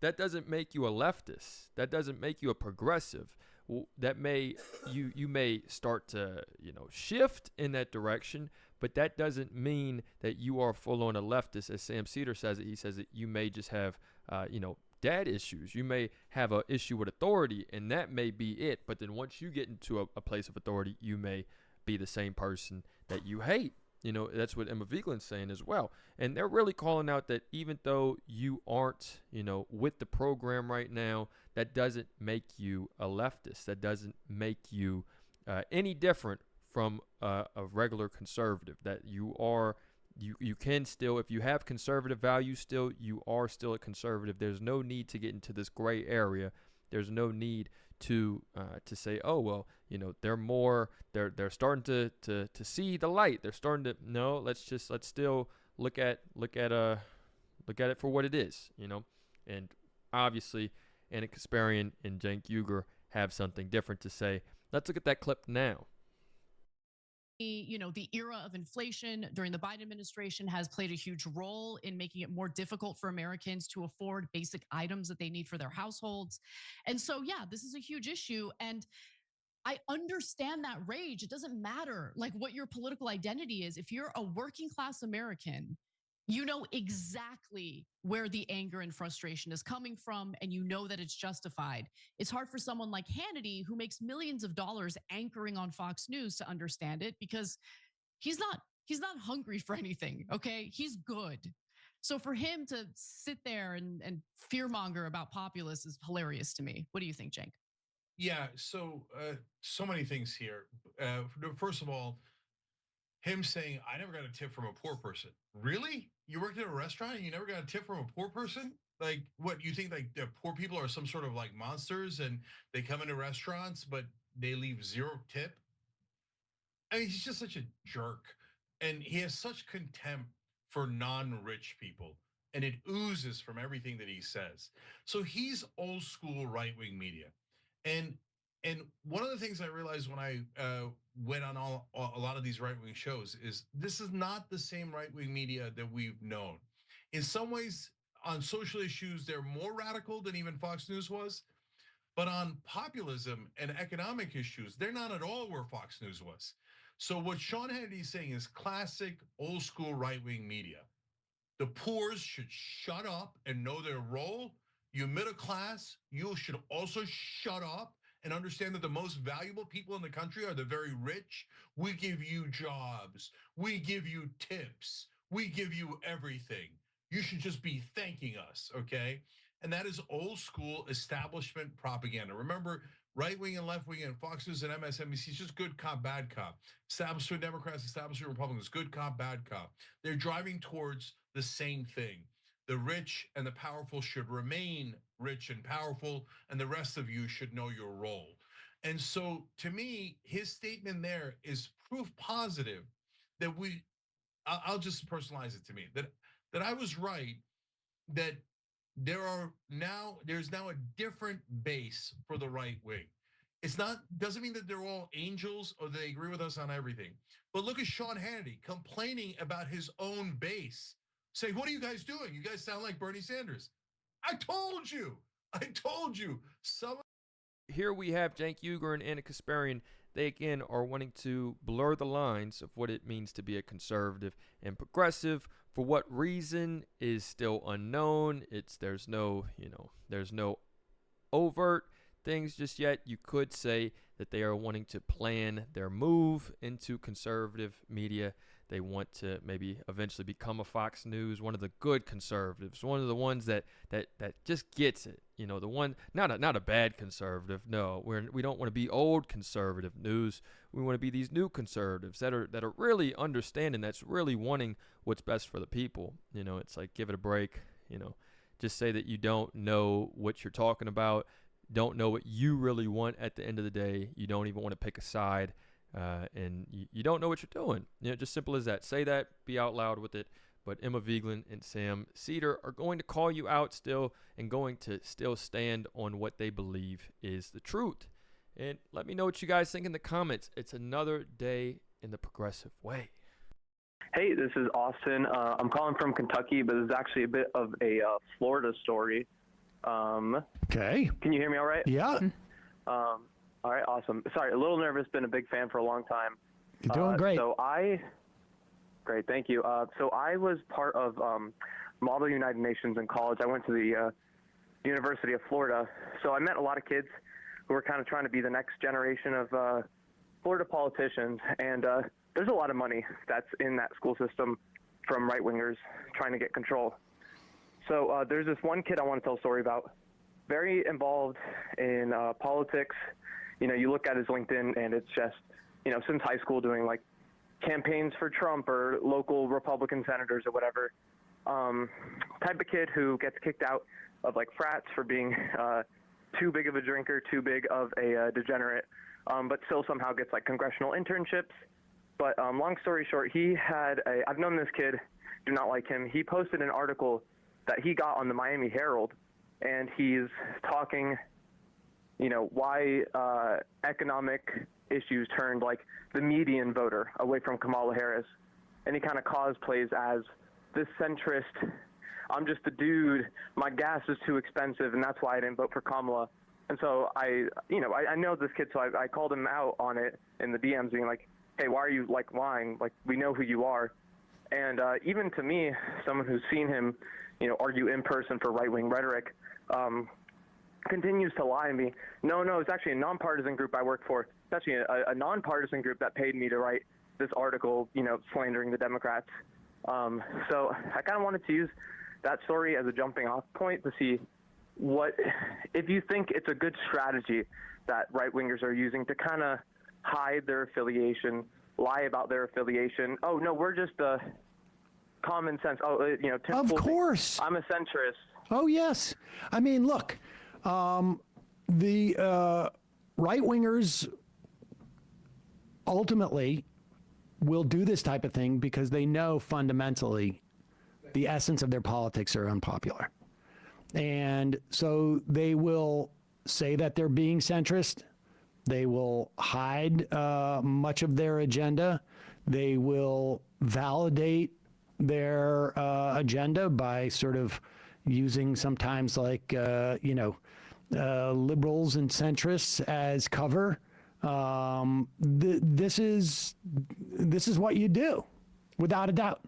that doesn't make you a leftist. That doesn't make you a progressive. That may you may start to shift in that direction, but that doesn't mean that you are full on a leftist. As Sam Cedar says it, he says that you may just have dad issues. You may have an issue with authority, and that may be it. But then once you get into a place of authority, you may be the same person that you hate. That's what Emma Vigeland's saying as well. And they're really calling out that even though you aren't, with the program right now, that doesn't make you a leftist. That doesn't make you any different from a regular conservative. That you can still, if you have conservative values still, you are still a conservative. There's no need to get into this gray area. There's no need to say, oh well, they're starting to see the light. They're starting to no. Let's still look at it for what it is. And obviously, Anna Kasparian and Cenk Uygur have something different to say. Let's look at that clip now. The era of inflation during the Biden administration has played a huge role in making it more difficult for Americans to afford basic items that they need for their households. And so, yeah, this is a huge issue. And I understand that rage. It doesn't matter like what your political identity is. If you're a working class American, you know exactly where the anger and frustration is coming from, and you know that it's justified. It's hard for someone like Hannity, who makes millions of dollars anchoring on Fox News, to understand it because he's not hungry for anything. Okay, he's good. So for him to sit there and fearmonger about populists is hilarious to me. What do you think, Cenk? Yeah, so many things here. First of all, him saying, I never got a tip from a poor person. Really? You worked at a restaurant and you never got a tip from a poor person? Like, what, you think like the poor people are some sort of like monsters and they come into restaurants, but they leave zero tip? I mean, he's just such a jerk. And he has such contempt for non-rich people. And it oozes from everything that he says. So he's old school right-wing media. And and one of the things I realized when I went on a lot of these right wing shows is this is not the same right wing media that we've known. In some ways, on social issues, they're more radical than even Fox News was. But on populism and economic issues, they're not at all where Fox News was. So what Sean Hannity is saying is classic old school right wing media. The poor should shut up and know their role. You middle class, you should also shut up and understand that the most valuable people in the country are the very rich. We give you jobs, we give you tips, we give you everything. You should just be thanking us, okay? And that is old school establishment propaganda. Remember, right wing and left wing and Fox News and MSNBC is just good cop, bad cop. Establishment Democrats, establishment Republicans, good cop, bad cop. They're driving towards the same thing. The rich and the powerful should remain rich and powerful, and the rest of you should know your role. And so, to me, his statement there is proof positive that I'll just personalize it to me, that I was right, that there's now a different base for the right wing. It's not, doesn't mean that they're all angels or they agree with us on everything. But look at Sean Hannity complaining about his own base. Say, what are you guys doing? You guys sound like Bernie Sanders. I told you. Here we have Cenk Uygur and Anna Kasparian. They again are wanting to blur the lines of what it means to be a conservative and progressive. For what reason is still unknown. There's no overt things just yet. You could say that they are wanting to plan their move into conservative media. They want to maybe eventually become a Fox News, one of the good conservatives, one of the ones that just gets it. The one, not a bad conservative. No, we don't want to be old conservative news. We want to be these new conservatives that are really understanding, that's really wanting what's best for the people. It's like, give it a break. Just say that you don't know what you're talking about, don't know what you really want at the end of the day. You don't even want to pick a side. And you don't know what you're doing. Just simple as that. Say that, be out loud with it. But Emma Vigeland and Sam Cedar are going to call you out still and going to still stand on what they believe is the truth. And let me know what you guys think in the comments. It's another day in the progressive way. Hey, this is Austin. I'm calling from Kentucky, but this is actually a bit of a Florida story. Okay. Can you hear me all right? Yeah. All right, awesome. Sorry, a little nervous, been a big fan for a long time. You're doing great. Great, thank you. So I was part of Model United Nations in college. I went to the University of Florida. So I met a lot of kids who were kind of trying to be the next generation of Florida politicians. And there's a lot of money that's in that school system from right-wingers trying to get control. So there's this one kid I want to tell a story about, very involved in politics. You know, you look at his LinkedIn and it's just, you know, since high school doing like campaigns for Trump or local Republican senators or whatever. Type of kid who gets kicked out of like frats for being too big of a drinker, too big of a degenerate, but still somehow gets like congressional internships. But long story short, I've known this kid, do not like him. He posted an article that he got on the Miami Herald, and he's talking, you know, why economic issues turned like the median voter away from Kamala Harris. And he kind of cosplays as this centrist, I'm just a dude, my gas is too expensive, and that's why I didn't vote for Kamala. And so I know this kid, so I called him out on it in the DMs, being like, hey, why are you like lying? Like, we know who you are. And even to me, someone who's seen him, you know, argue in person for right-wing rhetoric, continues to lie to me. No, it's actually a nonpartisan group I work for. It's actually a nonpartisan group that paid me to write this article, you know, slandering the Democrats. So I kind of wanted to use that story as a jumping off point to see if you think it's a good strategy that right-wingers are using to kind of hide their affiliation, lie about their affiliation. Oh, no, we're just common sense. Oh, you know, of course. I'm a centrist. Oh, yes. I mean, look, the right-wingers ultimately will do this type of thing because they know fundamentally the essence of their politics are unpopular. And so they will say that they're being centrist. They will hide much of their agenda. They will validate their agenda by sort of using sometimes like, liberals and centrists as cover. This is what you do, without a doubt.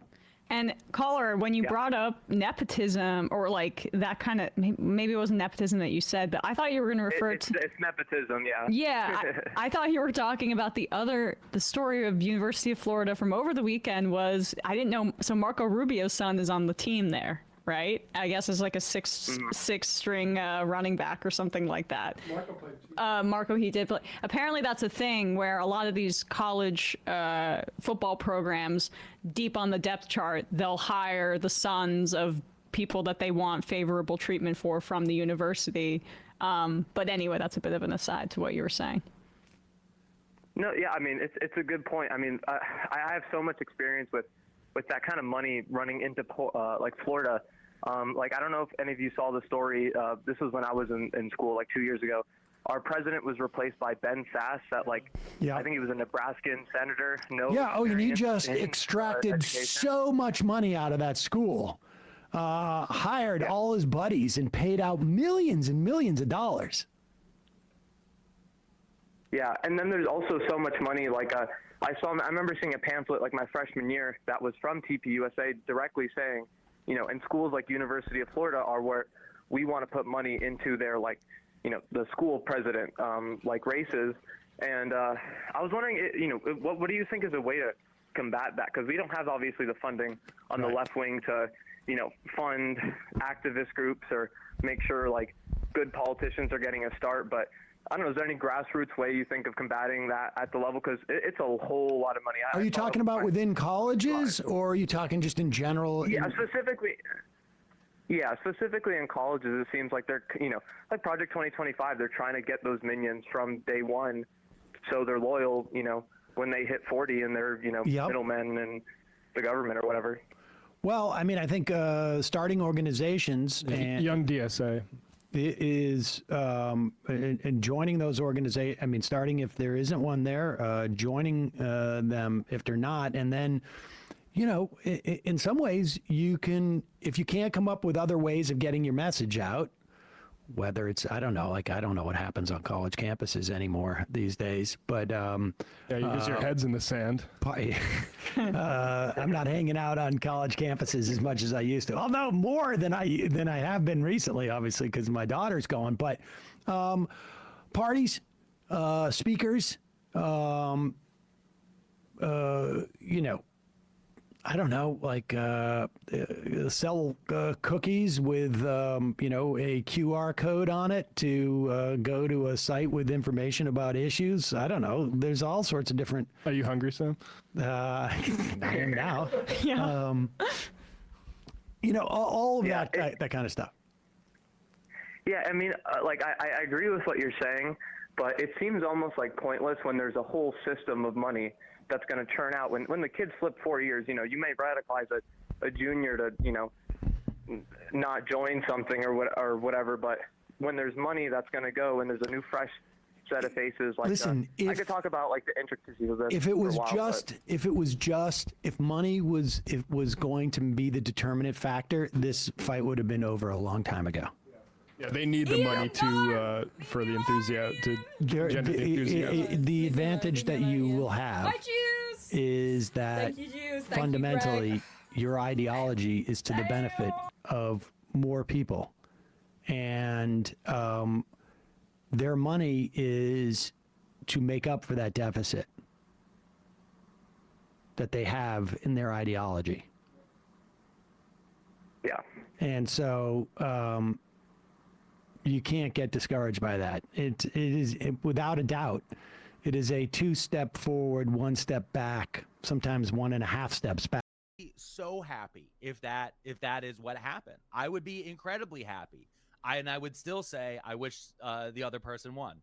And caller, when you brought up nepotism or like that kind of, maybe it wasn't nepotism that you said, but I thought you were going to refer to. It's nepotism, yeah. Yeah, I thought you were talking about the story of University of Florida from over the weekend was, I didn't know, so Marco Rubio's son is on the team there, right? I guess it's like a six string running back or something like that. Marco played too. Marco, he did play. Apparently that's a thing where a lot of these college football programs, deep on the depth chart, they'll hire the sons of people that they want favorable treatment for from the university. But anyway, that's a bit of an aside to what you were saying. No, yeah, I mean, it's a good point. I mean, I have so much experience with that kind of money running into like Florida. Like, I don't know if any of you saw the story. This was when I was in school, like 2 years ago. Our president was replaced by Ben Sasse, I think he was a Nebraskan senator. And he just extracted so much money out of that school. Hired all his buddies and paid out millions and millions of dollars. Yeah, and then there's also so much money. Like I remember seeing a pamphlet like my freshman year that was from TPUSA directly saying, you know, in schools like University of Florida are where we want to put money into their, like, you know, the school president like races. And I was wondering, you know, what do you think is a way to combat that? Because we don't have obviously the funding on the left wing to, you know, fund activist groups or make sure like good politicians are getting a start. But I don't know, is there any grassroots way you think of combating that at the level? Because it's a whole lot of money. Are you talking about within colleges, or are you talking just in general? Yeah, specifically in colleges, it seems like they're, you know, like Project 2025, they're trying to get those minions from day one so they're loyal, you know, when they hit 40 and they're, you know, middlemen and the government or whatever. Well, I mean, I think starting organizations and Young DSA is and joining those organizations. I mean, starting if there isn't one there, joining them if they're not, and then, you know, in some ways you can, if you can't come up with other ways of getting your message out, whether it's, I don't know, like I don't know what happens on college campuses anymore these days, but Yeah, because your head's in the sand. I'm not hanging out on college campuses as much as I used to, although more than I have been recently, obviously, because my daughter's going. But parties, speakers, you know, I don't know, like sell cookies with, you know, a QR code on it to go to a site with information about issues. I don't know. There's all sorts of different. Are you hungry, Sam? I am now. Yeah. You know, all of Yeah, that kind of stuff. Yeah, I mean, like I agree with what you're saying, but it seems almost like pointless when there's a whole system of money that's going to churn out. When the kids flip 4 years, you know, you may radicalize a junior to, you know, not join something or whatever, but when there's money that's going to go and there's a new fresh set of faces, like Listen, I could talk about like the intricacies of this. If it was for a while, if money was going to be the determinant factor, this fight would have been over a long time ago. Yeah, they need the money to for the enthusiasm to gender the enthusiasm. The advantage that you will have is that fundamentally your ideology is to the benefit of more people, and their money is to make up for that deficit that they have in their ideology. yeah. And so you can't get discouraged by that. It is without a doubt, it is a 2-step forward, 1 step back, sometimes 1.5 steps back. So happy if that is what happened. I would be incredibly happy. I would still say I wish the other person won.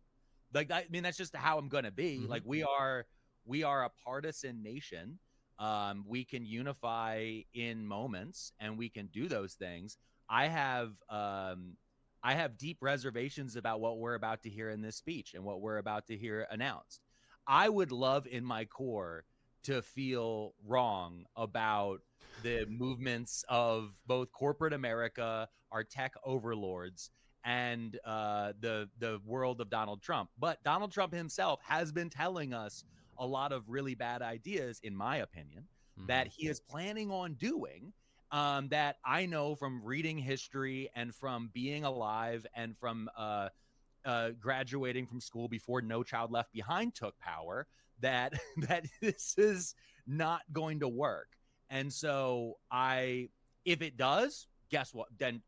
Like, I mean, that's just how I'm gonna be. Mhm. Like, we are a partisan nation. We can unify in moments, and we can do those things. I have deep reservations about what we're about to hear in this speech and what we're about to hear announced. I would love in my core to feel wrong about the movements of both corporate America, our tech overlords, and the world of Donald Trump. But Donald Trump himself has been telling us a lot of really bad ideas, in my opinion, that he is planning on doing, that I know from reading history and from being alive and from graduating from school before No Child Left Behind took power, that this is not going to work. And so if it does, guess what? Then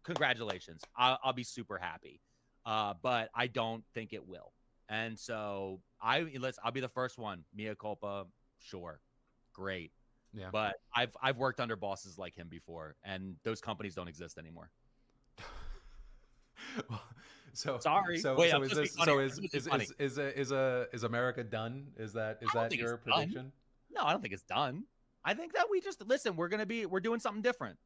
congratulations. I'll be super happy. But I don't think it will. And so I'll be the first one. Mea culpa, sure, great. Yeah. But I've worked under bosses like him before, and those companies don't exist anymore. Well, so sorry. So, Wait, so is America done? Is that your prediction? Done. No, I don't think it's done. I think that we just listen. We're doing something different.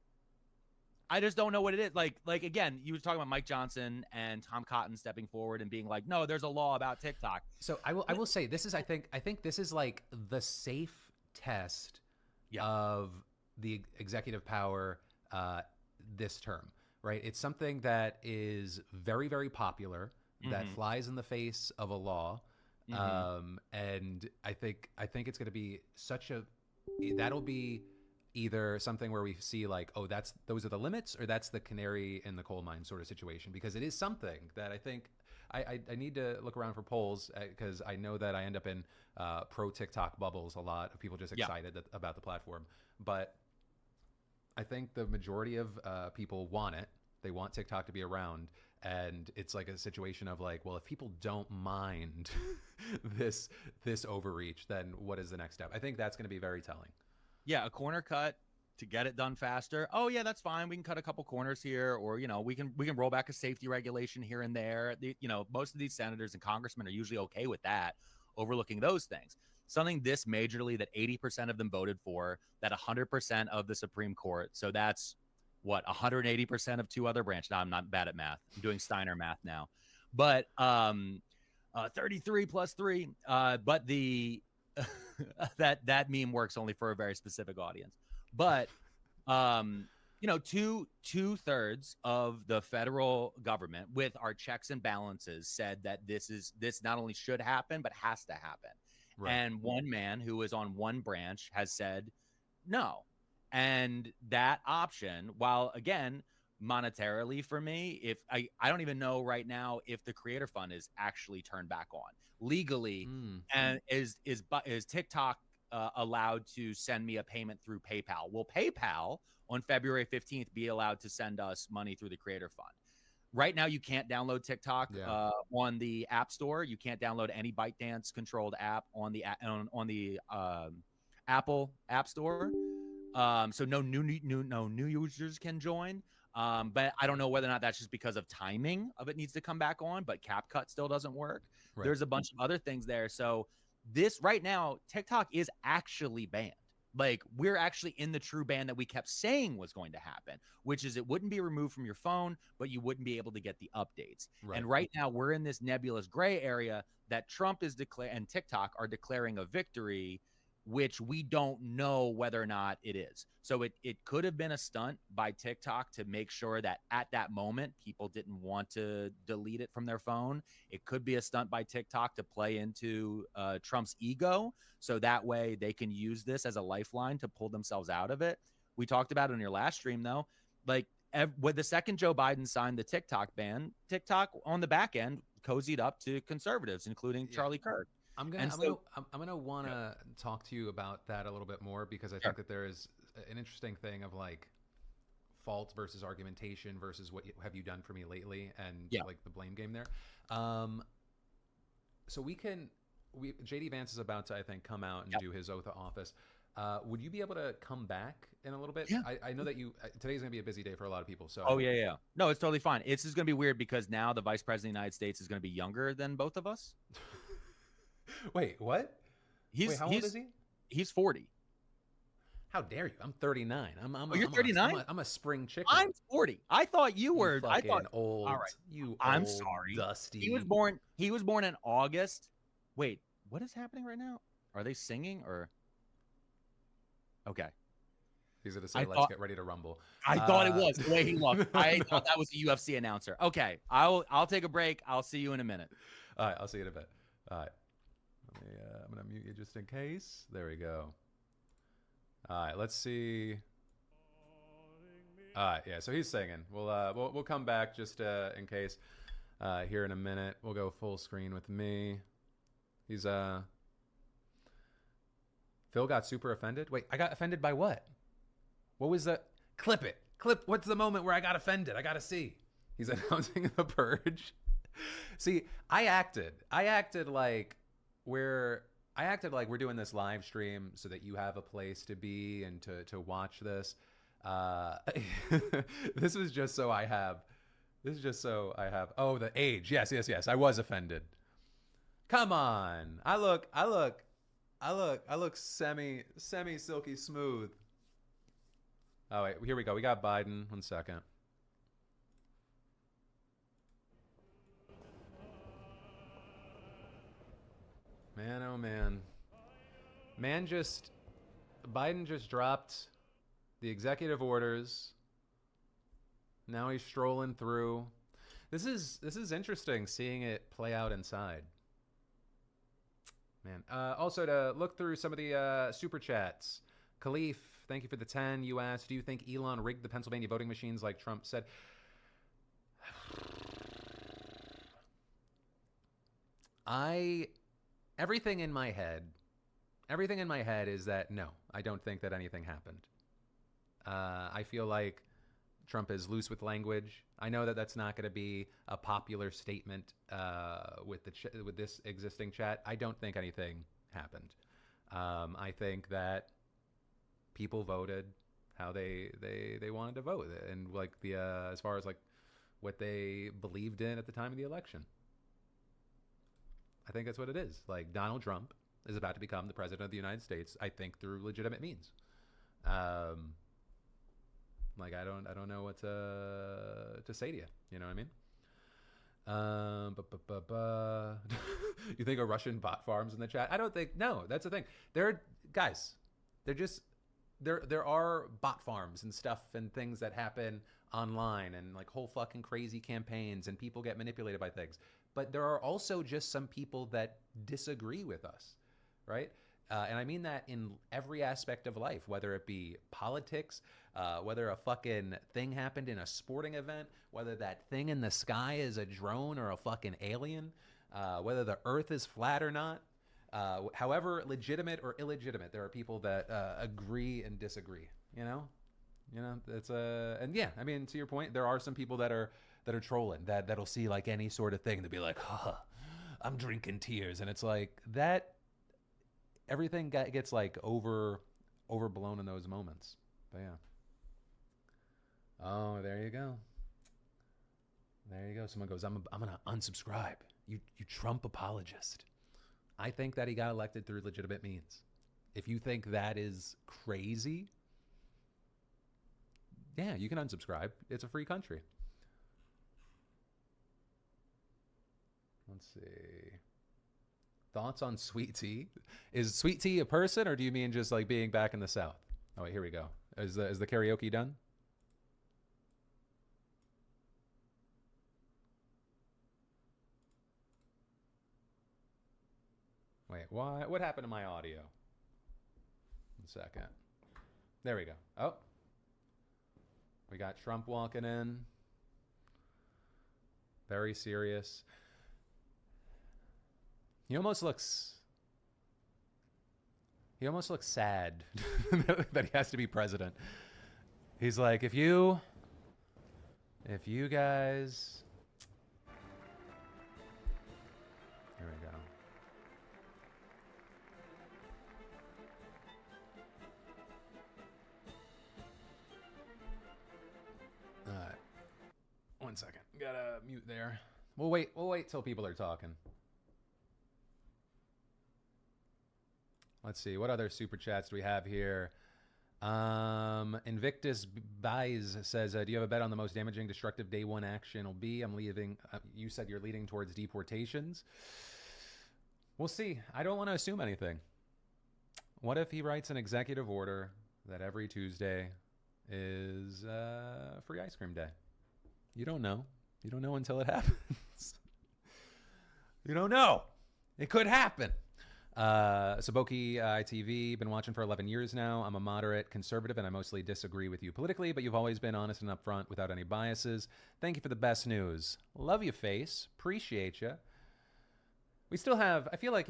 I just don't know what it is. Like again, you were talking about Mike Johnson and Tom Cotton stepping forward and being like, no, there's a law about TikTok. So I will say this is I think this is like the safe test of the executive power this term, right? It's something that is very, very popular, that flies in the face of a law. And I think it's going to be that'll be either something where we see like, oh, those are the limits, or that's the canary in the coal mine sort of situation, because it is something that I think I need to look around for polls, because I know that I end up in pro TikTok bubbles a lot of people just excited about the platform. But I think the majority of people want it. They want TikTok to be around. And it's like a situation of like, well, if people don't mind this overreach, then what is the next step? I think that's going to be very telling. Yeah, a corner cut to get it done faster. Oh yeah, that's fine. We can cut a couple corners here, or we can roll back a safety regulation here and there. Most of these senators and congressmen are usually okay with that, overlooking those things. Something this majorly that 80% of them voted for, that 100% of the Supreme Court. So that's what, 180% of 2 other branches. Now I'm not bad at math. I'm doing Steiner math now, but 33 plus 3. But the that meme works only for a very specific audience. But you know, two-thirds of the federal government with our checks and balances said that this not only should happen, but has to happen. Right. And one man who is on one branch has said no. And that option, while again, monetarily for me, if I don't even know right now if the creator fund is actually turned back on legally, and is TikTok allowed to send me a payment through PayPal? Will PayPal on February 15th be allowed to send us money through the creator fund? Right now, you can't download TikTok on the App Store. You can't download any ByteDance controlled app on the Apple App Store. So no new users can join. But I don't know whether or not that's just because of timing of it needs to come back on, but CapCut still doesn't work. Right. There's a bunch of other things there. So this right now, TikTok is actually banned. Like, we're actually in the true ban that we kept saying was going to happen, which is it wouldn't be removed from your phone, but you wouldn't be able to get the updates. Right. And right now we're in this nebulous gray area that Trump is and TikTok are declaring a victory, which we don't know whether or not it is. So it could have been a stunt by TikTok to make sure that at that moment, people didn't want to delete it from their phone. It could be a stunt by TikTok to play into Trump's ego. So that way they can use this as a lifeline to pull themselves out of it. We talked about it in your last stream, though. Like, when the second Joe Biden signed the TikTok ban, TikTok on the back end cozied up to conservatives, including Charlie Kirk. I'm gonna want to talk to you about that a little bit more, because I think that there is an interesting thing of like fault versus argumentation versus what have you done for me lately, and like the blame game there. So JD Vance is about to, I think, come out and do his oath of office. Would you be able to come back in a little bit? Yeah. I know that today's gonna be a busy day for a lot of people. So no, it's totally fine. It's just gonna be weird because now the vice president of the United States is gonna be younger than both of us. Wait, what? How old is he? He's 40. How dare you? I'm 39. You're 39? I'm a spring chicken. I'm 40. I thought you were. I thought old. All right. I'm sorry. Dusty. He was born in August. Wait, what is happening right now? Are they singing or? Okay. He's gonna say, "Let's get ready to rumble." I thought it was the way he looked. I thought that was a UFC announcer. Okay, I'll take a break. I'll see you in a minute. All right, I'll see you in a bit. All right. I'm gonna mute you just in case. There we go. All right, let's see. All right, yeah. So he's singing. We'll come back just in case. Here in a minute, we'll go full screen with me. He's Phil got super offended. Wait, I got offended by what? What was the clip? It clip. What's the moment where I got offended? I gotta see. He's announcing the purge. See, I acted like we're doing this live stream so that you have a place to be and to watch this. This is just so I have. Oh, the age. Yes. I was offended. Come on. I look semi silky smooth. Oh wait, here we go. We got Biden. 1 second. Man, oh man. Biden just dropped the executive orders. Now he's strolling through. This is interesting seeing it play out inside. Man. Also, to look through some of the super chats. Khalif, thank you for the 10. You asked, do you think Elon rigged the Pennsylvania voting machines like Trump said? Everything in my head is that no, I don't think that anything happened. I feel like Trump is loose with language. I know that that's not going to be a popular statement with this existing chat. I don't think anything happened. I think that people voted how they wanted to vote, and like as far as like what they believed in at the time of the election. I think that's what it is. Like, Donald Trump is about to become the president of the United States, I think, through legitimate means. Like, I don't know what to say to you. You know what I mean? You think of Russian bot farms in the chat? I don't think. No, that's the thing. They're just there are bot farms and stuff and things that happen online and like whole fucking crazy campaigns and people get manipulated by things. But there are also just some people that disagree with us, right? And I mean that in every aspect of life, whether it be politics, whether a fucking thing happened in a sporting event, whether that thing in the sky is a drone or a fucking alien, whether the earth is flat or not. However legitimate or illegitimate, there are people that agree and disagree. You know, it's and yeah, I mean, to your point, there are some people that are trolling that'll see like any sort of thing. They'll be like, I'm drinking tears, and it's like that. Everything gets like overblown in those moments. But yeah. Oh, there you go. There you go. Someone goes, I'm gonna unsubscribe. You Trump apologist. I think that he got elected through legitimate means. If you think that is crazy, yeah, you can unsubscribe. It's a free country. Let's see. Thoughts on Sweet Tea? Is Sweet Tea a person, or do you mean just like being back in the South? Oh, wait, here we go. Is the karaoke done? Wait, what happened to my audio? 1 second. There we go. Oh. We got Trump walking in. Very serious. He almost looks sad that he has to be president. He's like, if you guys, here we go. All right. 1 second. Gotta mute there. We'll wait till people are talking. Let's see. What other super chats do we have here? Invictus Buys says, do you have a bet on the most damaging, destructive day one action will be? I'm leaving. You said you're leading towards deportations. We'll see. I don't want to assume anything. What if he writes an executive order that every Tuesday is free ice cream day? You don't know. You don't know until it happens. You don't know. It could happen. Saboki ITV, been watching for 11 years now. I'm a moderate conservative and I mostly disagree with you politically, but you've always been honest and upfront without any biases. Thank you for the best news. Love you, face. Appreciate you. We still have, I feel like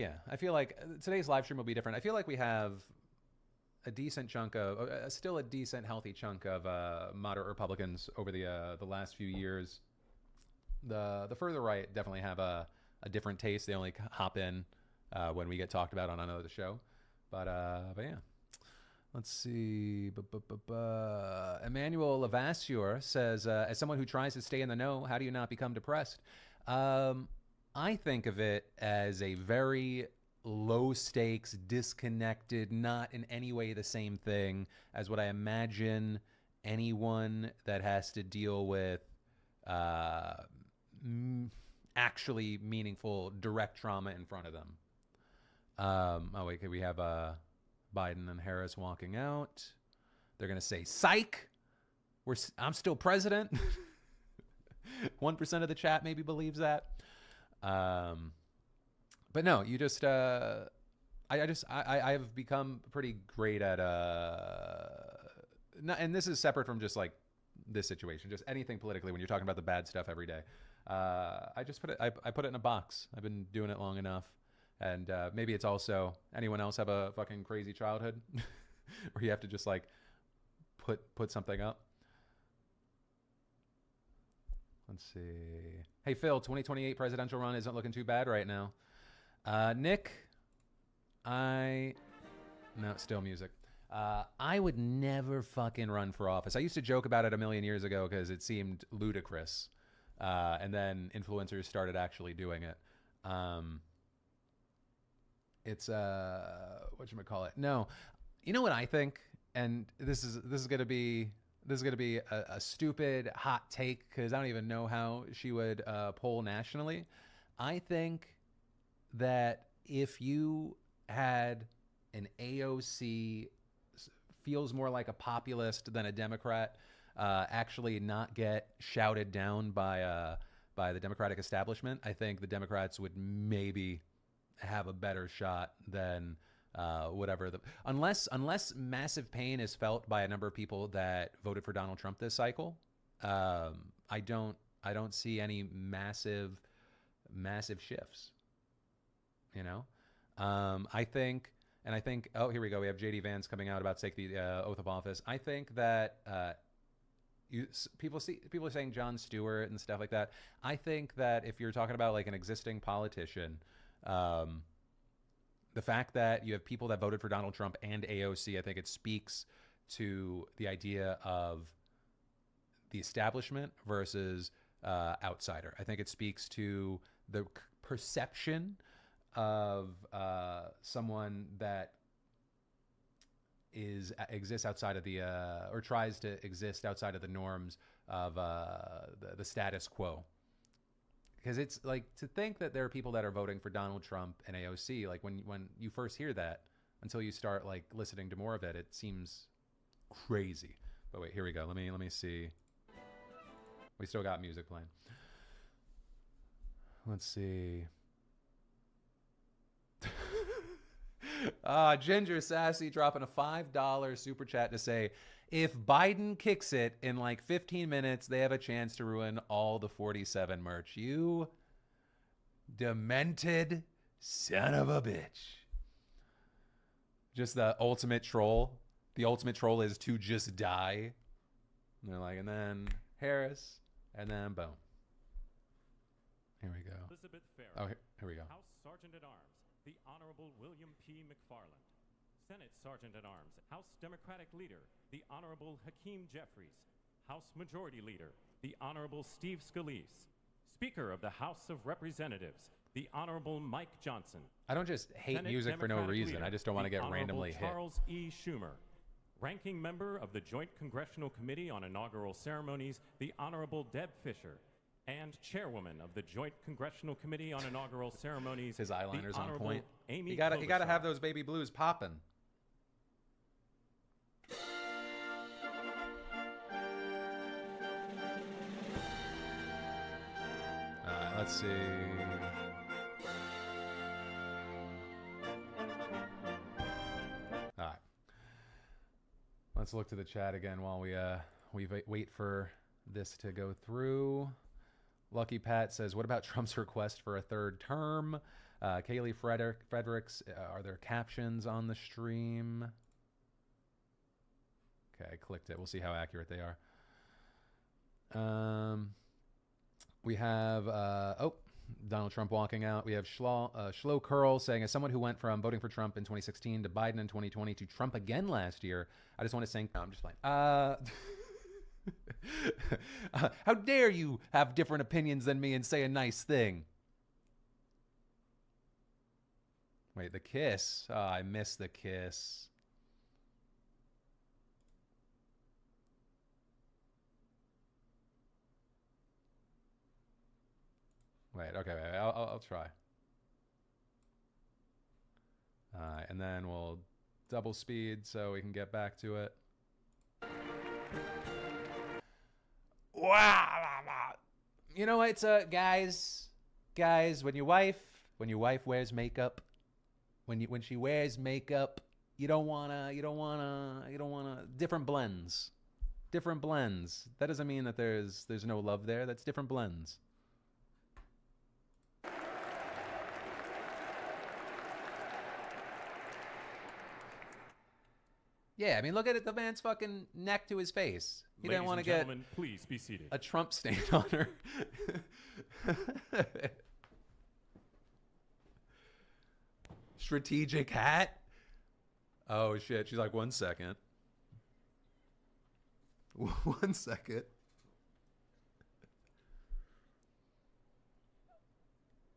today's live stream will be different. I feel like we have a decent chunk of, still a decent, healthy chunk of moderate Republicans over the last few years. The further right definitely have a different taste. They only hop in when we get talked about on another show. But yeah. Let's see. Emmanuel Lavasseur says, as someone who tries to stay in the know, how do you not become depressed? I think of it as a very low stakes, disconnected, not in any way the same thing as what I imagine anyone that has to deal with actually meaningful, direct trauma in front of them. Oh, wait, we have Biden and Harris walking out. They're going to say, psych, I'm still president. 1% of the chat maybe believes that. But no, you just, I have become pretty great at, and this is separate from just like this situation, just anything politically when you're talking about the bad stuff every day. I just put it, I put it in a box. I've been doing it long enough. And maybe it's also, anyone else have a fucking crazy childhood where you have to just like put something up? Let's see. Hey, Phil, 2028 presidential run isn't looking too bad right now. Nick, no, still music. I would never fucking run for office. I used to joke about it a million years ago because it seemed ludicrous. And then influencers started actually doing it. It's whatchamacallit. No, you know what I think, and this is gonna be a stupid hot take because I don't even know how she would poll nationally. I think that if you had an AOC feels more like a populist than a Democrat actually not get shouted down by the Democratic establishment, I think the Democrats would maybe have a better shot than whatever unless massive pain is felt by a number of people that voted for Donald Trump this cycle. I don't see any massive shifts. You know, I think, oh, here we go. We have JD Vance coming out about to take the oath of office. I think that people are saying Jon Stewart and stuff like that. I think that if you're talking about like an existing politician, the fact that you have people that voted for Donald Trump and AOC, I think it speaks to the idea of the establishment versus outsider. I think it speaks to the perception of someone that exists outside of the or tries to exist outside of the norms of the status quo. Because it's like, to think that there are people that are voting for Donald Trump and AOC, like when you first hear that, until you start like listening to more of it, it seems crazy. But wait, here we go. Let me see. We still got music playing. Let's see. Ginger Sassy dropping a $5 super chat to say, if Biden kicks it in like 15 minutes, they have a chance to ruin all the 47 merch. You demented son of a bitch. Just the ultimate troll. The ultimate troll is to just die. And they're like, and then Harris, and then boom. Here we go. Elizabeth Farrell. Oh, here we go. House Sergeant at Arms, the Honorable William P. McFarland. Senate Sergeant at Arms, House Democratic Leader, the Honorable Hakeem Jeffries. House Majority Leader, the Honorable Steve Scalise. Speaker of the House of Representatives, the Honorable Mike Johnson. I don't just hate Senate music for no Democratic reason. Leader, I just don't want to the get Honorable randomly hit. Charles E. Schumer. Ranking Member of the Joint Congressional Committee on Inaugural Ceremonies, the Honorable Deb Fischer. And Chairwoman of the Joint Congressional Committee on Inaugural Ceremonies, His eyeliner's the on Honorable point. Amy You gotta Klobuchar. have those baby blues popping. Let's see. All right. Let's look to the chat again while we wait for this to go through. Lucky Pat says, what about Trump's request for a third term? Kaylee Fredericks, are there captions on the stream? Okay, I clicked it. We'll see how accurate they are. We have, Donald Trump walking out. We have Schlo Curl saying, as someone who went from voting for Trump in 2016 to Biden in 2020 to Trump again last year, I just want to say, no, I'm just playing. How dare you have different opinions than me and say a nice thing? Wait, the kiss. Oh, I missed the kiss. Wait, okay, wait, I'll try. And then we'll double speed so we can get back to it. Wow. You know what, guys, when your wife wears makeup, when she wears makeup, you don't wanna different blends. That doesn't mean that there's no love there. That's different blends. Yeah, I mean, look at it, the man's fucking neck to his face. He didn't want to get please be seated. a Trump stain on her. Strategic hat? Oh, shit. She's like, 1 second. 1 second.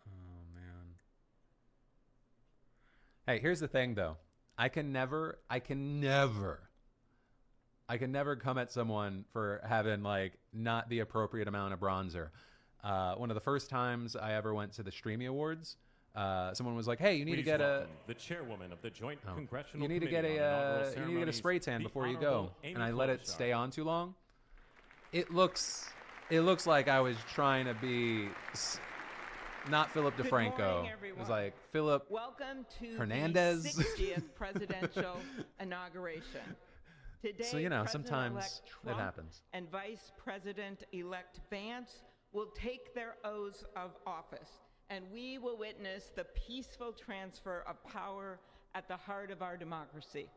Oh, man. Hey, here's the thing, though. I can never come at someone for having like not the appropriate amount of bronzer. One of the first times I ever went to the Streamy Awards, Someone was like, "Hey, you need to Please get welcome the chairwoman of the Joint Congressional you need to get Committee on Inaugural a you need to get a Ceremonies, spray tan the before you go." Honorable And Amy I let it Klobuchar. stay on too long. It looks like I was trying to be not Philip Good DeFranco. morning, It everyone. was like Philip. Welcome to Hernandez. the 60th presidential inauguration. Today, So, you know, President-elect sometimes it Trump happens. and Vice President-elect Vance will take their oaths of office, and we will witness the peaceful transfer of power at the heart of our democracy.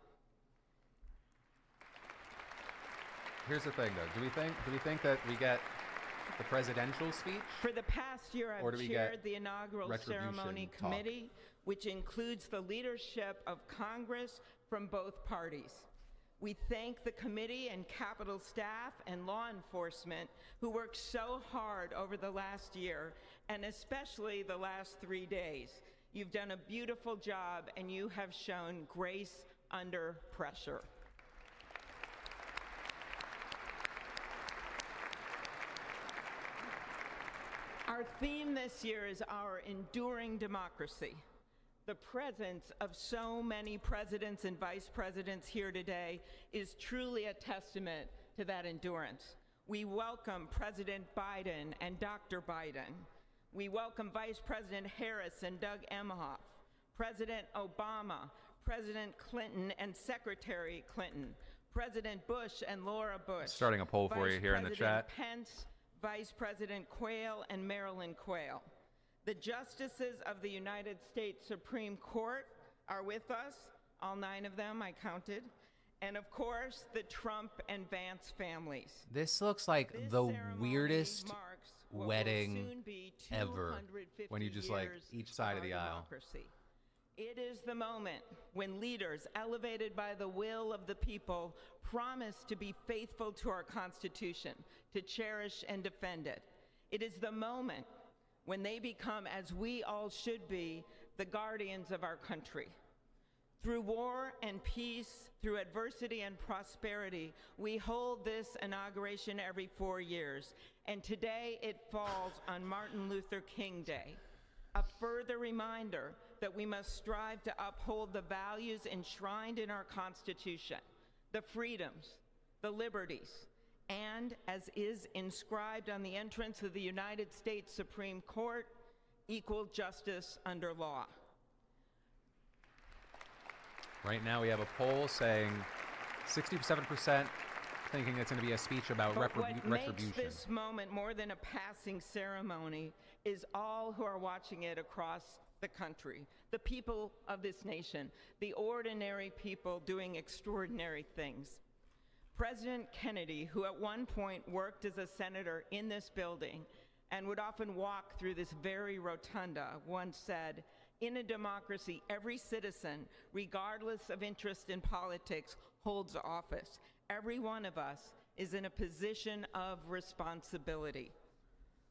Here's the thing, though. Do we think that we get the presidential speech? For the past year, Or I've do we chaired get the inaugural retribution ceremony talk? committee, which includes the leadership of Congress from both parties. We thank the committee and Capitol staff and law enforcement who worked so hard over the last year, and especially the last 3 days. You've done a beautiful job, and you have shown grace under pressure. Our theme this year is our enduring democracy. The presence of so many presidents and vice presidents here today is truly a testament to that endurance. We welcome President Biden and Dr. Biden. We welcome Vice President Harris and Doug Emhoff, President Obama, President Clinton and Secretary Clinton, President Bush and Laura Bush. Starting a poll for you here in the chat. Vice President Pence, Vice President Quayle and Marilyn Quayle. The justices of the United States Supreme Court are with us, all 9 of them, I counted. And of course, the Trump and Vance families. This looks like This the ceremony weirdest marks what will wedding soon be ever 250 when you just like years each side of our the aisle. democracy. It is the moment when leaders, elevated by the will of the people, promise to be faithful to our Constitution, to cherish and defend it. It is the moment when they become, as we all should be, the guardians of our country. Through war and peace, through adversity and prosperity, we hold this inauguration every 4 years, and today it falls on Martin Luther King Day, a further reminder that we must strive to uphold the values enshrined in our Constitution, the freedoms, the liberties, and, as is inscribed on the entrance of the United States Supreme Court, equal justice under law. Right now, we have a poll saying 67% thinking it's going to be a speech about But what retribution. makes this moment more than a passing ceremony is all who are watching it across the country, the people of this nation, the ordinary people doing extraordinary things. President Kennedy, who at one point worked as a senator in this building and would often walk through this very rotunda, once said, "In a democracy, every citizen, regardless of interest in politics, holds office. Every one of us is in a position of responsibility."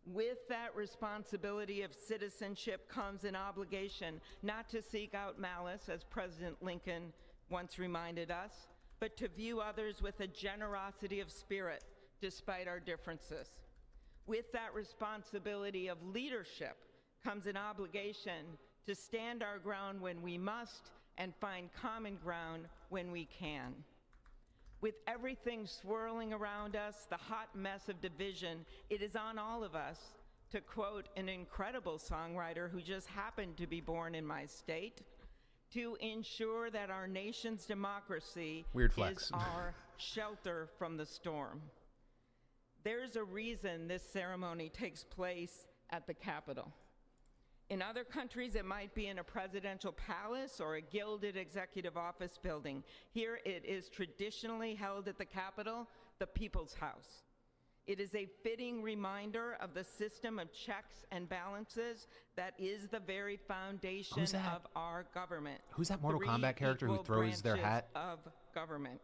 With that responsibility of citizenship comes an obligation not to seek out malice, as President Lincoln once reminded us, but to view others with a generosity of spirit despite our differences. With that responsibility of leadership comes an obligation to stand our ground when we must and find common ground when we can. With everything swirling around us, the hot mess of division, it is on all of us, to quote an incredible songwriter who just happened to be born in my state, to ensure that our nation's democracy Weird flex. is our shelter from the storm. There's a reason this ceremony takes place at the Capitol. In other countries, it might be in a presidential palace or a gilded executive office building. Here, it is traditionally held at the Capitol, the People's House. It is a fitting reminder of the system of checks and balances that is the very foundation Who's that? of our government. Who's that Mortal Three Kombat character who equal throws their branches hat? of government.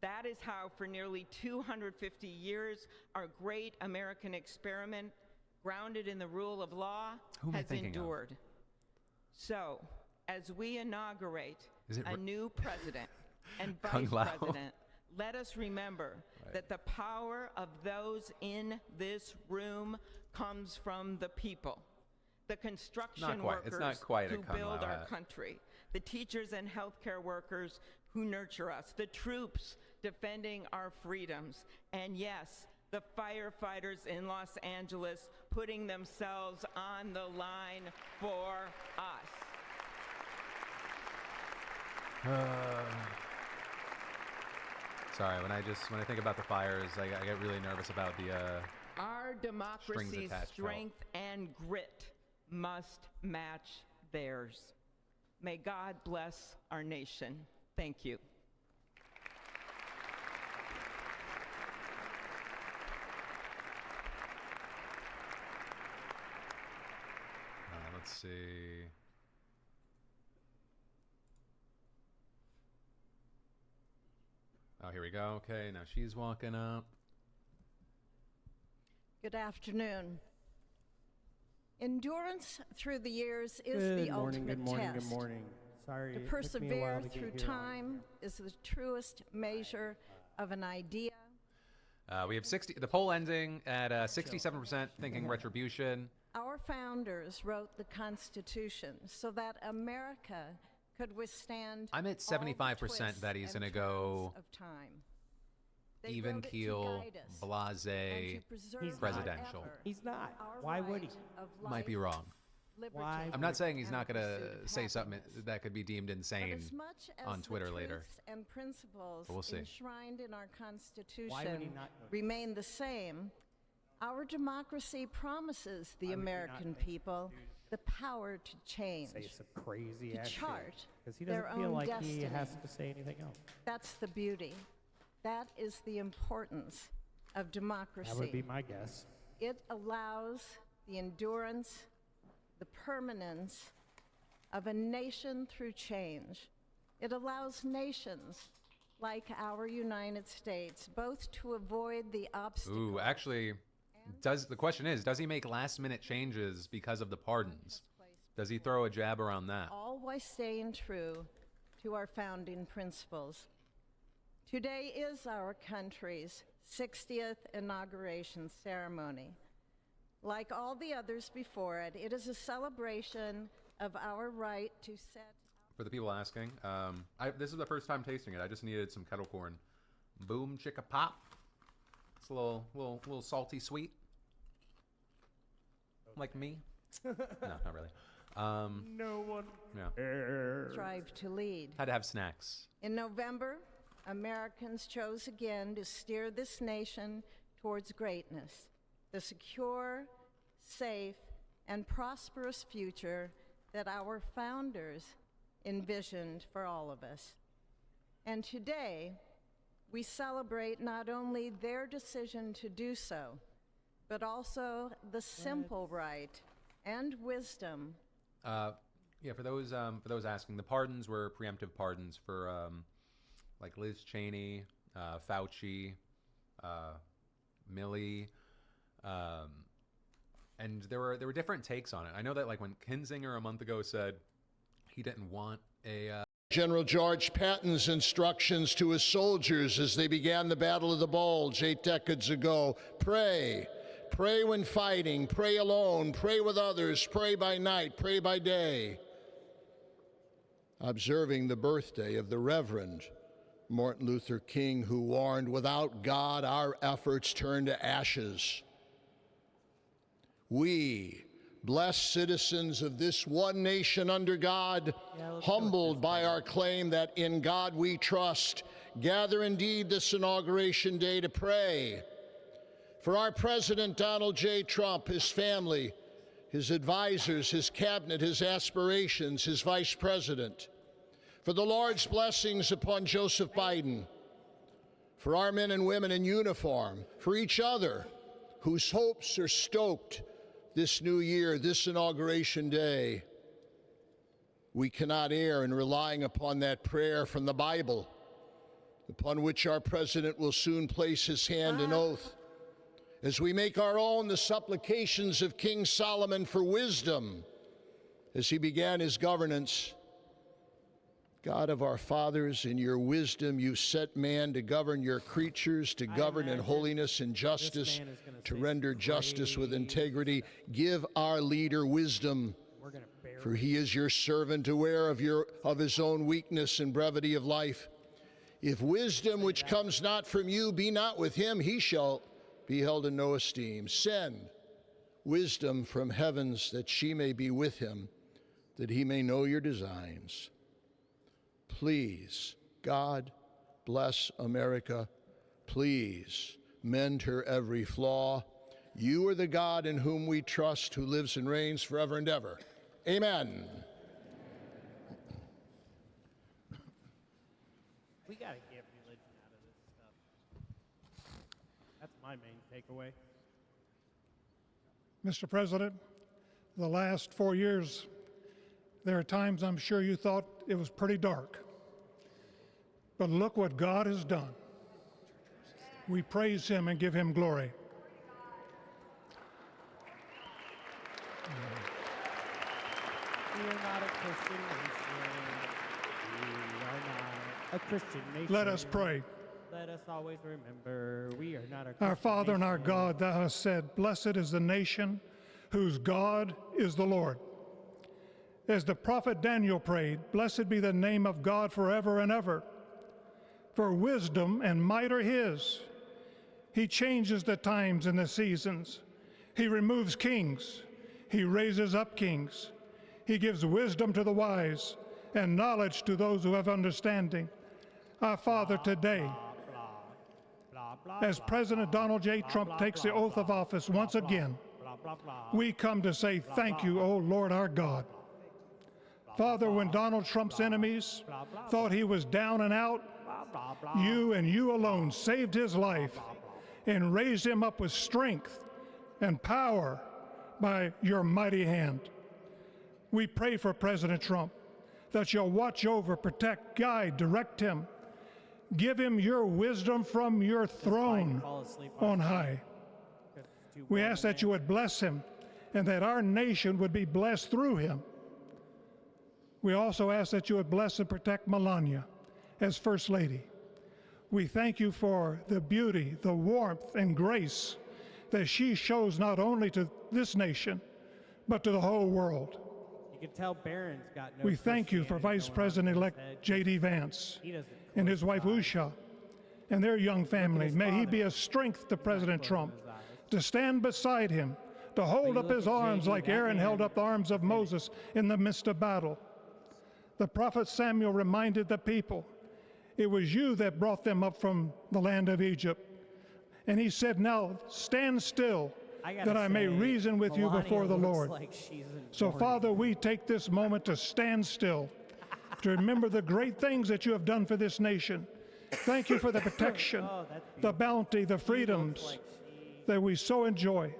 That is how, for nearly 250 years, our great American experiment, grounded in the rule of law, Who am I has thinking of? endured. So, as we inaugurate Is it a new president and Kung vice Lao? president, let us remember that the power of those in this room comes from the people. the construction Not quite. workers It's not quite a who Kamala build our hat. country, the teachers and healthcare workers who nurture us, the troops defending our freedoms, and yes, the firefighters in Los Angeles putting themselves on the line for us. Sorry, when I think about the fires, I get really nervous about the Our democracy's attached strength and grit must match theirs. May God bless our nation. Thank you. let's see. Oh, here we go. Okay, now she's walking up. Good afternoon. Endurance through the years is the ultimate test. Good morning. Sorry, To it took me a while persevere to through get here. time is the truest measure of an idea. We have the poll ending at 67% thinking retribution. Our founders wrote the Constitution so that America could withstand I'm at all the 75% twists that he's and going to go turns of time. They even wrote it to keel, guide us and blasé, to preserve He's presidential. forever He's not. our Why would he? right of Might be life, wrong. liberty, Why I'm not saying he's and not the going pursuit to of say something happiness. that could be deemed But insane as much as on the Twitter later. truths and principles But we'll see. enshrined in our Why would he Constitution not know? remain the same, our democracy promises the Why would he not American make people the power to change, Say it's a crazy to ass chart because he their doesn't feel own like destiny. he has to say anything else. That's the beauty. That is the importance of democracy. That would be my guess. It allows the endurance, the permanence of a nation through change. It allows nations like our United States both to avoid the obstacles. Ooh, actually, the question is, does he make last-minute changes because of the pardons? Does he throw a jab around that? All while staying true to our founding principles. Today is our country's 60th inauguration ceremony. Like all the others before it, it is a celebration of our right to set. For the people asking, this is the first time tasting it. I just needed some kettle corn. Boom, chicka pop. It's a little salty sweet. Like me? No, not really. No one Yeah. Strive to lead. Had to have snacks. In November, Americans chose again to steer this nation towards greatness, the secure, safe, and prosperous future that our founders envisioned for all of us. And today, we celebrate not only their decision to do so, but also the simple right and wisdom. Yeah, for those asking, the pardons were preemptive pardons for like Liz Cheney, Fauci, Milley, and there were different takes on it. I know that like when Kinzinger a month ago said he didn't want a General George Patton's instructions to his soldiers as they began the Battle of the Bulge 8 decades ago: pray. Pray when fighting, pray alone, pray with others, pray by night, pray by day. Observing the birthday of the Reverend Martin Luther King, who warned, without God, our efforts turn to ashes. We, blessed citizens of this one nation under God, humbled by our claim that in God we trust, gather indeed this inauguration day to pray for our President Donald J. Trump, his family, his advisors, his cabinet, his aspirations, his vice president, for the Lord's blessings upon Joseph Biden, for our men and women in uniform, for each other whose hopes are stoked this new year, this inauguration day. We cannot err in relying upon that prayer from the Bible, upon which our president will soon place his hand and oath, as we make our own the supplications of King Solomon for wisdom as he began his governance. God of our fathers, in your wisdom you set man to govern your creatures, to govern in holiness and justice, to render justice with integrity. Give our leader wisdom, for he is your servant, aware of his own weakness and brevity of life. If wisdom which comes not from you be not with him, he shall be held in no esteem. Send wisdom from heavens that she may be with him, that he may know your designs. Please, God, bless America. Please mend her every flaw. You are the God in whom we trust, who lives and reigns forever and ever. Amen. We got to get religion out of this stuff. That's my main takeaway. Mr. President, the last 4 years, there are times I'm sure you thought it was pretty dark. But look what God has done. We praise him and give him glory. We are not a Christian nation. We are not a Christian nation. Let us pray. Let us always remember we are not a Christian Our Father and our nation. God, thou hast said, blessed is the nation whose God is the Lord. As the prophet Daniel prayed, blessed be the name of God forever and ever. For wisdom and might are his. He changes the times and the seasons. He removes kings. He raises up kings. He gives wisdom to the wise and knowledge to those who have understanding. Our Father, today, as President Donald J. Trump takes the oath of office once again, we come to say thank you, O Lord our God. Father, when Donald Trump's enemies thought he was down and out, you and you alone saved his life and raised him up with strength and power by your mighty hand. We pray for President Trump that you'll watch over, protect, guide, direct him. Give him your wisdom from your throne on high. We ask that you would bless him and that our nation would be blessed through him. We also ask that you would bless and protect Melania as First Lady. We thank you for the beauty, the warmth, and grace that she shows not only to this nation, but to the whole world. You can tell Barron's got no We thank you for Vice President-elect J.D. Vance and his wife Usha and their young family. May he be a strength to President Trump, to stand beside him, to hold up his arms like Aaron held up the arms of Moses in the midst of battle. The prophet Samuel reminded the people, it was you that brought them up from the land of Egypt. And he said, now stand still, that I may reason with you before the Lord. So, Father, we take this moment to stand still, to remember the great things that you have done for this nation. Thank you for the protection, the bounty, the freedoms that we so enjoy.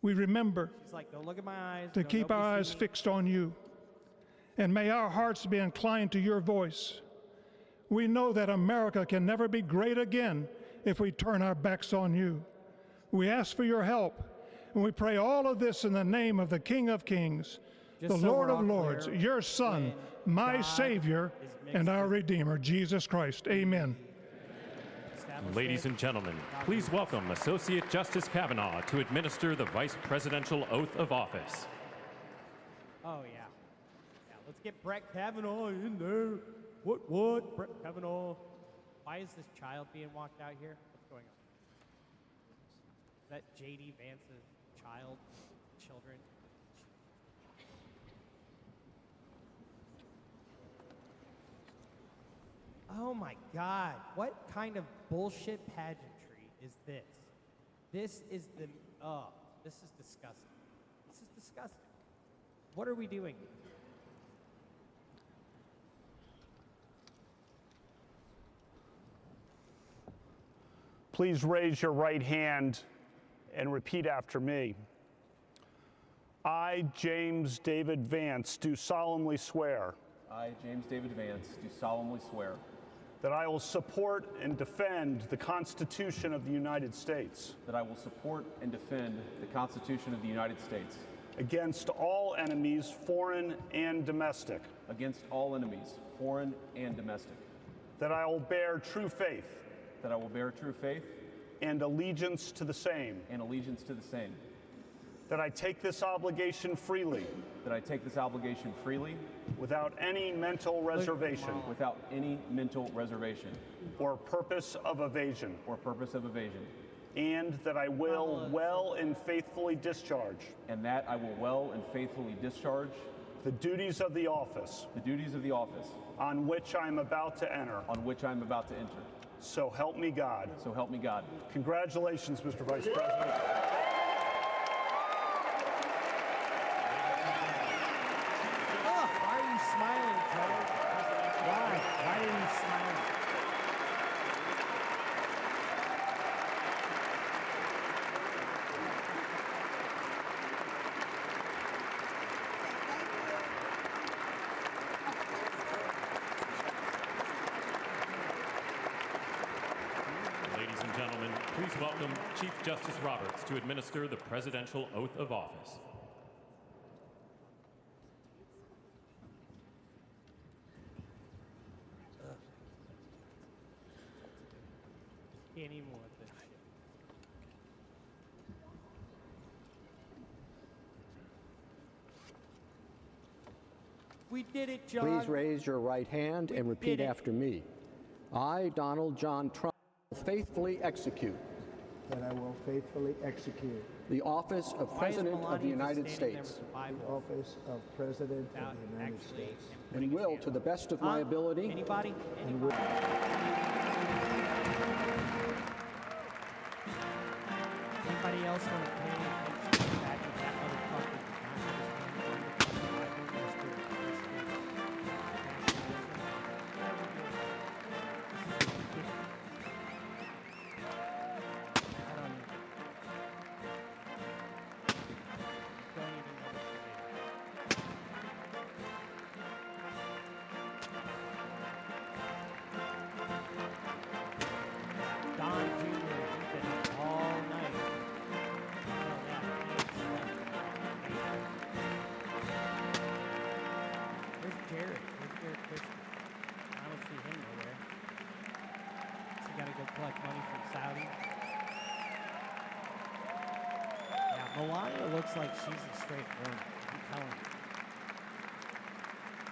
We remember don't look at my eyes, to keep our eyes fixed on you. And may our hearts be inclined to your voice. We know that America can never be great again if we turn our backs on you. We ask for your help, and we pray all of this in the name of the King of Kings, the Lord of Lords, your Son, my Savior, and our Redeemer, Jesus Christ. Amen. Ladies and gentlemen, please welcome Associate Justice Kavanaugh to administer the Vice Presidential Oath of Office. Oh, yeah. Yeah, let's get Brett Kavanaugh in there. What? Brett Kavanaugh. Why is this child being walked out here? What's going on? Is that J.D. Vance's child? Children? Oh my God. What kind of bullshit pageantry is this? This is disgusting. This is disgusting. What are we doing? Please raise your right hand and repeat after me. I, James David Vance, do solemnly swear. I, James David Vance, do solemnly swear that I will support and defend the Constitution of the United States. that I will support and defend the Constitution of the United States. against all enemies, foreign and domestic, against all enemies, foreign and domestic, that I will bear true faith that I will bear true faith and allegiance to the same, and allegiance to the same, that I take this obligation freely that I take this obligation freely without any mental reservation without any mental reservation or purpose of evasion, and that I will well and faithfully discharge the duties of the office on which I am about to enter. So help me God. Congratulations, Mr. Vice President. Why are you smiling, Trevor? Why? Why are you smiling? Ladies and gentlemen, please welcome Chief Justice Roberts to administer the presidential oath of office. Can't even with this shit. We did it, John. Please raise your right hand and repeat after me. I, Donald John Trump, will faithfully execute. That I will faithfully execute. The office of President of the United States. The office of President of the United States. And will, to the best of my ability. Anybody? And will, Anybody else want to pay attention to the fact that that motherfucker Don Jr. He's been up all night. Where's Jared? Where's Jared Kushner? I don't see him over there. He got to go collect money from Saudi. Yeah, Melania looks like she's a straight woman. I'm telling you.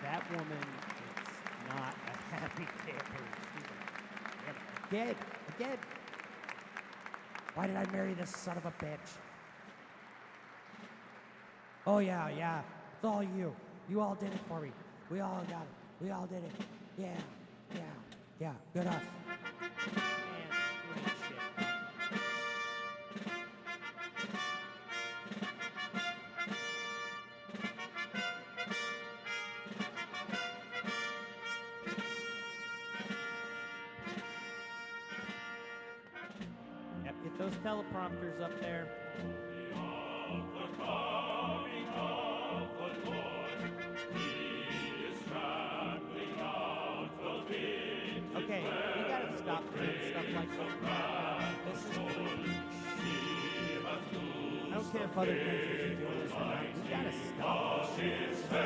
That woman is not a happy camper. Again. Why did I marry this son of a bitch? Oh, yeah. It's all you. You all did it for me. We all got it. We all did it. Yeah. Good us. Yep, get those teleprompters up there. Okay, we gotta stop doing stuff like this. This is creepy. I don't care if other countries are doing this or not. We gotta stop this shit.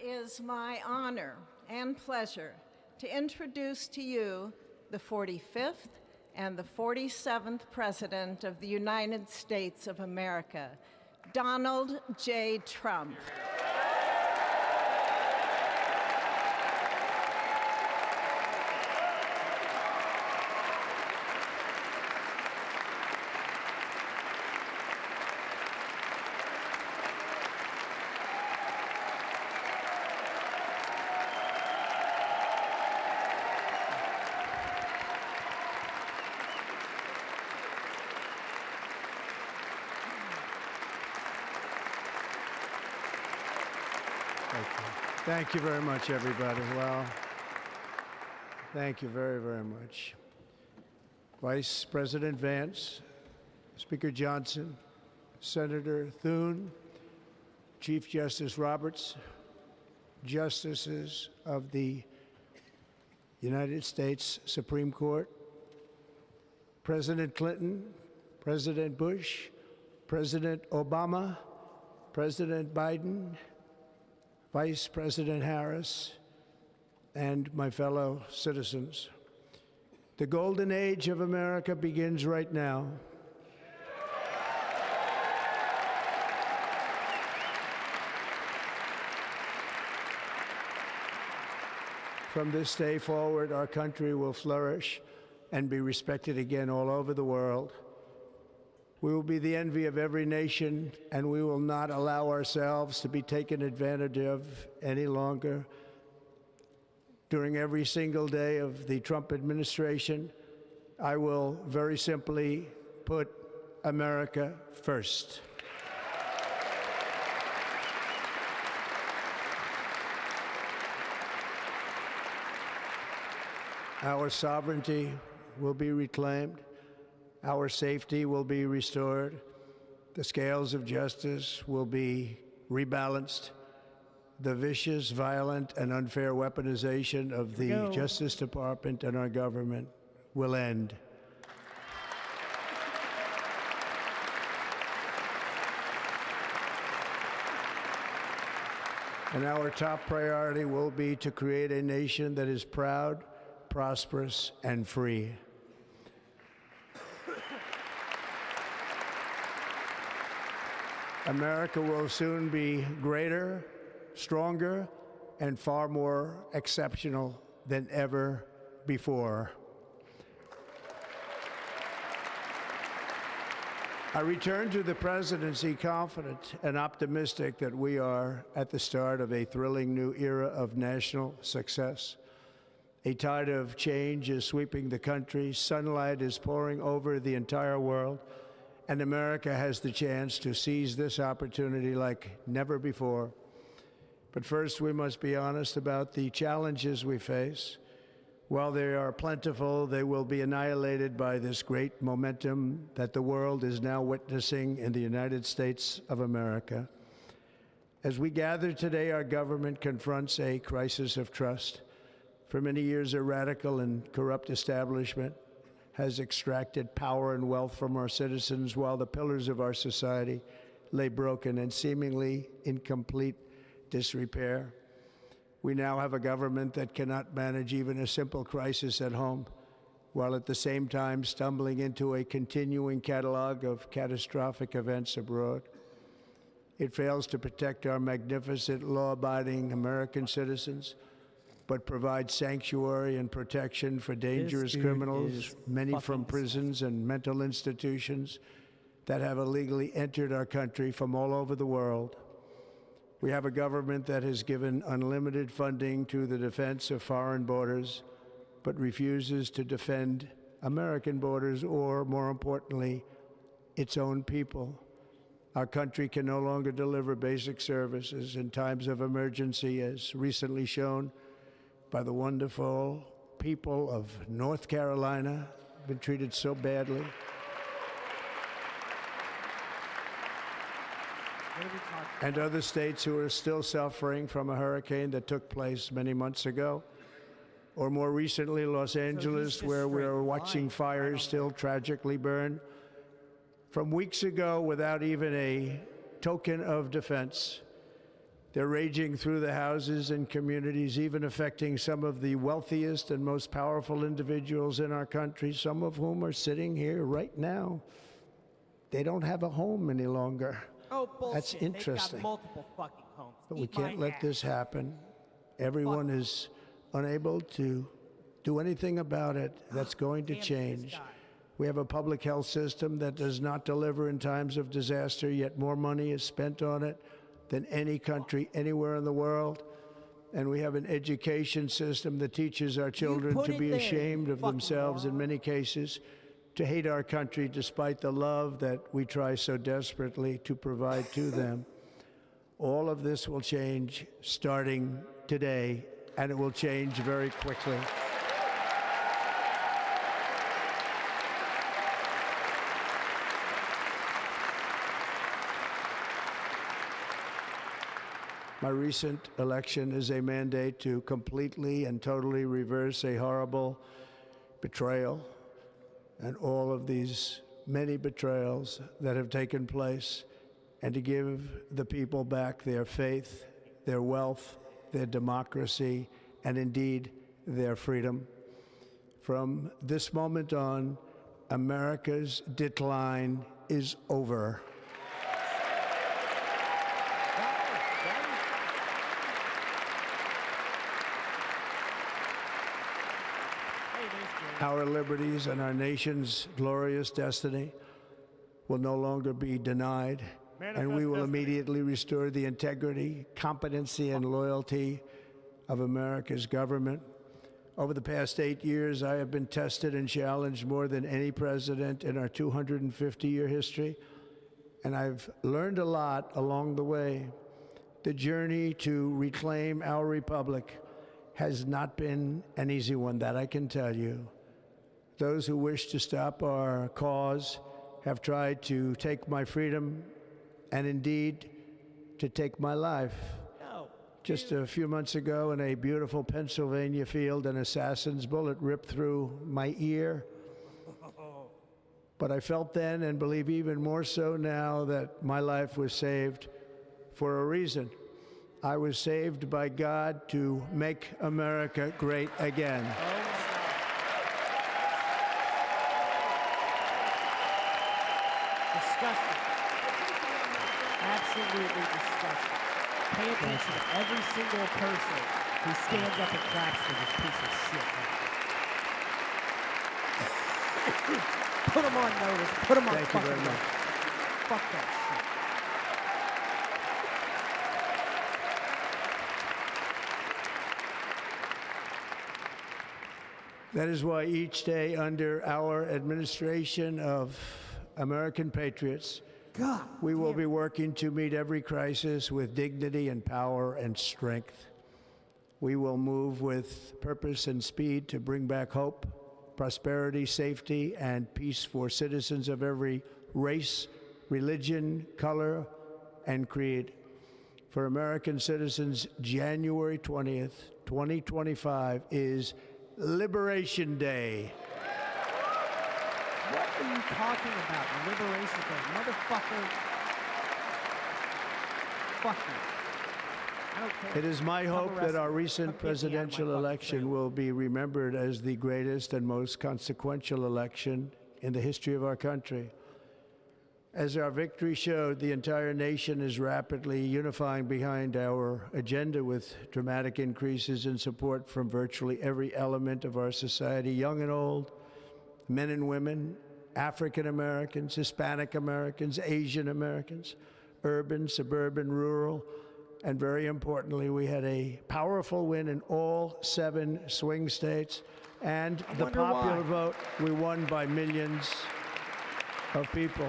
is my honor and pleasure to introduce to you the 45th and the 47th President of the United States of America, Donald J. Trump. Thank you very much, everybody. Well, thank you very, very much. Vice President Vance, Speaker Johnson, Senator Thune, Chief Justice Roberts, Justices of the United States Supreme Court, President Clinton, President Bush, President Obama, President Biden, Vice President Harris, and my fellow citizens. The golden age of America begins right now. From this day forward, our country will flourish and be respected again all over the world. We will be the envy of every nation, and we will not allow ourselves to be taken advantage of any longer. During every single day of the Trump administration, I will very simply put America first. Our sovereignty will be reclaimed. Our safety will be restored. The scales of justice will be rebalanced. The vicious, violent, and unfair weaponization of the Justice Department and our government will end. And our top priority will be to create a nation that is proud, prosperous, and free. America will soon be greater, stronger, and far more exceptional than ever before. I return to the presidency confident and optimistic that we are at the start of a thrilling new era of national success. A tide of change is sweeping the country, sunlight is pouring over the entire world, and America has the chance to seize this opportunity like never before. But first, we must be honest about the challenges we face. While they are plentiful, they will be annihilated by this great momentum that the world is now witnessing in the United States of America. As we gather today, our government confronts a crisis of trust. For many years, a radical and corrupt establishment has extracted power and wealth from our citizens while the pillars of our society lay broken and seemingly in complete disrepair. We now have a government that cannot manage even a simple crisis at home, while at the same time stumbling into a continuing catalog of catastrophic events abroad. It fails to protect our magnificent, law-abiding American citizens, but provides sanctuary and protection for dangerous criminals, many from prisons and mental institutions that have illegally entered our country from all over the world. We have a government that has given unlimited funding to the defense of foreign borders, but refuses to defend American borders or, more importantly, its own people. Our country can no longer deliver basic services in times of emergency, as recently shown by the wonderful people of North Carolina, been treated so badly. And other states who are still suffering from a hurricane that took place many months ago. Or more recently, Los Angeles, where we're watching fires still tragically burn. From weeks ago, without even a token of defense, They're raging through the houses and communities, even affecting some of the wealthiest and most powerful individuals in our country, some of whom are sitting here right now. They don't have a home any longer. Oh, bullshit. That's interesting. They've got multiple fucking homes. But we Eat my can't let ass. this happen. Everyone is unable to do anything about it. That's going to change. We have a public health system that does not deliver in times of disaster, yet more money is spent on it than any country anywhere in the world. And we have an education system that teaches our children put to it be there, ashamed you of fucking themselves in many cases, to hate our country despite the love that we try so desperately to provide to them. All of this will change starting today, and it will change very quickly. My recent election is a mandate to completely and totally reverse a horrible betrayal and all of these many betrayals that have taken place, and to give the people back their faith, their wealth, their democracy, and indeed their freedom. From this moment on, America's decline is over. Our liberties and our nation's glorious destiny will no longer be denied, and we will immediately restore the integrity, competency, and loyalty of America's government. Over the past 8 years, I have been tested and challenged more than any president in our 250-year history, and I've learned a lot along the way. The journey to reclaim our republic has not been an easy one, that I can tell you. Those who wish to stop our cause have tried to take my freedom and indeed to take my life. Just a few months ago in a beautiful Pennsylvania field, an assassin's bullet ripped through my ear. But I felt then, and believe even more so now, that my life was saved for a reason. I was saved by God to make America great again. Disgusting. Absolutely disgusting. Pay attention to every single person who stands up and claps for this piece of shit. Put them on notice. Put them on Thank you very fucking much. notice. Fuck that shit. That is why each day under our administration of American patriots, we will be working to meet every crisis with dignity and power and strength. We will move with purpose and speed to bring back hope, prosperity, safety, and peace for citizens of every race, religion, color, and creed. For American citizens, January 20th, 2025 is Liberation Day. What are you talking about? Liberation Day, motherfucker. Fuck you. I don't care. It is my I'm hope that arrested. our recent Come get me out of my presidential fucking election will be remembered as the greatest and most consequential election in the history of our country. As our victory showed, the entire nation is rapidly unifying behind our agenda with dramatic increases in support from virtually every element of our society, young and old, men and women, African Americans, Hispanic Americans, Asian Americans, urban, suburban, rural, and very importantly, we had a powerful win in all 7 swing states, and the popular vote, we won by millions of people.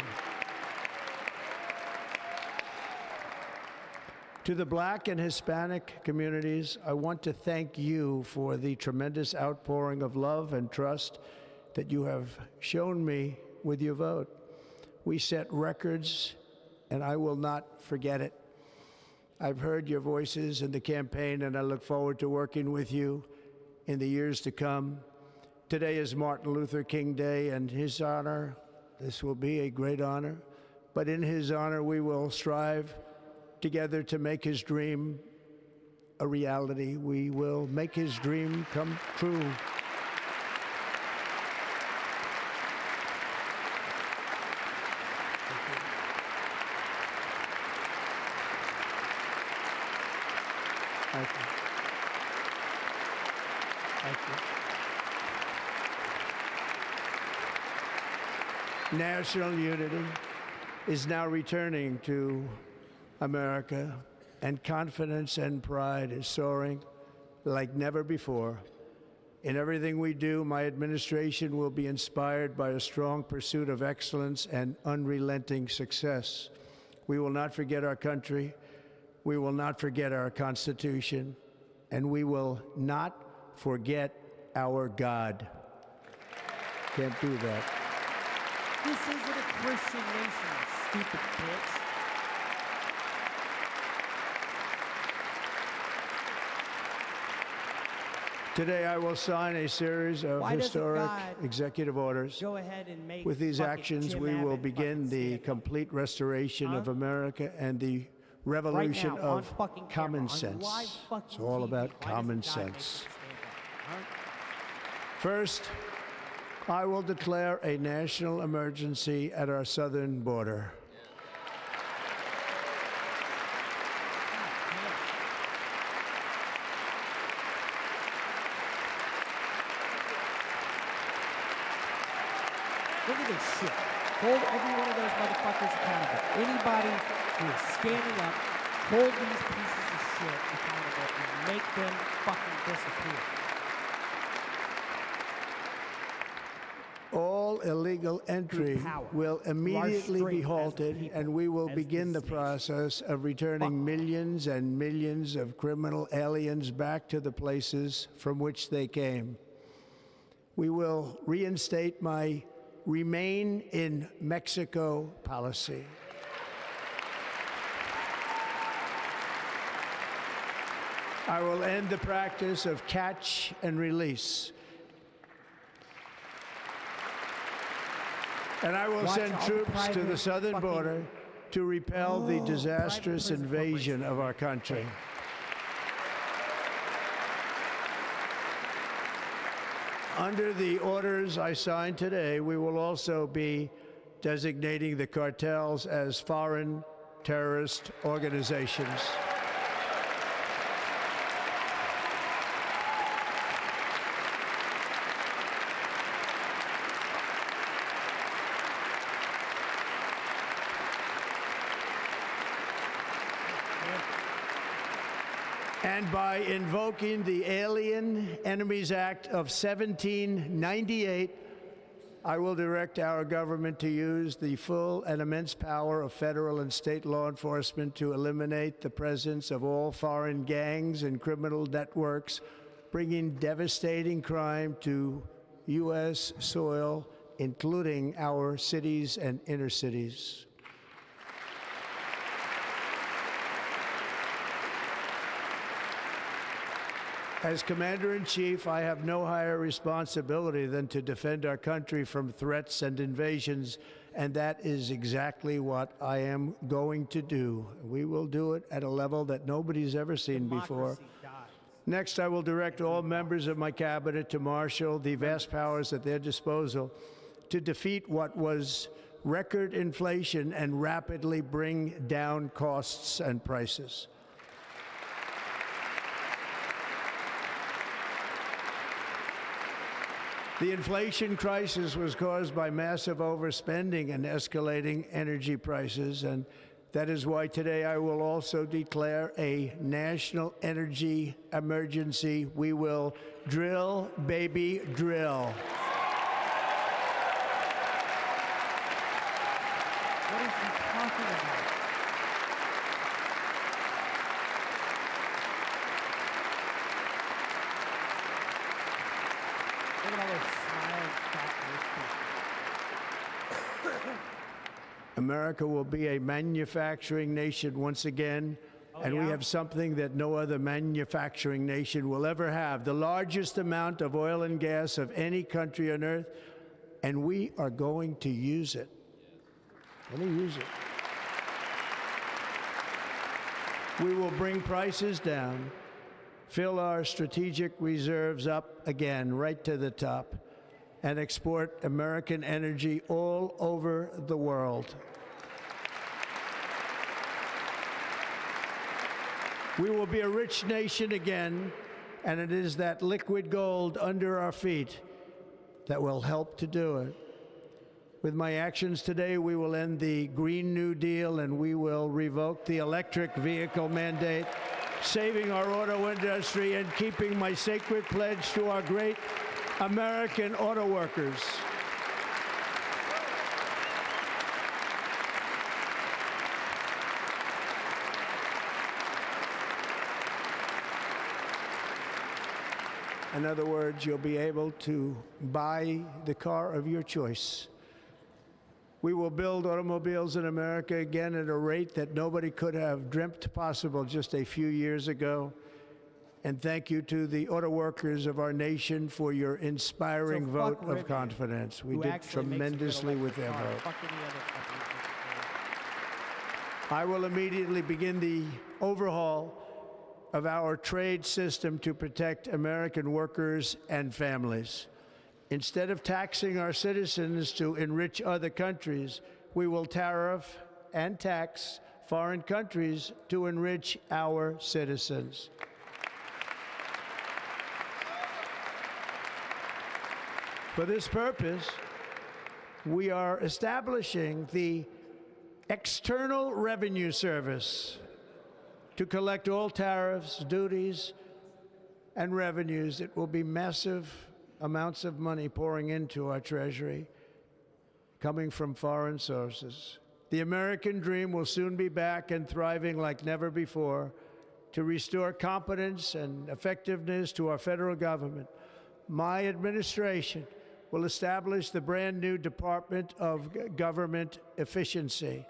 To the Black and Hispanic communities, I want to thank you for the tremendous outpouring of love and trust that you have shown me with your vote. We set records, and I will not forget it. I've heard your voices in the campaign, and I look forward to working with you in the years to come. Today is Martin Luther King Day, and his honor, this will be a great honor, but in his honor we will strive together to make his dream a reality. We will make his dream come true. Thank you. Thank you. National unity is now returning to America, and confidence and pride is soaring like never before. In everything we do, my administration will be inspired by a strong pursuit of excellence and unrelenting success. We will not forget our country. We will not forget our Constitution, and we will not forget our God. Can't do that. This isn't a Christian nation, stupid bitch. Today, I will sign a series of Why doesn't historic God executive orders. Go ahead and make With these fucking actions, Jim we will Abbott begin fucking the stand up. complete restoration of America and the revolution Right now, on of fucking common camera, on sense. live fucking It's all TV. about Why common doesn't God make sense. them stand up? Huh? First, I will declare a national emergency at our southern border. Look at this shit. Hold every one of those motherfuckers accountable. Anybody who is standing up, hold these pieces of shit accountable and make them fucking disappear. All illegal entry power, will immediately be strength as a halted, people, and we will as begin the this nation. process of returning millions and millions of criminal aliens back to the places from which they came. We will reinstate my Remain in Mexico policy. I will end the practice of catch and release. And I will Watch send all the troops to private the southern fucking- border to repel the Oh, disastrous private prison invasion of our country. Under the orders I signed today, we will also be designating the cartels as foreign terrorist organizations. And by invoking the Alien Enemies Act of 1798, I will direct our government to use the full and immense power of federal and state law enforcement to eliminate the presence of all foreign gangs and criminal networks, bringing devastating crime to U.S. soil, including our cities and inner cities. As Commander-in-Chief, I have no higher responsibility than to defend our country from threats and invasions, and that is exactly what I am going to do. We will do it at a level that nobody's ever seen before. Next, I will direct all members of my cabinet to marshal the vast powers at their disposal to defeat what was record inflation and rapidly bring down costs and prices. The inflation crisis was caused by massive overspending and escalating energy prices, and that is why today I will also declare a national energy emergency. We will drill, baby, drill. What is he talking about? Look at all those smiling fat rich people. America will be a manufacturing nation once again, and we have something that no other manufacturing nation will ever have, the largest amount of oil and gas of any country on earth, and we are going to use it. Let me use it. We will bring prices down, fill our strategic reserves up again, right to the top, and export American energy all over the world. We will be a rich nation again, and it is that liquid gold under our feet that will help to do it. With my actions today, we will end the Green New Deal and we will revoke the electric vehicle mandate, saving our auto industry and keeping my sacred pledge to our great American auto workers. In other words, you'll be able to buy the car of your choice. We will build automobiles in America again at a rate that nobody could have dreamt possible just a few years ago. And thank you to the auto workers of our nation for your inspiring vote of confidence. We did tremendously with their vote. I will immediately begin the overhaul of our trade system to protect American workers and families. Instead of taxing our citizens to enrich other countries, we will tariff and tax foreign countries to enrich our citizens. For this purpose, we are establishing the External Revenue Service to collect all tariffs, duties, and revenues. It will be massive amounts of money pouring into our treasury, coming from foreign sources. The American dream will soon be back and thriving like never before to restore competence and effectiveness to our federal government. My administration will establish the brand new Department of Government Efficiency.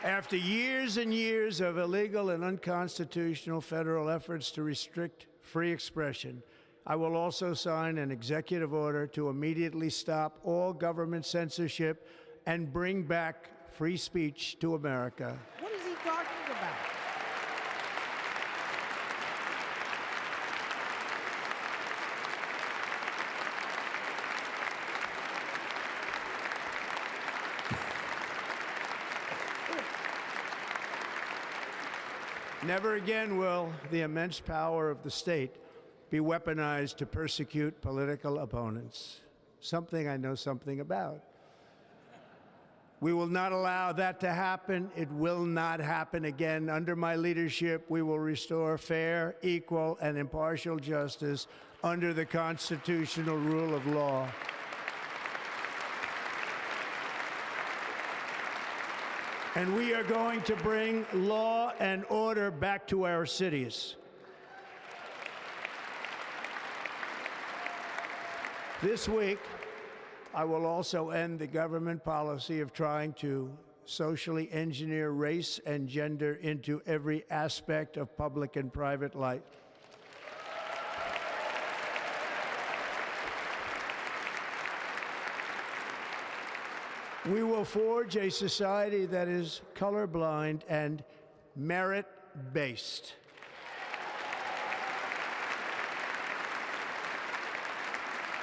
After years and years of illegal and unconstitutional federal efforts to restrict free expression, I will also sign an executive order to immediately stop all government censorship and bring back free speech to America. What is he talking about? Never again will the immense power of the state be weaponized to persecute political opponents, something I know something about. We will not allow that to happen. It will not happen again. Under my leadership, we will restore fair, equal, and impartial justice under the constitutional rule of law. And we are going to bring law and order back to our cities. This week, I will also end the government policy of trying to socially engineer race and gender into every aspect of public and private life. We will forge a society that is colorblind and merit-based.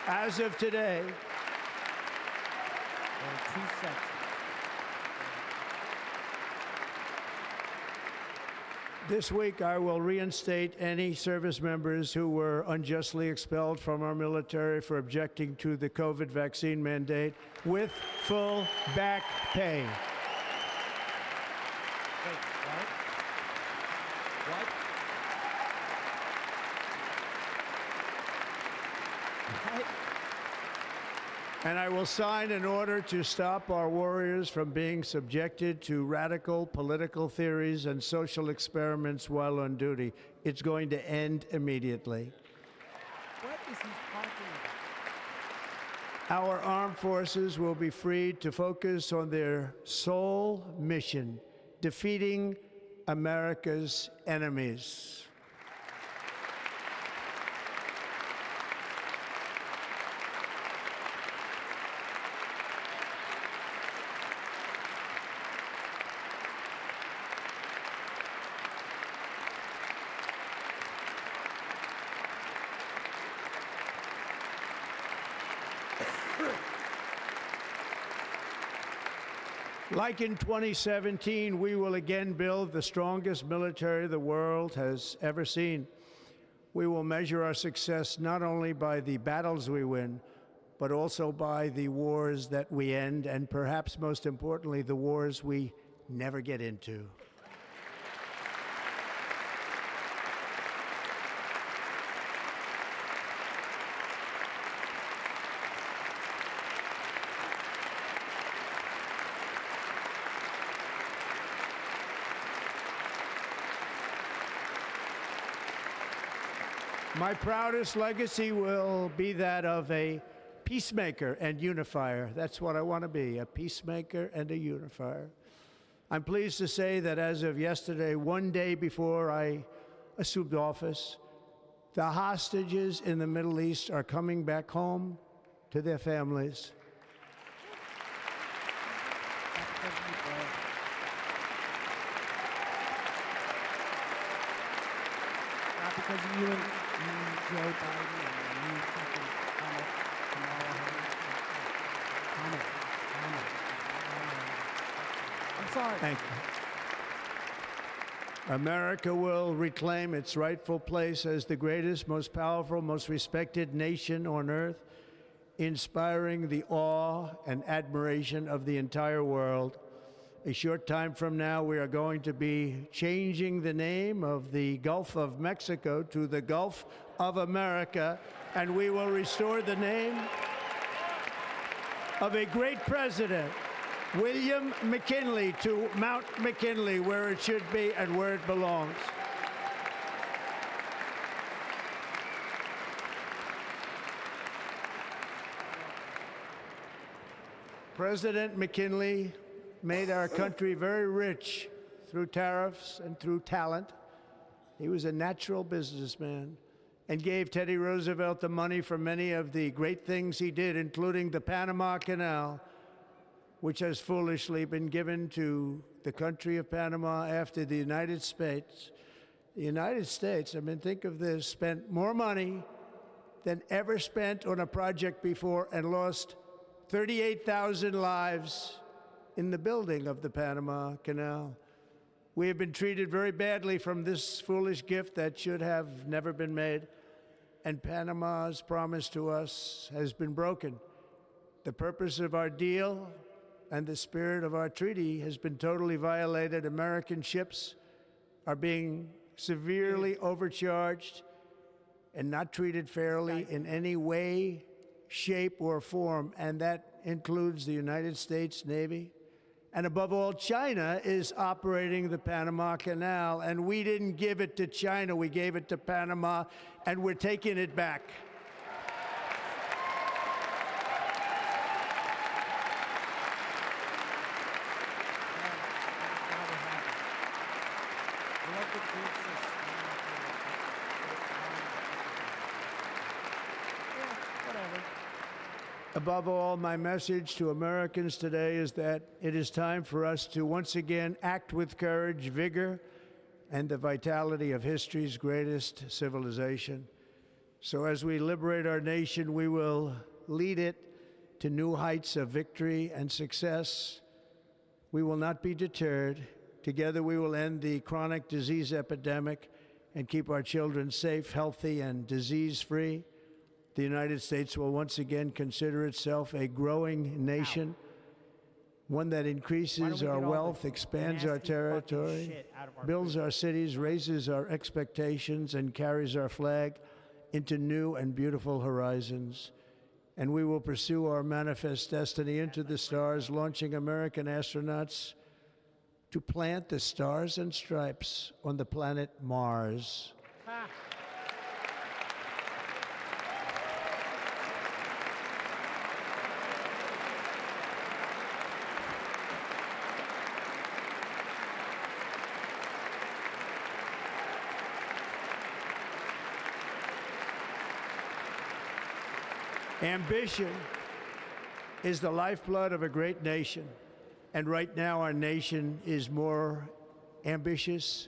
As of today, 2 seconds. This week, I will reinstate any service members who were unjustly expelled from our military for objecting to the COVID vaccine mandate with full back pay. Wait, what? What? What? And I will sign an order to stop our warriors from being subjected to radical political theories and social experiments while on duty. It's going to end immediately. What is he talking about? Our armed forces will be freed to focus on their sole mission, defeating America's enemies. Like in 2017, we will again build the strongest military the world has ever seen. We will measure our success not only by the battles we win, but also by the wars that we end, and perhaps most importantly, the wars we never get into. My proudest legacy will be that of a peacemaker and unifier. That's what I want to be, a peacemaker and a unifier. I'm pleased to say that as of yesterday, one day before I assumed office, the hostages in the Middle East are coming back home to their families. Not because of you and Joe Biden and you fucking Kamala Harris. I'm sorry. Thank you. America will reclaim its rightful place as the greatest, most powerful, most respected nation on earth, inspiring the awe and admiration of the entire world. A short time from now, we are going to be changing the name of the Gulf of Mexico to the Gulf of America, and we will restore the name of a great president, William McKinley, to Mount McKinley, where it should be and where it belongs. President McKinley made our country very rich through tariffs and through talent. He was a natural businessman and gave Teddy Roosevelt the money for many of the great things he did, including the Panama Canal, which has foolishly been given to the country of Panama after the United States. The United States, I mean, think of this, spent more money than ever spent on a project before and lost 38,000 lives in the building of the Panama Canal. We have been treated very badly from this foolish gift that should have never been made, and Panama's promise to us has been broken. The purpose of our deal and the spirit of our treaty has been totally violated. American ships are being severely overcharged and not treated fairly in any way, shape, or form, and that includes the United States Navy. And above all, China is operating the Panama Canal, and we didn't give it to China, we gave it to Panama, and we're taking it back. Above all, my message to Americans today is that it is time for us to once again act with courage, vigor, and the vitality of history's greatest civilization. So as we liberate our nation, we will lead it to new heights of victory and success. We will not be deterred. Together we will end the chronic disease epidemic and keep our children safe, healthy, and disease-free. The United States will once again consider itself a growing nation, one that increases our wealth, expands our territory, builds our cities, raises our expectations, and carries our flag into new and beautiful horizons. And we will pursue our manifest destiny into the stars, launching American astronauts to plant the stars and stripes on the planet Mars. Ambition is the lifeblood of a great nation. And right now, our nation is more ambitious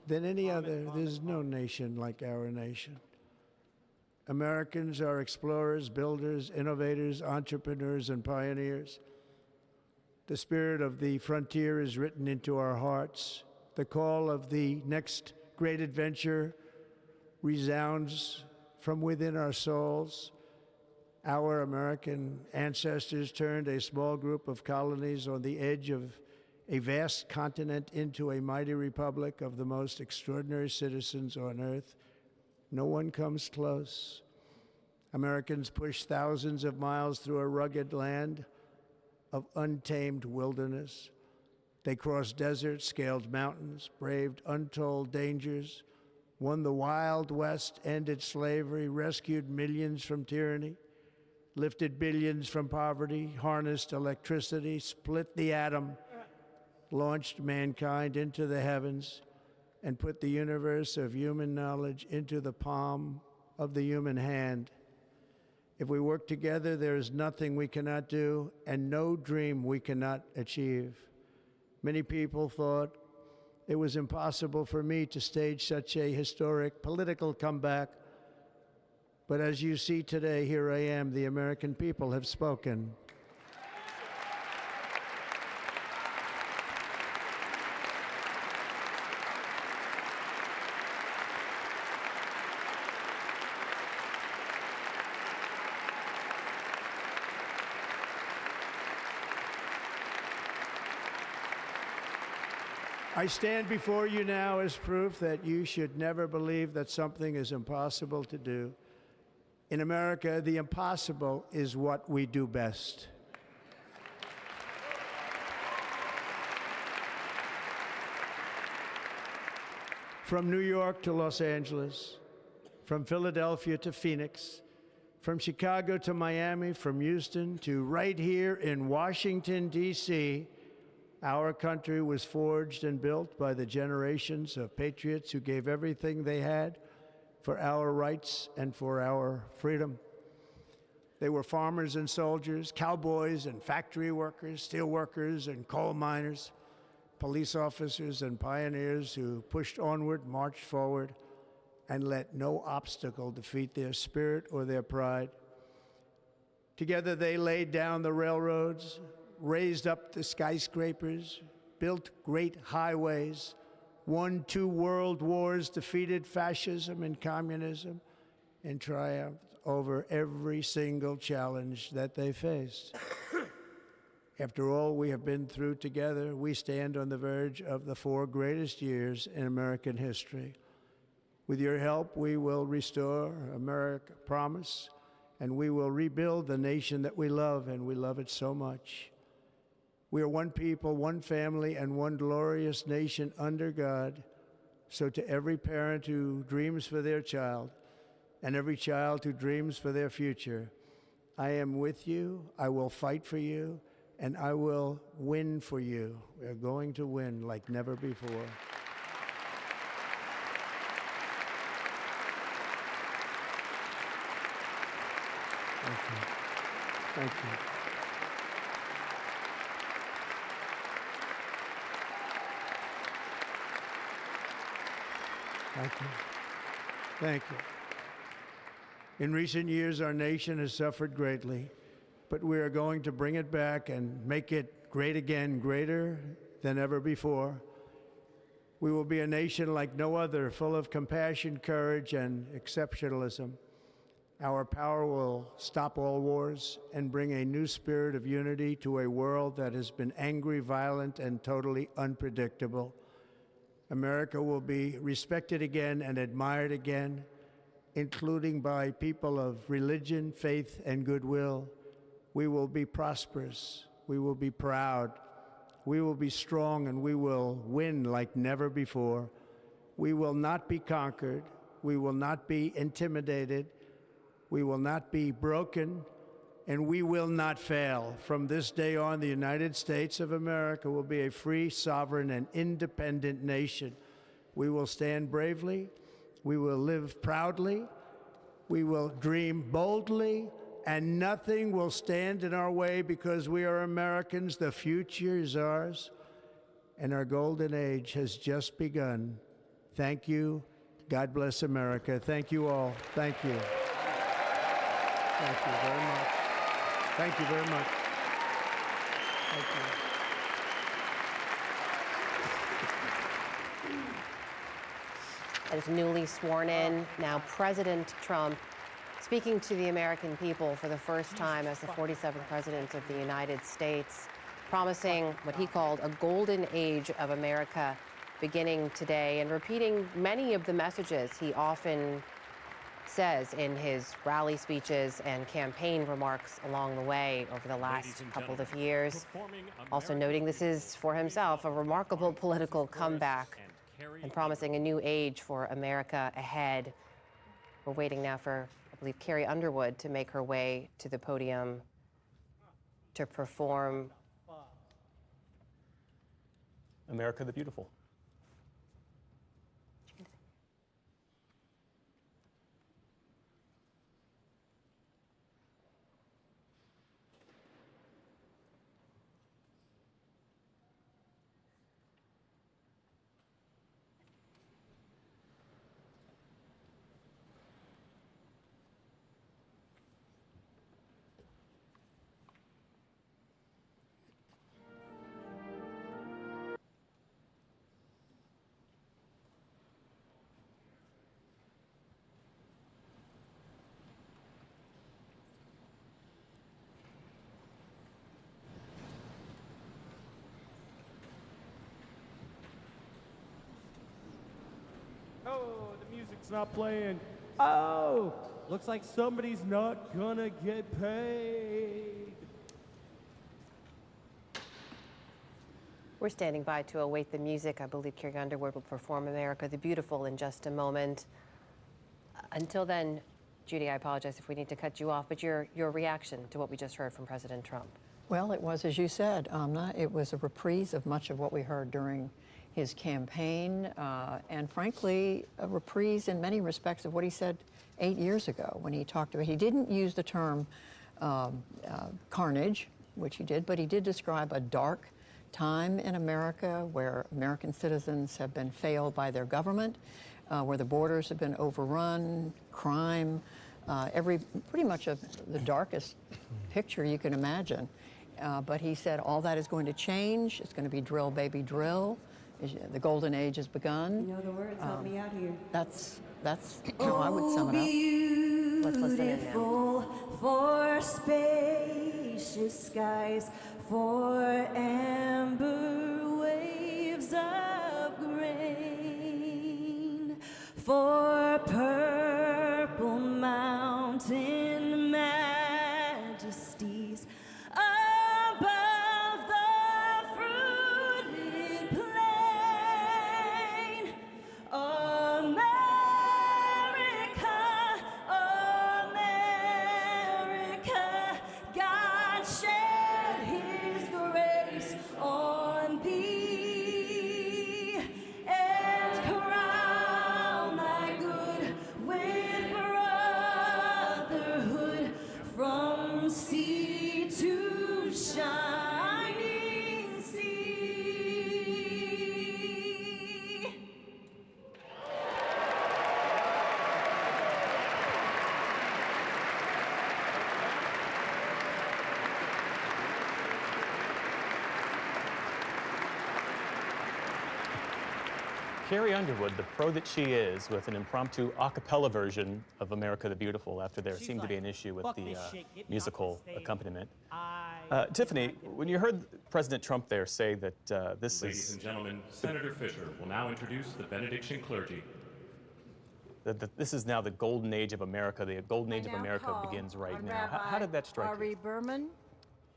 than any other. There's no nation like our nation. Americans are explorers, builders, innovators, entrepreneurs, and pioneers. The spirit of the frontier is written into our hearts. The call of the next great adventure resounds from within our souls. Our American ancestors turned a small group of colonies on the edge of a vast continent into a mighty republic of the most extraordinary citizens on earth. No one comes close. Americans pushed thousands of miles through a rugged land of untamed wilderness. They crossed deserts, scaled mountains, braved untold dangers, won the Wild West, ended slavery, rescued millions from tyranny, lifted billions from poverty, harnessed electricity, split the atom, launched mankind into the heavens, and put the universe of human knowledge into the palm of the human hand. If we work together, there is nothing we cannot do and no dream we cannot achieve. Many people thought it was impossible for me to stage such a historic political comeback. But as you see today, here I am. The American people have spoken. I stand before you now as proof that you should never believe that something is impossible to do. In America, the impossible is what we do best. From New York to Los Angeles, from Philadelphia to Phoenix, from Chicago to Miami, from Houston to right here in Washington, D.C., our country was forged and built by the generations of patriots who gave everything they had for our rights and for our freedom. They were farmers and soldiers, cowboys and factory workers, steel workers and coal miners, police officers and pioneers who pushed onward, marched forward, and let no obstacle defeat their spirit or their pride. Together they laid down the railroads, raised up the skyscrapers, built great highways, won 2 world wars, defeated fascism and communism, and triumphed over every single challenge that they faced. After all we have been through together, we stand on the verge of the 4 greatest years in American history. With your help, we will restore America promise, and we will rebuild the nation that we love, and we love it so much. We are one people, one family, and one glorious nation under God. So to every parent who dreams for their child, and every child who dreams for their future, I am with you, I will fight for you, and I will win for you. We are going to win like never before. Thank you. Thank you. Thank you. Thank you. In recent years, our nation has suffered greatly, but we are going to bring it back and make it great again, greater than ever before. We will be a nation like no other, full of compassion, courage, and exceptionalism. Our power will stop all wars and bring a new spirit of unity to a world that has been angry, violent, and totally unpredictable. America will be respected again and admired again, including by people of religion, faith, and goodwill. We will be prosperous. We will be proud. We will be strong, and we will win like never before. We will not be conquered. We will not be intimidated. We will not be broken, and we will not fail. From this day on, the United States of America will be a free, sovereign, and independent nation. We will stand bravely. We will live proudly. We will dream boldly, and nothing will stand in our way because we are Americans. The future is ours, and our golden age has just begun. Thank you. God bless America. Thank you all. Thank you. Thank you very much. Thank you very much. Thank you. that is newly sworn in. Now, President Trump speaking to the American people for the first time as the 47th President of the United States, promising what he called a golden age of America beginning today, and repeating many of the messages he often says in his rally speeches and campaign remarks along the way over the last couple of years. Also noting this is, for himself, a remarkable political comeback and promising a new age for America ahead. We're waiting now for, I believe, Carrie Underwood to make her way to the podium to perform America the Beautiful. Oh, the music's not playing. Oh, looks like somebody's not gonna get paid. We're standing by to await the music. I believe Carrie Underwood will perform America the Beautiful in just a moment. Until then, Judy, I apologize if we need to cut you off, but your reaction to what we just heard from President Trump. Well, it was, as you said, Amna, it was a reprise of much of what we heard during his campaign, and frankly, a reprise in many respects of what he said 8 years ago when he talked about, he didn't use the term carnage, which he did, but he did describe a dark time in America where American citizens have been failed by their government, where the borders have been overrun, crime, pretty much the darkest picture you can imagine. But he said all that is going to change. It's going to be drill, baby, drill. The golden age has begun. You know the words, help me out here. That's how I would sum it up. Let's listen in now. For spacious skies, for amber waves of grain, for purple mountain majesties above the fruited plain. America, America, God shed his grace on thee and crown thy good with brotherhood from sea to shining sea. Carrie Underwood, the pro that she is, with an impromptu a cappella version of America the Beautiful after there seemed to be an issue with the musical accompaniment. Tiffany, when you heard President Trump there say that this Ladies is... and gentlemen, Senator Fisher will now introduce the benediction clergy. That this is now the golden age of America, the golden age of America begins right now. How did that strike you? Ari Berman,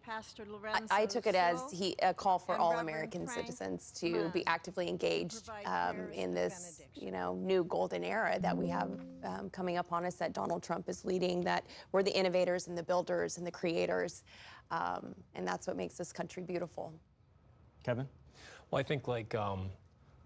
Pastor Lorenzo. I took it as Sill, a call for and all Reverend American Frank citizens to be actively engaged in this, new golden era that we have coming up on us, that Donald Trump is leading, that we're the innovators and the builders and the creators, and that's what makes this country beautiful. Kevin? Well, I think like a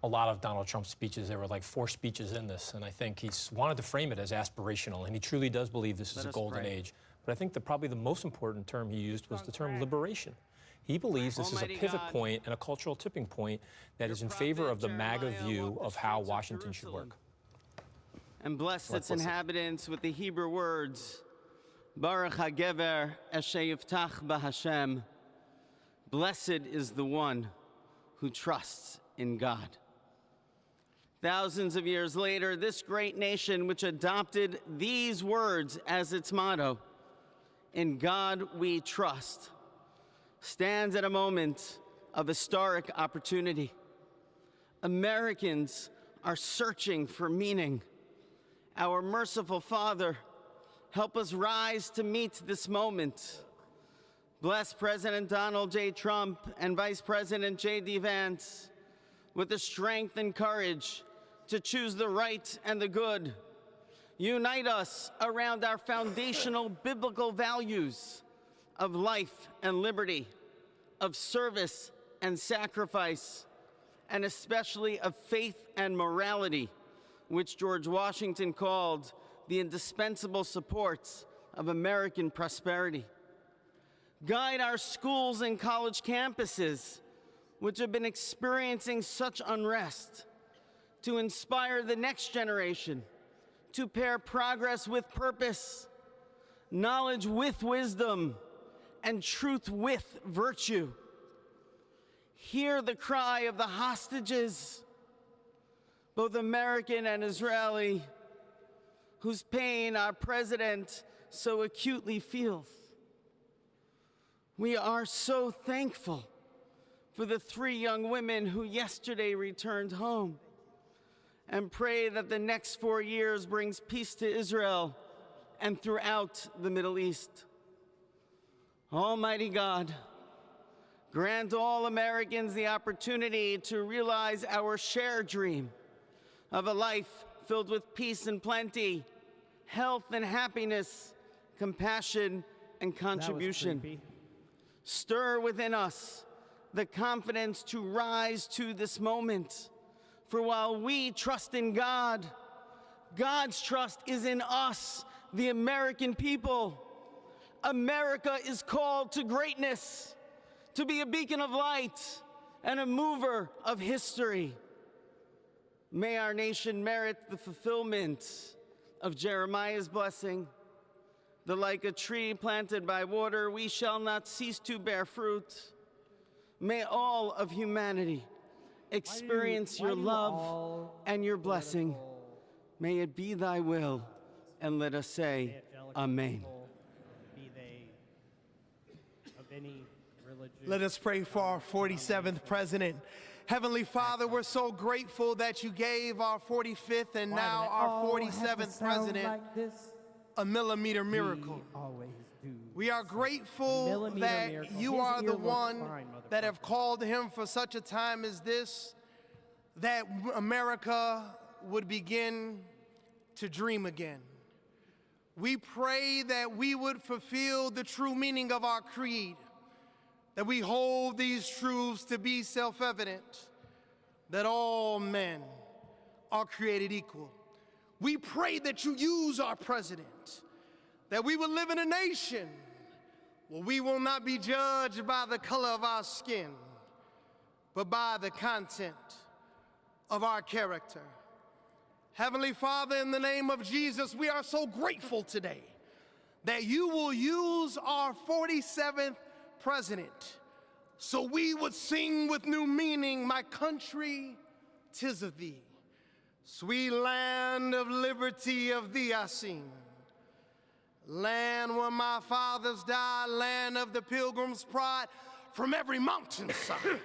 lot of Donald Trump's speeches, there were like 4 speeches in this, and I think he's wanted to frame it as aspirational, and he truly does believe this is a golden age. But I think probably the most important term he used was the term liberation. He believes this is a pivot point and a cultural tipping point that is in favor of the MAGA view of how Washington should work. And bless its inhabitants with the Hebrew words, Baruch HaGever Asher Yiftach BaHashem. Blessed is the one who trusts in God. Thousands of years later, this great nation, which adopted these words as its motto, "In God we trust," stands at a moment of historic opportunity. Americans are searching for meaning. Our merciful Father, help us rise to meet this moment. Bless President Donald J. Trump and Vice President J.D. Vance with the strength and courage to choose the right and the good. Unite us around our foundational biblical values of life and liberty, of service and sacrifice, and especially of faith and morality, which George Washington called the indispensable supports of American prosperity. Guide our schools and college campuses, which have been experiencing such unrest, to inspire the next generation to pair progress with purpose, knowledge with wisdom, and truth with virtue. Hear the cry of the hostages, both American and Israeli, whose pain our president so acutely feels. We are so thankful for the 3 young women who yesterday returned home, and pray that the next 4 years brings peace to Israel and throughout the Middle East. Almighty God, grant all Americans the opportunity to realize our shared dream of a life filled with peace and plenty, health and happiness, compassion and contribution. Stir within us the confidence to rise to this moment. For while we trust in God, God's trust is in us, the American people. America is called to greatness, to be a beacon of light and a mover of history. May our nation merit the fulfillment of Jeremiah's blessing, that like a tree planted by water, we shall not cease to bear fruit. May all of humanity experience your love and your blessing. May it be thy will, and let us say, Amen. Be they of any religion. Let us pray for our 47th president. Heavenly Father, we're so grateful that you gave our 45th and now our 47th president a millimeter miracle. We are grateful that you are the one that have called him for such a time as this, that America would begin to dream again. We pray that we would fulfill the true meaning of our creed, that we hold these truths to be self-evident, that all men are created equal. We pray that you use our president, that we will live in a nation where we will not be judged by the color of our skin, but by the content of our character. Heavenly Father, in the name of Jesus, we are so grateful today that you will use our 47th president so we would sing with new meaning, my country, 'tis of thee. Sweet land of liberty, of thee I sing. Land where my fathers died, land of the pilgrim's pride, from every mountainside.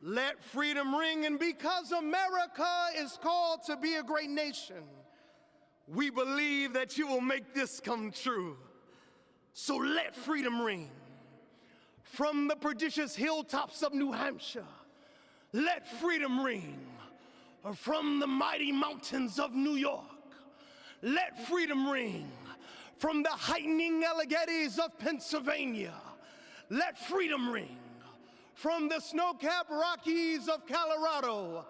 Let freedom ring, and because America is called to be a great nation, we believe that you will make this come true. So let freedom ring. From the prodigious hilltops of New Hampshire, let freedom ring. From the mighty mountains of New York, let freedom ring. From the heightening Alleghenies of Pennsylvania, let freedom ring. From the snow-capped Rockies of Colorado,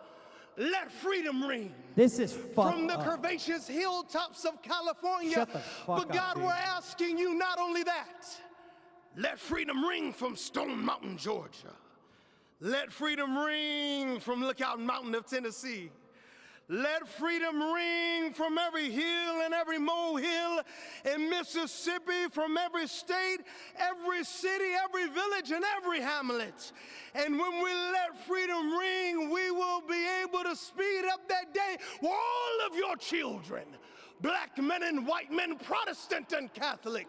let freedom ring. This is From the curvaceous hilltops of California, but God, we're asking you not only that, let freedom ring from Stone Mountain, Georgia. Let freedom ring from Lookout Mountain of Tennessee. Let freedom ring from every hill and every molehill in Mississippi, from every state, every city, every village, and every hamlet. And when we let freedom ring, we will be able to speed up that day where all of your children, black men and white men, Protestant and Catholic,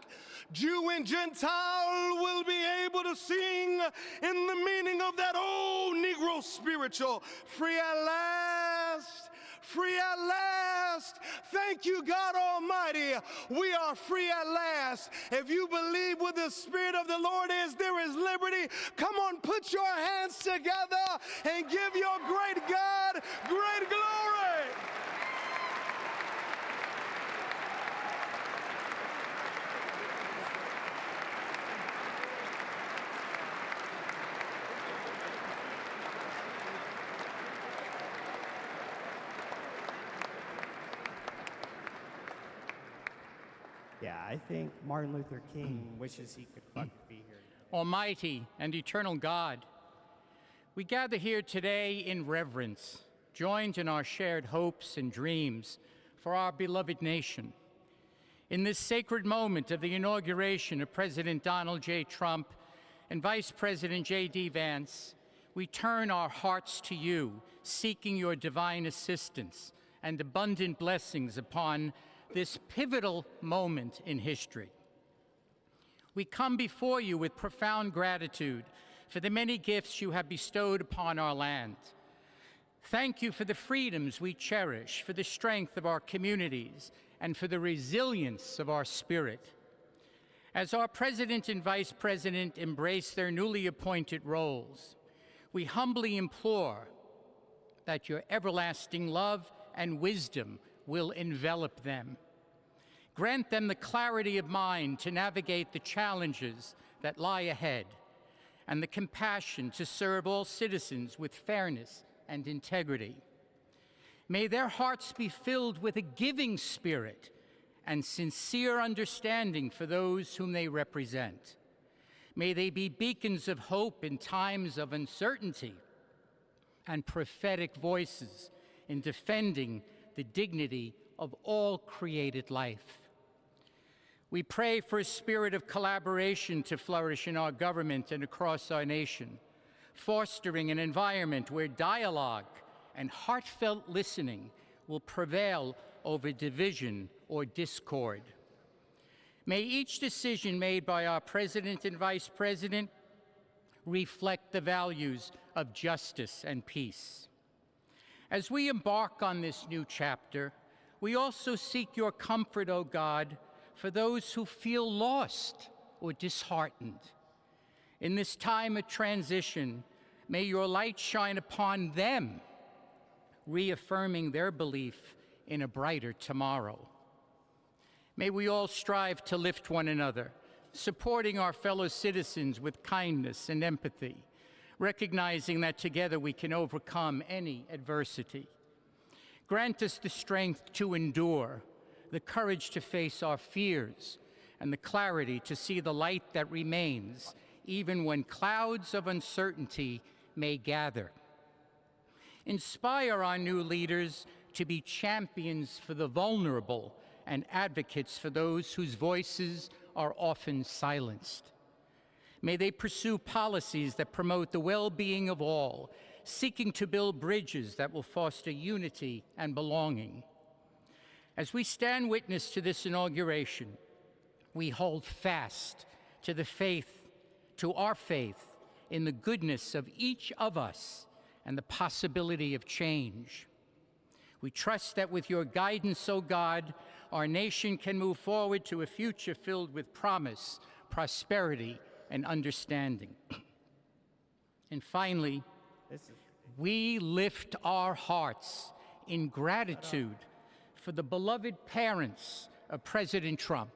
Jew and Gentile, will be able to sing in the meaning of that old Negro spiritual, free at last, free at last. Thank you, God Almighty. We are free at last. If you believe where the Spirit of the Lord is, there is liberty. Come on, put your hands together and give your great God great glory. Yeah, I think Martin Luther King wishes he could be here. Almighty and eternal God, we gather here today in reverence, joined in our shared hopes and dreams for our beloved nation. In this sacred moment of the inauguration of President Donald J. Trump and Vice President J.D. Vance, we turn our hearts to you, seeking your divine assistance and abundant blessings upon this pivotal moment in history. We come before you with profound gratitude for the many gifts you have bestowed upon our land. Thank you for the freedoms we cherish, for the strength of our communities, and for the resilience of our spirit. As our President and Vice President embrace their newly appointed roles, we humbly implore that your everlasting love and wisdom will envelop them. Grant them the clarity of mind to navigate the challenges that lie ahead, and the compassion to serve all citizens with fairness and integrity. May their hearts be filled with a giving spirit and sincere understanding for those whom they represent. May they be beacons of hope in times of uncertainty and prophetic voices in defending the dignity of all created life. We pray for a spirit of collaboration to flourish in our government and across our nation, fostering an environment where dialogue and heartfelt listening will prevail over division or discord. May each decision made by our President and Vice President reflect the values of justice and peace. As we embark on this new chapter, we also seek your comfort, O God, for those who feel lost or disheartened. In this time of transition, may your light shine upon them, reaffirming their belief in a brighter tomorrow. May we all strive to lift one another, supporting our fellow citizens with kindness and empathy, recognizing that together we can overcome any adversity. Grant us the strength to endure, the courage to face our fears, and the clarity to see the light that remains, even when clouds of uncertainty may gather. Inspire our new leaders to be champions for the vulnerable and advocates for those whose voices are often silenced. May they pursue policies that promote the well-being of all, seeking to build bridges that will foster unity and belonging. As we stand witness to this inauguration, we hold fast to our faith in the goodness of each of us and the possibility of change. We trust that with your guidance, O God, our nation can move forward to a future filled with promise, prosperity, and understanding. And finally, we lift our hearts in gratitude for the beloved parents of President Trump.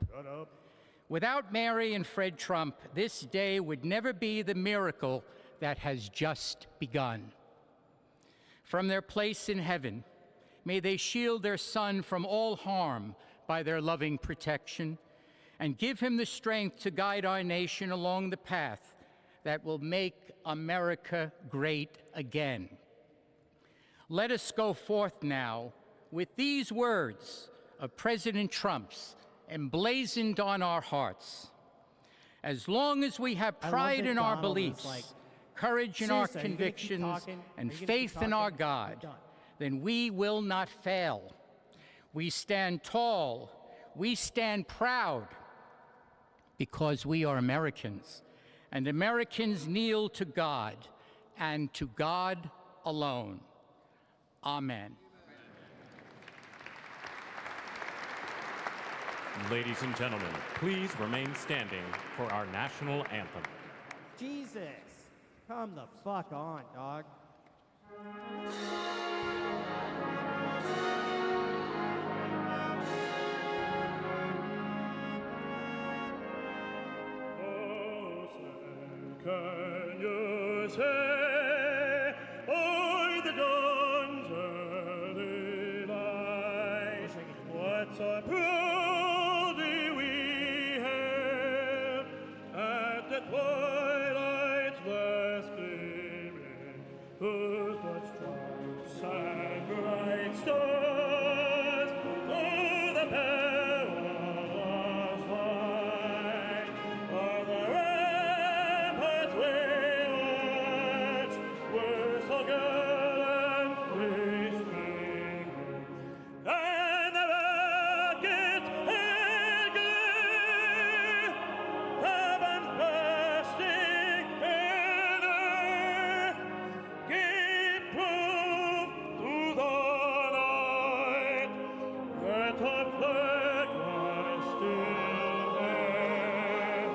Without Mary and Fred Trump, this day would never be the miracle that has just begun. From their place in heaven, may they shield their son from all harm by their loving protection, and give him the strength to guide our nation along the path that will make America great again. Let us go forth now with these words of President Trump's emblazoned on our hearts. As long as we have pride in our beliefs, courage in our convictions, and faith in our God, then we will not fail. We stand tall, we stand proud, because we are Americans, and Americans kneel to God, and to God alone. Amen. Ladies and gentlemen, please remain standing for our national anthem. Jesus, come the fuck on, dog. Can you say, by the dawn's early light, what so proudly we hailed at the twilight's last gleaming, whose broad stripes and bright stars through the perilous fight of the ramparts we watched were so gallantly streaming, and the rockets in glee, the bombs bursting in earth, gave proof through the night that our flag was still there.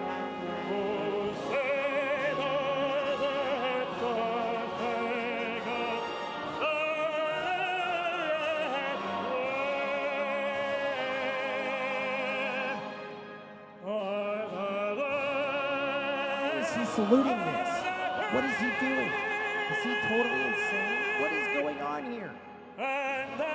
Oh, say does that star-spangled Why is he saluting this? What is he doing? Is he totally insane? What is going on here? and the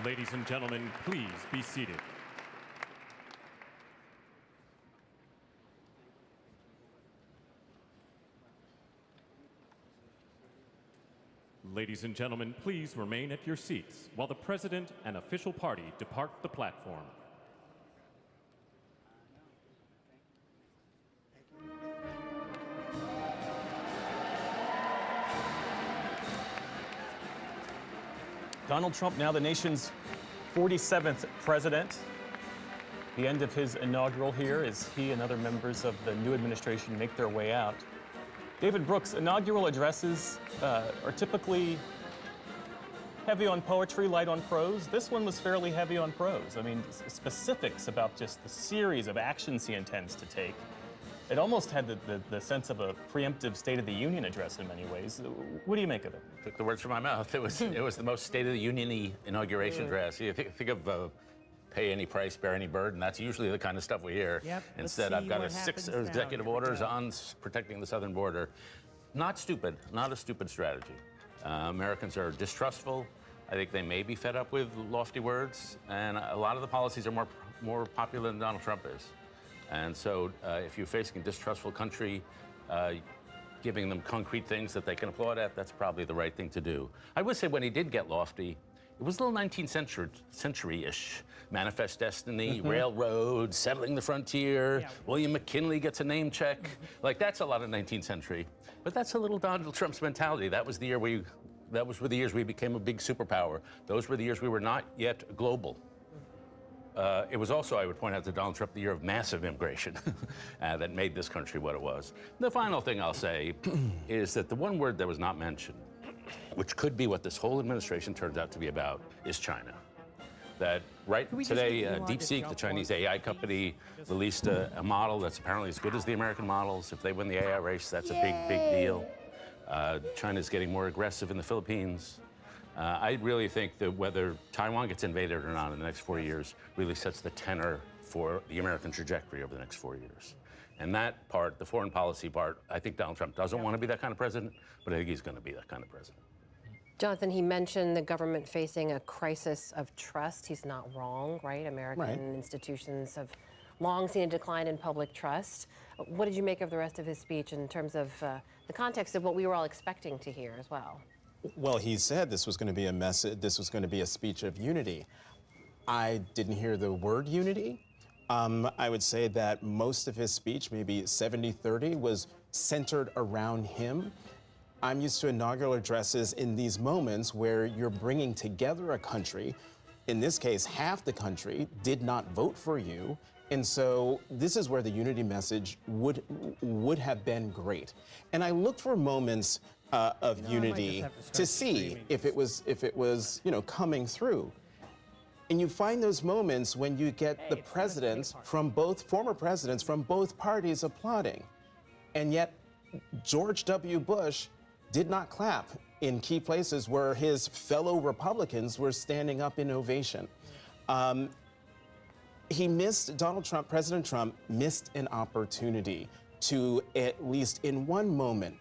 Ladies and gentlemen, please be seated. Ladies and gentlemen, please remain at your seats while the President and official party depart the platform. Donald Trump, now the nation's 47th president. The end of his inaugural here as he and other members of the new administration make their way out. David Brooks, inaugural addresses are typically heavy on poetry, light on prose. This one was fairly heavy on prose. I mean, specifics about just the series of actions he intends to take. It almost had the sense of a preemptive State of the Union address in many ways. What do you make of it? Took the words from my mouth. It was the most State of the Union-y inauguration address. You think of pay any price, bear any burden. That's usually the kind of stuff we hear. Yep, Instead, I've got 6 executive orders on protecting the southern border. Not stupid, not a stupid strategy. Americans are distrustful. I think they may be fed up with lofty words, and a lot of the policies are more popular than Donald Trump is. And so if you're facing a distrustful country, giving them concrete things that they can applaud at, that's probably the right thing to do. I would say when he did get lofty, it was a little 19th century-ish. Manifest Destiny, railroads, settling the frontier, William McKinley gets a name check. Like, that's a lot of 19th century. But that's a little Donald Trump's mentality. That was the years we became a big superpower. Those were the years we were not yet global. It was also, I would point out to Donald Trump, the year of massive immigration that made this country what it was. The final thing I'll say is that the one word that was not mentioned, which could be what this whole administration turns out to be about, is China. That right today, DeepSeek, the Chinese AI company, released a model that's apparently as good as the American models. If they win the AI race, that's a big, big deal. China's getting more aggressive in the Philippines. I really think that whether Taiwan gets invaded or not in the next 4 years really sets the tenor for the American trajectory over the next 4 years. And that part, the foreign policy part, I think Donald Trump doesn't want to be that kind of president, but I think he's going to be that kind of president. Jonathan, he mentioned the government facing a crisis of trust. He's not wrong, right? American institutions have long seen a decline in public trust. What did you make of the rest of his speech in terms of the context of what we were all expecting to hear as well? Well, he said this was going to be a message, this was going to be a speech of unity. I didn't hear the word unity. I would say that most of his speech, maybe 70-30, was centered around him. I'm used to inaugural addresses in these moments where you're bringing together a country. In this case, half the country did not vote for you. And so this is where the unity message would have been great. And I looked for moments of unity to see if it was coming through. And you find those moments when you get the presidents from former presidents from both parties applauding. And yet George W. Bush did not clap in key places where his fellow Republicans were standing up in ovation. President Trump missed an opportunity to, at least in one moment,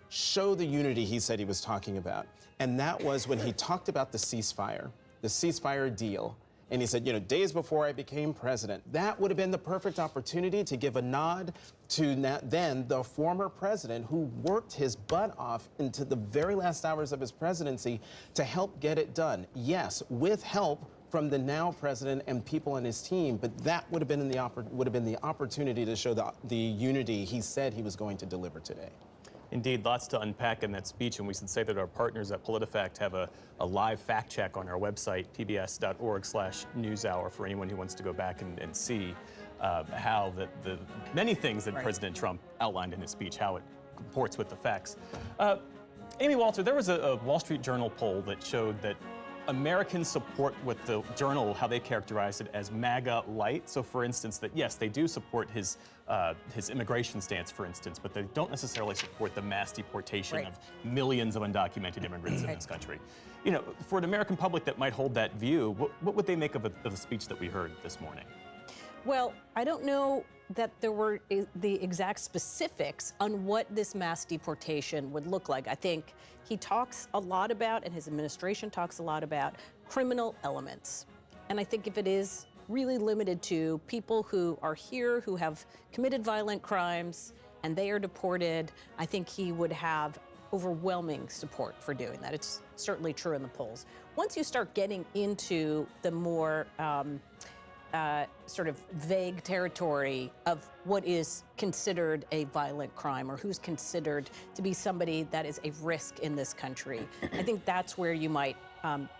show the unity he said he was talking about. And that was when he talked about the ceasefire deal. And he said, days before I became president, that would have been the perfect opportunity to give a nod to then the former president who worked his butt off into the very last hours of his presidency to help get it done. Yes, with help from the now president and people on his team, but that would have been the opportunity to show the unity he said he was going to deliver today. Indeed, lots to unpack in that speech, and we should say that our partners at PolitiFact have a live fact check on our website, pbs.org/newshour, for anyone who wants to go back and see how the many things that President Trump outlined in his speech, how it comports with the facts. Amy Walter, there was a Wall Street Journal poll that showed that Americans support what the Journal, how they characterized it as MAGA light. So, for instance, that yes, they do support his immigration stance, for instance, but they don't necessarily support the mass deportation of millions of undocumented immigrants in this country. For an American public that might hold that view, what would they make of the speech that we heard this morning? Well, I don't know that there were the exact specifics on what this mass deportation would look like. I think he talks a lot about, and his administration talks a lot about, criminal elements. And I think if it is really limited to people who are here, who have committed violent crimes, and they are deported, I think he would have overwhelming support for doing that. It's certainly true in the polls. Once you start getting into the more sort of vague territory of what is considered a violent crime or who's considered to be somebody that is a risk in this country, I think that's where you might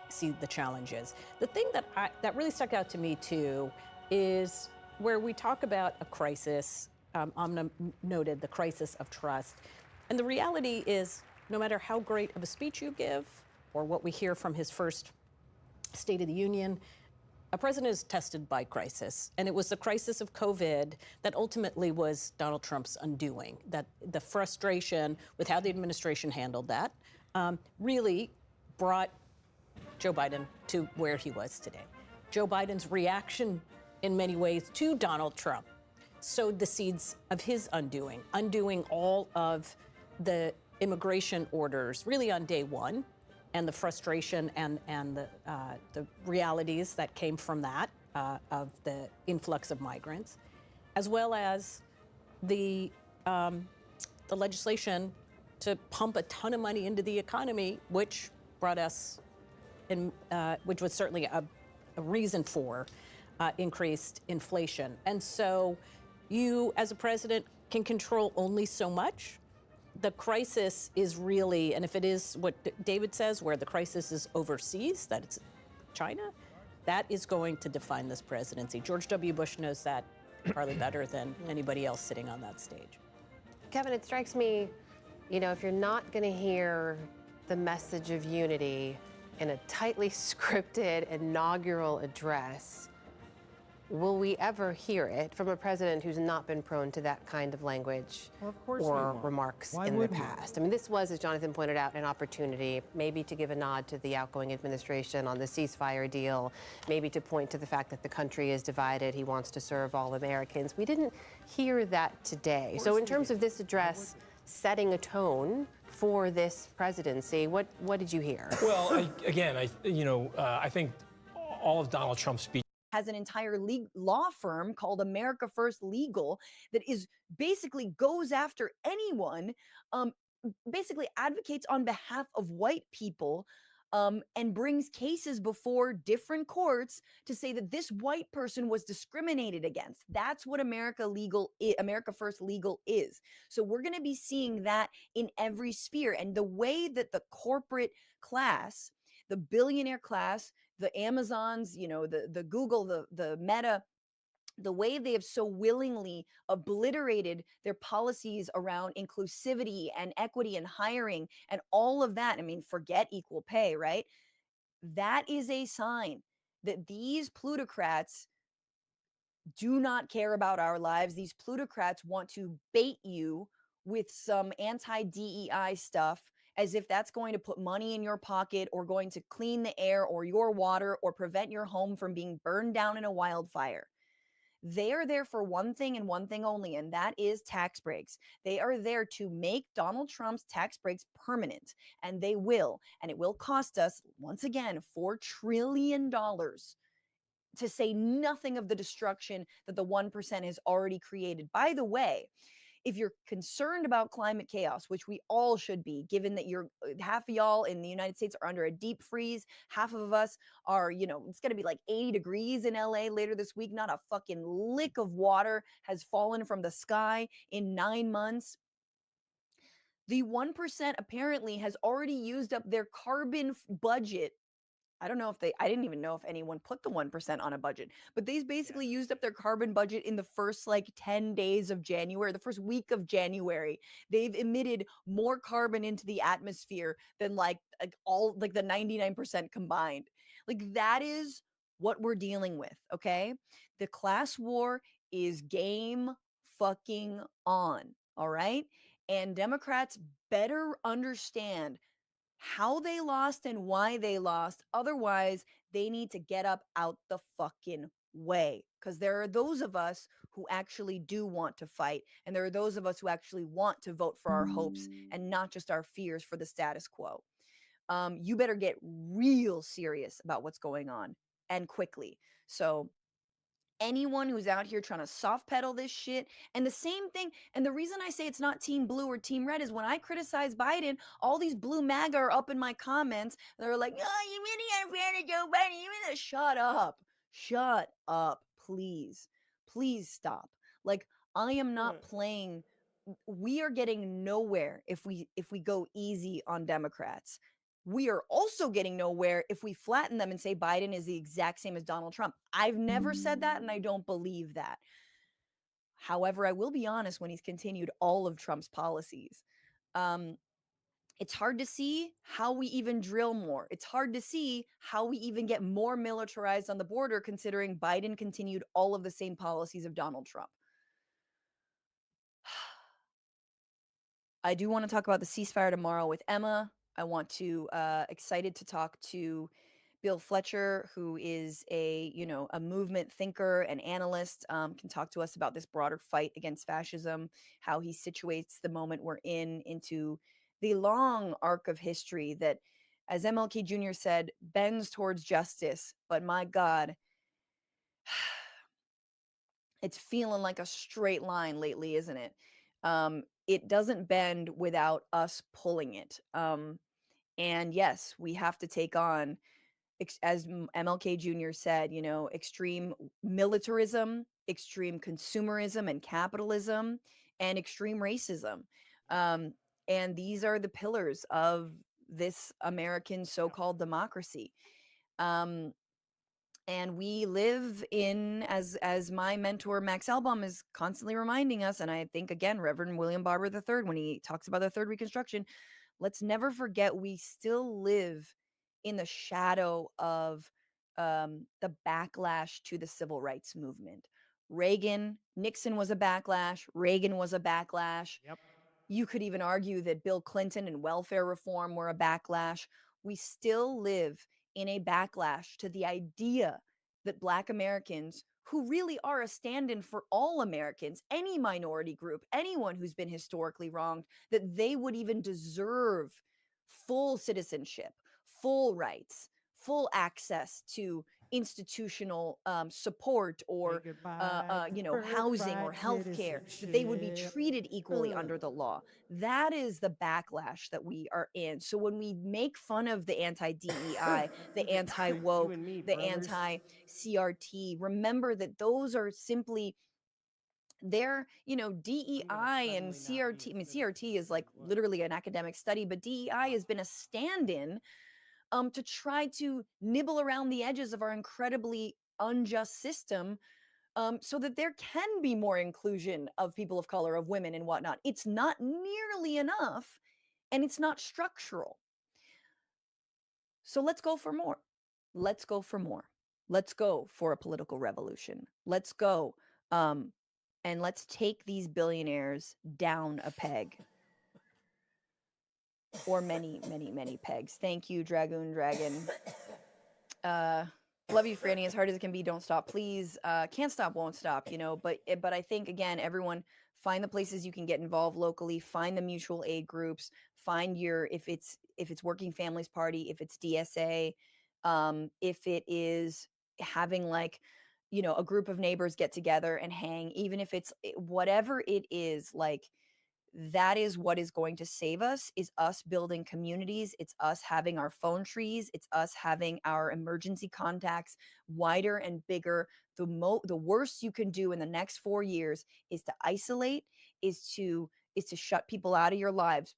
see the challenges. The thing that really stuck out to me too is where we talk about a crisis. Amna noted the crisis of trust, and the reality is, no matter how great of a speech you give or what we hear from his first State of the Union, a president is tested by crisis, and it was the crisis of COVID that ultimately was Donald Trump's undoing. That the frustration with how the administration handled that really brought Joe Biden to where he was today. Joe Biden's reaction in many ways to Donald Trump sowed the seeds of his undoing all of the immigration orders really on day one, and the frustration and the realities that came from that, of the influx of migrants, as well as the legislation to pump a ton of money into the economy, which brought us, which was certainly a reason for increased inflation. And so you, as a president, can control only so much. The crisis is really, and if it is what David says, where the crisis is overseas, that it's China, that is going to define this presidency. George W. Bush knows that probably better than anybody else sitting on that stage. Kevin, it strikes me, if you're not going to hear the message of unity in a tightly scripted inaugural address, Will we ever hear it from a president who's not been prone to that kind of language or remarks in the past? I mean, this was, as Jonathan pointed out, an opportunity maybe to give a nod to the outgoing administration on the ceasefire deal, maybe to point to the fact that the country is divided. He wants to serve all Americans. We didn't hear that today. So in terms of this address setting a tone for this presidency, what did you hear? Well, I think all of Donald Trump's speech has an entire law firm called America First Legal that is basically goes after anyone, basically advocates on behalf of white people, and brings cases before different courts to say that this white person was discriminated against. That's what America First Legal is. So we're going to be seeing that in every sphere. And the way that the corporate class, the billionaire class, the Amazons, the Google, the Meta, the way they have so willingly obliterated their policies around inclusivity and equity and hiring and all of that. I mean, forget equal pay, right? That is a sign that these plutocrats do not care about our lives. These plutocrats want to bait you with some anti-DEI stuff, as if that's going to put money in your pocket or going to clean the air or your water or prevent your home from being burned down in a wildfire. They are there for one thing and one thing only, and that is tax breaks. They are there to make Donald Trump's tax breaks permanent, and they will. And it will cost us, once again, $4 trillion, to say nothing of the destruction that the 1% has already created. By the way, if you're concerned about climate chaos, which we all should be, given that half of y'all in the United States are under a deep freeze, half of us are, it's going to be like 80 degrees in LA later this week. Not a fucking lick of water has fallen from the sky in 9 months. The 1% apparently has already used up their carbon budget. I didn't even know if anyone put the 1% on a budget, but they've basically used up their carbon budget in the first 10 days of January, the first week of January. They've emitted more carbon into the atmosphere than all the 99% combined. That is what we're dealing with. Okay. The class war is game fucking on. All right. And Democrats better understand how they lost and why they lost. Otherwise, they need to get up out the fucking way, because there are those of us who actually do want to fight, and there are those of us who actually want to vote for our hopes and not just our fears for the status quo. You better get real serious about what's going on, and quickly. So anyone who's out here trying to soft pedal this shit, and the same thing, and the reason I say it's not team blue or team red is when I criticize Biden, all these blue MAGA are up in my comments. They're like, oh, you really unfair to Joe Biden. You really shut up, please stop. I am not playing. We are getting nowhere if we go easy on Democrats. We are also getting nowhere if we flatten them and say Biden is the exact same as Donald Trump. I've never said that, and I don't believe that. However, I will be honest, when he's continued all of Trump's policies, it's hard to see how we even drill more. It's hard to see how we even get more militarized on the border, considering Biden continued all of the same policies of Donald Trump. I do want to talk about the ceasefire tomorrow with Emma. I want to excited to talk to Bill Fletcher, who is a movement thinker and analyst, can talk to us about this broader fight against fascism, how he situates the moment we're into the long arc of history that, as MLK Jr. said, bends towards justice. But my God, it's feeling like a straight line lately, isn't it? It doesn't bend without us pulling it. And yes, we have to take on, as MLK Jr. said, extreme militarism, extreme consumerism and capitalism, and extreme racism. And these are the pillars of this American so-called democracy. And we live in, as my mentor Max Elbaum is constantly reminding us, and I think again Reverend William Barber III, when he talks about the Third Reconstruction, let's never forget we still live in the shadow of the backlash to the civil rights movement. Nixon was a backlash. Reagan was a backlash. Yep. You could even argue that Bill Clinton and welfare reform were a backlash. We still live in a backlash to the idea that Black Americans, who really are a stand-in for all Americans, any minority group, anyone who's been historically wronged, that they would even deserve full citizenship, full rights, full access to institutional support or housing or health care, that they would be treated equally under the law. That is the backlash that we are in. So when we make fun of the anti-DEI, the anti-woke, the anti-CRT, remember that those are simply they're, DEI and CRT. I mean, CRT is like literally an academic study, but DEI has been a stand-in to try to nibble around the edges of our incredibly unjust system, so that there can be more inclusion of people of color, of women and whatnot. It's not nearly enough, and it's not structural. So let's go for more. Let's go for more. Let's go for a political revolution. Let's go, and let's take these billionaires down a peg. Or many, many, many pegs. Thank you, Dragoon Dragon. Love you, Franny. As hard as it can be, don't stop, please. Can't stop, won't stop. But I think again, everyone, find the places you can get involved locally. Find the mutual aid groups. Find your if it's Working Families Party, if it's DSA, if it is having a group of neighbors get together and hang, even if it's whatever it is, that is what is going to save us, is us building communities. It's us having our phone trees. It's us having our emergency contacts wider and bigger. The worst you can do in the next 4 years is to isolate, is to shut people out of your lives.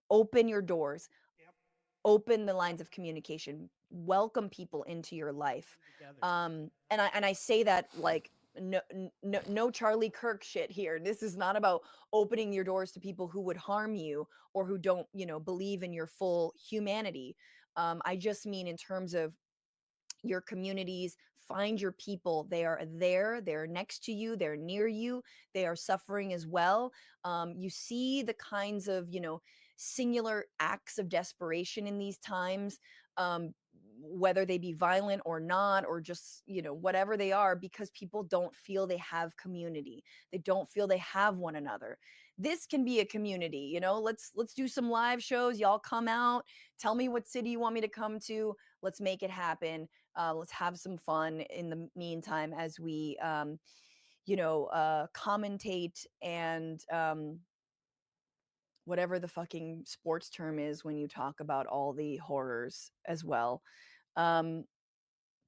Open your doors, open the lines of communication, welcome people into your life. And I say that no Charlie Kirk shit here. This is not about opening your doors to people who would harm you or who don't, believe in your full humanity. I just mean in terms of your communities. Find your people. They are there. They're next to you. They're near you. They are suffering as well. You see the kinds of, singular acts of desperation in these times, whether they be violent or not, or just, whatever they are, because people don't feel they have community. They don't feel they have one another. This can be a community, let's do some live shows. Y'all come out, tell me what city you want me to come to. Let's make it happen. Let's have some fun in the meantime as we, commentate and, whatever the fucking sports term is when you talk about all the horrors as well. But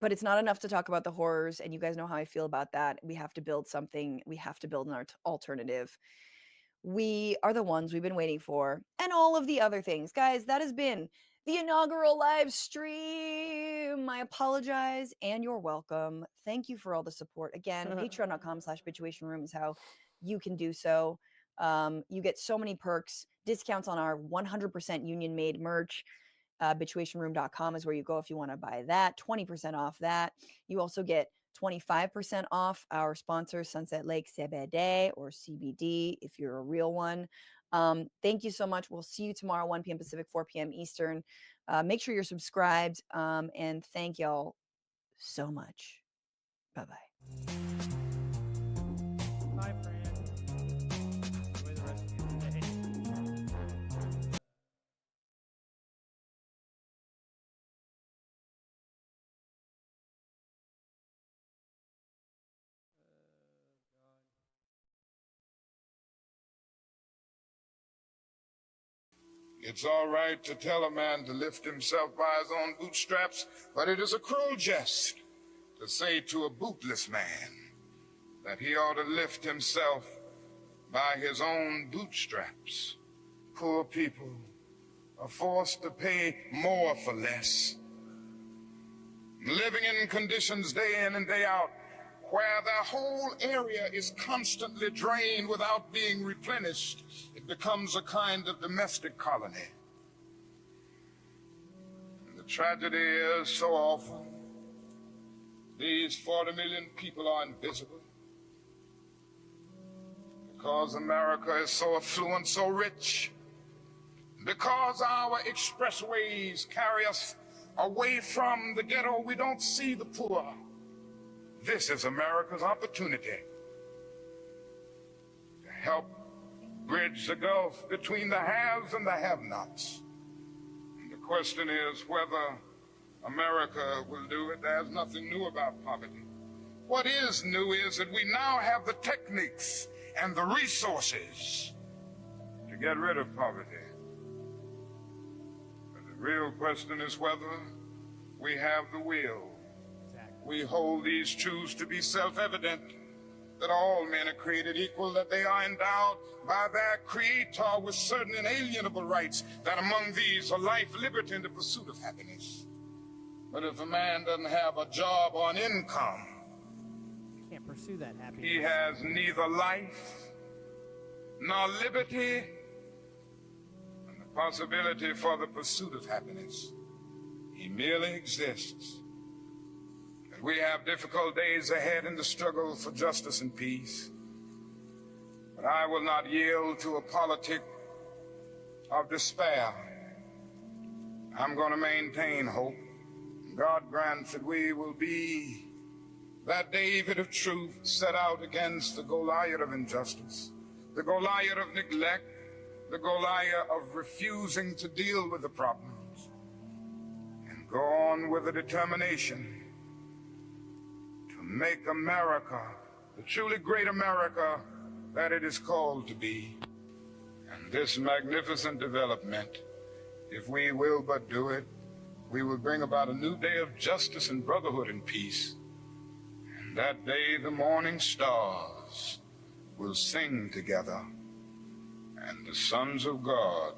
it's not enough to talk about the horrors, and you guys know how I feel about that. We have to build something. We have to build an alternative. We are the ones we've been waiting for, and all of the other things. Guys, that has been the inaugural live stream. I apologize, and you're welcome. Thank you for all the support. Again, patreon.com/bitchuationroom is how you can do so. You get so many perks, discounts on our 100% union made merch. Bitchuationroom.com is where you go if you want to buy that. 20% off that. You also get 25% off our sponsor, Sunset Lake CBD or CBD, if you're a real one. Thank you so much. We'll see you tomorrow, 1 p.m. Pacific, 4 p.m. Eastern. Make sure you're subscribed. And thank y'all so much. Bye-bye. Bye, friend. Enjoy the rest of your day. It's all right to tell a man to lift himself by his own bootstraps, but it is a cruel jest to say to a bootless man that he ought to lift himself by his own bootstraps. Poor people are forced to pay more for less, living in conditions day in and day out where their whole area is constantly drained without being replenished. It becomes a kind of domestic colony. And the tragedy is so often these 40 million people are invisible. Because America is so affluent, so rich, because our expressways carry us away from the ghetto, we don't see the poor. This is America's opportunity to help bridge the gulf between the haves and the have-nots. And the question is whether America will do it. There's nothing new about poverty. What is new is that we now have the techniques and the resources to get rid of poverty. But the real question is whether we have the will. We hold these truths to be self-evident, that all men are created equal, that they are endowed by their Creator with certain inalienable rights, that among these are life, liberty, and the pursuit of happiness. But if a man doesn't have a job or an income, Can't pursue that happiness. he has neither life nor liberty and the possibility for the pursuit of happiness. He merely exists. And we have difficult days ahead in the struggle for justice and peace. But I will not yield to a politic of despair. I'm going to maintain hope. God grants that we will be that David of truth set out against the Goliath of injustice, the Goliath of neglect, the Goliath of refusing to deal with the problems, and go on with a determination to make America the truly great America that it is called to be. And this magnificent development, if we will but do it, we will bring about a new day of justice and brotherhood and peace. And that day the morning stars will sing together, and the sons of God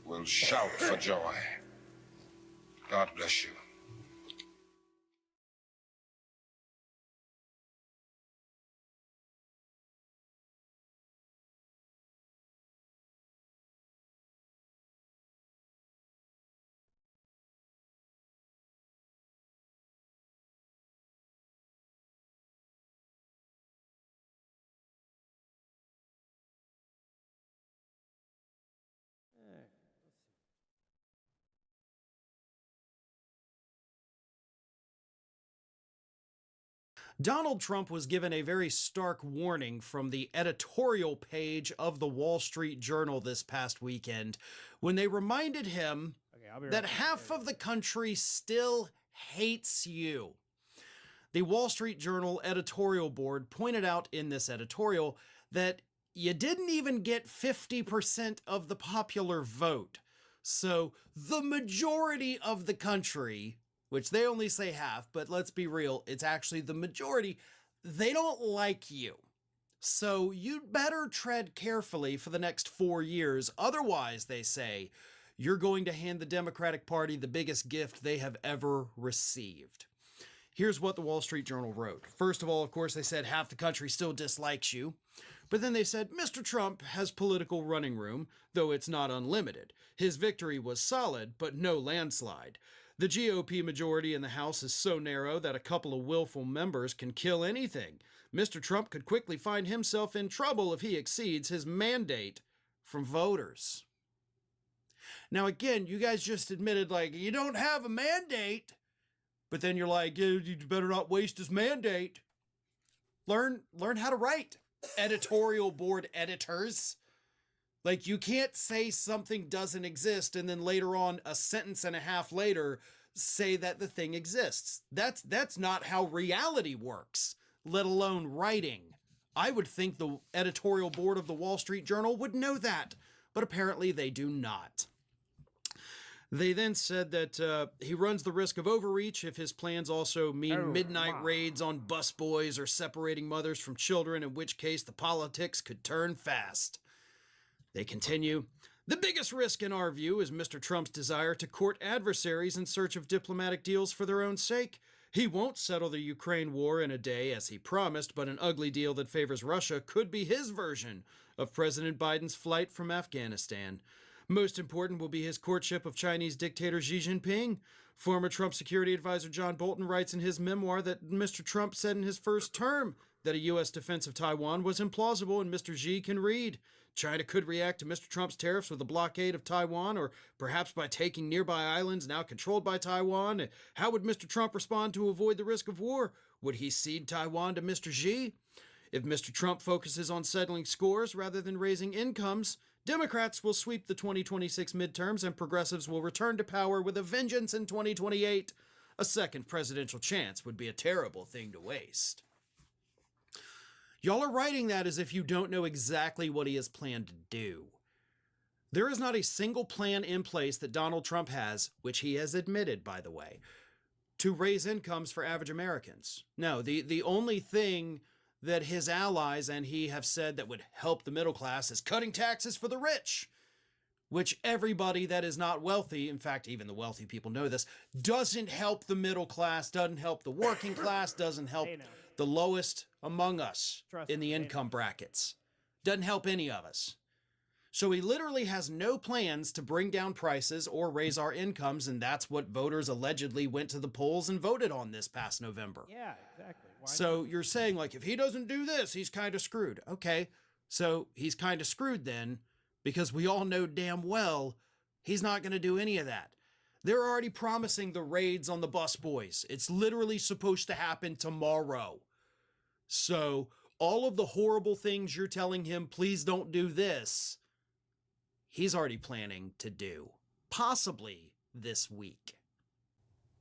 will shout for joy. God bless you. Donald Trump was given a very stark warning from the editorial page of the Wall Street Journal this past weekend when they reminded him that half of the country still hates you. The Wall Street Journal editorial board pointed out in this editorial that you didn't even get 50% of the popular vote. So the majority of the country, which they only say half, but let's be real, it's actually the majority, they don't like you. So you'd better tread carefully for the next 4 years. Otherwise, they say, you're going to hand the Democratic Party the biggest gift they have ever received. Here's what the Wall Street Journal wrote. First of all, of course, they said half the country still dislikes you. But then they said, Mr. Trump has political running room, though it's not unlimited. His victory was solid, but no landslide. The GOP majority in the House is so narrow that a couple of willful members can kill anything. Mr. Trump could quickly find himself in trouble if he exceeds his mandate from voters. Now, again, you guys just admitted, like, you don't have a mandate, but then you're like, you better not waste his mandate. Learn how to write, editorial board editors. Like, you can't say something doesn't exist and then later on, a sentence and a half later, say that the thing exists. That's not how reality works, let alone writing. I would think the editorial board of the Wall Street Journal would know that, but apparently they do not. They then said that he runs the risk of overreach if his plans also mean midnight raids on busboys or separating mothers from children, in which case the politics could turn fast. They continue, the biggest risk in our view is Mr. Trump's desire to court adversaries in search of diplomatic deals for their own sake. He won't settle the Ukraine war in a day as he promised, but an ugly deal that favors Russia could be his version of President Biden's flight from Afghanistan. Most important will be his courtship of Chinese dictator Xi Jinping. Former Trump security advisor John Bolton writes in his memoir that Mr. Trump said in his first term that a U.S. defense of Taiwan was implausible, and Mr. Xi can read. China could react to Mr. Trump's tariffs with a blockade of Taiwan, or perhaps by taking nearby islands now controlled by Taiwan. How would Mr. Trump respond to avoid the risk of war? Would he cede Taiwan to Mr. Xi? If Mr. Trump focuses on settling scores rather than raising incomes, Democrats will sweep the 2026 midterms and progressives will return to power with a vengeance in 2028. A second presidential chance would be a terrible thing to waste. Y'all are writing that as if you don't know exactly what he has planned to do. There is not a single plan in place that Donald Trump has, which he has admitted, by the way, to raise incomes for average Americans. No, the only thing that his allies and he have said that would help the middle class is cutting taxes for the rich, which everybody that is not wealthy, in fact, even the wealthy people know this, doesn't help the middle class, doesn't help the working class, doesn't help the lowest among us in the income brackets. Doesn't help any of us. So he literally has no plans to bring down prices or raise our incomes, and that's what voters allegedly went to the polls and voted on this past November. Yeah, exactly. So you're saying, like, if he doesn't do this, he's kind of screwed. Okay, so he's kind of screwed then, because we all know damn well he's not going to do any of that. They're already promising the raids on the bus boys. It's literally supposed to happen tomorrow. So all of the horrible things you're telling him, please don't do this, he's already planning to do, possibly this week.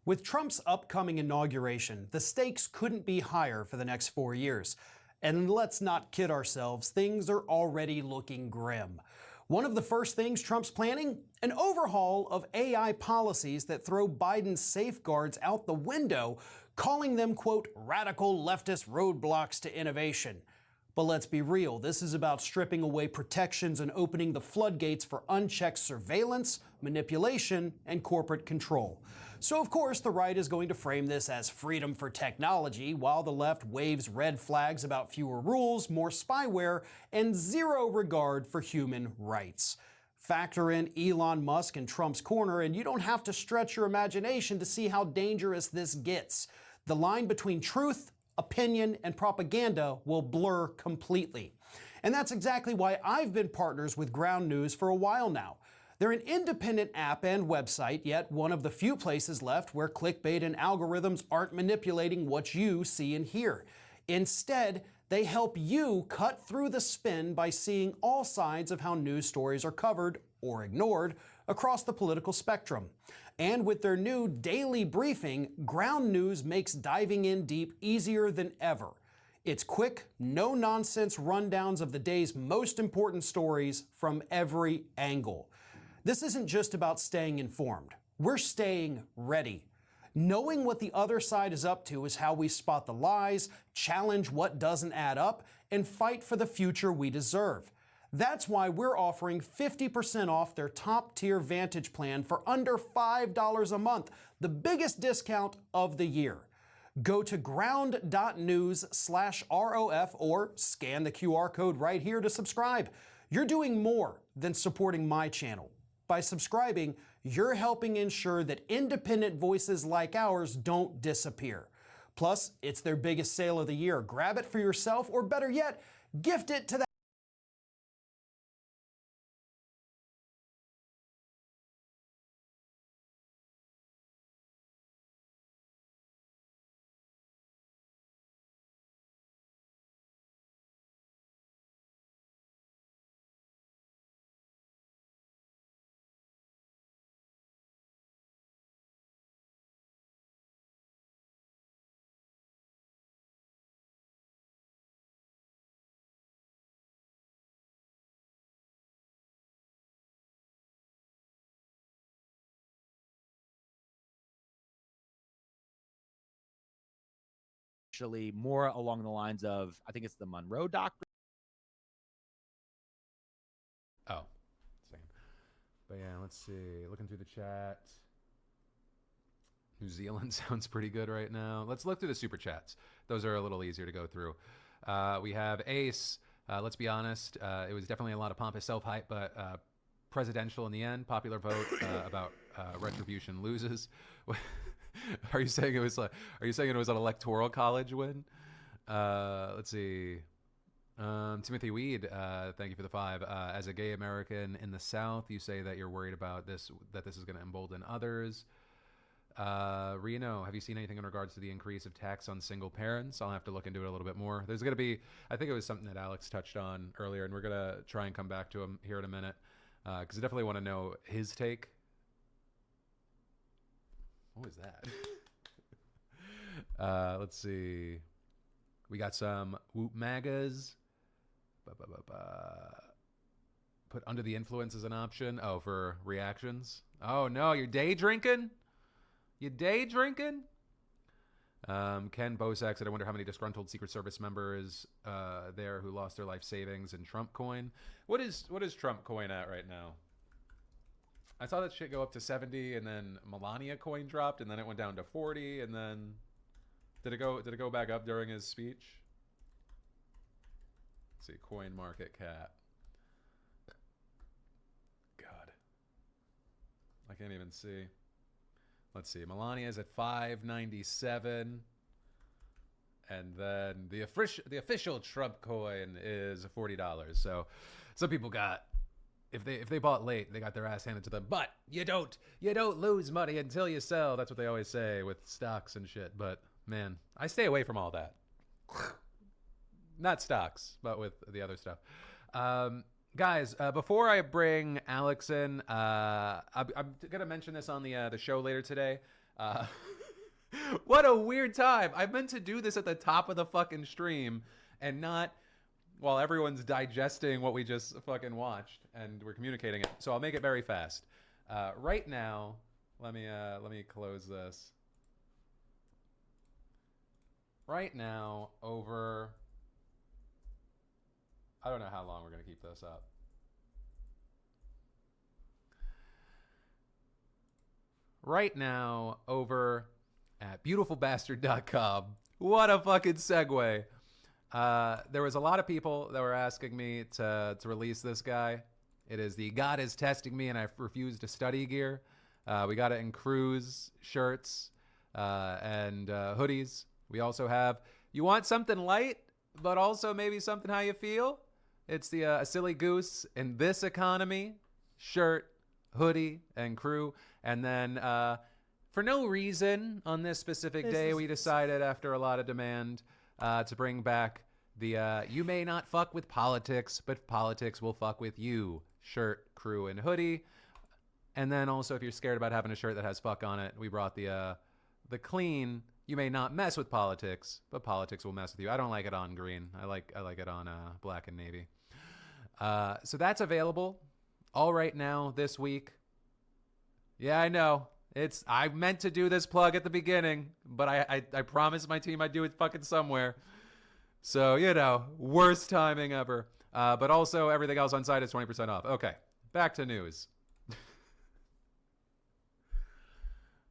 With Trump's upcoming inauguration, the stakes couldn't be higher for the next 4 years. And let's not kid ourselves, things are already looking grim. One of the first things Trump's planning? An overhaul of AI policies that throw Biden's safeguards out the window, calling them, quote, radical leftist roadblocks to innovation. But let's be real, this is about stripping away protections and opening the floodgates for unchecked surveillance, manipulation, and corporate control. So of course the right is going to frame this as freedom for technology, while the left waves red flags about fewer rules, more spyware, and zero regard for human rights. Factor in Elon Musk and Trump's corner, and you don't have to stretch your imagination to see how dangerous this gets. The line between truth, opinion, and propaganda will blur completely. And that's exactly why I've been partners with Ground News for a while now. They're an independent app and website, yet one of the few places left where clickbait and algorithms aren't manipulating what you see and hear. Instead, they help you cut through the spin by seeing all sides of how news stories are covered or ignored across the political spectrum. And with their new daily briefing, Ground News makes diving in deep easier than ever. It's quick, no-nonsense rundowns of the day's most important stories from every angle. This isn't just about staying informed. We're staying ready. Knowing what the other side is up to is how we spot the lies, challenge what doesn't add up, and fight for the future we deserve. That's why we're offering 50% off their top-tier Vantage plan for under $5 a month, the biggest discount of the year. Go to ground.news/ROF or scan the QR code right here to subscribe. You're doing more than supporting my channel. By subscribing, you're helping ensure that independent voices like ours don't disappear. Plus, it's their biggest sale of the year. Grab it for yourself, or better yet, gift it to that. Actually, more along the lines of, I think it's the Monroe Doctrine. Oh, same. But yeah, let's see. Looking through the chat. New Zealand sounds pretty good right now. Let's look through the super chats. Those are a little easier to go through. We have Ace. Let's be honest. It was definitely a lot of pompous self-hype, but presidential in the end. Popular vote about retribution loses. Are you saying it was an electoral college win? Let's see. Timothy Weed, thank you for the 5. As a gay American in the South, you say that you're worried about this, that this is going to embolden others. Reno, have you seen anything in regards to the increase of tax on single parents? I'll have to look into it a little bit more. There's going to be, I think it was something that Alex touched on earlier, and we're going to try and come back to him here in a minute, because I definitely want to know his take. What was that? Let's see. We got some Whoop Magas. Put under the influence as an option. Oh, for reactions. Oh no, you're day drinking? You day drinking? Ken Bosak said, I wonder how many disgruntled Secret Service members there who lost their life savings in Trump coin. What is Trump coin at right now? I saw that shit go up to 70, and then Melania coin dropped, and then it went down to 40, and then did it go back up during his speech? Let's see, coin market cap. God, I can't even see. Let's see, Melania's at 597, and then the official Trump coin is $40. So some people got, if they bought late, they got their ass handed to them. But you don't lose money until you sell. That's what they always say with stocks and shit. But man, I stay away from all that. Not stocks, but with the other stuff. Guys, before I bring Alex in, I'm gonna mention this on the show later today. What a weird time! I meant to do this at the top of the fucking stream, and not while everyone's digesting what we just fucking watched and we're communicating it. So I'll make it very fast. Right now, let me close this. Right now, over, I don't know how long we're gonna keep this up. Right now, over at beautifulbastard.com. What a fucking segue. There was a lot of people that were asking me to release this guy. It is the God is testing me and I refuse to study gear. We got it in Cruise shirts and hoodies. We also have, you want something light, but also maybe something how you feel? It's the A Silly Goose in This Economy shirt, hoodie, and crew. And then for no reason on this specific day, we decided after a lot of demand to bring back the You May Not Fuck With Politics, but Politics Will Fuck With You shirt, crew, and hoodie. And then also, if you're scared about having a shirt that has fuck on it, we brought the clean You May Not Mess With Politics, but Politics Will Mess With You. I don't like it on green. I like it on black and navy. So that's available all right now this week. Yeah, I know. I meant to do this plug at the beginning, but I promised my team I'd do it fucking somewhere. So, you know, worst timing ever. But also everything else on site is 20% off. Okay, back to news.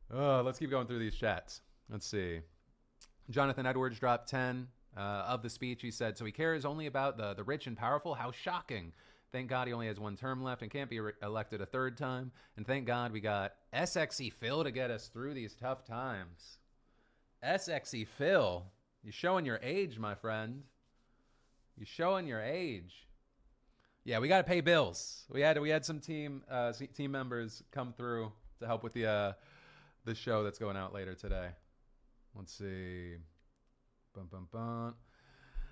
Let's keep going through these chats. Let's see. Jonathan Edwards dropped 10 of the speech. He said, so he cares only about the rich and powerful? How shocking. Thank God he only has one term left and can't be elected a third time. And thank God we got SXE Phil to get us through these tough times. SXE Phil, you're showing your age, my friend. You're showing your age. Yeah, we got to pay bills. We had some team members come through to help with the show that's going out later today. Let's see.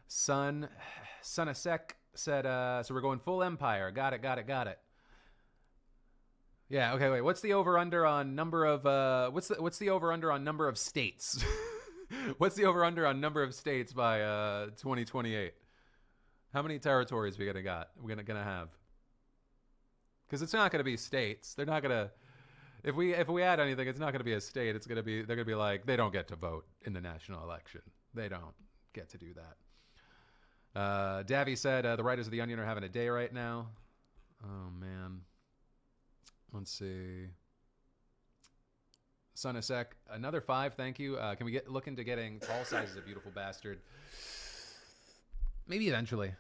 Sonasek said, so we're going full Empire. Got it. Yeah, okay, wait. What's the over-under on number of, what's the over-under on number of states? What's the over-under on number of states by 2028? How many territories we're gonna have? Because it's not gonna be states. They're not gonna, if we add anything, it's not gonna be a state. They're gonna be like, they don't get to vote in the national election. They don't get to do that. Davy said, the writers of The Onion are having a day right now. Oh, man. Let's see. Sonasek, another 5, thank you. Can we look into getting tall sizes of Beautiful Bastard? Maybe eventually.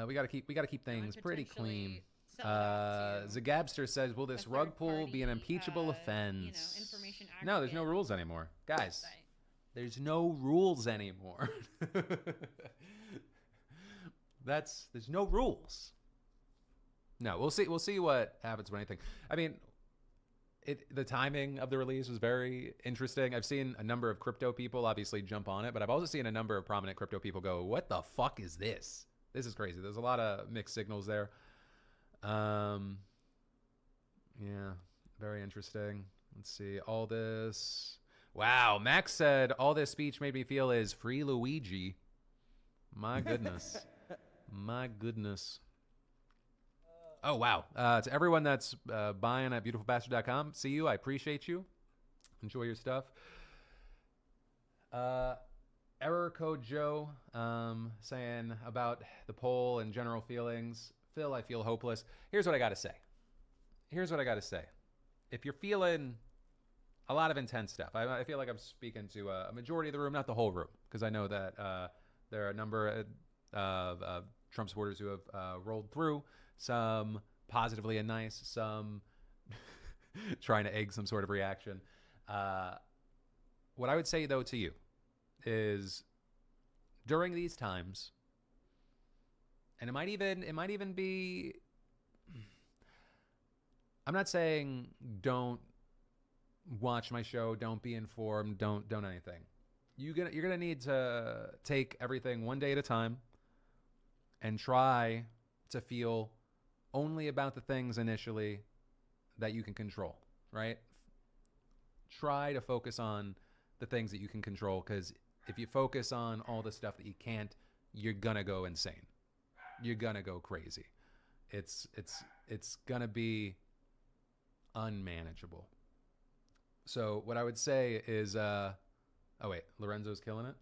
We gotta keep things pretty clean. Zagabster says, will this rug pull be an impeachable offense? Information No, there's no rules anymore. Guys, there's no rules anymore. There's no rules. No, we'll see what happens with anything. I mean, the timing of the release was very interesting. I've seen a number of crypto people obviously jump on it, but I've also seen a number of prominent crypto people go, what the fuck is this? This is crazy. There's a lot of mixed signals there. Yeah, very interesting. Let's see. All this. Wow, Max said, all this speech made me feel is free Luigi. My goodness. My goodness. Oh, wow. To everyone that's buying at beautifulbastard.com, see you. I appreciate you. Enjoy your stuff. Error Code Joe saying about the poll and general feelings. Phil, I feel hopeless. Here's what I got to say. If you're feeling a lot of intense stuff, I feel like I'm speaking to a majority of the room, not the whole room, because I know that there are a number of Trump supporters who have rolled through, some positively and nice, some trying to egg some sort of reaction. What I would say, though, to you is during these times, and it might even be, I'm not saying don't watch my show, don't be informed, don't anything. You're gonna need to take everything one day at a time and try to feel only about the things initially that you can control, right? Try to focus on the things that you can control, because if you focus on all the stuff that you can't, you're gonna go insane. You're gonna go crazy. It's gonna be unmanageable. So what I would say is, oh wait, Lorenzo's killing it.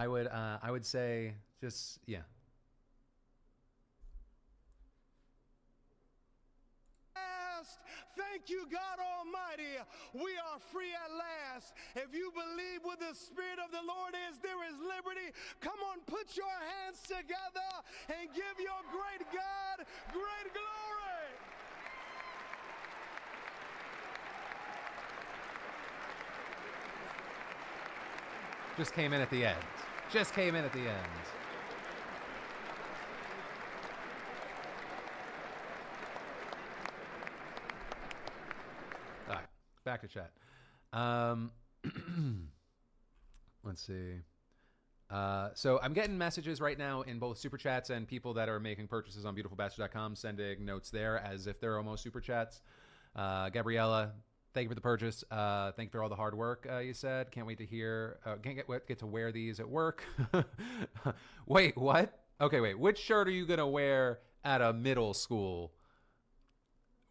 Wait, I would say just, yeah. Thank you, God Almighty. We are free at last. If you believe where the Spirit of the Lord is, there is liberty. Come on, put your hands together and give your great God great glory. Just came in at the end. Just came in at the end. All right, back to chat. Let's see. So I'm getting messages right now in both super chats and people that are making purchases on beautifulbastard.com sending notes there as if they're almost super chats. Gabriella, thank you for the purchase. Thank you for all the hard work you said. Can't wait to hear. Can't get to wear these at work. Wait, what? Okay, wait. Which shirt are you gonna wear at a middle school?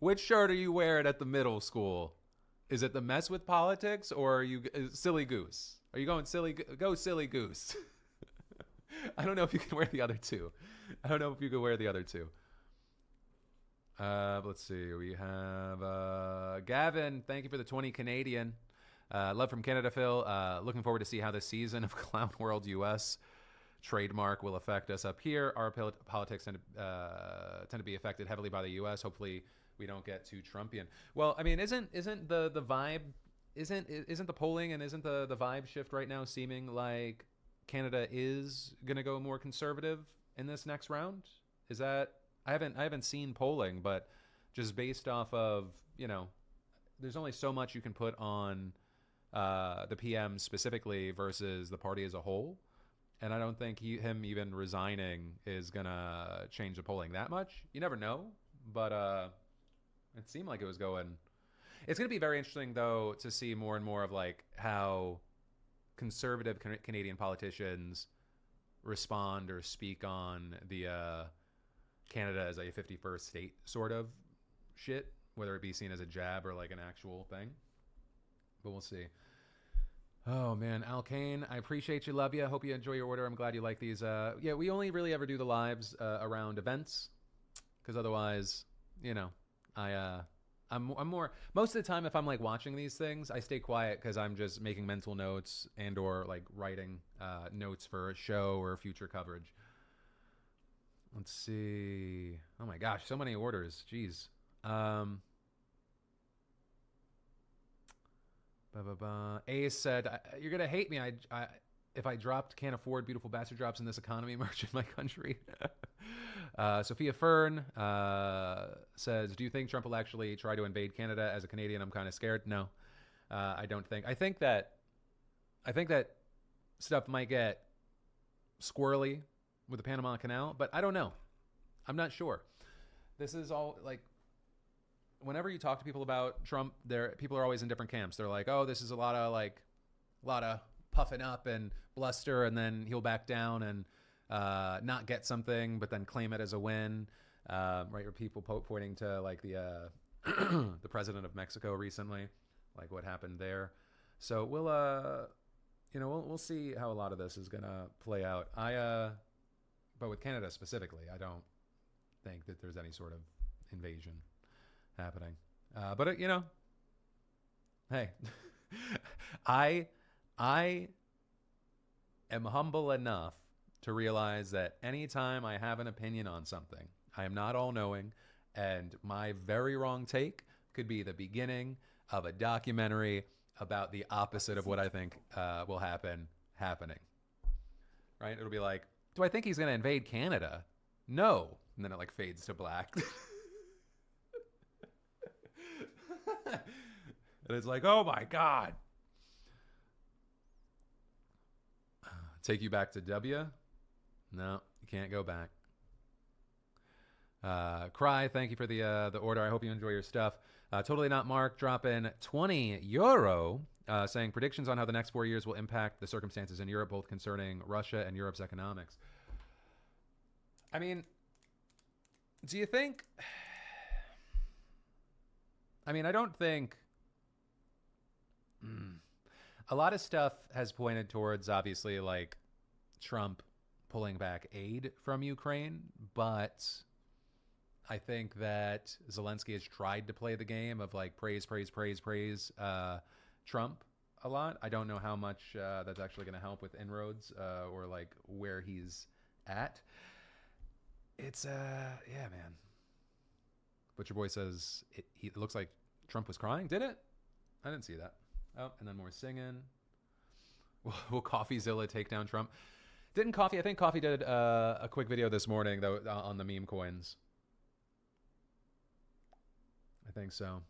Which shirt are you wearing at the middle school? Is it the mess with politics, or are you silly goose? Are you going go silly goose? I don't know if you can wear the other two. Let's see. We have Gavin. Thank you for the 20 Canadian. Love from Canada, Phil. Looking forward to see how this season of Clown World US trademark will affect us up here. Our politics tend to be affected heavily by the US. Hopefully we don't get too Trumpian. Well, I mean, isn't the vibe, isn't the polling and isn't the vibe shift right now seeming like Canada is gonna go more conservative in this next round? Is that, I haven't seen polling, but just based off of, there's only so much you can put on the PM specifically versus the party as a whole. And I don't think him even resigning is gonna change the polling that much. You never know, but it seemed like it was going. It's gonna be very interesting though to see more and more of like how conservative Canadian politicians respond or speak on the Canada as a 51st state sort of shit, whether it be seen as a jab or like an actual thing. But we'll see. Oh man, Al Kane, I appreciate you, love you. Hope you enjoy your order. I'm glad you like these. Yeah, we only really ever do the lives around events, because otherwise, I'm more, most of the time if I'm like watching these things, I stay quiet because I'm just making mental notes and or like writing notes for a show or future coverage. Let's see. Oh my gosh, so many orders. Jeez. Ace said, "You're gonna hate me. If I can't afford beautiful bastard drops in this economy merch in my country." Sophia Fern says, "Do you think Trump will actually try to invade Canada? As a Canadian, I'm kind of scared." No, I don't think. I think that stuff might get squirrely with the Panama Canal, but I don't know. I'm not sure. This is all like, whenever you talk to people about Trump, people are always in different camps. They're like, "Oh, this is a lot of puffing up and bluster, and then he'll back down and not get something, but then claim it as a win." Right? Or people pointing to like the the president of Mexico recently, like what happened there. So we'll see how a lot of this is gonna play out. But with Canada specifically, I don't think that there's any sort of invasion happening. But hey, I am humble enough to realize that anytime I have an opinion on something, I am not all-knowing, and my very wrong take could be the beginning of a documentary about the opposite of what I think will happening. Right? It'll be like, do I think he's going to invade Canada? No. And then it like fades to black. And it's like, oh my God. Take you back to W? No, you can't go back. Cry, thank you for the order. I hope you enjoy your stuff. Totally Not Mark dropping €20, saying predictions on how the next 4 years will impact the circumstances in Europe, both concerning Russia and Europe's economics. I mean, do you think... I mean, I don't think... A lot of stuff has pointed towards, obviously, like, Trump pulling back aid from Ukraine, but I think that Zelensky has tried to play the game of, like, praise Trump a lot. I don't know how much that's actually going to help with inroads or, like, where he's at. It's, yeah, man. Butcher Boy says, it looks like Trump was crying. Did it? I didn't see that. Oh, and then more singing. Will CoffeeZilla take down Trump? Didn't Coffee? I think Coffee did a quick video this morning though on the meme coins. I think so.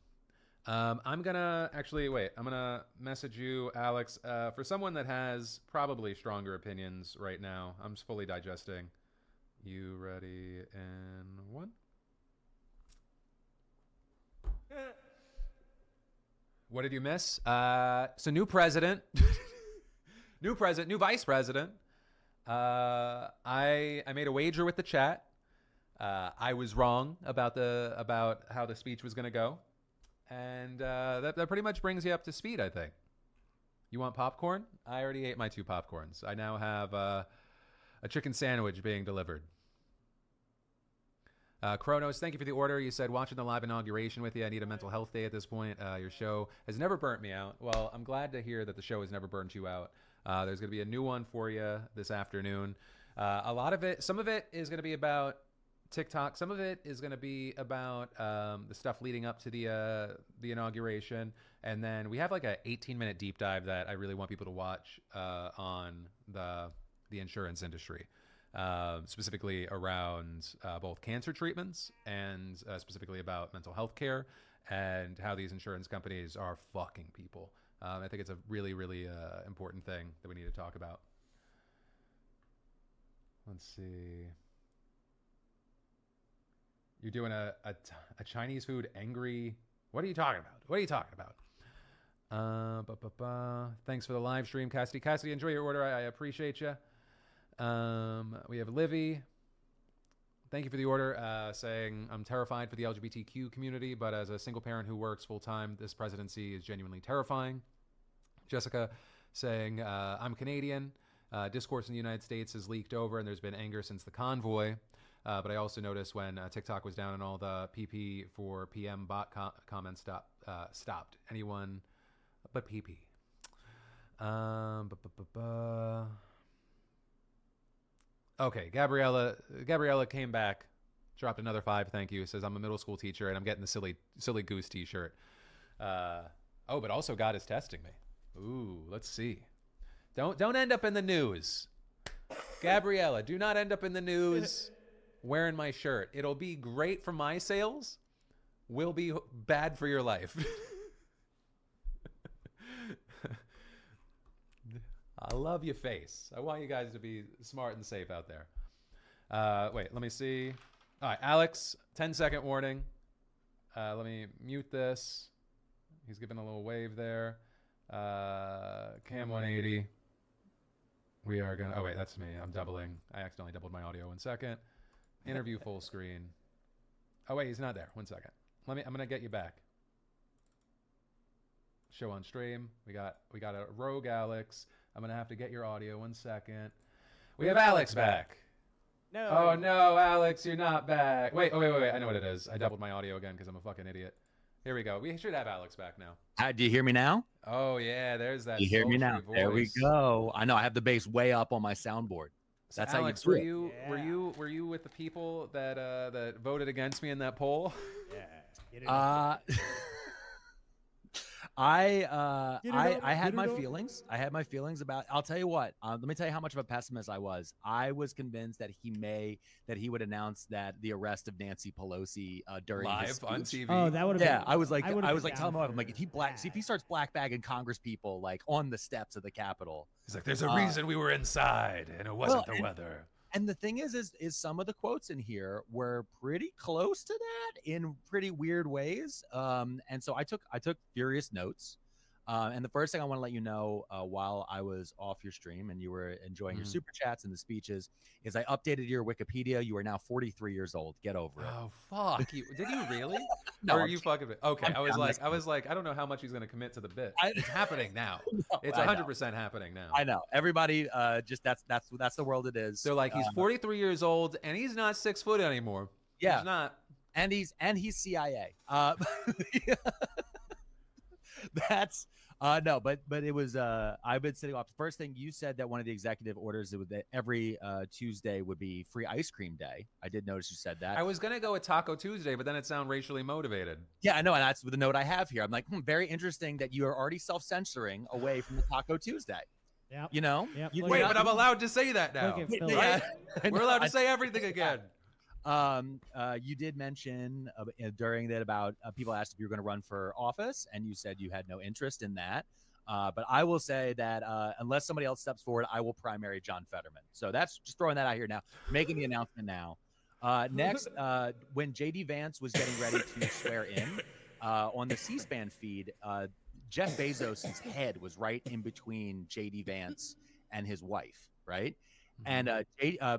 I'm gonna actually wait. I'm gonna message you, Alex. For someone that has probably stronger opinions right now, I'm just fully digesting. You ready? And one. What did you miss? So new president, new vice president. I made a wager with the chat. I was wrong about how the speech was going to go, and that pretty much brings you up to speed, I think. You want popcorn? I already ate my 2 popcorns. I now have a chicken sandwich being delivered. Kronos, thank you for the order. You said, watching the live inauguration with you, I need a mental health day at this point. Your show has never burnt me out. Well, I'm glad to hear that the show has never burnt you out. There's going to be a new one for you this afternoon. A lot of it, some of it is going to be about TikTok. Some of it is going to be about the stuff leading up to the inauguration. And then we have like a 18-minute deep dive that I really want people to watch on the insurance industry. Specifically around both cancer treatments and specifically about mental health care and how these insurance companies are fucking people. I think it's a really, really important thing that we need to talk about. Let's see. You're doing a Chinese food angry... What are you talking about? What are you talking about? Thanks for the live stream, Cassidy. Cassidy, enjoy your order. I appreciate you. We have Livy. Thank you for the order, saying, I'm terrified for the LGBTQ community, but as a single parent who works full-time, this presidency is genuinely terrifying. Jessica saying, I'm Canadian. Discourse in the United States has leaked over, and there's been anger since the convoy. But I also noticed when TikTok was down and all the PP for PM bot comments stopped. Anyone but PP. Okay, Gabriella came back, dropped another 5. Thank you. Says I'm a middle school teacher and I'm getting the silly goose T-shirt. But also God is testing me. Ooh, let's see. Don't end up in the news, Gabriella. Do not end up in the news wearing my shirt. It'll be great for my sales. Will be bad for your life. I love your face. I want you guys to be smart and safe out there. Wait, let me see. All right, Alex, 10-second warning. Let me mute this. He's giving a little wave there. Cam 180. We are gonna. Oh wait, that's me. I'm doubling. I accidentally doubled my audio. 1 second. Interview full screen. Oh wait, he's not there. 1 second. I'm gonna get you back. Show on stream. We got a rogue Alex. I'm gonna have to get your audio. 1 second. We have Alex back. No. Oh no, Alex, you're not back. Wait. I know what it is. I doubled my audio again because I'm a fucking idiot. Here we go. We should have Alex back now. Do you hear me now? Oh yeah, there's that. You hear me now? Voice. There we go. I know I have the bass way up on my soundboard. So That's Alex, how you do it. were you with the people that voted against me in that poll? Yeah. I had my feelings. I had my feelings about. I'll tell you what. Let me tell you how much of a pessimist I was. I was convinced that he would announce that the arrest of Nancy Pelosi during his live on speech. TV. Oh, that would have been. Yeah, I was like, telling down him, for I'm like, if he starts black bagging Congress people like on the steps of the Capitol. He's like, there's a reason we were inside, and it wasn't the weather. And the thing is some of the quotes in here were pretty close to that in pretty weird ways. And so I took furious notes. And the first thing I want to let you know while I was off your stream and you were enjoying your super chats and the speeches is I updated your Wikipedia. You are now 43 years old. Get over it. Oh, fuck you. Did you really? No, or are I'm you kidding. fucking okay? I'm I was like, I don't know how much he's going to commit to the bit. It's happening now. It's I know. 100% happening now. I know. Everybody just that's the world it is. They're like, he's 43 years old and he's not 6 foot anymore. Yeah. He's not. And he's CIA. That's no, but it was I've been sitting off. The first thing you said that one of the executive orders that every Tuesday would be free ice cream day. I did notice you said that. I was gonna go with Taco Tuesday, but then it sounded racially motivated. Yeah, I know, and that's the note I have here. I'm like, very interesting that you are already self-censoring away from the Taco Tuesday. Yeah. You know? Yep. You- Wait, but I'm allowed to say that now. Look at Phil. Yeah. We're allowed to say everything again. You did mention during that about people asked if you were going to run for office, and you said you had no interest in that. But I will say that unless somebody else steps forward, I will primary John Fetterman. So that's just throwing that out here now, making the announcement now. Next, when JD Vance was getting ready to swear in on the C-SPAN feed, Jeff Bezos' head was right in between JD Vance and his wife, right? And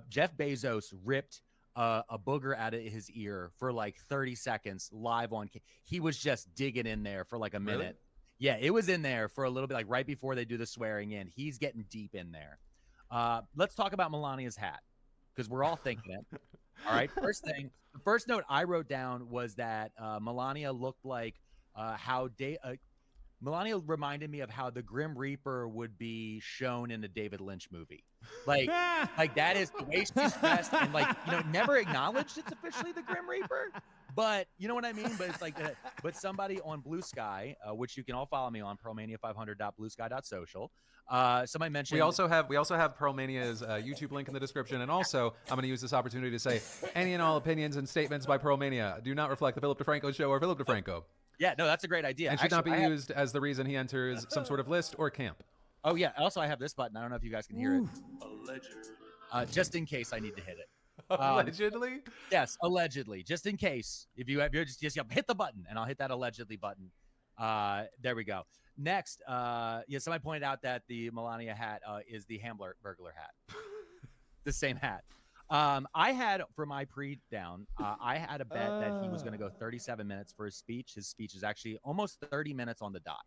Jeff Bezos ripped a booger out of his ear for like 30 seconds live on. He was just digging in there for like a minute. Really? Yeah, it was in there for a little bit, like right before they do the swearing in. He's getting deep in there. Let's talk about Melania's hat because we're all thinking it. All right. First thing, the first note I wrote down was that Melania looked like Melania reminded me of how the Grim Reaper would be shown in a David Lynch movie. Like that is the way she's dressed, and never acknowledged it's officially the Grim Reaper. But you know what I mean? But it's like, but somebody on Blue Sky, which you can all follow me on, pearlmania500.bluesky.social. Somebody mentioned We also have Pearlmania's YouTube link in the description, and also I'm going to use this opportunity to say any and all opinions and statements by Pearlmania do not reflect the Philip DeFranco show or Philip DeFranco. Yeah, no, that's a great idea. And should not be used as the reason he enters some sort of list or camp. Oh yeah. Also, I have this button. I don't know if you guys can hear it. Allegedly. Just in case I need to hit it. Allegedly? Yes, allegedly. Just in case. If you're just hit the button, and I'll hit that allegedly button. There we go. Next, somebody pointed out that the Melania hat is the Hamburglar hat. The same hat. I had, for my pre-down, I had a bet that he was going to go 37 minutes for his speech. His speech is actually almost 30 minutes on the dot.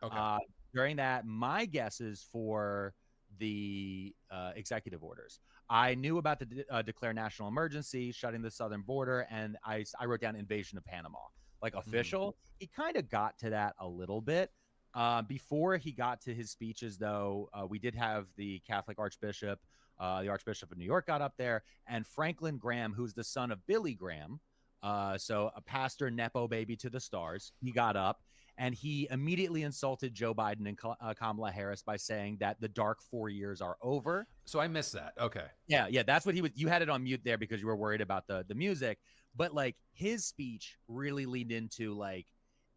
Okay. During that, my guesses for the executive orders. I knew about the declare national emergency, shutting the southern border, and I wrote down invasion of Panama. Like official, he kind of got to that a little bit. Before he got to his speeches, though, we did have the Catholic Archbishop The Archbishop of New York got up there, and Franklin Graham, who's the son of Billy Graham, so a pastor nepo baby to the stars, he got up and he immediately insulted Joe Biden and Kamala Harris by saying that the dark 4 years are over. So I missed that. Okay. Yeah, that's what he was. You had it on mute there because you were worried about the music, but like his speech really leaned into like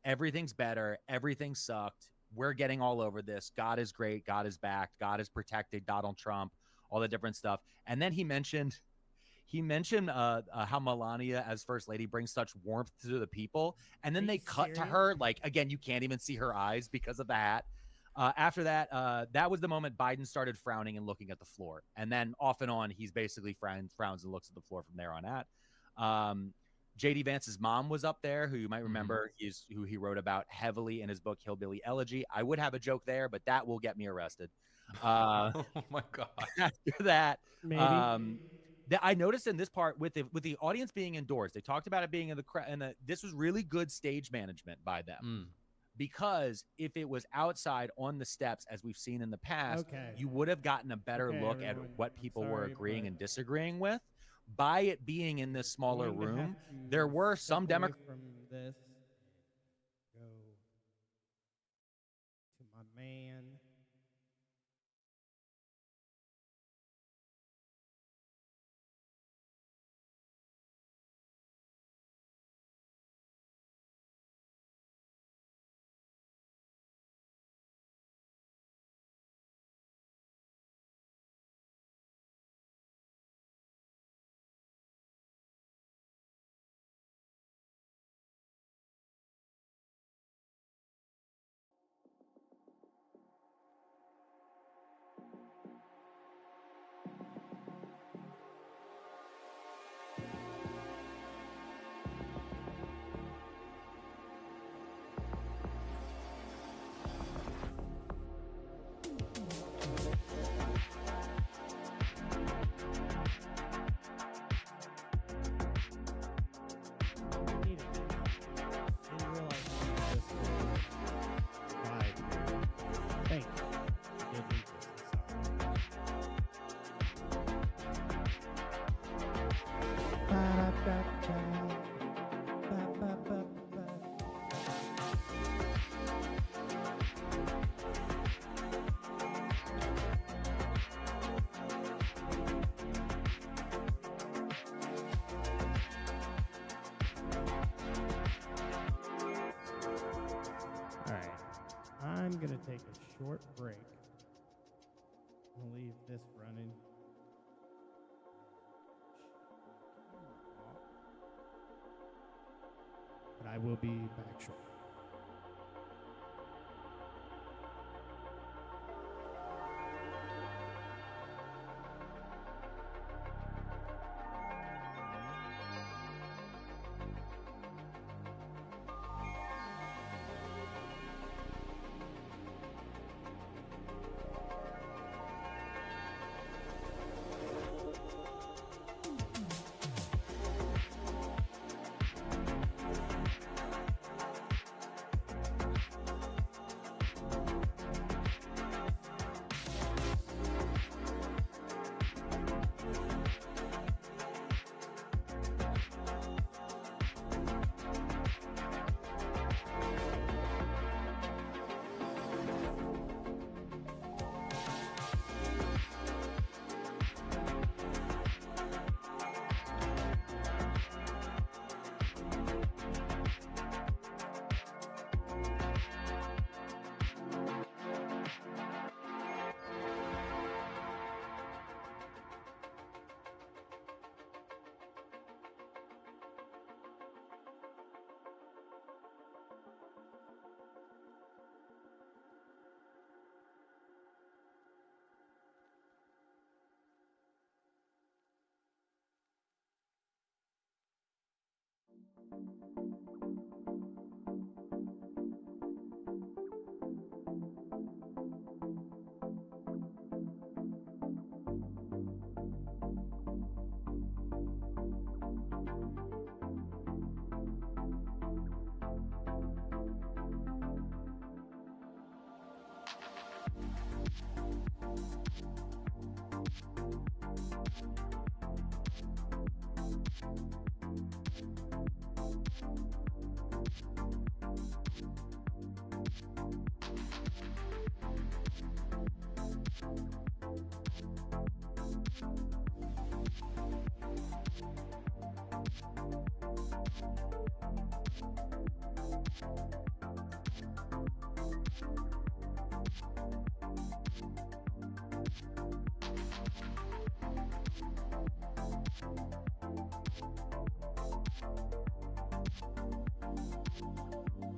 everything's better, everything sucked, we're getting all over this. God is great, God is backed, God is protected, Donald Trump, all the different stuff. And then he mentioned how Melania as first lady brings such warmth to the people, and then they cut to her, like, again, you can't even see her eyes because of the hat. After that, that was the moment Biden started frowning and looking at the floor, and then off and on he's basically frowns and looks at the floor from there on out. JD Vance's mom was up there, who you might remember, who he wrote about heavily in his book Hillbilly Elegy. I would have a joke there, but that will get me arrested. Oh my God. After that, Maybe. I noticed in this part with the audience being indoors, they talked about it being in the crowd, and this was really good stage management by them. Because if it was outside on the steps, as we've seen in the past, you would have gotten a better look at what people were agreeing and disagreeing with. By it being in this smaller room, there were some Democrats. From this, go to my man. I'm going to take a short break. I'll leave this running. But I will be back shortly.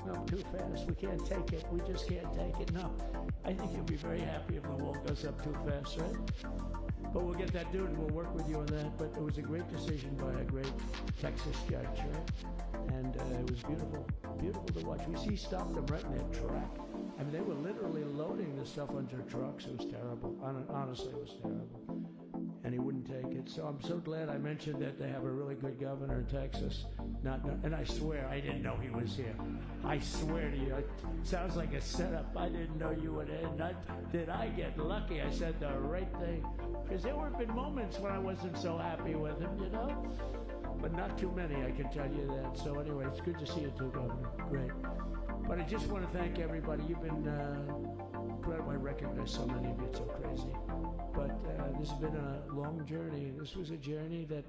open up too fast. We can't take it. We just can't take it. No. I think you'll be very happy if the wall goes up too fast, right? But we'll get that dude and we'll work with you on that. But it was a great decision by a great Texas judge, right? And it was beautiful. Beautiful to watch. He stopped them right in their track. I mean, they were literally loading the stuff onto trucks. It was terrible. Honestly, it was terrible. And he wouldn't take it. So I'm so glad I mentioned that they have a really good governor in Texas. And I swear, I didn't know he was here. I swear to you, it sounds like a setup. I didn't know you would end. Did I get lucky? I said the right thing. Because there have been moments when I wasn't so happy with him, you know? But not too many, I can tell you that. So anyway, it's good to see you too, Governor. Great. But I just want to thank everybody. You've been incredible. I recognize so many of you. It's so crazy. But this has been a long journey. This was a journey that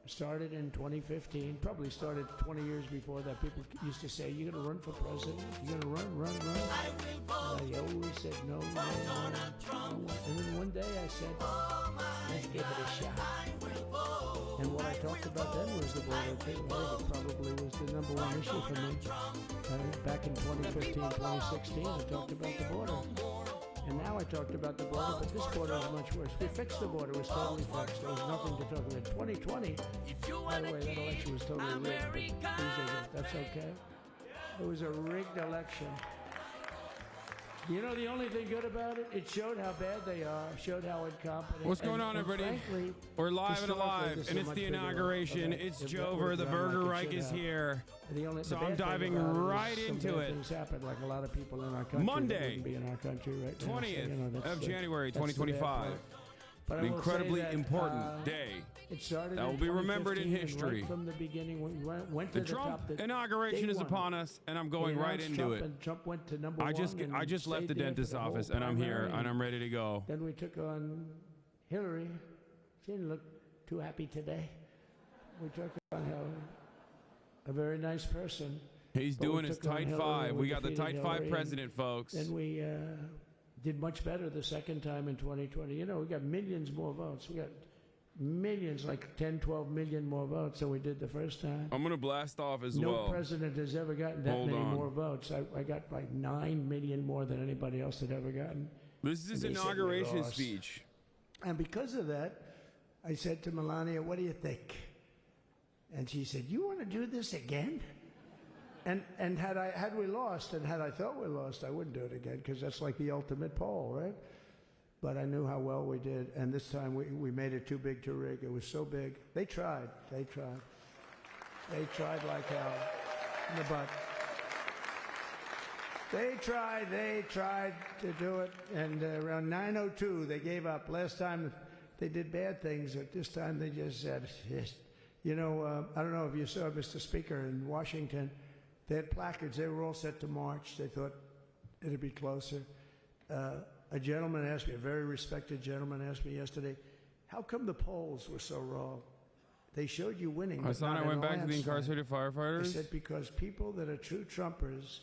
started in 2015, probably started 20 years before that. People used to say, you're going to run for president? You're going to run? And I always said, no. And then one day I said, let's give it a shot. And what I talked about then was the border too. I think it probably was the number one issue for me. Back in 2015, 2016, I talked about the border. And now I talked about the border, but this border is much worse. We fixed the border. It was totally fixed. There was nothing to talk about. 2020, by the way, that election was totally rigged. That's okay. It was a rigged election. You know the only thing good about it? It showed how bad they are, showed how incompetent. What's going on, everybody? Frankly, we're live and alive, and it's the inauguration. It's Jover. The Burger Reich is here. So I'm diving right into it. Things happen, like a lot of people in our country. Monday, be in our country right now. 20th of January, 2025. An incredibly important day that will be remembered in history. Right from the beginning, when we went to the Trump inauguration is upon us, and I'm going right into it. Trump went to number I one. just left the dentist's office, and I'm here, and I'm ready to go. Then we took on Hillary. She didn't look too happy today. We took on a very nice person. He's doing his tight five. We got the tight five president, folks. Then we did much better the second time in 2020. You know, we got millions more votes. We got millions, like 10, 12 million more votes than we did the first time. I'm going to blast off as well. well. No president has ever gotten that many more votes. I got like 9 million more than anybody else had ever gotten. This is his inauguration speech. And because of that, I said to Melania, what do you think? And she said, you want to do this again? And had we lost, and had I thought we lost, I wouldn't do it again, because that's like the ultimate poll, right? But I knew how well we did, and this time we made it too big to rig. It was so big. They tried like hell in the butt. They tried to do it, and around 9:02 they gave up. Last time they did bad things, but this time they just said, you know, I don't know if you saw, Mr. Speaker, in Washington, they had placards. They were all set to march. They thought it'd be closer. A gentleman asked me, a very respected gentleman asked me yesterday, how come the polls were so wrong? They showed you winning. I thought I went back to the incarcerated firefighters. I said, because people that are true Trumpers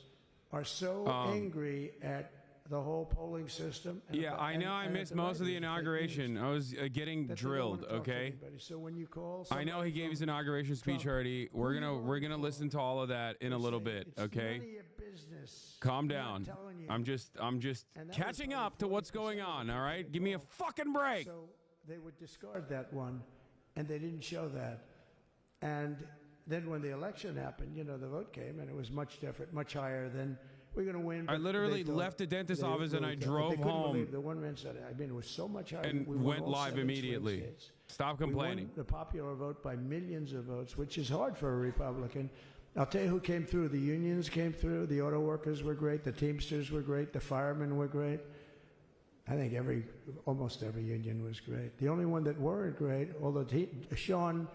are so angry at the whole polling system. Yeah, I know I missed most of the inauguration. I was getting drilled, okay? So when you call I know he gave his inauguration speech already. We're gonna listen to all of that in a little bit, okay? Calm down. I'm just catching up to what's going on, all right? Give me a fucking break. So they would discard that one, and they didn't show that. And then when the election happened, you know, the vote came, and it was much different, much higher than we're going to win. I literally left the dentist's office and I drove home. The one man said, I mean, it was so much higher. And went live immediately. Stop complaining. We won the popular vote by millions of votes, which is hard for a Republican. I'll tell you who came through. The unions came through. The auto workers were great. The Teamsters were great. The firemen were great. I think almost every union was great. The only one that weren't great, although Sean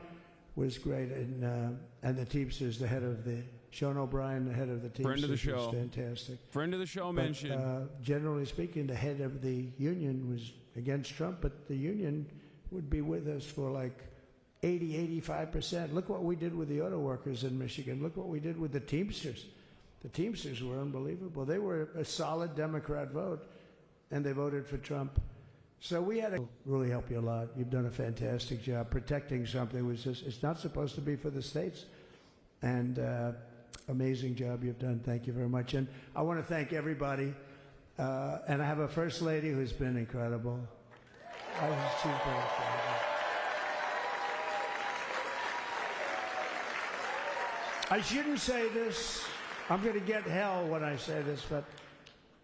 was great, and the Teamsters, the head of the Sean O'Brien, the head of the Teamsters, friend of the show, was fantastic. Friend of the show mentioned. Generally speaking, the head of the union was against Trump, but the union would be with us for like 80, 85%. Look what we did with the auto workers in Michigan. Look what we did with the Teamsters. The Teamsters were unbelievable. They were a solid Democrat vote, and they voted for Trump. So we had to really help you a lot. You've done a fantastic job protecting something. It's not supposed to be for the states. And amazing job you've done. Thank you very much. And I want to thank everybody. And I have a First Lady who's been incredible. She's been incredible. I shouldn't say this. I'm going to get hell when I say this, but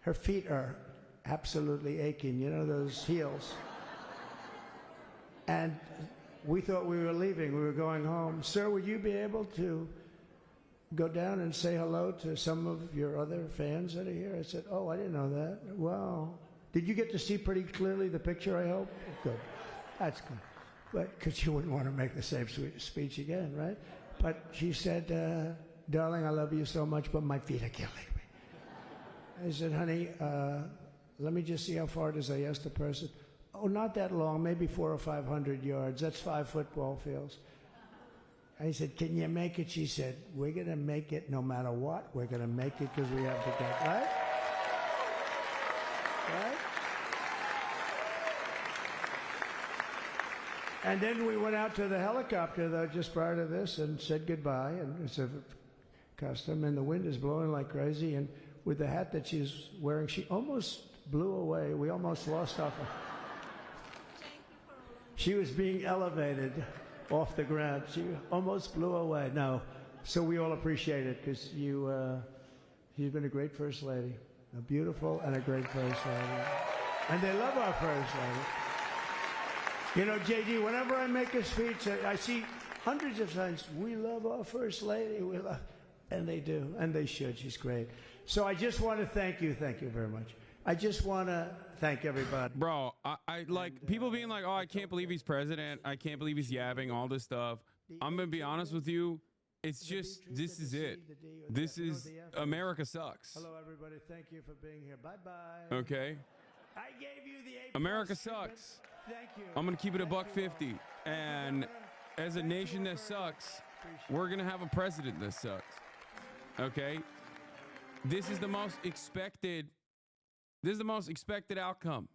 her feet are absolutely aching. You know, those heels. And we thought we were leaving. We were going home. Sir, would you be able to go down and say hello to some of your other fans that are here? I said, oh, I didn't know that. Wow. Did you get to see pretty clearly the picture, I hope? Good. That's good. But because you wouldn't want to make the same speech again, right? But she said, darling, I love you so much, but my feet are killing me. I said, honey, let me just see how far it is. I asked the person. Oh, not that long, maybe 400 or 500 yards. That's 5 football fields. I said, can you make it? She said, we're going to make it no matter what. We're going to make it because we have to get, right? Right? And then we went out to the helicopter, though, just prior to this and said goodbye. And it's a custom, and the wind is blowing like crazy. And with the hat that she's wearing, she almost blew away. We almost lost off her. She was being elevated off the ground. She almost blew away. No, so we all appreciate it because you've been a great First Lady, a beautiful and a great First Lady. And they love our First Lady. You know, JD, whenever I make a speech, I see hundreds of times, we love our First Lady, we love, and they do, and they should. She's great. So I just want to thank you very much. I just want to thank everybody. Bro, I like people being like, oh, I can't believe he's president. I can't believe he's yapping all this stuff. I'm going to be honest with you. It's just, this is it. This is, America sucks. Hello, everybody. Thank you for being here. Bye-bye. Okay? I gave you the A+. America sucks. Thank you. I'm going to keep it $1.50. And as a nation that sucks, we're going to have a president that sucks. Okay? This is the most expected outcome.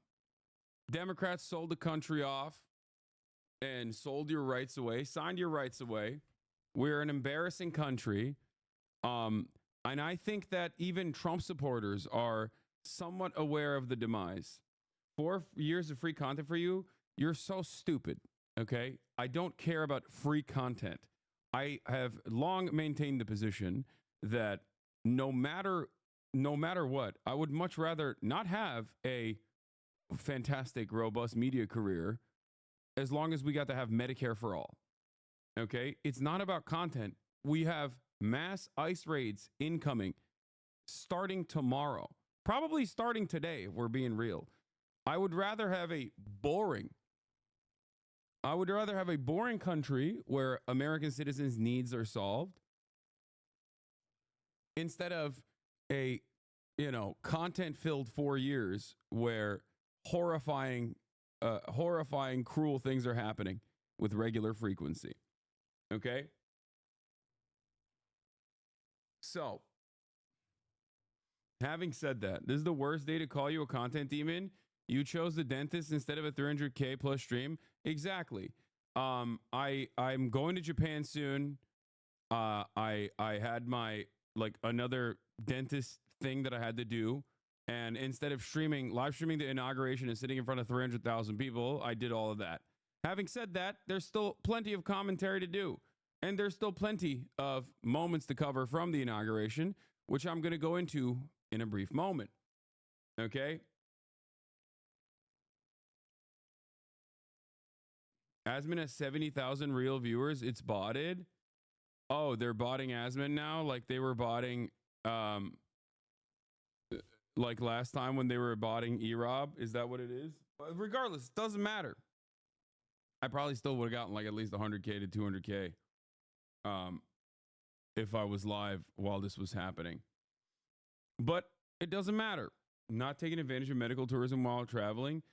Democrats sold the country off and sold your rights away, signed your rights away. We're an embarrassing country. And I think that even Trump supporters are somewhat aware of the demise. 4 years of free content for you, you're so stupid, okay? I don't care about free content. I have long maintained the position that no matter what, I would much rather not have a fantastic, robust media career as long as we got to have Medicare for all. Okay? It's not about content. We have mass ICE raids incoming starting tomorrow, probably starting today, if we're being real. I would rather have a boring country where American citizens' needs are solved instead of a, content-filled 4 years where horrifying, cruel things are happening with regular frequency. Okay? So, having said that, this is the worst day to call you a content demon. You chose the dentist instead of a 300K plus stream. Exactly. I'm going to Japan soon. I had my another dentist thing that I had to do, and instead of live streaming the inauguration and sitting in front of 300,000 people, I did all of that. Having said that, there's still plenty of commentary to do, and there's still plenty of moments to cover from the inauguration, which I'm going to go into in a brief moment. Okay? Asman has 70,000 real viewers. It's botted. Oh, they're botting Asman now, like they were botting, like last time when they were botting Erob. Is that what it is? But regardless, it doesn't matter. I probably still would have gotten like at least 100K to 200K, if I was live while this was happening. But it doesn't matter. Not taking advantage of medical tourism while traveling.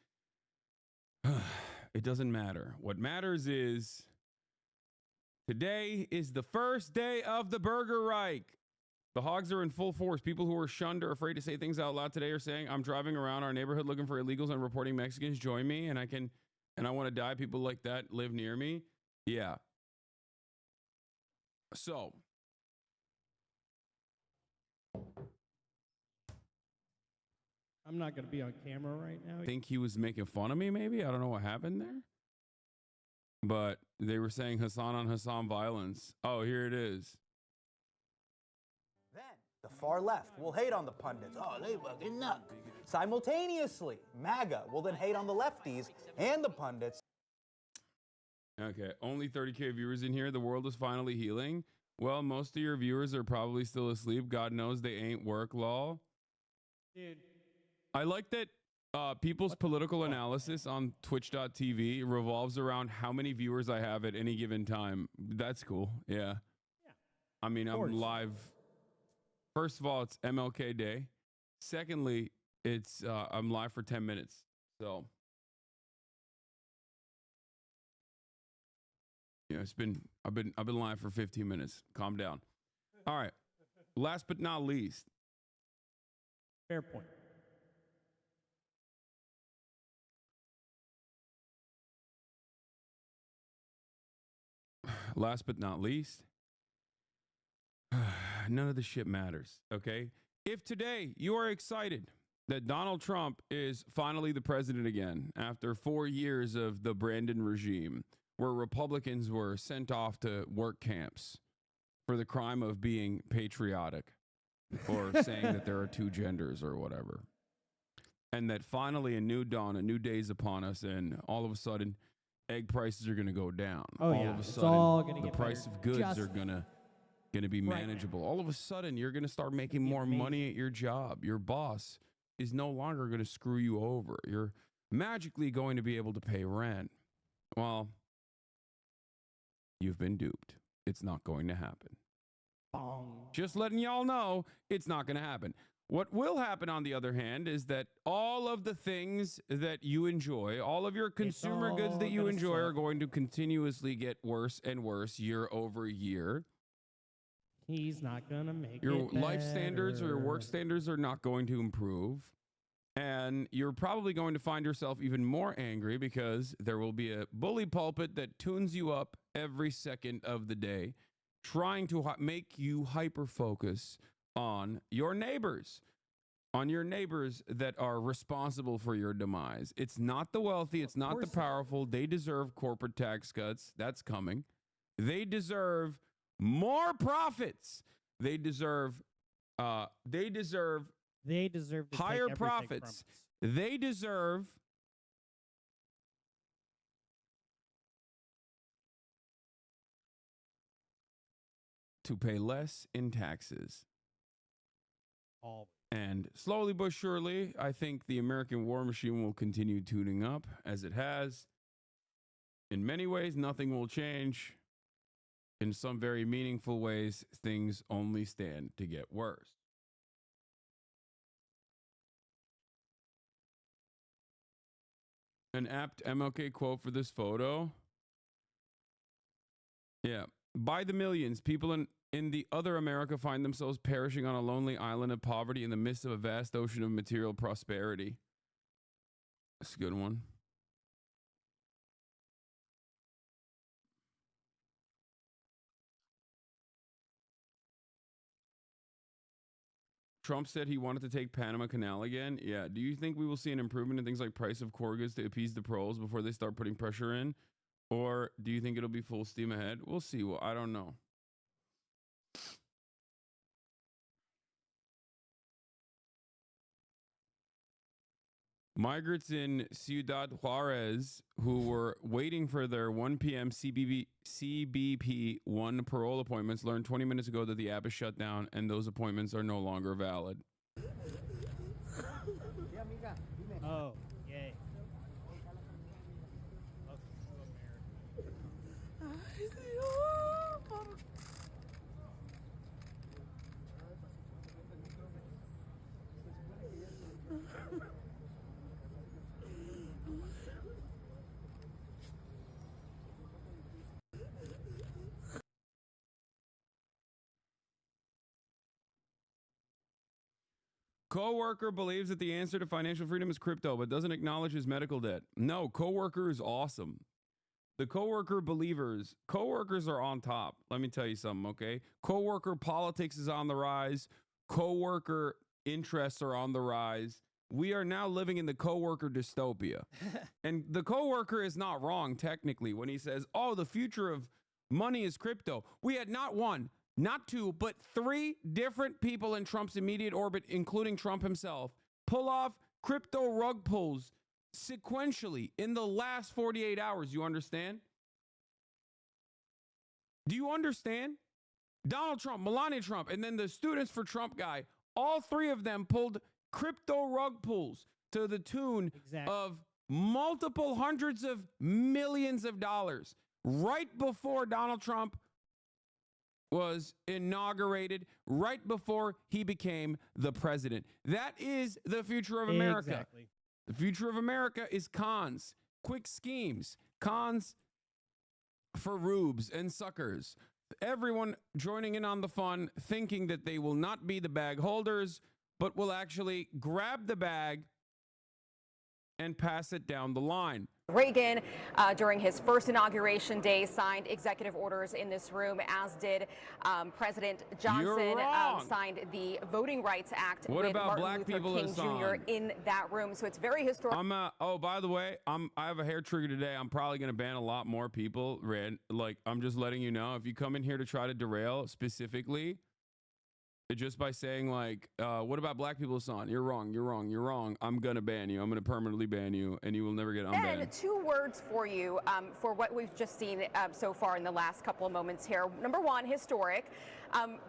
It doesn't matter. What matters is today is the first day of the Burger Reich. The hogs are in full force. People who are shunned or afraid to say things out loud today are saying, I'm driving around our neighborhood looking for illegals and reporting Mexicans. Join me, and I want to die. People like that live near me. Yeah. So, I'm not going to be on camera right now. I think he was making fun of me, maybe. I don't know what happened there. But they were saying Hassan on Hassan violence. Oh, here it is. Then the far left will hate on the pundits. Oh, they fucking nuts. Simultaneously, MAGA will then hate on the lefties and the pundits. Okay, only 30K viewers in here. The world is finally healing. Well, most of your viewers are probably still asleep. God knows they ain't work, lol. Dude. I like that people's political analysis on twitch.tv revolves around how many viewers I have at any given time. That's cool. Yeah. I mean, I'm live. First of all, it's MLK Day. Secondly, it's I'm live for 10 minutes. So yeah, I've been live for 15 minutes. Calm down. All right. Last but not least. Fair point. Last but not least, none of this shit matters, okay? If today you are excited that Donald Trump is finally the president again after 4 years of the Brandon regime, where Republicans were sent off to work camps for the crime of being patriotic or saying that there are two genders or whatever, and that finally a new dawn, a new day is upon us, and all of a sudden egg prices are going to go down. Oh, all yeah. of a It's sudden, all gonna the get price better. of goods Just are going to be right manageable. now. All of a sudden, you're going to start making more money at your job. Your boss is no longer going to screw you over. You're magically going to be able to pay rent. Well, you've been duped. It's not going to happen. Bong. Just letting y'all know, it's not going to happen. What will happen, on the other hand, is that all of the things that you enjoy, all of your consumer goods that you gonna enjoy suck. are going to continuously get worse and worse year over year. He's not going to make Your it life standards or your work better. standards are not going to improve. And you're probably going to find yourself even more angry because there will be a bully pulpit that tunes you up every second of the day, trying to make you hyper-focus on your neighbors that are responsible for your demise. It's not the wealthy. It's not the powerful. They deserve corporate tax cuts. That's coming. They deserve more profits. They deserve to take higher everything profits. from us. They deserve to pay less in taxes. All. And slowly but surely, I think the American war machine will continue tuning up as it has. In many ways, nothing will change. In some very meaningful ways, things only stand to get worse. An apt MLK quote for this photo. Yeah. By the millions, people in the other America find themselves perishing on a lonely island of poverty in the midst of a vast ocean of material prosperity. That's a good one. Trump said he wanted to take Panama Canal again. Yeah. Do you think we will see an improvement in things like price of core goods to appease the proles before they start putting pressure in? Or do you think it'll be full steam ahead? We'll see. Well, I don't know. Migrants in Ciudad Juarez who were waiting for their 1 p.m. CBP 1 parole appointments learned 20 minutes ago that the app is shut down and those appointments are no longer valid. Oh, yay. Coworker believes that the answer to financial freedom is crypto, but doesn't acknowledge his medical debt. No, coworker is awesome. The coworkers are on top. Let me tell you something, okay? Coworker politics is on the rise. Coworker interests are on the rise. we are now living in the coworker dystopia. And the coworker is not wrong technically when he says, oh, the future of money is crypto. We had not one, not two, but 3 different people in Trump's immediate orbit, including Trump himself, pull off crypto rug pulls sequentially in the last 48 hours. You understand? Do you understand? Donald Trump, Melania Trump, and then the Students for Trump guy, all 3 of them pulled crypto rug pulls to the tune of multiple hundreds of millions of dollars right before Donald Trump was inaugurated, right before he became the president. That is the future of America. Exactly. The future of America is cons, quick schemes, cons for rubes and suckers. Everyone joining in on the fun, thinking that they will not be the bag holders, but will actually grab the bag and pass it down the line. Reagan, during his first inauguration day, signed executive orders in this room, as did President Johnson, signed the Voting Rights Act What with about Martin black Luther people, King Hassan? Jr. in that room. So it's very historic. Oh, by the way, I have a hair trigger today. I'm probably going to ban a lot more people. Like, I'm just letting you know, if you come in here to try to derail specifically, just by saying like, what about black people, Hassan? You're wrong, you're wrong, you're wrong. I'm going to ban you. I'm going to permanently ban you, and you will never get unbanned. And 2 words for you for what we've just seen so far in the last couple of moments here. Number 1, historic.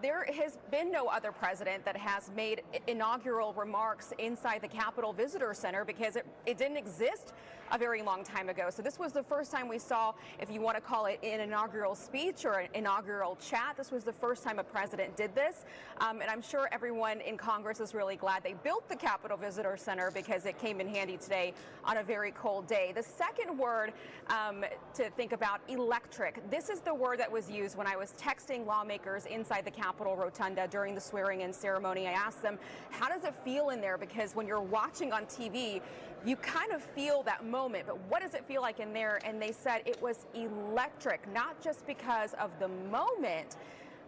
There has been no other president that has made inaugural remarks inside the Capitol Visitor Center because it didn't exist a very long time ago. So this was the first time we saw, if you want to call it an inaugural speech or an inaugural chat, this was the first time a president did this. And I'm sure everyone in Congress is really glad they built the Capitol Visitor Center because it came in handy today on a very cold day. The second word to think about, electric. This is the word that was used when I was texting lawmakers inside the Capitol Rotunda during the swearing-in ceremony. I asked them, how does it feel in there? Because when you're watching on TV, you kind of feel that moment, but what does it feel like in there? And they said it was electric, not just because of the moment,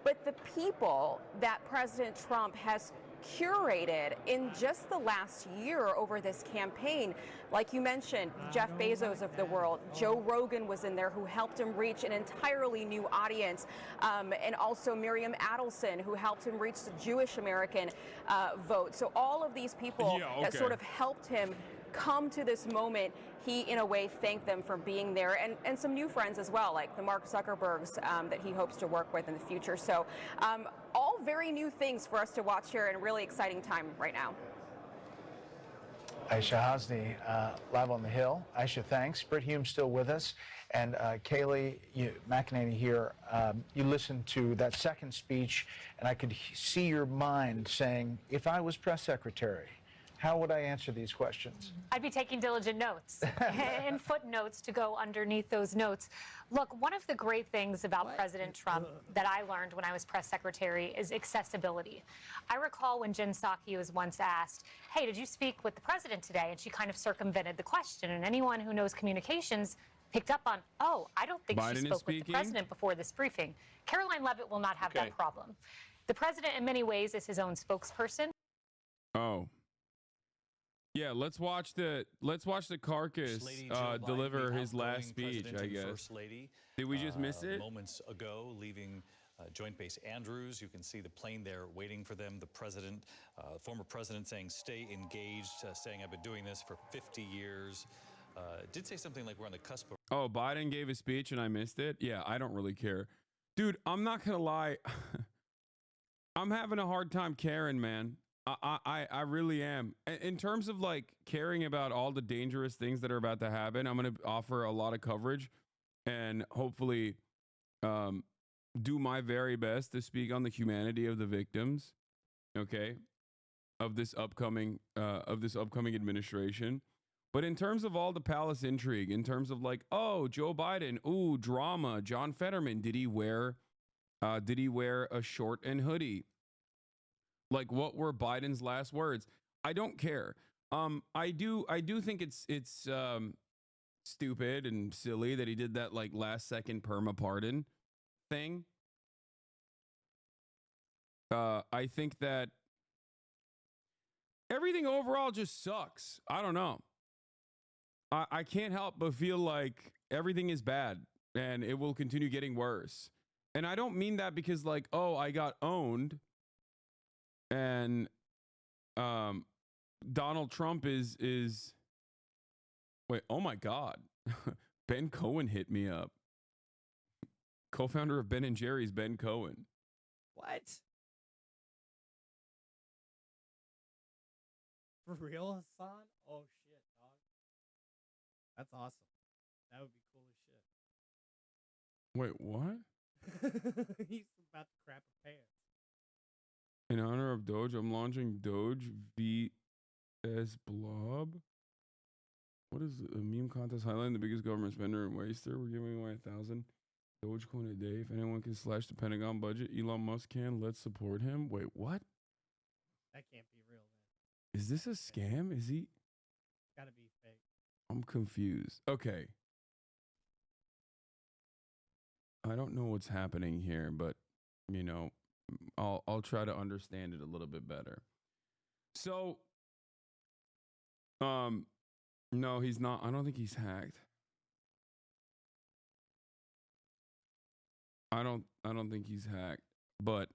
but the people that President Trump has curated in just the last year over this campaign. Like you mentioned, Jeff Bezos of the world, Joe Rogan was in there, who helped him reach an entirely new audience, and also Miriam Adelson, who helped him reach the Jewish American vote. So all of these people that sort of helped him come to this moment, he in a way thanked them for being there, and some new friends as well, like the Mark Zuckerbergs that he hopes to work with in the future. So all very new things for us to watch here, and a really exciting time right now. Aisha Hasni, live on the Hill. Aisha, thanks. Britt Hume still with us. And Kayleigh McEnany here. You listened to that second speech, and I could see your mind saying, if I was press secretary, how would I answer these questions? I'd be taking diligent notes and footnotes to go underneath those notes. Look, one of the great things about President Trump that I learned when I was press secretary is accessibility. I recall when Jen Psaki was once asked, hey, did you speak with the president today? And she kind of circumvented the question. And anyone who knows communications picked up on, oh, I don't think she spoke with the president before this briefing. Caroline Leavitt will not have that problem. The president, in many ways, is his own spokesperson. Oh. Yeah, let's watch the carcass deliver his last speech, I guess. First Lady, Did we just miss it? Moments ago, leaving Joint Base Andrews. You can see the plane there waiting for them. The president, former president, saying, stay engaged, saying, I've been doing this for 50 years. Did say something like we're on the cusp of... Oh, Biden gave a speech and I missed it? Yeah, I don't really care. Dude, I'm not going to lie. I'm having a hard time caring, man. I really am. In terms of like caring about all the dangerous things that are about to happen, I'm going to offer a lot of coverage and hopefully do my very best to speak on the humanity of the victims, okay, of this upcoming administration. But in terms of all the palace intrigue, in terms of like, oh, Joe Biden, ooh, drama, John Fetterman, did he wear a short and hoodie? Like, what were Biden's last words? I don't care. I do think it's stupid and silly that he did that like last second perma pardon thing. I think that everything overall just sucks. I don't know. I can't help but feel like everything is bad and it will continue getting worse. And I don't mean that because like, oh, I got owned and Donald Trump is wait, oh my God. Ben Cohen hit me up. Co-founder of Ben & Jerry's, Ben Cohen. What? For real, Hassan? Oh shit, dog. That's awesome. That would be cool as shit. Wait, what? He's about to crap his pants. In honor of Doge, I'm launching Doge VS Blob. What is a meme contest highlighting the biggest government spender and waster? We're giving away 1,000 Dogecoin a day. If anyone can slash the Pentagon budget, Elon Musk can. Let's support him. Wait, what? That can't be real, man. Is this a scam? Is he? Gotta be fake. I'm confused. Okay. I don't know what's happening here, but you know, I'll try to understand it a little bit better. So, no, he's not. I don't think he's hacked. I don't think he's hacked, but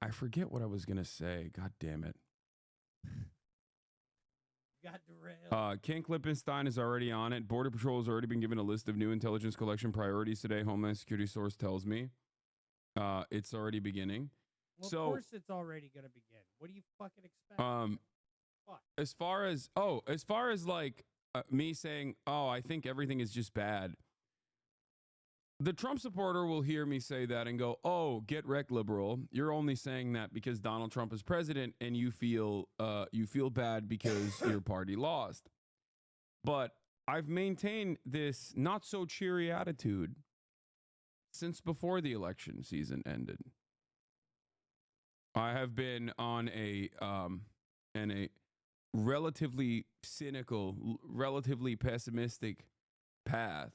I forget what I was gonna say. God damn it. Got derailed. Ken Klippenstein is already on it. Border Patrol has already been given a list of new intelligence collection priorities today. Homeland Security source tells me it's already beginning. Well, so, of course it's already gonna begin. What do you fucking expect? Fuck. as far as like me saying, oh, I think everything is just bad. The Trump supporter will hear me say that and go, oh, get wrecked, liberal. You're only saying that because Donald Trump is president and you feel bad because your party lost. But I've maintained this not so cheery attitude since before the election season ended. I have been on a relatively cynical, relatively pessimistic path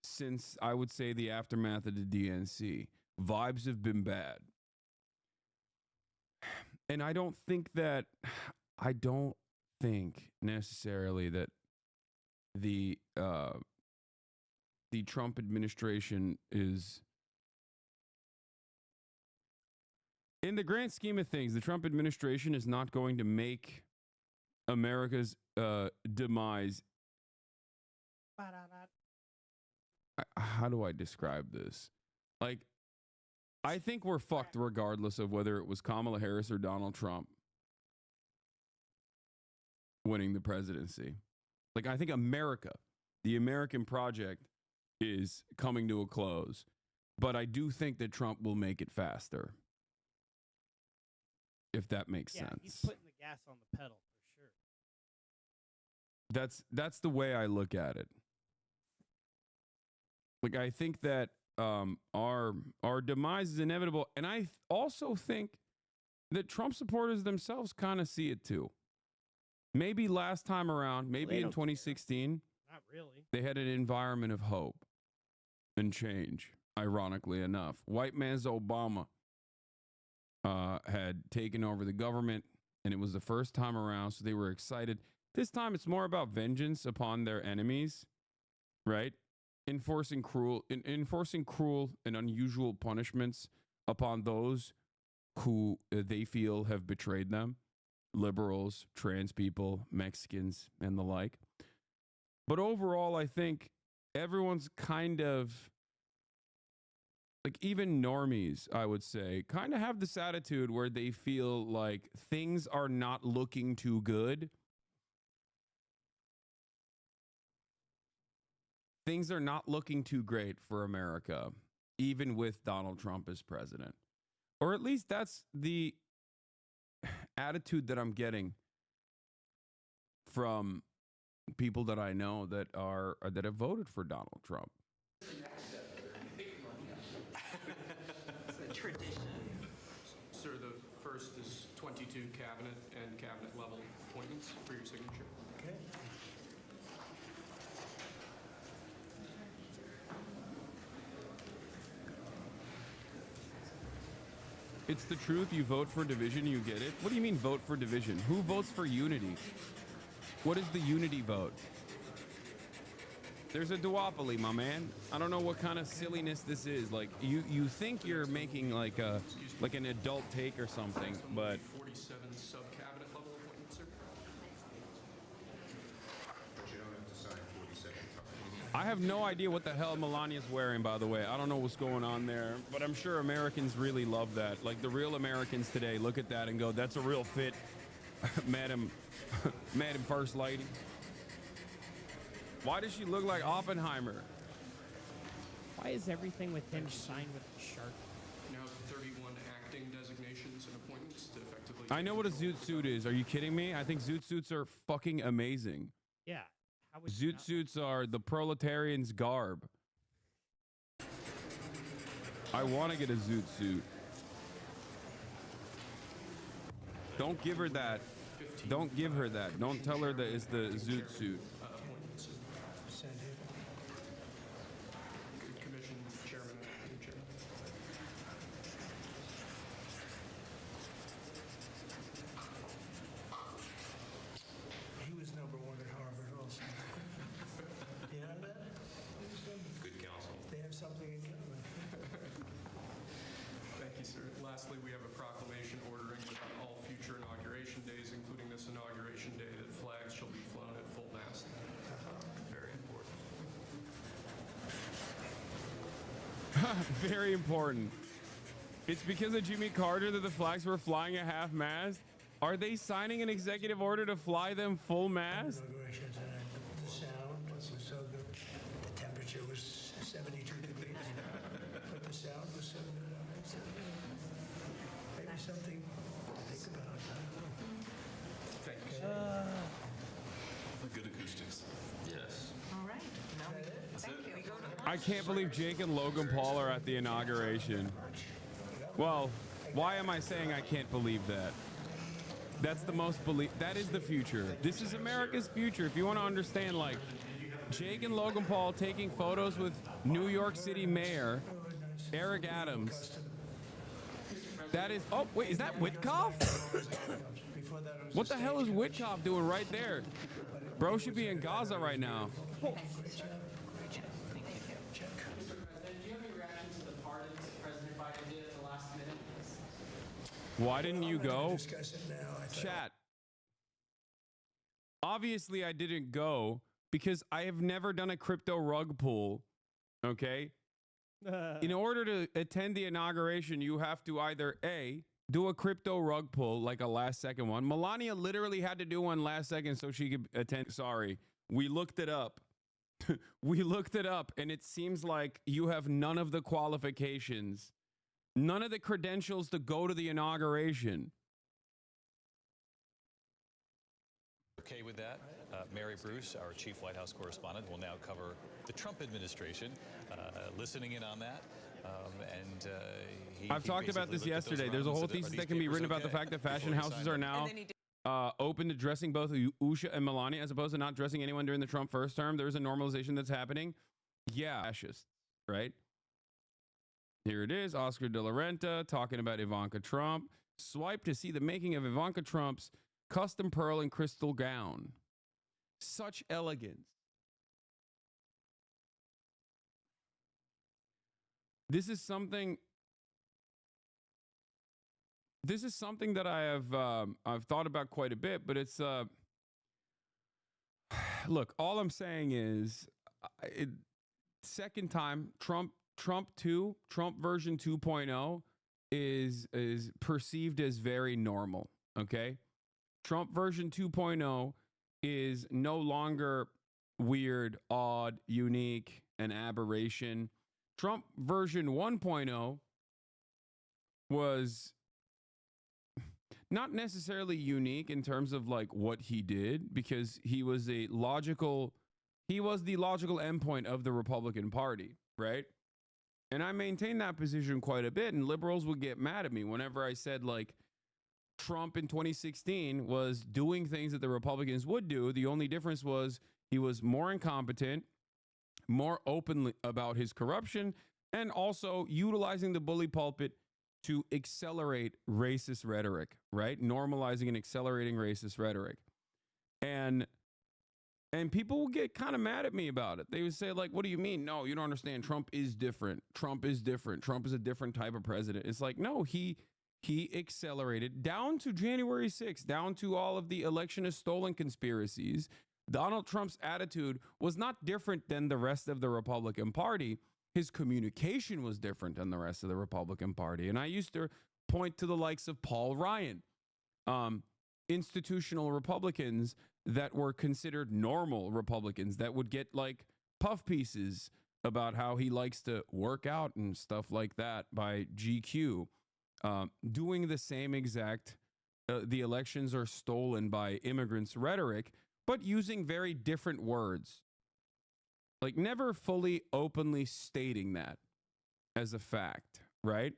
since I would say the aftermath of the DNC. Vibes have been bad. And I don't think necessarily that the Trump administration is, in the grand scheme of things, the Trump administration is not going to make America's demise. How do I describe this? Like, I think we're fucked regardless of whether it was Kamala Harris or Donald Trump winning the presidency. Like, I think America, the American project, is coming to a close. But I do think that Trump will make it faster. If that makes sense. He's putting the gas on the pedal for sure. That's the way I look at it. Like, I think that our demise is inevitable. And I also think that Trump supporters themselves kind of see it too. Maybe last time around, maybe in 2016, not really. They had an environment of hope and change, ironically enough. White man's Obama had taken over the government, and it was the first time around, so they were excited. This time it's more about vengeance upon their enemies, right? Enforcing cruel and unusual punishments upon those who they feel have betrayed them. Liberals, trans people, Mexicans, and the like. But overall, I think everyone's kind of, like, even normies, I would say, kind of have this attitude where they feel like things are not looking too good. Things are not looking too great for America, even with Donald Trump as president. Or at least that's the attitude that I'm getting from people that I know that have voted for Donald Trump. Tradition. Sir, the first is 22 cabinet and cabinet level appointments for your signature. Okay. It's the truth. You vote for division, you get it. What do you mean vote for division? Who votes for unity? What is the unity vote? There's a duopoly, my man. I don't know what kind of silliness this is. Like you think you're making like an adult take or something, but 47 sub-cabinet level appointments, sir? I have no idea what the hell Melania's wearing, by the way. I don't know what's going on there, but I'm sure Americans really love that. Like the real Americans today look at that and go, that's a real fit, Madam First Lady. Why does she look like Oppenheimer? Why is everything with him signed with a shark? Now 31 acting designations and appointments to effectively... I know what a zoot suit is. Are you kidding me? I think zoot suits are fucking amazing. Yeah. Zoot suits are the proletarian's garb. I want to get a zoot suit. Don't give her that. Don't give her that. Don't tell her that it's the zoot suit. Commission chairman, acting chairman. He was number one at Harvard also. You know that? Good counsel. They have something in common. Thank you, sir. Lastly, we have a proclamation ordering that on all future inauguration days, including this inauguration day, that flags shall be flown at full mast. Very important. Very important. It's because of Jimmy Carter that the flags were flying at half mast. Are they signing an executive order to fly them full mast? Inauguration tonight, the sound was so good. The temperature was 72 degrees, but the sound was so good. So maybe something to think about. Thank you, sir. Good acoustics. Yes. All right. Now That's it. we go to I can't believe Jake and Logan Paul are at the inauguration. Well, why am I saying I can't believe that? That's the most that is the future. This is America's future. If you want to understand, like, Jake and Logan Paul taking photos with New York City Mayor Eric Adams. That is, oh, wait, is that Witkoff? What the hell is Witkoff doing right there? Bro should be in Gaza right now. Why didn't you go? Chat. Obviously, I didn't go because I have never done a crypto rug pull. Okay? In order to attend the inauguration, you have to either A, do a crypto rug pull, like a last second one. Melania literally had to do one last second so she could attend. Sorry. We looked it up. We looked it up, and it seems like you have none of the qualifications. None of the credentials to go to the inauguration. Okay with that, Mary Bruce, our chief White House correspondent, will now cover the Trump administration, listening in on that. I've talked about this yesterday. There's a whole thesis that can be written about the fact that fashion houses are now open to dressing both Usha and Melania as opposed to not dressing anyone during the Trump first term. There's a normalization that's happening. Yeah, fascists, right? Here it is, Oscar de la Renta talking about Ivanka Trump. Swipe to see the making of Ivanka Trump's custom pearl and crystal gown. Such elegance. This is something that I have I've thought about quite a bit, but it's look, all I'm saying is second time Trump version 2.0 is perceived as very normal, okay? Trump version 2.0 is no longer weird, odd, unique, an aberration. Trump version 1.0 was not necessarily unique in terms of like what he did, because he was the logical endpoint of the Republican Party, right? And I maintain that position quite a bit, and liberals would get mad at me whenever I said like Trump in 2016 was doing things that the Republicans would do. The only difference was he was more incompetent, more openly about his corruption, and also utilizing the bully pulpit to accelerate racist rhetoric, right? Normalizing and accelerating racist rhetoric. And people will get kind of mad at me about it. They would say, like, what do you mean? No, you don't understand. Trump is different. Trump is different. Trump is a different type of president. It's like, no, he accelerated down to January 6th, down to all of the election is stolen conspiracies. Donald Trump's attitude was not different than the rest of the Republican Party. His communication was different than the rest of the Republican Party. And I used to point to the likes of Paul Ryan, institutional Republicans that were considered normal Republicans that would get like puff pieces about how he likes to work out and stuff like that by GQ, doing the same exact the elections are stolen by immigrants rhetoric, but using very different words. Like never fully openly stating that as a fact, right?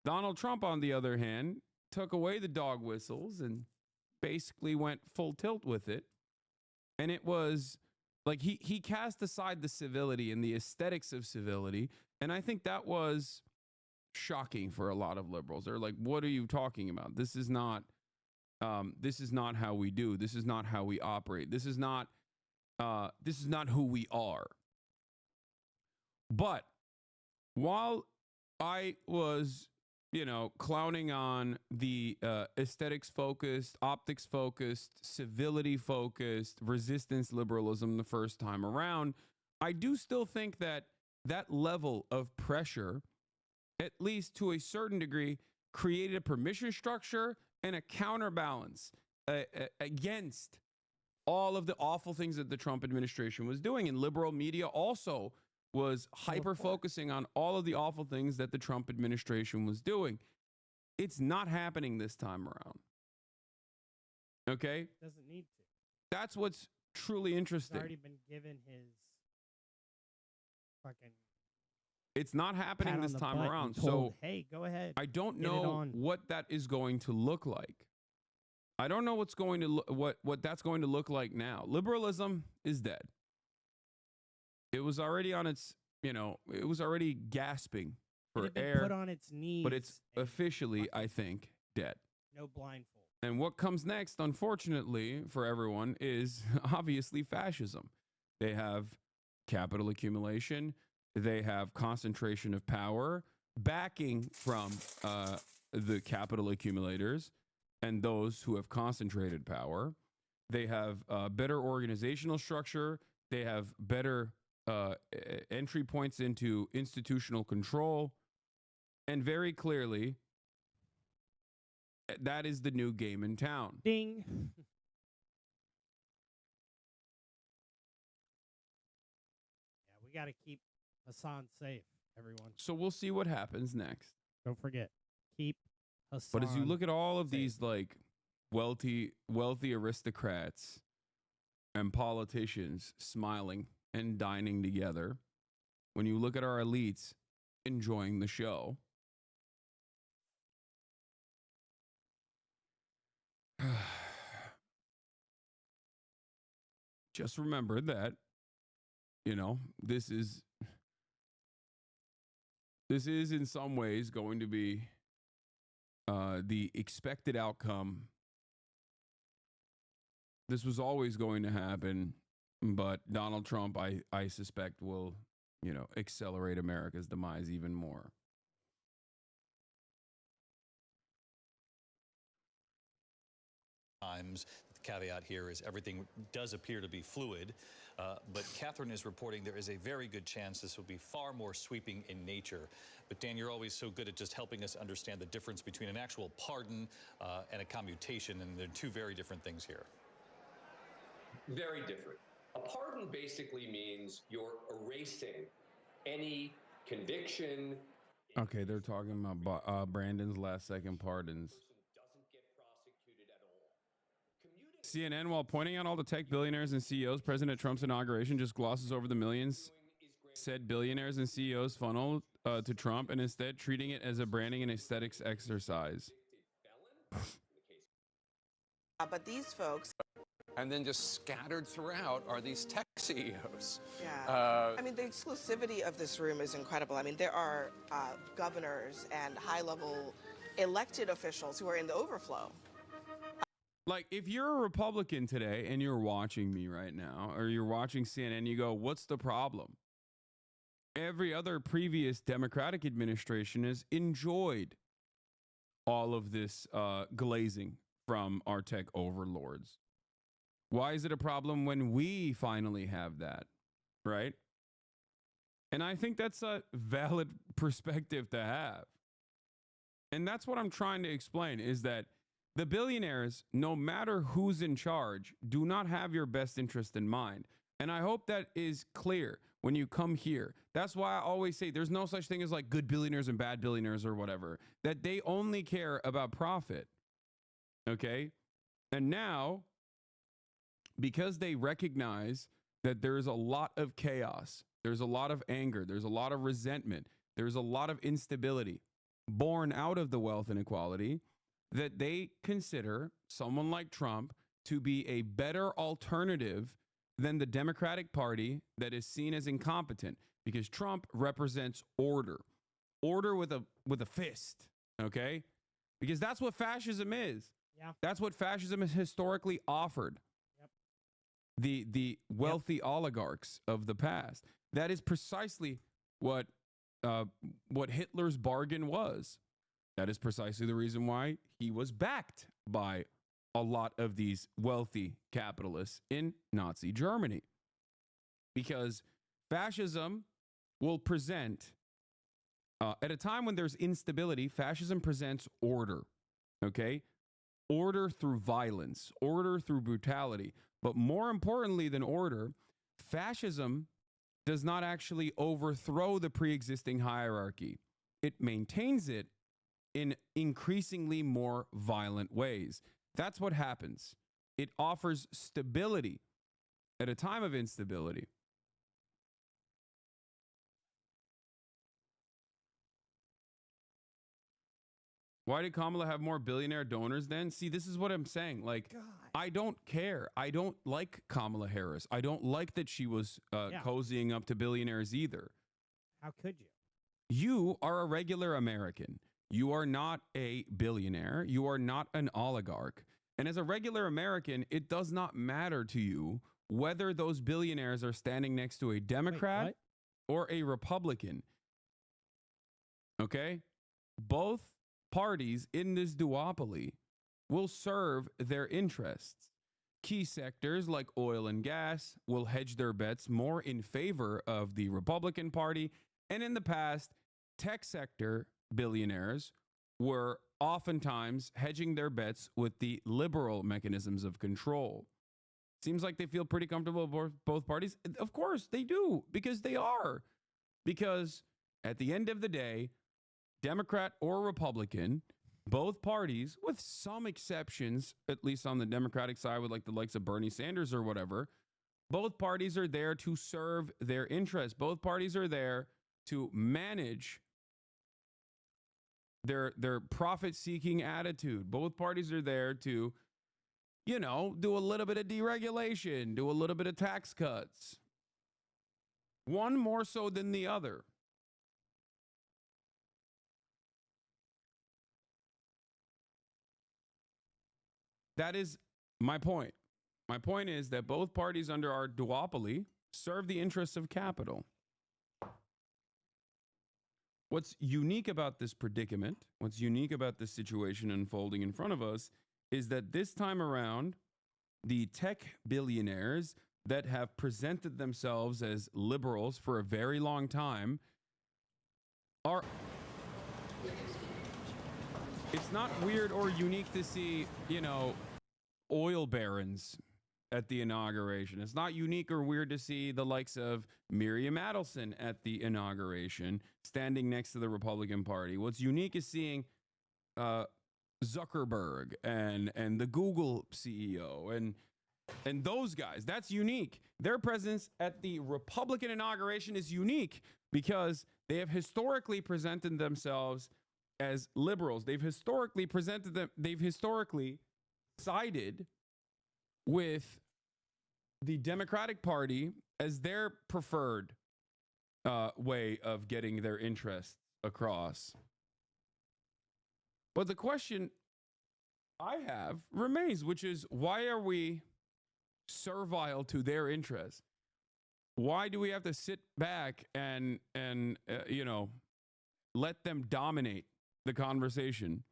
Donald Trump, on the other hand, took away the dog whistles and basically went full tilt with it. And it was like he cast aside the civility and the aesthetics of civility. And I think that was shocking for a lot of liberals. They're like, what are you talking about? This is not how we do. This is not how we operate. This is not who we are. But while I was, clowning on the aesthetics focused, optics focused, civility focused, resistance liberalism the first time around, I do still think that that level of pressure, at least to a certain degree, created a permission structure and a counterbalance against all of the awful things that the Trump administration was doing. And liberal media also was hyper focusing on all of the awful things that the Trump administration was doing. It's not happening this time around. Okay? Doesn't need to. That's what's truly interesting. He's already been given his fucking. It's not happening this time around. Told, so hey, go ahead. I don't know what that is going to look like. I don't know what's going to what that's going to look like now. Liberalism is dead. It was already on its, it was already gasping for air. Put on its knees. But it's officially, I think, dead. No blindfold. And what comes next, unfortunately, for everyone, is obviously fascism. They have capital accumulation. They have concentration of power, backing from the capital accumulators and those who have concentrated power. They have better organizational structure. They have better entry points into institutional control. And very clearly, that is the new game in town. Ding. Yeah, we got to keep Hassan safe, everyone. So we'll see what happens next. Don't forget, keep Hassan. But as you look at all of these like wealthy aristocrats and politicians smiling and dining together, when you look at our elites enjoying the show, just remember that, this is in some ways going to be the expected outcome. This was always going to happen, but Donald Trump, I suspect, will, accelerate America's demise even more. Times. The caveat here is everything does appear to be fluid, but Catherine is reporting there is a very good chance this will be far more sweeping in nature. But Dan, you're always so good at just helping us understand the difference between an actual pardon and a commutation, and they're two very different things here. Very different. A pardon basically means you're erasing any conviction. Okay, they're talking about Brandon's last second pardons. CNN, while pointing out all the tech billionaires and CEOs, President Trump's inauguration just glosses over the millions said billionaires and CEOs funneled to Trump, and instead treating it as a branding and aesthetics exercise. But these folks And then just scattered throughout are these tech CEOs. Yeah. I mean, the exclusivity of this room is incredible. I mean, there are governors and high-level elected officials who are in the overflow. Like, if you're a Republican today and you're watching me right now, or you're watching CNN, you go, what's the problem? Every other previous Democratic administration has enjoyed all of this glazing from our tech overlords. Why is it a problem when we finally have that, right? And I think that's a valid perspective to have. And that's what I'm trying to explain, is that the billionaires, no matter who's in charge, do not have your best interest in mind. And I hope that is clear when you come here. That's why I always say there's no such thing as like good billionaires and bad billionaires or whatever, that they only care about profit. Okay? And now, because they recognize that there's a lot of chaos, there's a lot of anger, there's a lot of resentment, there's a lot of instability born out of the wealth inequality, that they consider someone like Trump to be a better alternative than the Democratic Party that is seen as incompetent, because Trump represents order with a fist, okay? Because that's what fascism is. Yeah. That's what fascism has historically offered. The wealthy oligarchs of the past. That is precisely what Hitler's bargain was. That is precisely the reason why he was backed by a lot of these wealthy capitalists in Nazi Germany. Because fascism will present, at a time when there's instability, fascism presents order, okay? Order through violence, order through brutality. But more importantly than order, fascism does not actually overthrow the pre-existing hierarchy. It maintains it in increasingly more violent ways. That's what happens. It offers stability at a time of instability. Why did Kamala have more billionaire donors then? See, this is what I'm saying. Like, I don't care. I don't like Kamala Harris. I don't like that she was cozying up to billionaires either. How could you? You are a regular American. You are not a billionaire. You are not an oligarch. And as a regular American, it does not matter to you whether those billionaires are standing next to a Democrat or a Republican. Okay? Both parties in this duopoly will serve their interests. Key sectors like oil and gas will hedge their bets more in favor of the Republican Party. And in the past, tech sector billionaires were oftentimes hedging their bets with the liberal mechanisms of control. Seems like they feel pretty comfortable with both parties. Of course they do, because they are. Because at the end of the day, Democrat or Republican, both parties, with some exceptions, at least on the Democratic side with like the likes of Bernie Sanders or whatever, both parties are there to serve their interests. Both parties are there to manage their profit-seeking attitude. Both parties are there to, you know, do a little bit of deregulation, do a little bit of tax cuts. One more so than the other. That is my point. My point is that both parties under our duopoly serve the interests of capital. What's unique about this predicament, what's unique about this situation unfolding in front of us, is that this time around, the tech billionaires that have presented themselves as liberals for a very long time are... It's not weird or unique to see, you know, oil barons at the inauguration. It's not unique or weird to see the likes of Miriam Adelson at the inauguration standing next to the Republican Party. What's unique is seeing Zuckerberg and the Google CEO and those guys. That's unique. Their presence at the Republican inauguration is unique because they have historically presented themselves as liberals. They've historically sided with the Democratic Party as their preferred way of getting their interests across. But the question I have remains, which is, why are we servile to their interests? Why do we have to sit back and let them dominate the conversation?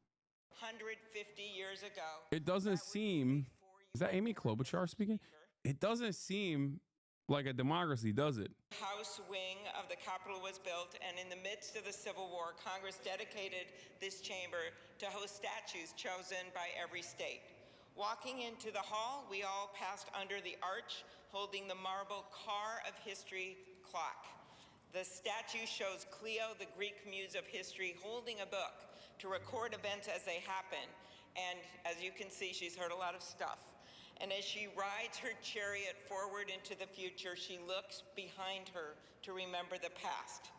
150 years ago. It doesn't seem, is that Amy Klobuchar speaking? It doesn't seem like a democracy, does it? House wing of the Capitol was built, and in the midst of the Civil War, Congress dedicated this chamber to host statues chosen by every state. Walking into the hall, we all passed under the arch, holding the marble car of history clock. The statue shows Cleo, the Greek muse of history, holding a book to record events as they happen. And as you can see, she's heard a lot of stuff. And as she rides her chariot forward into the future, she looks behind her to remember the past.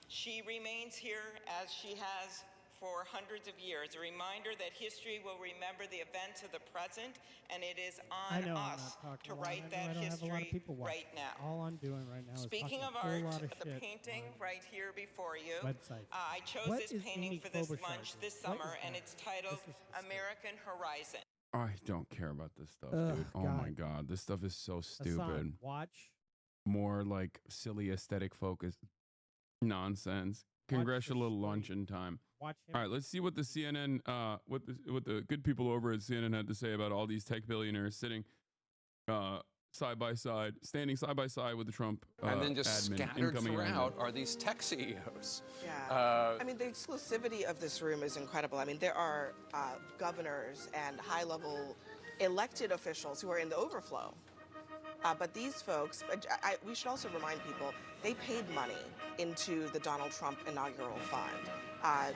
She remains here as she has for hundreds of years, a reminder that history will remember the events of the present, and it is on us to write that history right now. All I'm doing right now is Speaking of talking a whole art, lot of the shit painting on right here before you. websites. I chose What this is painting Amy for this Klobuchar lunch doing? this What summer, is and that? it's titled American Horizon. I don't care about this stuff, Ugh, dude. Oh my God. This stuff is so stupid. Hassan, watch. More like silly aesthetic focus nonsense. Congressional luncheon time. Watch him. All right, let's see what the CNN, what the good people over at CNN had to say about all these tech billionaires sitting side by side, standing side by side with the Trump And then just admin, scattered incoming throughout admin. are these tech CEOs. Yeah. I mean, the exclusivity of this room is incredible. I mean, there are governors and high-level elected officials who are in the overflow. But these folks, we should also remind people, they paid money into the Donald Trump inaugural fund.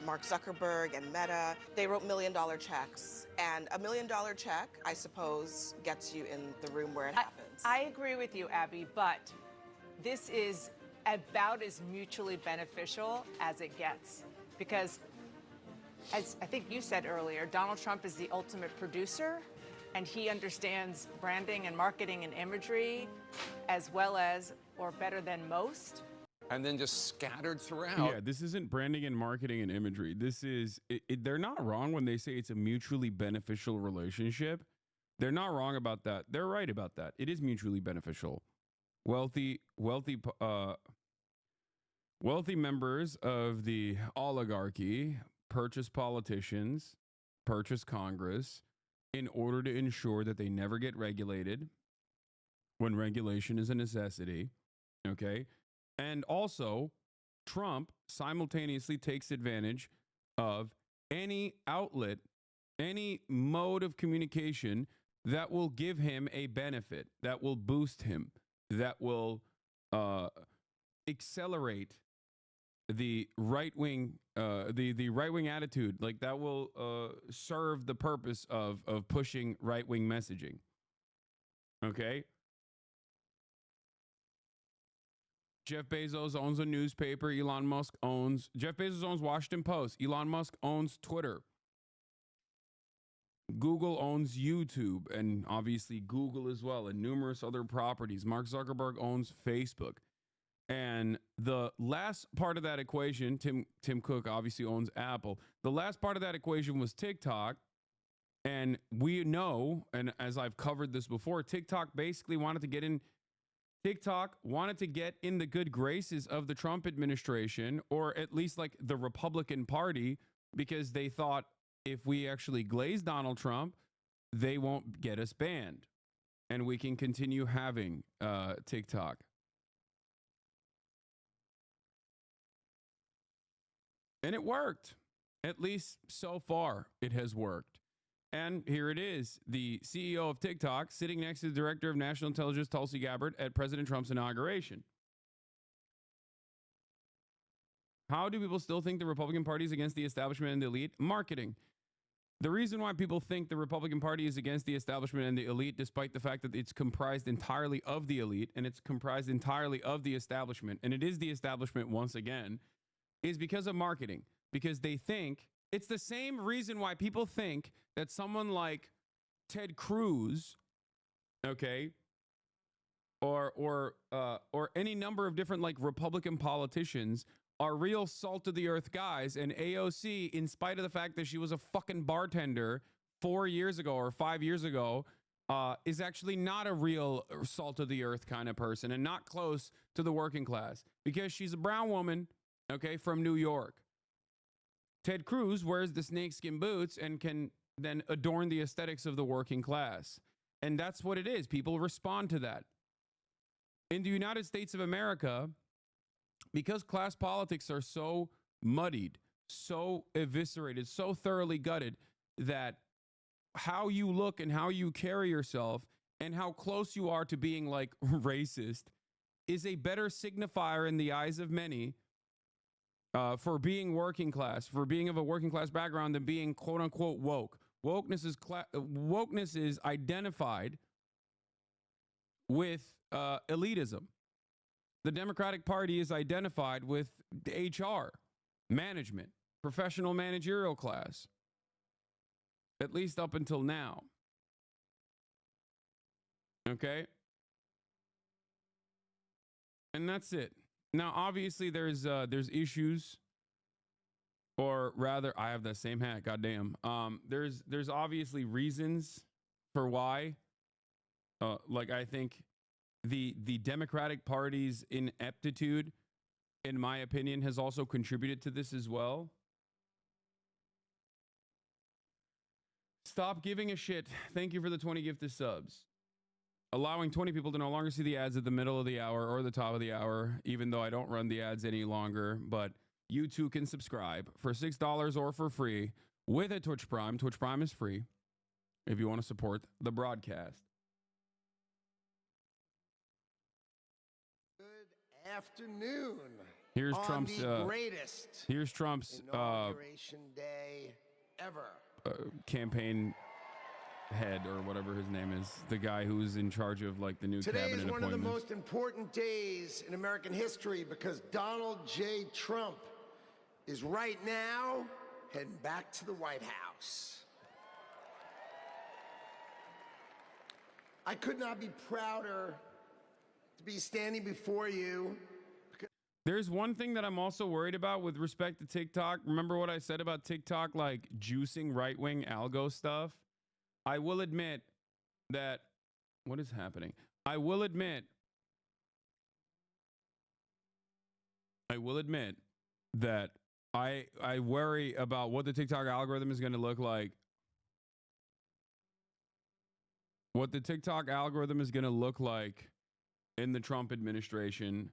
Mark Zuckerberg and Meta, they wrote $1 million checks. And $1 million check, I suppose, gets you in the room where it happens. I agree with you, Abby, but this is about as mutually beneficial as it gets. Because, as I think you said earlier, Donald Trump is the ultimate producer, and he understands branding and marketing and imagery as well as, or better than most. And then just scattered throughout. Yeah, this isn't branding and marketing and imagery. This is, they're not wrong when they say it's a mutually beneficial relationship. They're not wrong about that. They're right about that. It is mutually beneficial. Wealthy members of the oligarchy purchase politicians, purchase Congress in order to ensure that they never get regulated when regulation is a necessity. Okay. And also, Trump simultaneously takes advantage of any outlet, any mode of communication that will give him a benefit, that will boost him, that will accelerate the right wing, the right wing attitude, like that will serve the purpose of pushing right wing messaging. Okay. Jeff Bezos owns a newspaper. Jeff Bezos owns Washington Post. Elon Musk owns Twitter. Google owns YouTube, and obviously Google as well, and numerous other properties. Mark Zuckerberg owns Facebook. And the last part of that equation, Tim Cook obviously owns Apple. The last part of that equation was TikTok. And we know, and as I've covered this before, TikTok basically wanted to get in the good graces of the Trump administration, or at least like the Republican Party, because they thought if we actually glaze Donald Trump, they won't get us banned. And we can continue having TikTok. And it worked. At least so far, it has worked. And here it is, the CEO of TikTok sitting next to the Director of National Intelligence, Tulsi Gabbard, at President Trump's inauguration. How do people still think the Republican Party is against the establishment and the elite? Marketing. The reason why people think the Republican Party is against the establishment and the elite, despite the fact that it's comprised entirely of the elite and it's comprised entirely of the establishment, and it is the establishment once again, is because of marketing. Because they think, it's the same reason why people think that someone like Ted Cruz, okay, or any number of different like Republican politicians are real salt of the earth guys, and AOC, in spite of the fact that she was a fucking bartender 4 years ago or 5 years ago, is actually not a real salt of the earth kind of person and not close to the working class because she's a brown woman, okay, from New York. Ted Cruz wears the snakeskin boots and can then adorn the aesthetics of the working class. And that's what it is. People respond to that. In the United States of America, because class politics are so muddied, so eviscerated, so thoroughly gutted, that how you look and how you carry yourself and how close you are to being like racist is a better signifier in the eyes of many for being working class, for being of a working class background than being quote unquote woke. Wokeness is identified with elitism. The Democratic Party is identified with HR, management, professional managerial class, at least up until now. Okay? And that's it. Now, obviously, there's issues, or rather, I have that same hat. Goddamn. There's obviously reasons for why. Like I think the Democratic Party's ineptitude, in my opinion, has also contributed to this as well. Stop giving a shit. Thank you for the 20 gifted subs. Allowing 20 people to no longer see the ads at the middle of the hour or the top of the hour, even though I don't run the ads any longer. But you too can subscribe for $6 or for free with a Twitch Prime. Twitch Prime is free if you want to support the broadcast. Good afternoon. Here's on Trump's the greatest here's Trump's inauguration day ever. Campaign head or whatever his name is, the guy who's in charge of like the new Today cabinet is one of the appointments. most important days in American history because Donald J. Trump is right now heading back to the White House. I could not be prouder to be standing before you. There's one thing that I'm also worried about with respect to TikTok. Remember what I said about TikTok, like juicing right-wing algo stuff? I will admit that, what is happening? I will admit that I worry about what the TikTok algorithm is going to look like. What the TikTok algorithm is going to look like in the Trump administration.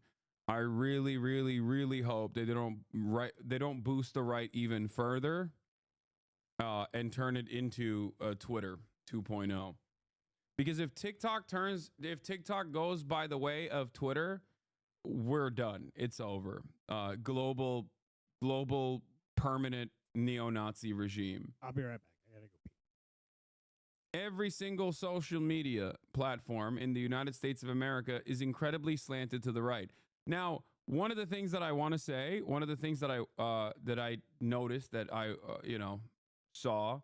I really, really, really hope that they don't boost the right even further and turn it into Twitter 2.0. Because if TikTok goes by the way of Twitter, we're done. It's over. Global permanent neo-Nazi regime. I'll be right back. I gotta go pee. Every single social media platform in the United States of America is incredibly slanted to the right. Now, one of the things that I want to say, one of the things that I noticed that I saw,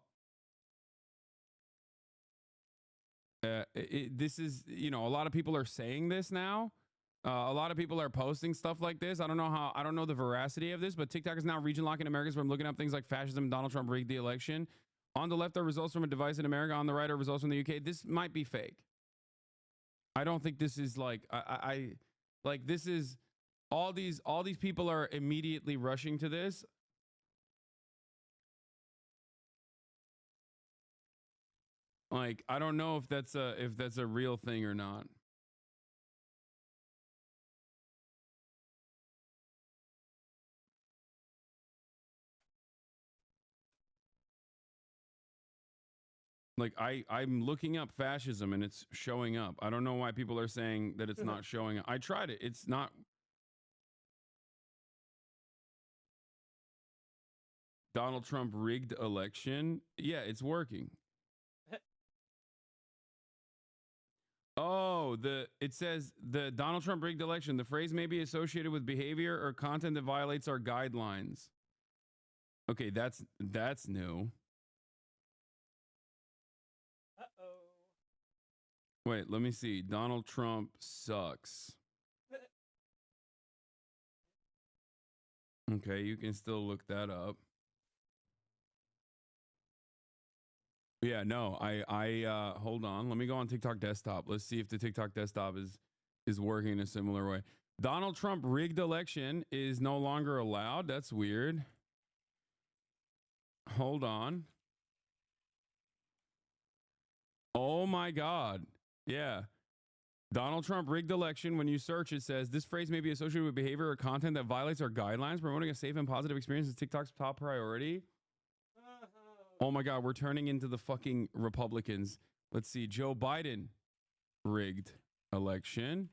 this is, a lot of people are saying this now. A lot of people are posting stuff like this. I don't know the veracity of this, but TikTok is now region locking Americans from looking up things like fascism and Donald Trump rigged the election. On the left are results from a device in America. On the right are results from the UK. This might be fake. I don't think this is like, like this is all these people are immediately rushing to this. Like, I don't know if that's a real thing or not. Like I'm looking up fascism and it's showing up. I don't know why people are saying that it's not showing up. I tried it. It's not. Donald Trump rigged election. Yeah, it's working. Oh, it says the Donald Trump rigged election. The phrase may be associated with behavior or content that violates our guidelines. Okay, that's new. Wait, let me see. Donald Trump sucks. Okay, you can still look that up. Yeah, no, I hold on. Let me go on TikTok desktop. Let's see if the TikTok desktop is working in a similar way. Donald Trump rigged election is no longer allowed. That's weird. Hold on. Oh my God. Yeah. Donald Trump rigged election. When you search, it says this phrase may be associated with behavior or content that violates our guidelines. Promoting a safe and positive experience is TikTok's top priority. Oh my God, we're turning into the fucking Republicans. Let's see. Joe Biden rigged election.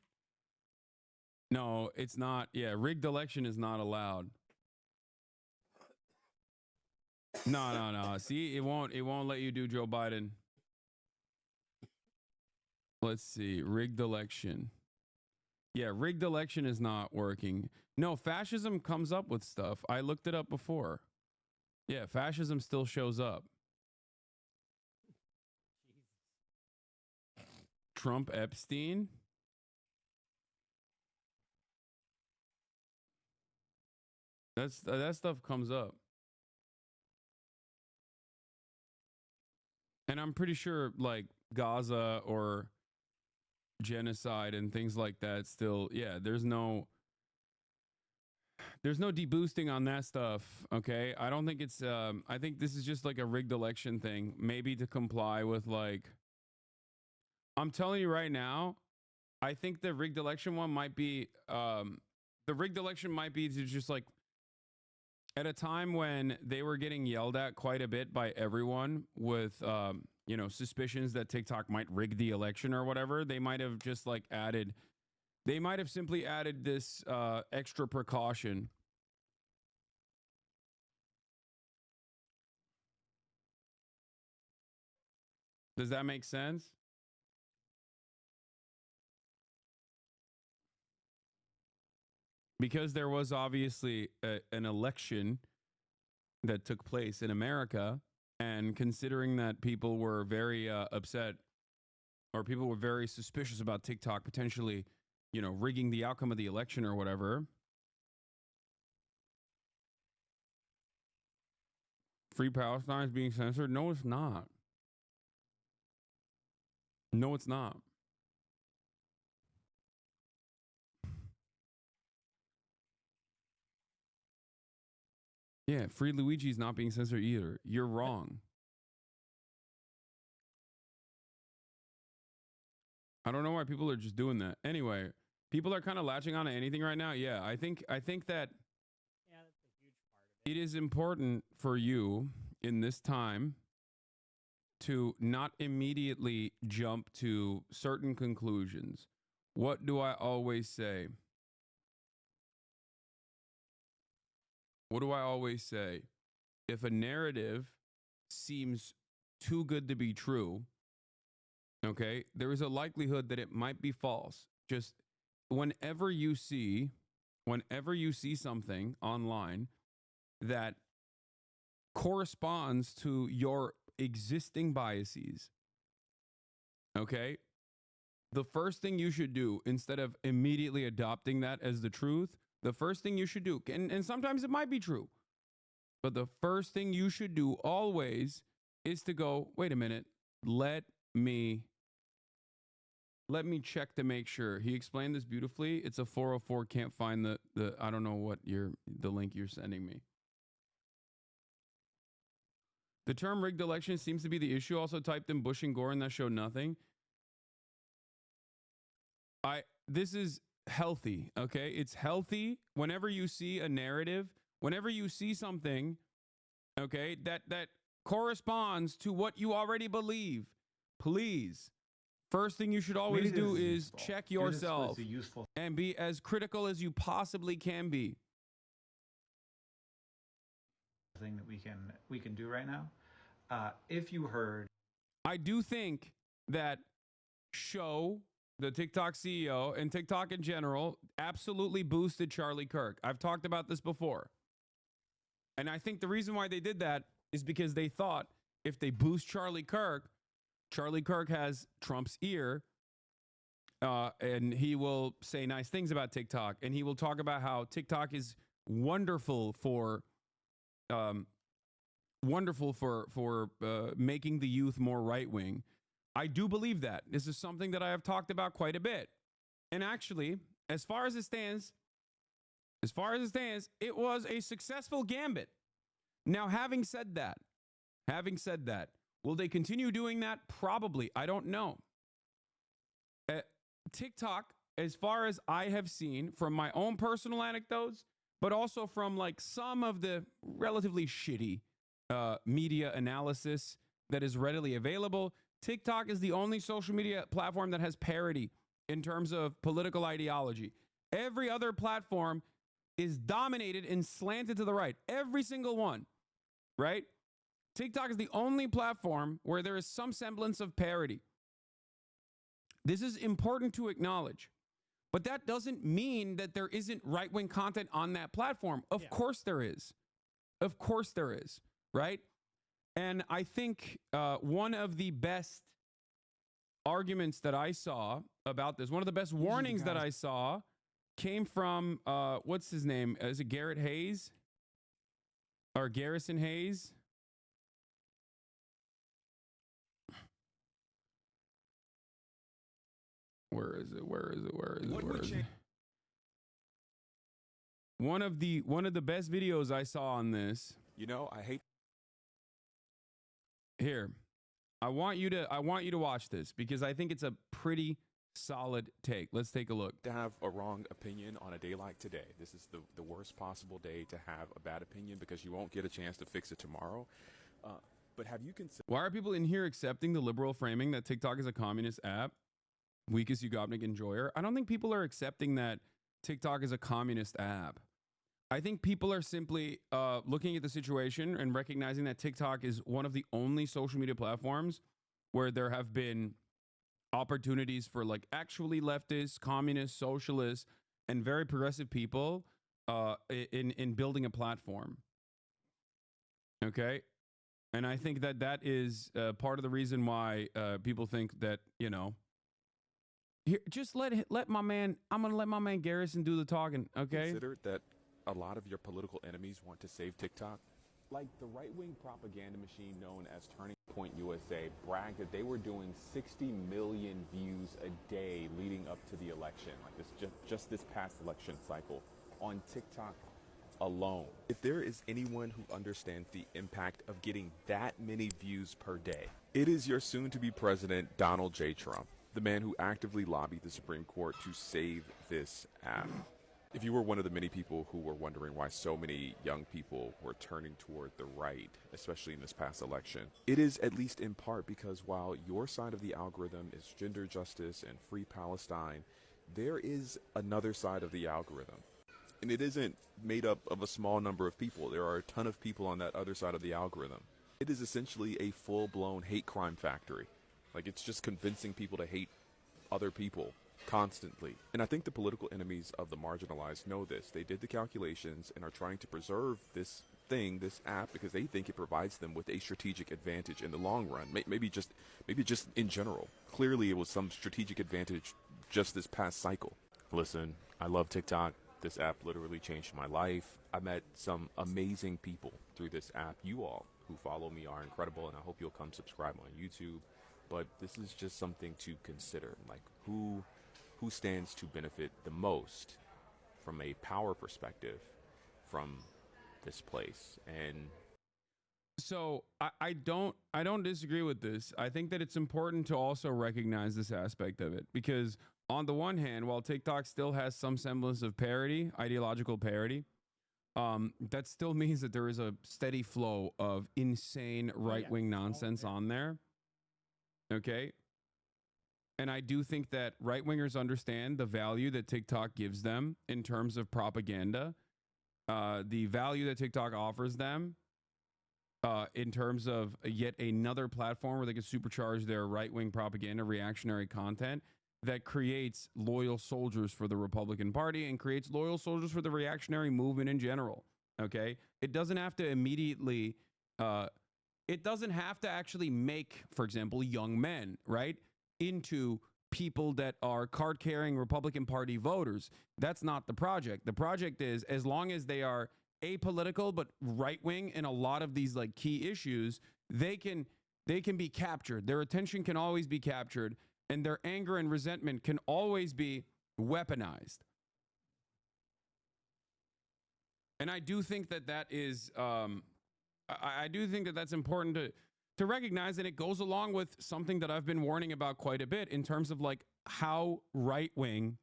No, it's not. Yeah, rigged election is not allowed. No. See, it won't let you do Joe Biden. Let's see. Rigged election. Yeah, rigged election is not working. No, fascism comes up with stuff. I looked it up before. Yeah, fascism still shows up. Trump Epstein. That stuff comes up. And I'm pretty sure like Gaza or genocide and things like that still, yeah, there's no deboosting on that stuff. Okay, I don't think it's I think this is just like a rigged election thing, maybe to comply with, like, I'm telling you right now, I think the rigged election one might be the rigged election might be to just like, at a time when they were getting yelled at quite a bit by everyone with you know, suspicions that TikTok might rig the election or whatever, they might have just like they might have simply added this extra precaution. Does that make sense? Because there was obviously an election that took place in America, and considering that people were very upset, or people were very suspicious about TikTok potentially, you know, rigging the outcome of the election or whatever. Free Palestine is being censored? No, it's not. No, it's not. Yeah, Free Luigi is not being censored either. You're wrong. I don't know why people are just doing that. Anyway, people are kind of latching on to anything right now. Yeah, I think that Yeah, that's a huge part of it. it is important for you in this time to not immediately jump to certain conclusions. What do I always say? What do I always say? If a narrative seems too good to be true, okay, there is a likelihood that it might be false. Just whenever you see something online that corresponds to your existing biases, okay, the first thing you should do, instead of immediately adopting that as the truth, the first thing you should do, and sometimes it might be true, but the first thing you should do always is to go, wait a minute, let me check to make sure. He explained this beautifully. It's a 404, can't find the I don't know what the link you're sending me. The term rigged election seems to be the issue. Also typed in Bush and Gore, and that showed nothing. This is healthy, okay? It's healthy whenever you see a narrative, whenever you see something, okay, that corresponds to what you already believe. Please, first thing you should always do is check yourself and be as critical as you possibly can be. Thing that we can do right now. If you heard, I do think that the TikTok CEO and TikTok in general absolutely boosted Charlie Kirk. I've talked about this before. And I think the reason why they did that is because they thought if they boost Charlie Kirk has Trump's ear, and he will say nice things about TikTok, and he will talk about how TikTok is wonderful for making the youth more right wing. I do believe that. This is something that I have talked about quite a bit. And actually, as far as it stands, it was a successful gambit. Now, having said that, will they continue doing that? Probably. I don't know. TikTok, as far as I have seen from my own personal anecdotes, but also from like some of the relatively shitty media analysis that is readily available, TikTok is the only social media platform that has parity in terms of political ideology. Every other platform is dominated and slanted to the right. Every single one, right? TikTok is the only platform where there is some semblance of parity. This is important to acknowledge. But that doesn't mean that there isn't right-wing content on that platform. Of course there is. Of course there is, right? And I think one of the best arguments that I saw about this, one of the best warnings that I saw came from, what's his name? Is it Garrett Hayes? Or Garrison Hayes? Where is it? One of the best videos I saw on this. You know, I hate. Here, I want you to watch this because I think it's a pretty solid take. Let's take a look. To have a wrong opinion on a day like today. This is the worst possible day to have a bad opinion because you won't get a chance to fix it tomorrow. But have you considered? Why are people in here accepting the liberal framing that TikTok is a communist app? Weakest Ugobnik enjoyer. I don't think people are accepting that TikTok is a communist app. I think people are simply looking at the situation and recognizing that TikTok is one of the only social media platforms where there have been opportunities for like actually leftists, communists, socialists, and very progressive people in building a platform. Okay? And I think that is part of the reason why people think that, you know, here, just let my man, I'm going to let my man Garrison do the talking, okay? Consider that a lot of your political enemies want to save TikTok. Like the right-wing propaganda machine known as Turning Point USA bragged that they were doing 60 million views a day leading up to the election, like this just this past election cycle on TikTok alone. If there is anyone who understands the impact of getting that many views per day, it is your soon-to-be president, Donald J. Trump, the man who actively lobbied the Supreme Court to save this app. If you were one of the many people who were wondering why so many young people were turning toward the right, especially in this past election, it is at least in part because while your side of the algorithm is gender justice and free Palestine, there is another side of the algorithm. And it isn't made up of a small number of people. There are a ton of people on that other side of the algorithm. It is essentially a full-blown hate crime factory. Like, it's just convincing people to hate other people constantly. And I think the political enemies of the marginalized know this. They did the calculations and are trying to preserve this thing, this app, because they think it provides them with a strategic advantage in the long run. Maybe just in general. Clearly, it was some strategic advantage just this past cycle. Listen, I love TikTok. This app literally changed my life. I met some amazing people through this app. You all who follow me are incredible, and I hope you'll come subscribe on YouTube. But this is just something to consider, like who stands to benefit the most from a power perspective from this place. And so I don't disagree with this. I think that it's important to also recognize this aspect of it, because on the one hand, while TikTok still has some semblance of parity, ideological parity, that still means that there is a steady flow of insane right-wing nonsense on there. Okay. And I do think that right-wingers understand the value that TikTok gives them in terms of propaganda, the value that TikTok offers them in terms of yet another platform where they can supercharge their right-wing propaganda, reactionary content that creates loyal soldiers for the Republican Party and creates loyal soldiers for the reactionary movement in general. Okay. It doesn't have to immediately, it doesn't have to actually make, for example, young men, right, into people that are card-carrying Republican Party voters. That's not the project. The project is, as long as they are apolitical but right-wing in a lot of these like key issues, they can be captured. Their attention can always be captured, and their anger and resentment can always be weaponized. And I do think that is, I do think that that's important to recognize, and it goes along with something that I've been warning about quite a bit in terms of like how right-wing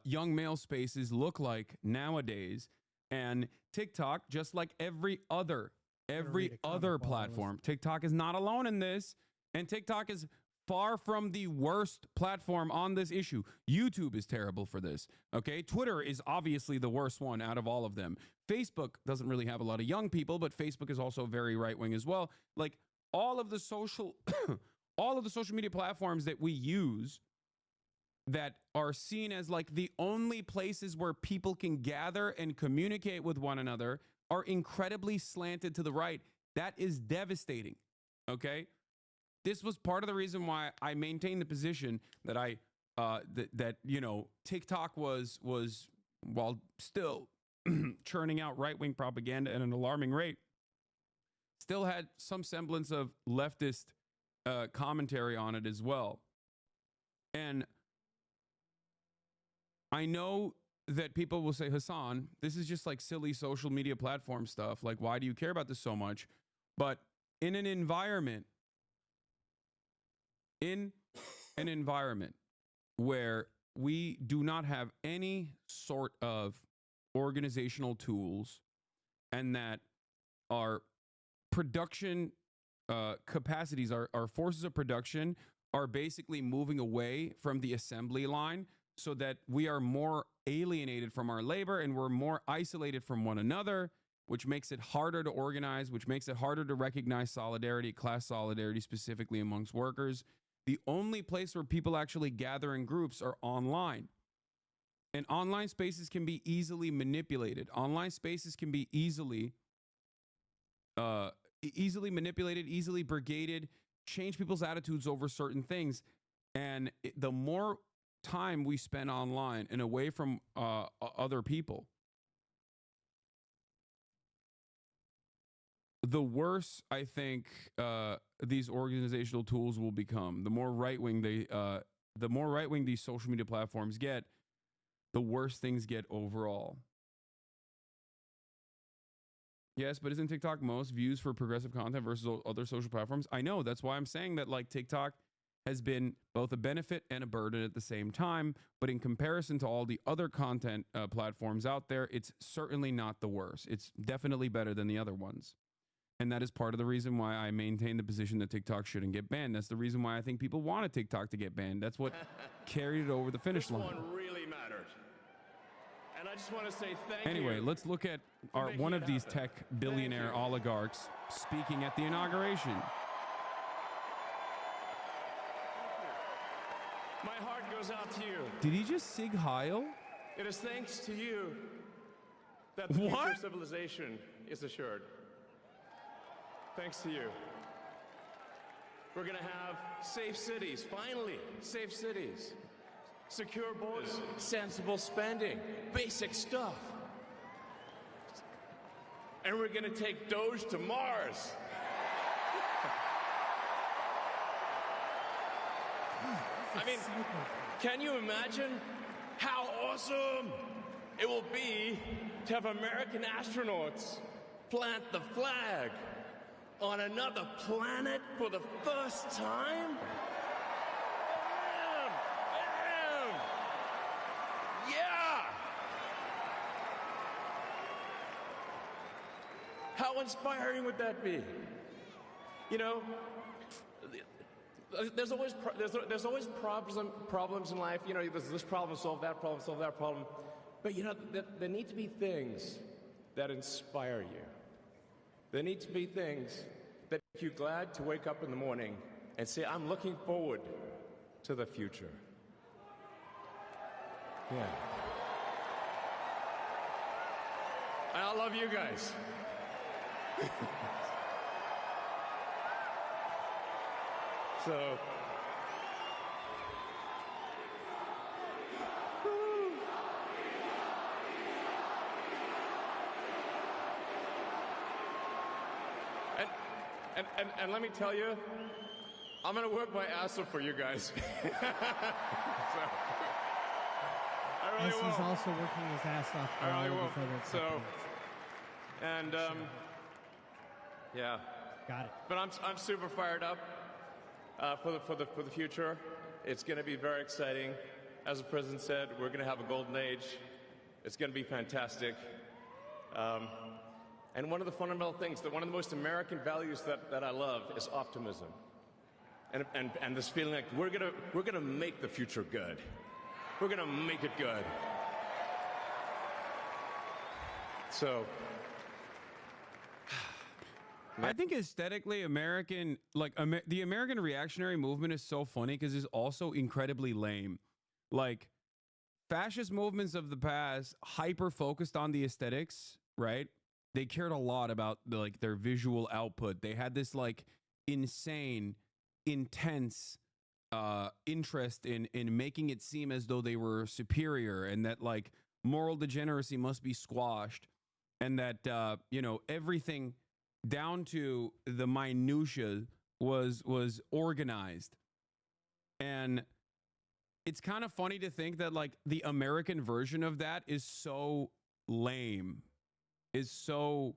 young male spaces look like nowadays. And TikTok, just like every other platform, TikTok is not alone in this, and TikTok is far from the worst platform on this issue. YouTube is terrible for this. Okay. Twitter is obviously the worst one out of all of them. Facebook doesn't really have a lot of young people, but Facebook is also very right wing as well. Like all of the social media platforms that we use that are seen as like the only places where people can gather and communicate with one another are incredibly slanted to the right. That is devastating. Okay. This was part of the reason why I maintained the position that TikTok was while still churning out right-wing propaganda at an alarming rate, still had some semblance of leftist commentary on it as well. And I know that people will say, Hassan, this is just like silly social media platform stuff. Like, why do you care about this so much? But in an environment where we do not have any sort of organizational tools, and that our production capacities, our forces of production are basically moving away from the assembly line, so that we are more alienated from our labor and we're more isolated from one another, which makes it harder to organize, which makes it harder to recognize solidarity, class solidarity specifically amongst workers. The only place where people actually gather in groups are online. And online spaces can be easily manipulated. Online spaces can be easily manipulated, easily brigaded, change people's attitudes over certain things. And the more time we spend online and away from other people, the worse I think these organizational tools will become. The more right-wing these social media platforms get, the worse things get overall. Yes, but isn't TikTok most views for progressive content versus other social platforms? I know, that's why I'm saying that like TikTok has been both a benefit and a burden at the same time, but in comparison to all the other content platforms out there, it's certainly not the worst. It's definitely better than the other ones. And that is part of the reason why I maintain the position that TikTok shouldn't get banned. That's the reason why I think people wanted TikTok to get banned. That's what carried it over the finish line. This one really mattered. And I just want to say thank you. Anyway, let's look at one of these tech billionaire oligarchs speaking at the inauguration. My heart goes out to you. Did he just Sig Heil? It is thanks to you that the future of civilization is assured. Thanks to you. We're going to have safe cities, finally, safe cities. Secure borders, sensible spending, basic stuff. And we're going to take Doge to Mars. I mean, can you imagine how awesome it will be to have American astronauts plant the flag on another planet for the first time? Yeah! How inspiring would that be? You know, there's always problems in life. You know, there's this problem, solve that problem. But you know, there need to be things that inspire you. There need to be things that make you glad to wake up in the morning and say, I'm looking forward to the future. Yeah. And I love you guys. So, And let me tell you, I'm gonna work my ass off for you guys. So, I really As will. he's also working his ass off for I all really of will. his other So, companies. and yeah. Got it. But I'm super fired up for the future. It's going to be very exciting. As the president said, we're going to have a golden age. It's going to be fantastic. And one of the fundamental things, that one of the most American values that I love is optimism. And this feeling like we're gonna make the future good. We're gonna make it good. So I think aesthetically, American, like the American reactionary movement is so funny because it's also incredibly lame. Like fascist movements of the past hyper focused on the aesthetics, right? They cared a lot about like their visual output. They had this like insane, intense interest in making it seem as though they were superior and that like moral degeneracy must be squashed and that you know, everything down to the minutia was organized. And it's kind of funny to think that like the American version of that is so lame, is so,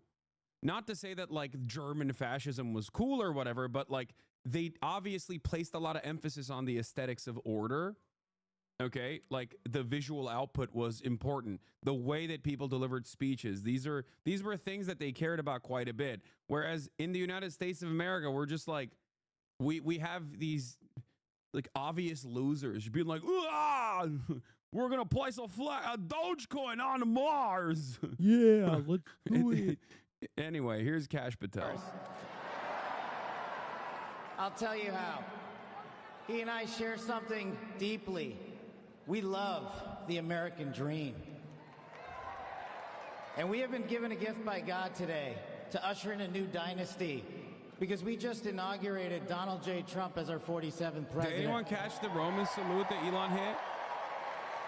not to say that like German fascism was cool or whatever, but like they obviously placed a lot of emphasis on the aesthetics of order. Okay, like the visual output was important. The way that people delivered speeches, these were things that they cared about quite a bit. Whereas in the United States of America, we're just like, we have these like obvious losers being like, we're gonna place a Dogecoin on Mars. Yeah, let's do it. Anyway, here's Kash Patel. I'll tell you how. He and I share something deeply. We love the American dream. And we have been given a gift by God today to usher in a new dynasty because we just inaugurated Donald J. Trump as our 47th president. Did anyone catch the Roman salute that Elon hit?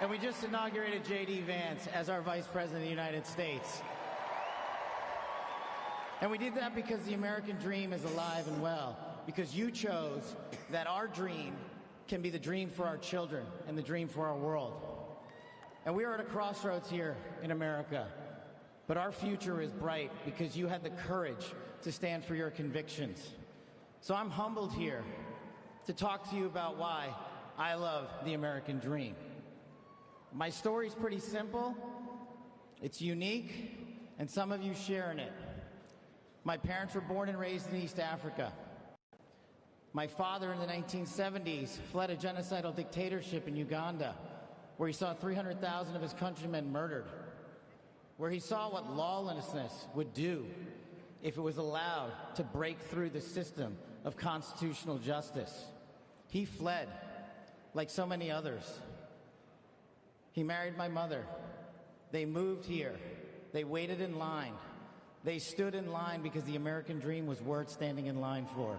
And we just inaugurated J.D. Vance as our vice president of the United States. And we did that because the American dream is alive and well, because you chose that our dream can be the dream for our children and the dream for our world. And we are at a crossroads here in America, but our future is bright because you had the courage to stand for your convictions. So I'm humbled here to talk to you about why I love the American dream. My story's pretty simple, it's unique, and some of you share in it. My parents were born and raised in East Africa. My father in the 1970s fled a genocidal dictatorship in Uganda, where he saw 300,000 of his countrymen murdered, where he saw what lawlessness would do if it was allowed to break through the system of constitutional justice. He fled, like so many others. He married my mother. They moved here. They waited in line. They stood in line because the American dream was worth standing in line for.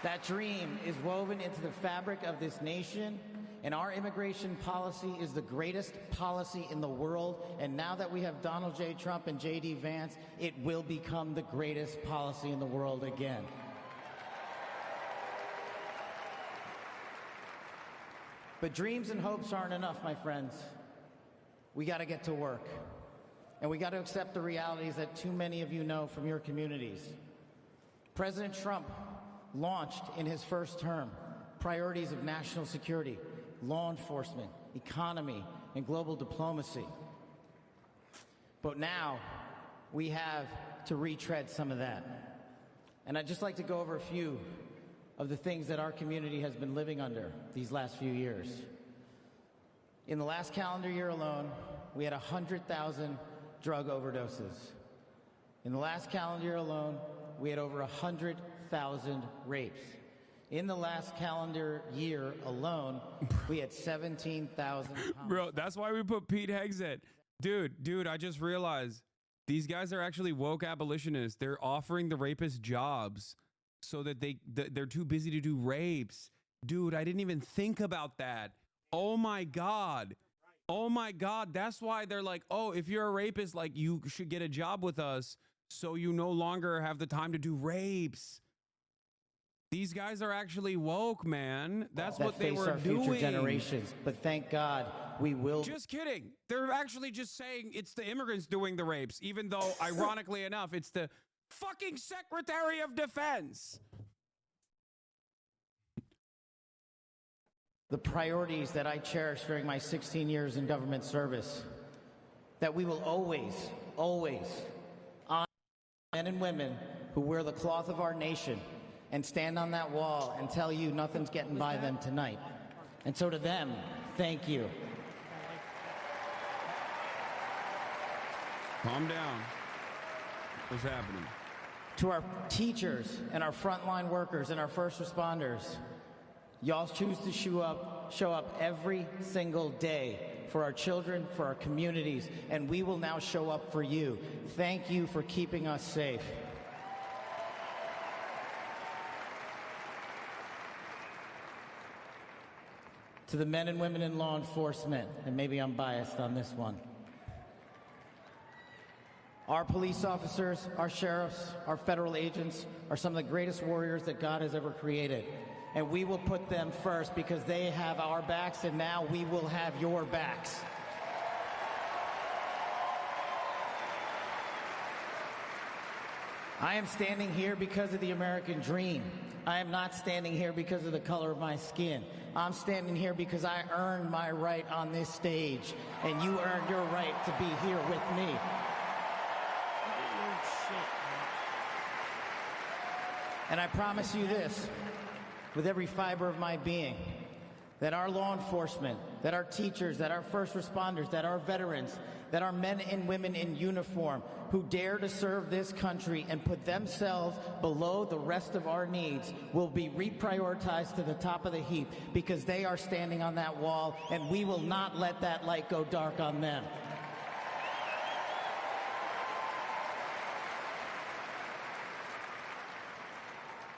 That dream is woven into the fabric of this nation, and our immigration policy is the greatest policy in the world. And now that we have Donald J. Trump and J.D. Vance, it will become the greatest policy in the world again. But dreams and hopes aren't enough, my friends. We got to get to work. And we got to accept the realities that too many of you know from your communities. President Trump launched in his first term priorities of national security, law enforcement, economy, and global diplomacy. But now we have to retread some of that. And I'd just like to go over a few of the things that our community has been living under these last few years. In the last calendar year alone, we had 100,000 drug overdoses. In the last calendar year alone, we had over 100,000 rapes. In the last calendar year alone, we had 17,000 Bro, that's why we put Pete Hegseth. Dude, I just realized these guys are actually woke abolitionists. They're offering the rapists jobs so that they're too busy to do rapes. Dude, I didn't even think about that. Oh my God. Oh my God, that's why they're like, oh, if you're a rapist, like you should get a job with us so you no longer have the time to do rapes. These guys are actually woke, man. That's what they were doing. Future generations, but thank God we will. Just kidding. They're actually just saying it's the immigrants doing the rapes, even though, ironically enough, it's the fucking Secretary of Defense. The priorities that I cherished during my 16 years in government service, that we will always, always honor men and women who wear the cloth of our nation and stand on that wall and tell you nothing's getting by them tonight. And so to them, thank you. Calm down. What's happening? To our teachers and our frontline workers and our first responders, y'all choose to show up every single day for our children, for our communities, and we will now show up for you. Thank you for keeping us safe. To the men and women in law enforcement, and maybe I'm biased on this one, our police officers, our sheriffs, our federal agents are some of the greatest warriors that God has ever created. And we will put them first because they have our backs, and now we will have your backs. I am standing here because of the American dream. I am not standing here because of the color of my skin. I'm standing here because I earned my right on this stage, and you earned your right to be here with me. And I promise you this, with every fiber of my being, that our law enforcement, that our teachers, that our first responders, that our veterans, that our men and women in uniform who dare to serve this country and put themselves below the rest of our needs will be reprioritized to the top of the heap because they are standing on that wall, and we will not let that light go dark on them.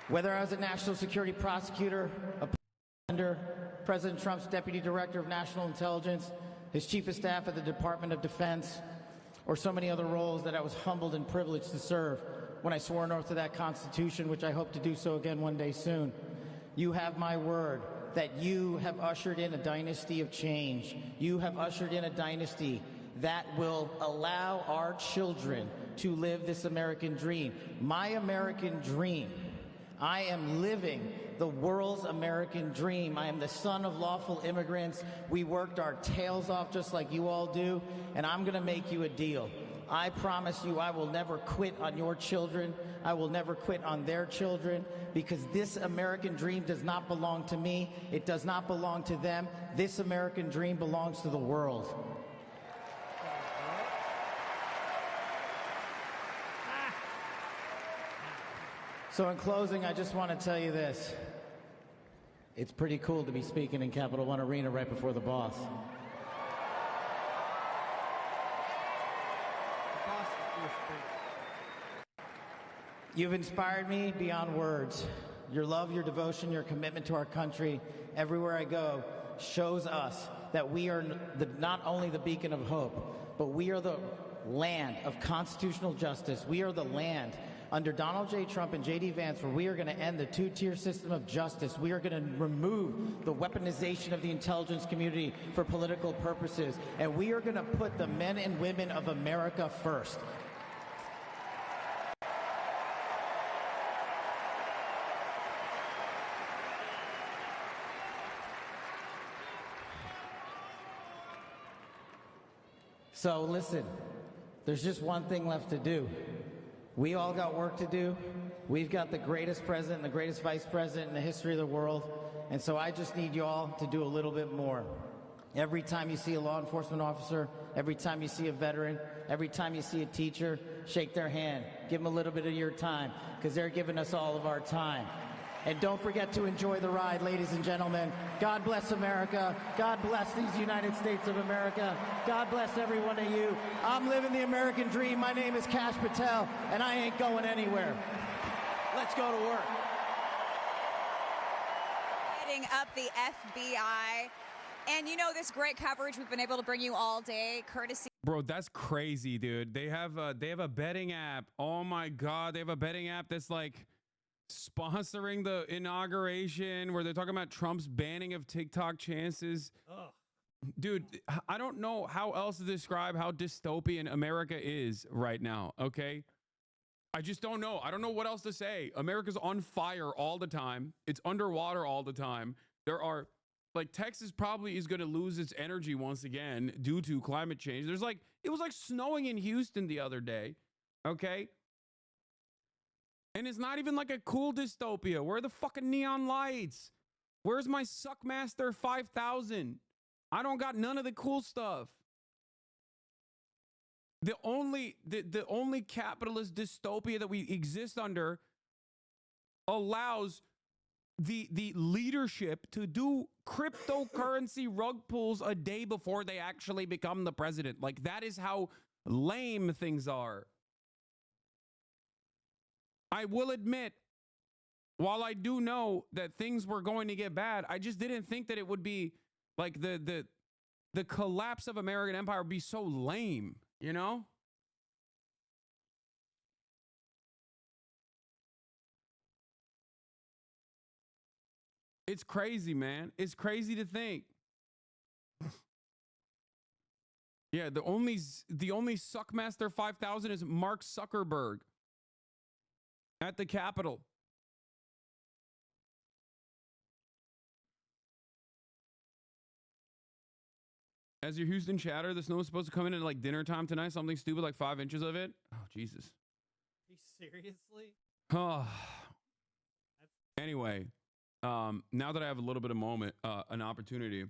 Whether I was a national security prosecutor, a defender, President Trump's deputy director of national intelligence, his chief of staff at the Department of Defense, or so many other roles that I was humbled and privileged to serve when I swore an oath to that Constitution, which I hope to do so again one day soon. You have my word that you have ushered in a dynasty of change. You have ushered in a dynasty that will allow our children to live this American dream. My American dream. I am living the world's American dream. I am the son of lawful immigrants. We worked our tails off just like you all do, and I'm going to make you a deal. I promise you I will never quit on your children. I will never quit on their children, because this American dream does not belong to me. It does not belong to them. This American dream belongs to the world. So in closing, I just want to tell you this. It's pretty cool to be speaking in Capital One Arena right before the boss. You've inspired me beyond words. Your love, your devotion, your commitment to our country, everywhere I go, shows us that we are not only the beacon of hope, but we are the land of constitutional justice. We are the land under Donald J. Trump and J.D. Vance, where we are going to end the two-tier system of justice. We are going to remove the weaponization of the intelligence community for political purposes. And we are going to put the men and women of America first. So listen, there's just one thing left to do. We all got work to do. We've got the greatest president and the greatest vice president in the history of the world. And so I just need you all to do a little bit more. Every time you see a law enforcement officer, every time you see a veteran, every time you see a teacher, shake their hand. Give them a little bit of your time, because they're giving us all of our time. And don't forget to enjoy the ride, ladies and gentlemen. God bless America. God bless these United States of America. God bless every one of you. I'm living the American dream. My name is Kash Patel, and I ain't going anywhere. Let's go to work. Heading up the FBI And you know, this great coverage we've been able to bring you all day, courtesy. Bro, that's crazy, dude. They have a betting app. Oh my God, they have a betting app that's like sponsoring the inauguration where they're talking about Trump's banning of TikTok chances. Ugh. Dude, I don't know how else to describe how dystopian America is right now, okay? I just don't know. I don't know what else to say. America's on fire all the time. It's underwater all the time. There are, like, Texas probably is going to lose its energy once again due to climate change. It was like snowing in Houston the other day, okay? And it's not even like a cool dystopia. Where are the fucking neon lights? Where's my Suckmaster 5000? I don't got none of the cool stuff. The only capitalist dystopia that we exist under allows the leadership to do cryptocurrency rug pulls a day before they actually become the president. Like, that is how lame things are. I will admit, while I do know that things were going to get bad, I just didn't think that it would be like the collapse of American empire would be so lame, you know? It's crazy, man. It's crazy to think. Yeah, the only Suckmaster 5000 is Mark Zuckerberg at the Capitol. As your Houston chatter, the snow is supposed to come in at like dinner time tonight. Something stupid like 5 inches of it. Oh, Jesus. Are you seriously? Oh. Anyway, now that I have a little bit of moment, an opportunity,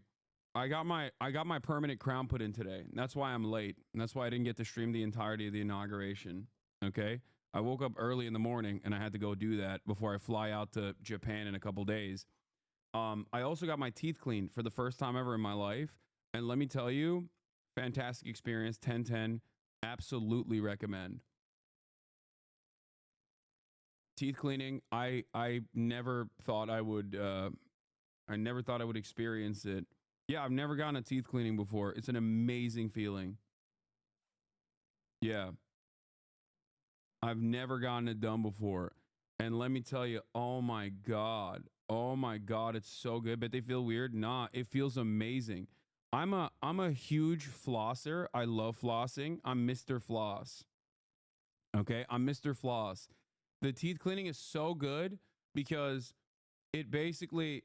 I got my permanent crown put in today. That's why I'm late. And that's why I didn't get to stream the entirety of the inauguration. Okay. I woke up early in the morning and I had to go do that before I fly out to Japan in a couple days. I also got my teeth cleaned for the first time ever in my life. And let me tell you, fantastic experience, 10/10, absolutely recommend. Teeth cleaning, I never thought I would experience it. Yeah, I've never gotten a teeth cleaning before. It's an amazing feeling. Yeah. I've never gotten it done before. And let me tell you, oh my God, it's so good. But they feel weird? Nah, it feels amazing. I'm a huge flosser. I love flossing. I'm Mr. Floss. Okay, I'm Mr. Floss. The teeth cleaning is so good because it basically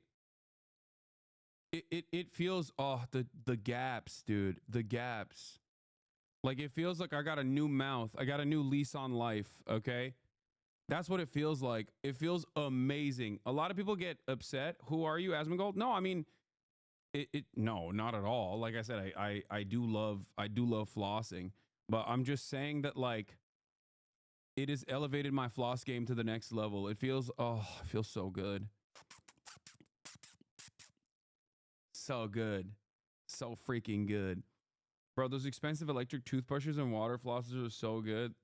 it feels, oh, the gaps, dude, the gaps. Like, it feels like I got a new mouth. I got a new lease on life, okay? That's what it feels like. It feels amazing. A lot of people get upset. Who are you, Asmongold? No, I mean, no, not at all. Like I said, I do love flossing, but I'm just saying that, like, it has elevated my floss game to the next level. It feels so good. So good. So freaking good. Bro, those expensive electric toothbrushes and water flossers are so good.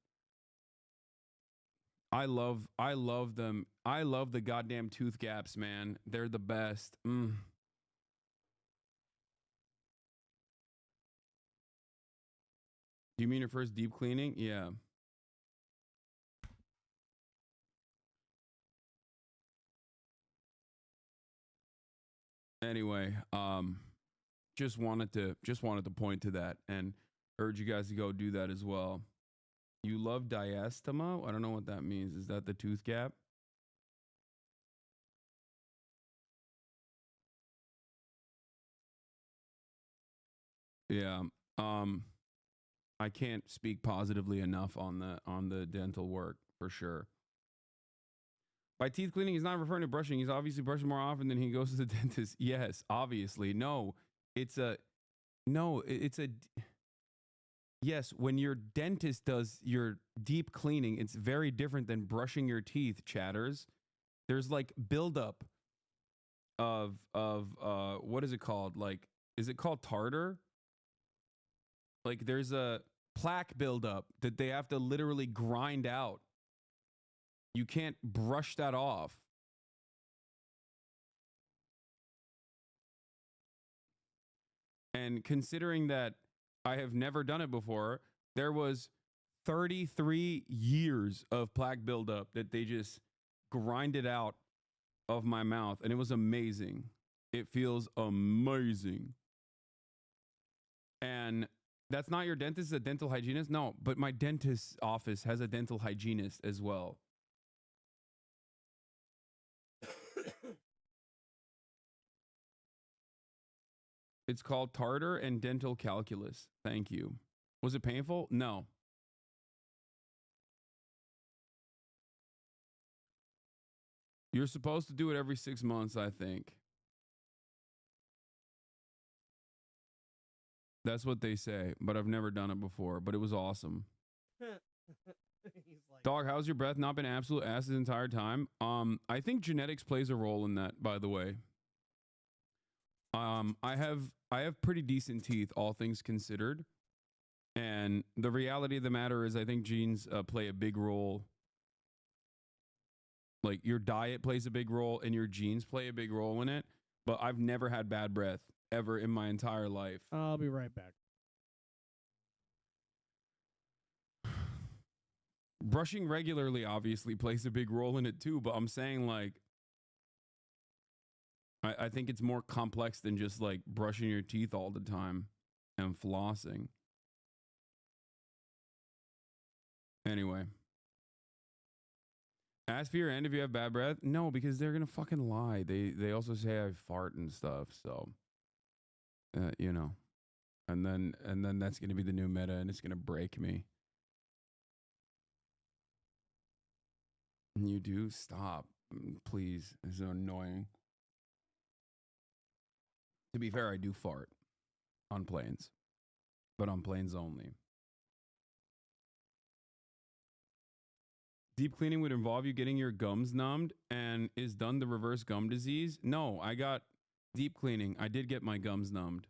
I love them. I love the goddamn tooth gaps, man. They're the best. Do you mean your first deep cleaning? Yeah. Anyway, just wanted to point to that and urge you guys to go do that as well. You love diastema? I don't know what that means. Is that the tooth gap? Yeah. I can't speak positively enough on the dental work for sure. By teeth cleaning, he's not referring to brushing. He's obviously brushing more often than he goes to the dentist. Yes, obviously. Yes, when your dentist does your deep cleaning, it's very different than brushing your teeth, chatters. There's like buildup of what is it called? Like, is it called tartar? Like, there's a plaque buildup that they have to literally grind out. You can't brush that off. And considering that I have never done it before, there was 33 years of plaque buildup that they just grinded out of my mouth, and it was amazing. It feels amazing. And that's not your dentist, a dental hygienist? No, but my dentist's office has a dental hygienist as well. It's called Tartar and Dental Calculus. Thank you. Was it painful? No. You're supposed to do it every 6 months, I think. That's what they say, but I've never done it before, but it was awesome. Dog, how's your breath not been absolute ass the entire time? I think genetics plays a role in that, by the way. I have pretty decent teeth, all things considered. And the reality of the matter is I think genes play a big role. Like your diet plays a big role and your genes play a big role in it. But I've never had bad breath ever in my entire life. I'll be right back. Brushing regularly obviously plays a big role in it too, but I'm saying like I think it's more complex than just like brushing your teeth all the time and flossing. Anyway. Ask for your end if you have bad breath. No, because they're gonna fucking lie. They also say I fart and stuff, so you know. And then that's gonna be the new meta and it's gonna break me. You do? Stop. Please. It's so annoying. To be fair, I do fart on planes, but on planes only. Deep cleaning would involve you getting your gums numbed, and is done the reverse gum disease? No, I got deep cleaning. I did get my gums numbed.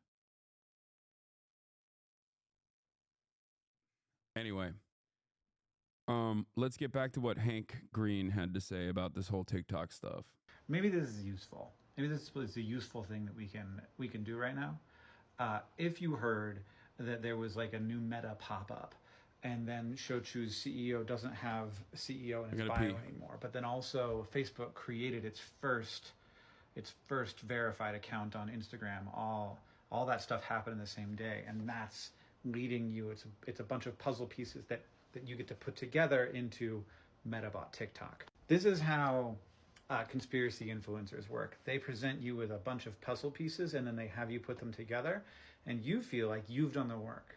Anyway, let's get back to what Hank Green had to say about this whole TikTok stuff. Maybe this is useful. Maybe this is a useful thing that we can do right now. If you heard that there was like a new Meta pop-up, and then Shochu's CEO doesn't have CEO in his bio anymore, but then also Facebook created its first verified account on Instagram. All that stuff happened in the same day, and that's leading you. It's a bunch of puzzle pieces that you get to put together into Metabot TikTok. This is how conspiracy influencers work. They present you with a bunch of puzzle pieces, and then they have you put them together, and you feel like you've done the work.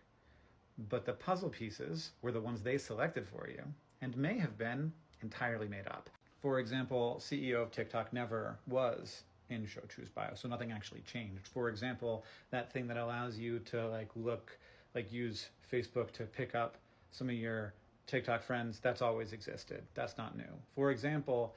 But the puzzle pieces were the ones they selected for you, and may have been entirely made up. For example, CEO of TikTok never was in Shochu's bio, so nothing actually changed. For example, that thing that allows you to use Facebook to pick up some of your TikTok friends, that's always existed. That's not new. For example,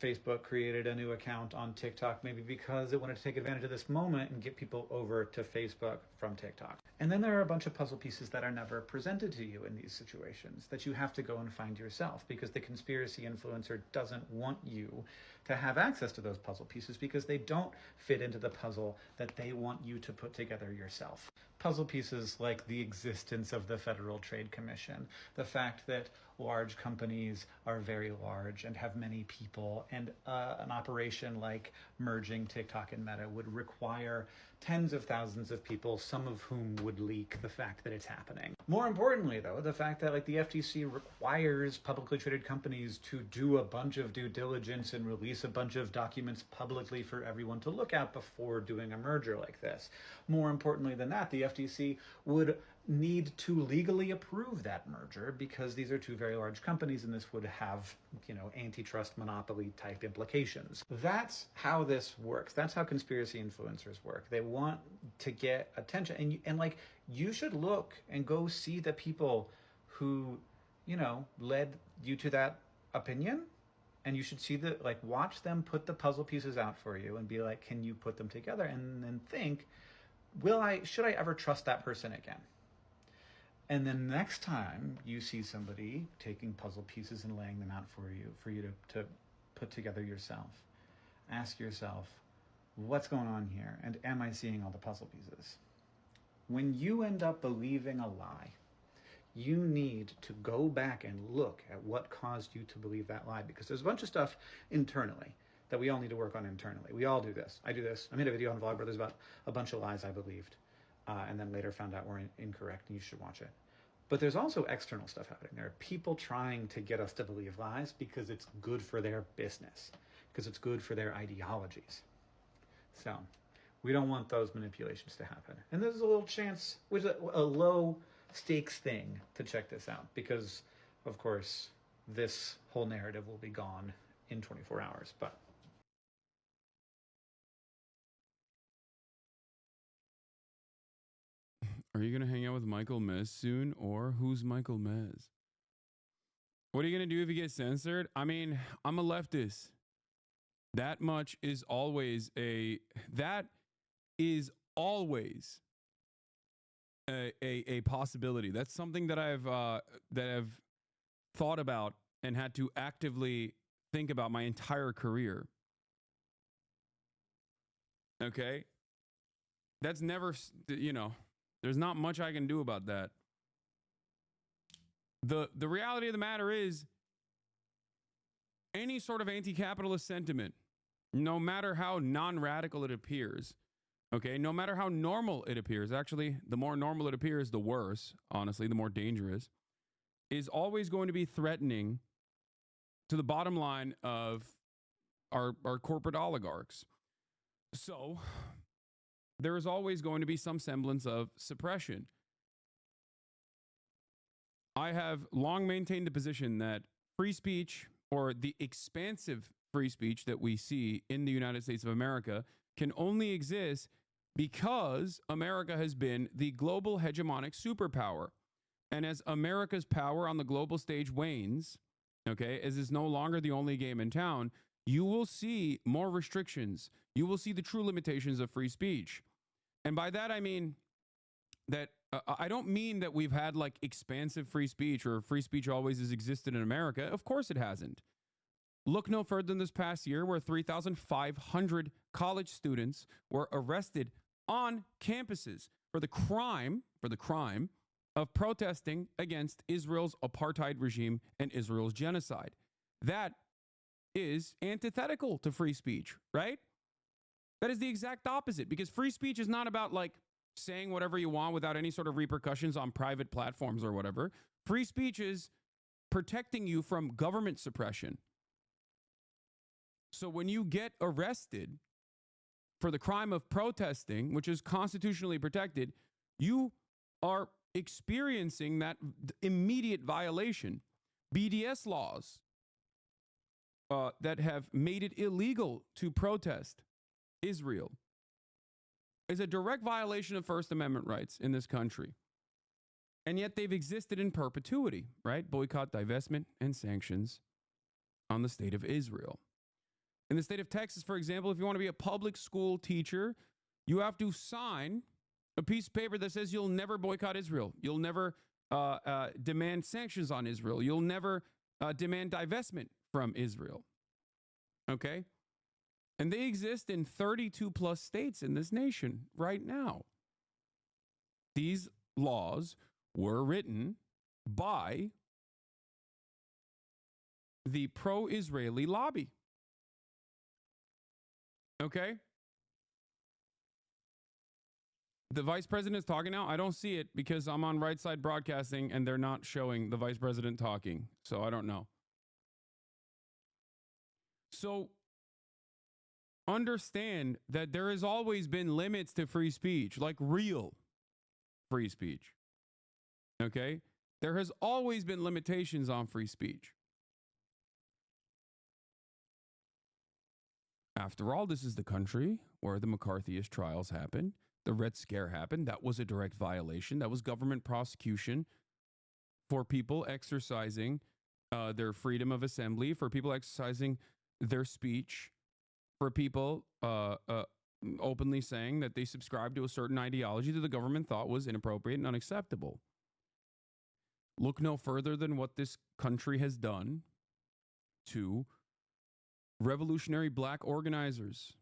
Facebook created a new account on TikTok maybe because it wanted to take advantage of this moment and get people over to Facebook from TikTok. And then there are a bunch of puzzle pieces that are never presented to you in these situations that you have to go and find yourself, because the conspiracy influencer doesn't want you to have access to those puzzle pieces because they don't fit into the puzzle that they want you to put together yourself. Puzzle pieces like the existence of the Federal Trade Commission, the fact that large companies are very large and have many people, and an operation like merging TikTok and Meta would require tens of thousands of people, some of whom would leak the fact that it's happening. More importantly, though, the fact that the FTC requires publicly traded companies to do a bunch of due diligence and release a bunch of documents publicly for everyone to look at before doing a merger like this. More importantly than that, the FTC would need to legally approve that merger because these are two very large companies and this would have, antitrust monopoly type implications. That's how this works. That's how conspiracy influencers work. They want to get attention, and you should look and go see the people who, led you to that opinion, and you should see watch them put the puzzle pieces out for you and be like, can you put them together? And then think, should I ever trust that person again? And then next time you see somebody taking puzzle pieces and laying them out for you to put together yourself, ask yourself, what's going on here? And am I seeing all the puzzle pieces? when you end up believing a lie, you need to go back and look at what caused you to believe that lie, because there's a bunch of stuff internally that we all need to work on internally. We all do this. I do this. I made a video on Vlogbrothers about a bunch of lies I believed, and then later found out were incorrect, and you should watch it. But there's also external stuff happening. There are people trying to get us to believe lies because it's good for their business, because it's good for their ideologies. So we don't want those manipulations to happen. And there's a little chance, which is a low stakes thing, to check this out, because of course this whole narrative will be gone in 24 hours. But are you going to hang out with Michael Mez soon, or who's Michael Mez? What are you going to do if you get censored? I mean, I'm a leftist. That much is always a possibility. That's something that I've thought about and had to actively think about my entire career. Okay? That's never, there's not much I can do about that. The reality of the matter is, any sort of anti-capitalist sentiment, no matter how non-radical it appears, okay, no matter how normal it appears, actually, the more normal it appears, the worse, honestly, the more dangerous, is always going to be threatening to the bottom line of our corporate oligarchs. So there is always going to be some semblance of suppression. I have long maintained the position that free speech, or the expansive free speech that we see in the United States of America, can only exist because America has been the global hegemonic superpower. And as America's power on the global stage wanes, okay, as is no longer the only game in town, you will see more restrictions. You will see the true limitations of free speech. And by that, I mean that I don't mean that we've had like expansive free speech, or free speech always has existed in America. Of course it hasn't. Look no further than this past year, where 3,500 college students were arrested on campuses for the crime of protesting against Israel's apartheid regime and Israel's genocide. That is antithetical to free speech, right? That is the exact opposite, because free speech is not about like saying whatever you want without any sort of repercussions on private platforms or whatever. Free speech is protecting you from government suppression. So when you get arrested for the crime of protesting, which is constitutionally protected, you are experiencing that immediate violation. BDS laws that have made it illegal to protest Israel is a direct violation of First Amendment rights in this country. And yet they've existed in perpetuity, right? Boycott, divestment, and sanctions on the state of Israel. In the state of Texas, for example, if you want to be a public school teacher, you have to sign a piece of paper that says you'll never boycott Israel. You'll never demand sanctions on Israel. You'll never demand divestment from Israel. Okay? And they exist in 32 plus states in this nation right now. These laws were written by the pro-Israeli lobby. Okay? The vice president is talking now. I don't see it because I'm on Right Side Broadcasting and they're not showing the vice president talking. So I don't know. So understand that there has always been limits to free speech, like real free speech. Okay? There has always been limitations on free speech. After all, this is the country where the McCarthyist trials happened. The Red Scare happened. That was a direct violation. That was government prosecution for people exercising their freedom of assembly, for people exercising their speech, for people openly saying that they subscribe to a certain ideology that the government thought was inappropriate and unacceptable. Look no further than what this country has done to revolutionary black organizers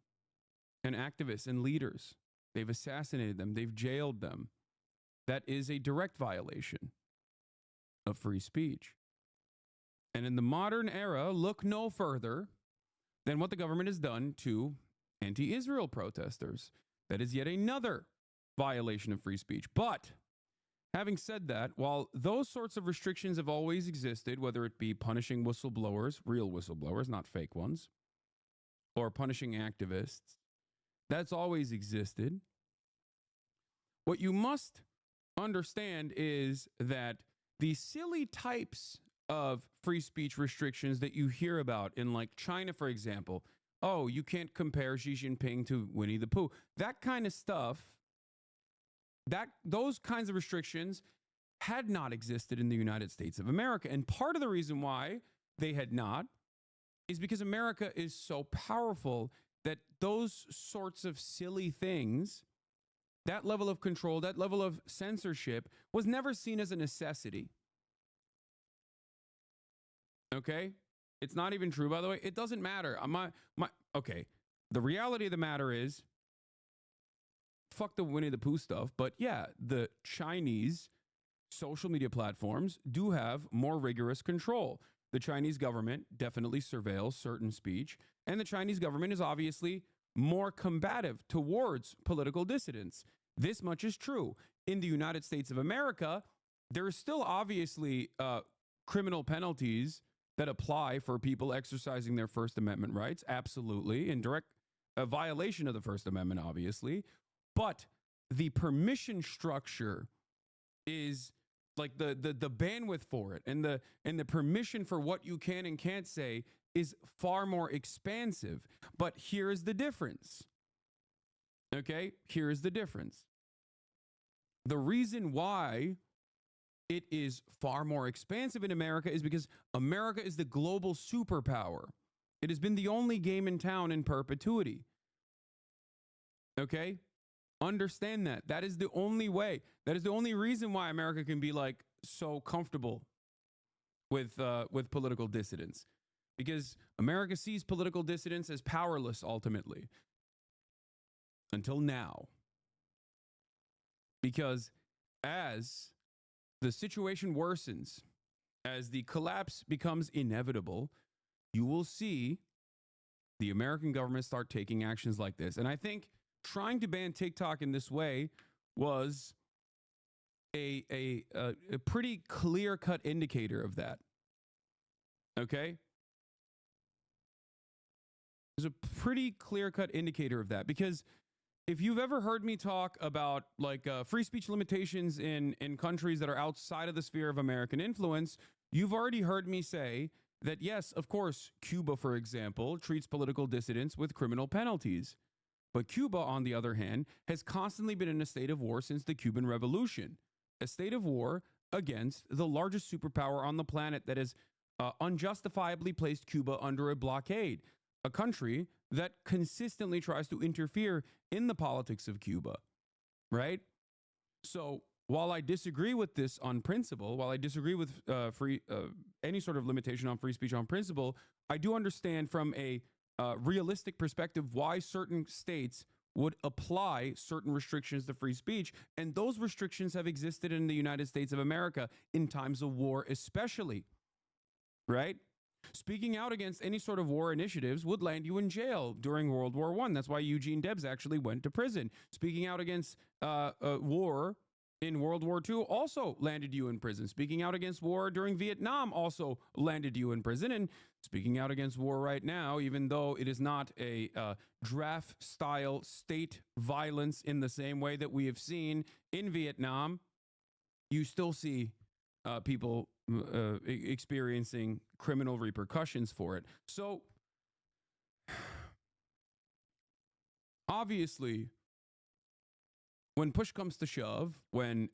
and activists and leaders. They've assassinated them. They've jailed them. that is a direct violation of free speech. And in the modern era, look no further than what the government has done to anti-Israel protesters. That is yet another violation of free speech. But having said that, while those sorts of restrictions have always existed, whether it be punishing whistleblowers, real whistleblowers, not fake ones, or punishing activists, that's always existed. What you must understand is that the silly types of free speech restrictions that you hear about in, like, China, for example, oh, you can't compare Xi Jinping to Winnie the Pooh, that kind of stuff, those kinds of restrictions had not existed in the United States of America. And part of the reason why they had not is because America is so powerful that those sorts of silly things, that level of control, that level of censorship was never seen as a necessity. Okay? It's not even true, by the way. It doesn't matter. Okay. The reality of the matter is, fuck the Winnie the Pooh stuff, but yeah, the Chinese social media platforms do have more rigorous control. The Chinese government definitely surveils certain speech, and the Chinese government is obviously more combative towards political dissidents. This much is true. In the United States of America, there are still obviously criminal penalties that apply for people exercising their First Amendment rights. Absolutely. In direct violation of the First Amendment, obviously. But the permission structure is like the bandwidth for it, and the permission for what you can and can't say is far more expansive. But here's the difference. Okay? Here's the difference. The reason why it is far more expansive in America is because America is the global superpower. It has been the only game in town in perpetuity. Okay? Understand that. That is the only way. That is the only reason why America can be like so comfortable with political dissidents. Because America sees political dissidents as powerless ultimately. Until now. Because as the situation worsens, as the collapse becomes inevitable, you will see the American government start taking actions like this. And I think trying to ban TikTok in this way was a pretty clear-cut indicator of that. Okay? It was a pretty clear-cut indicator of that, because if you've ever heard me talk about like free speech limitations in countries that are outside of the sphere of American influence, you've already heard me say that, yes, of course, Cuba, for example, treats political dissidents with criminal penalties. But Cuba, on the other hand, has constantly been in a state of war since the Cuban Revolution, a state of war against the largest superpower on the planet that has unjustifiably placed Cuba under a blockade, a country that consistently tries to interfere in the politics of Cuba, right? So while I disagree with this on principle, while I disagree with any sort of limitation on free speech on principle, I do understand from a realistic perspective why certain states would apply certain restrictions to free speech. And those restrictions have existed in the United States of America in times of war especially, right? Speaking out against any sort of war initiatives would land you in jail during World War I. That's why Eugene Debs actually went to prison. Speaking out against war in World War II also landed you in prison. Speaking out against war during Vietnam also landed you in prison. And speaking out against war right now, even though it is not a draft-style state violence in the same way that we have seen in Vietnam, you still see people experiencing criminal repercussions for it. So, obviously, when push comes to shove, when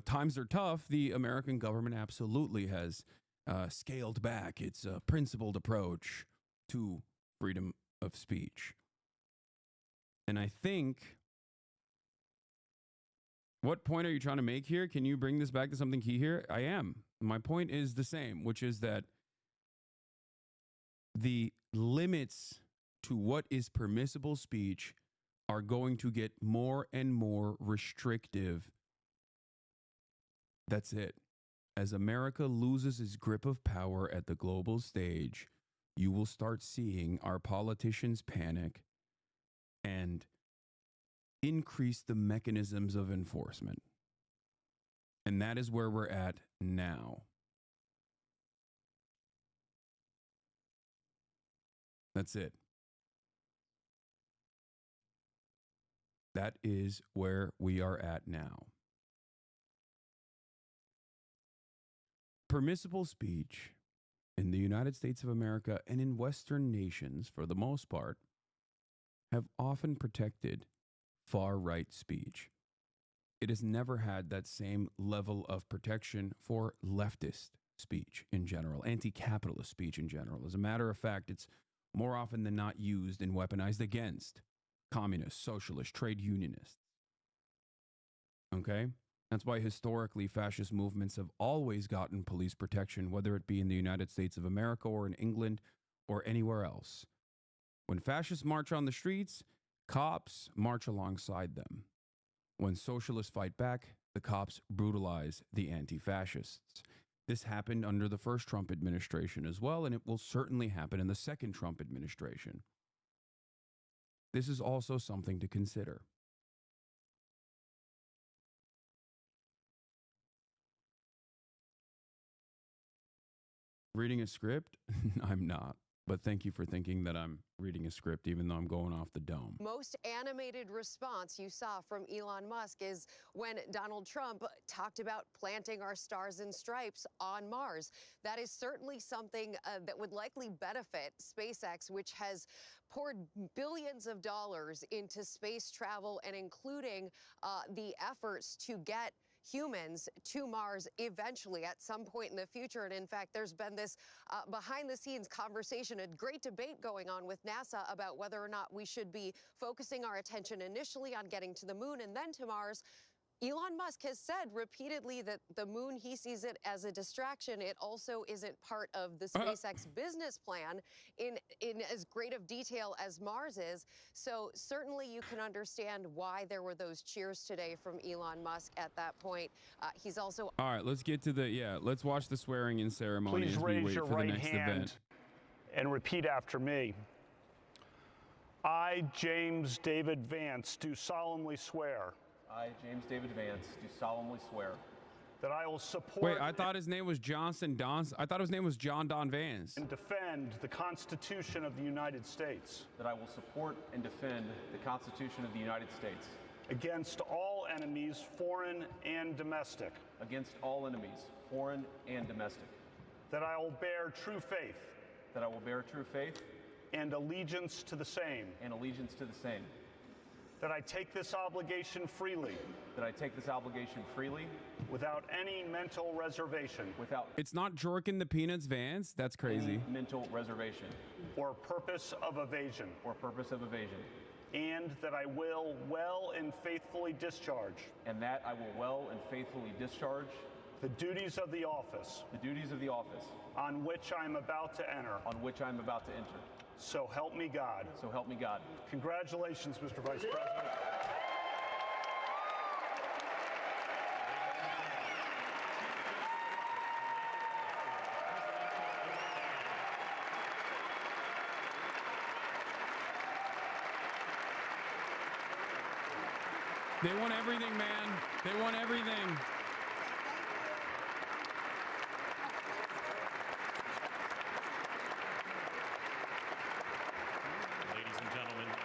times are tough, the American government absolutely has scaled back its principled approach to freedom of speech. And I think, what point are you trying to make here? Can you bring this back to something key here? I am. My point is the same, which is that the limits to what is permissible speech are going to get more and more restrictive That's it. As America loses its grip of power at the global stage, you will start seeing our politicians panic and increase the mechanisms of enforcement. And that is where we're at now. That's it. That is where we are at now. Permissible speech in the United States of America and in Western nations, for the most part, have often protected far-right speech. It has never had that same level of protection for leftist speech in general, anti-capitalist speech in general. As a matter of fact, it's more often than not used and weaponized against communists, socialists, trade unionists. Okay? That's why historically fascist movements have always gotten police protection, whether it be in the United States of America or in England or anywhere else. When fascists march on the streets, cops march alongside them. When socialists fight back, the cops brutalize the anti-fascists. This happened under the first Trump administration as well, and it will certainly happen in the second Trump administration. This is also something to consider. Reading a script? I'm not. But thank you for thinking that I'm reading a script, even though I'm going off the dome. Most animated response you saw from Elon Musk is when Donald Trump talked about planting our stars and stripes on Mars. That is certainly something that would likely benefit SpaceX, which has poured billions of dollars into space travel and including the efforts to get humans to Mars eventually at some point in the future. And in fact, there's been this behind the scenes conversation, a great debate going on with NASA about whether or not we should be focusing our attention initially on getting to the moon and then to Mars. Elon Musk has said repeatedly that the moon, he sees it as a distraction. It also isn't part of the SpaceX business plan in as great of detail as Mars is. So certainly you can understand why there were those cheers today from Elon Musk at that point. He's also... All right, let's get to the, let's watch the swearing-in ceremony Please as we raise wait your for the right next hand event. and repeat after me. I, James David Vance, do solemnly swear. I, James David Vance, do solemnly swear that I will support. Wait, I thought his name was Johnson Don. I thought his name was John Don Vance. And defend the Constitution of the United States. That I will support and defend the Constitution of the United States. Against all enemies, foreign and domestic. Against all enemies, foreign and domestic. That I will bear true faith. That I will bear true faith. And allegiance to the same. And allegiance to the same. That I take this obligation freely. That I take this obligation freely. Without any mental reservation. Without. It's not Jorkin the Peanuts Vance? That's crazy. Any mental reservation. Or purpose of evasion. Or purpose of evasion. And that I will well and faithfully discharge. And that I will well and faithfully discharge. The duties of the office. The duties of the office. On which I am about to enter. On which I am about to enter. So help me God. So help me God. Congratulations, Mr. Vice President. They want everything, man. They want everything.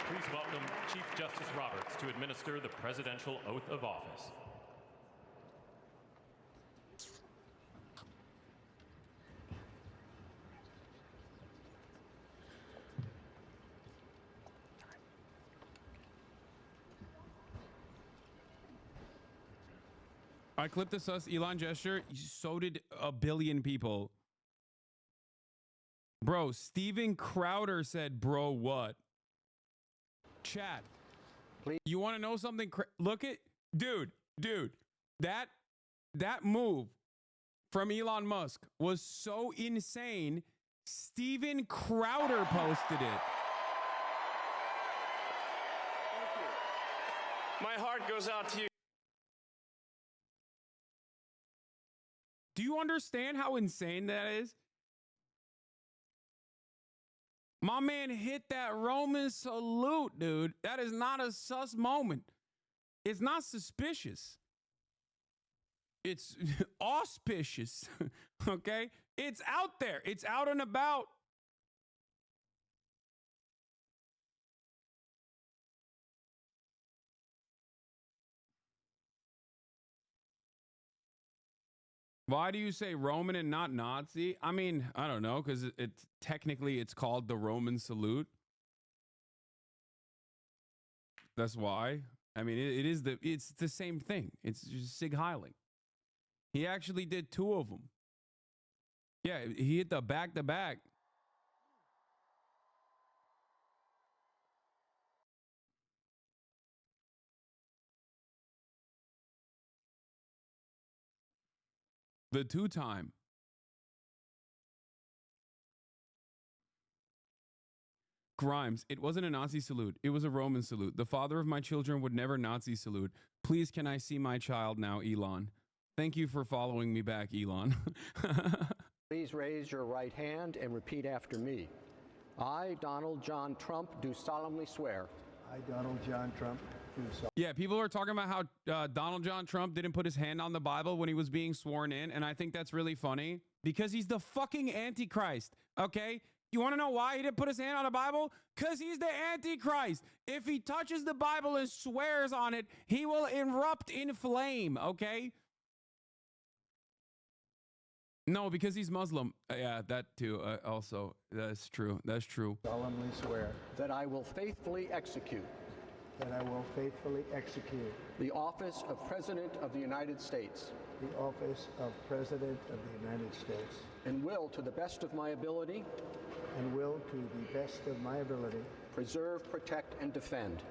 Please welcome Chief Justice Roberts to administer the presidential oath of office. I clipped the sus Elon gesture. So did a billion people. Bro, Steven Crowder said, bro, what? Chat. Please. You want to know something? Look at, dude, that move from Elon Musk was so insane. Steven Crowder posted it. My heart goes out to you. you understand how insane that is? My man hit that Roman salute, dude. That is not a sus moment. It's not suspicious. It's auspicious. Okay? It's out there. It's out and about. Why do you say Roman and not Nazi? I mean, I don't know, because it's technically it's called the Roman salute. That's why. I mean, it's the same thing. It's just Sig Heiling. He actually did 2 of them. Yeah, he hit the back-to-back. The 2-time. Grimes, it wasn't a Nazi salute. It was a Roman salute. The father of my children would never Nazi salute. Please, can I see my child now, Elon? Thank you for following me back, Elon. Please raise your right hand and repeat after me. I, Donald John Trump, do solemnly swear. I, Donald John Trump, do solemnly. Yeah, people are talking about how Donald John Trump didn't put his hand on the Bible when he was being sworn in, and I think that's really funny because he's the fucking Antichrist, okay? You want to know why he didn't put his hand on the Bible? Because he's the Antichrist. If he touches the Bible and swears on it, he will erupt in flame, okay? No, because he's Muslim. Yeah, that too. Also, that's true. That's true. Solemnly swear that I will faithfully execute. That I will faithfully execute. The office of President of the United States. The office of President of the United States. And will, to the best of my ability. And will, to the best of my ability. Preserve, protect, and defend.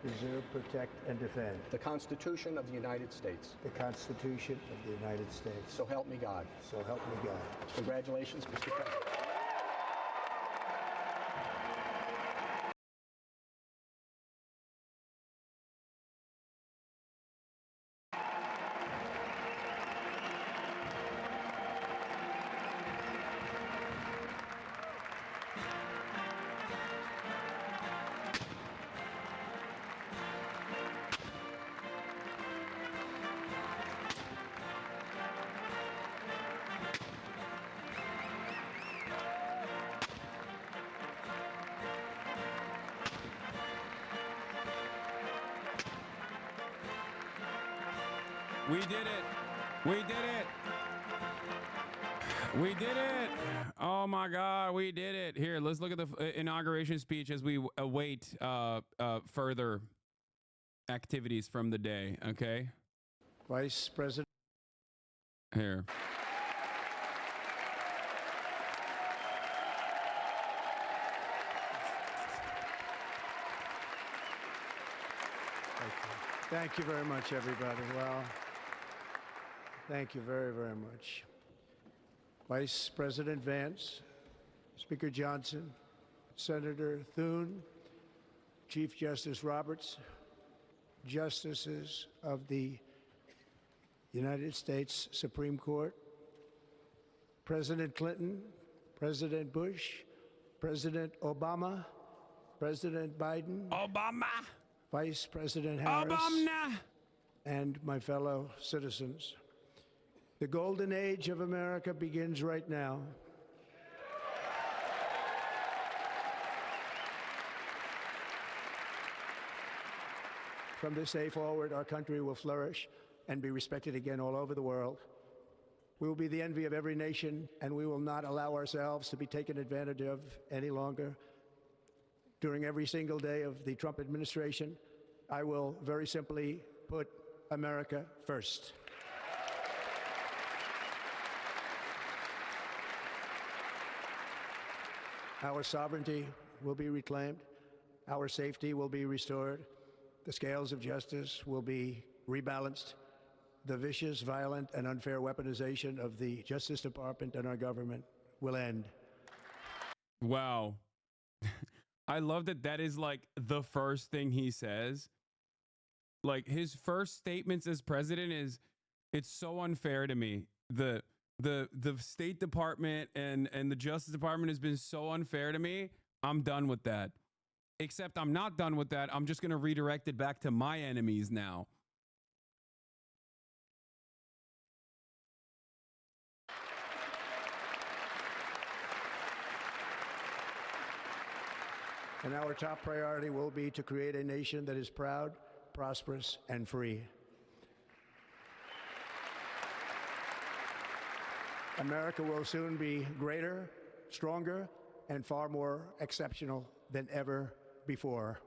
Preserve, protect, and defend. The Constitution of the United States. The Constitution of the United States. So help me God. So help me God. Congratulations, Mr. President. We did it. We did it. We did it. Oh my God, we did it. Here, let's look at the inauguration speech as we await further activities from the day, okay? Vice President. Here. Thank you very much, everybody. Well, thank you very, very much. Vice President Vance, Speaker Johnson, Senator Thune, Chief Justice Roberts, Justices of the United States Supreme Court, President Clinton, President Bush, President Obama, President Biden, Vice President Harris, and my fellow citizens. The golden age of America begins right now. From this day forward, our country will flourish and be respected again all over the world. We will be the envy of every nation, and we will not allow ourselves to be taken advantage of any longer. During every single day of the Trump administration, I will very simply put America first. Our sovereignty will be reclaimed. Our safety will be restored. The scales of justice will be rebalanced. The vicious, violent, and unfair weaponization of the Justice Department and our government will end. Wow. I love that that is like the first thing he says. Like his first statements as president is, it's so unfair to me. The the State Department and the Justice Department has been so unfair to me. I'm done with that. Except I'm not done with that. I'm just going to redirect it back to my enemies now. And our top priority will be to create a nation that is proud, prosperous, and free. America will soon be greater, stronger, and far more exceptional than ever before.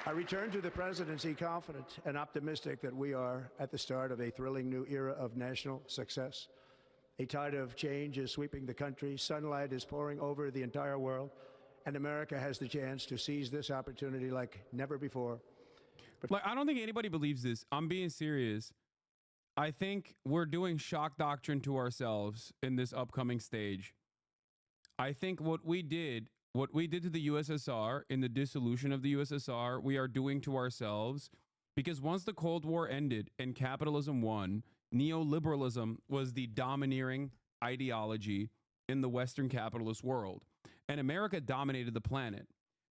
I return to the presidency confident and optimistic that we are at the start of a thrilling new era of national success. A tide of change is sweeping the country, sunlight is pouring over the entire world, and America has the chance to seize this opportunity like never before. But like, I don't think anybody believes this. I'm being serious. I think we're doing shock doctrine to ourselves in this upcoming stage. I think what we did to the USSR in the dissolution of the USSR, we are doing to ourselves, because once the Cold War ended and capitalism won, neoliberalism was the domineering ideology in the Western capitalist world, and America dominated the planet.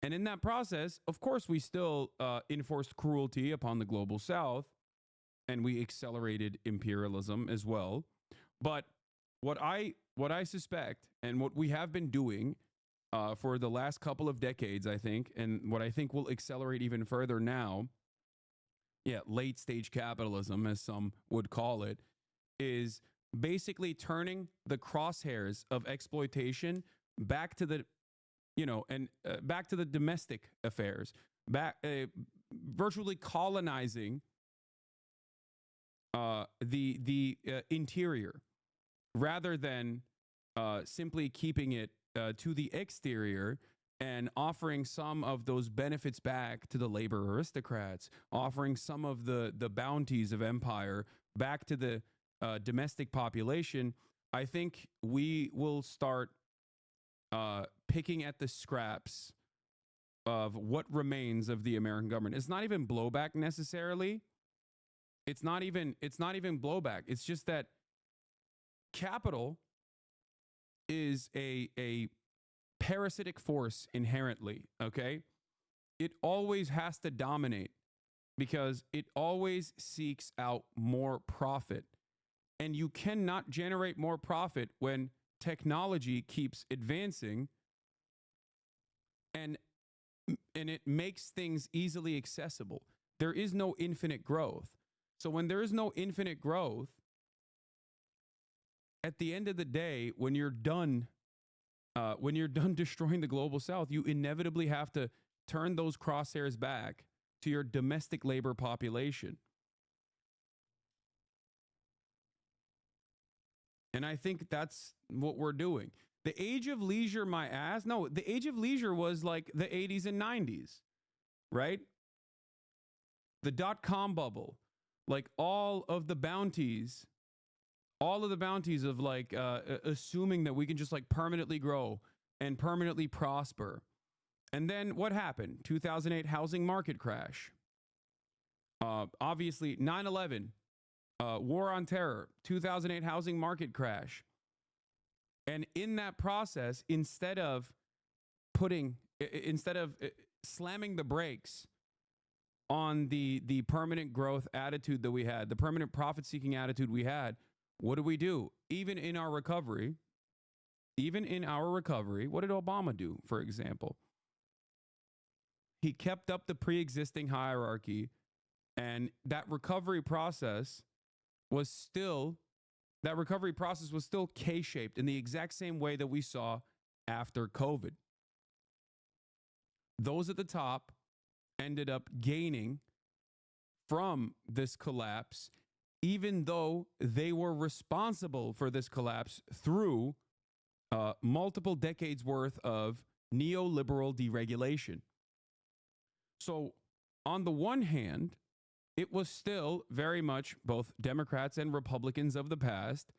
And in that process, of course, we still enforced cruelty upon the global South, and we accelerated imperialism as well. But what I suspect, and what we have been doing for the last couple of decades, I think, and what I think will accelerate even further now, late stage capitalism, as some would call it, is basically turning the crosshairs of exploitation back to the, back to the domestic affairs, virtually colonizing the interior, rather than simply keeping it to the exterior and offering some of those benefits back to the labor aristocrats, offering some of the bounties of empire back to the domestic population. I think we will start picking at the scraps of what remains of the American government. It's not even blowback necessarily. It's not even blowback. It's just that capital is a parasitic force inherently, okay? It always has to dominate because it always seeks out more profit. And you cannot generate more profit when technology keeps advancing and it makes things easily accessible. There is no infinite growth. So when there is no infinite growth, at the end of the day, when you're done destroying the global South, you inevitably have to turn those crosshairs back to your domestic labor population. And I think that's what we're doing. The age of leisure, my ass. No, the age of leisure was like the 80s and 90s, right? The dot-com bubble, like all of the bounties of like assuming that we can just like permanently grow and permanently prosper. And then what happened? 2008 housing market crash. Obviously 9/11, war on terror, 2008 housing market crash. And in that process, instead of slamming the brakes on the permanent growth attitude that we had, the permanent profit-seeking attitude we had, what do? Even in our recovery, what did Obama do, for example? He kept up the pre-existing hierarchy, and that recovery process was still K-shaped in the exact same way that we saw after COVID. Those at the top ended up gaining from this collapse, even though they were responsible for this collapse through multiple decades worth of neoliberal deregulation. So on the one hand, it was still very much both Democrats and Republicans of the past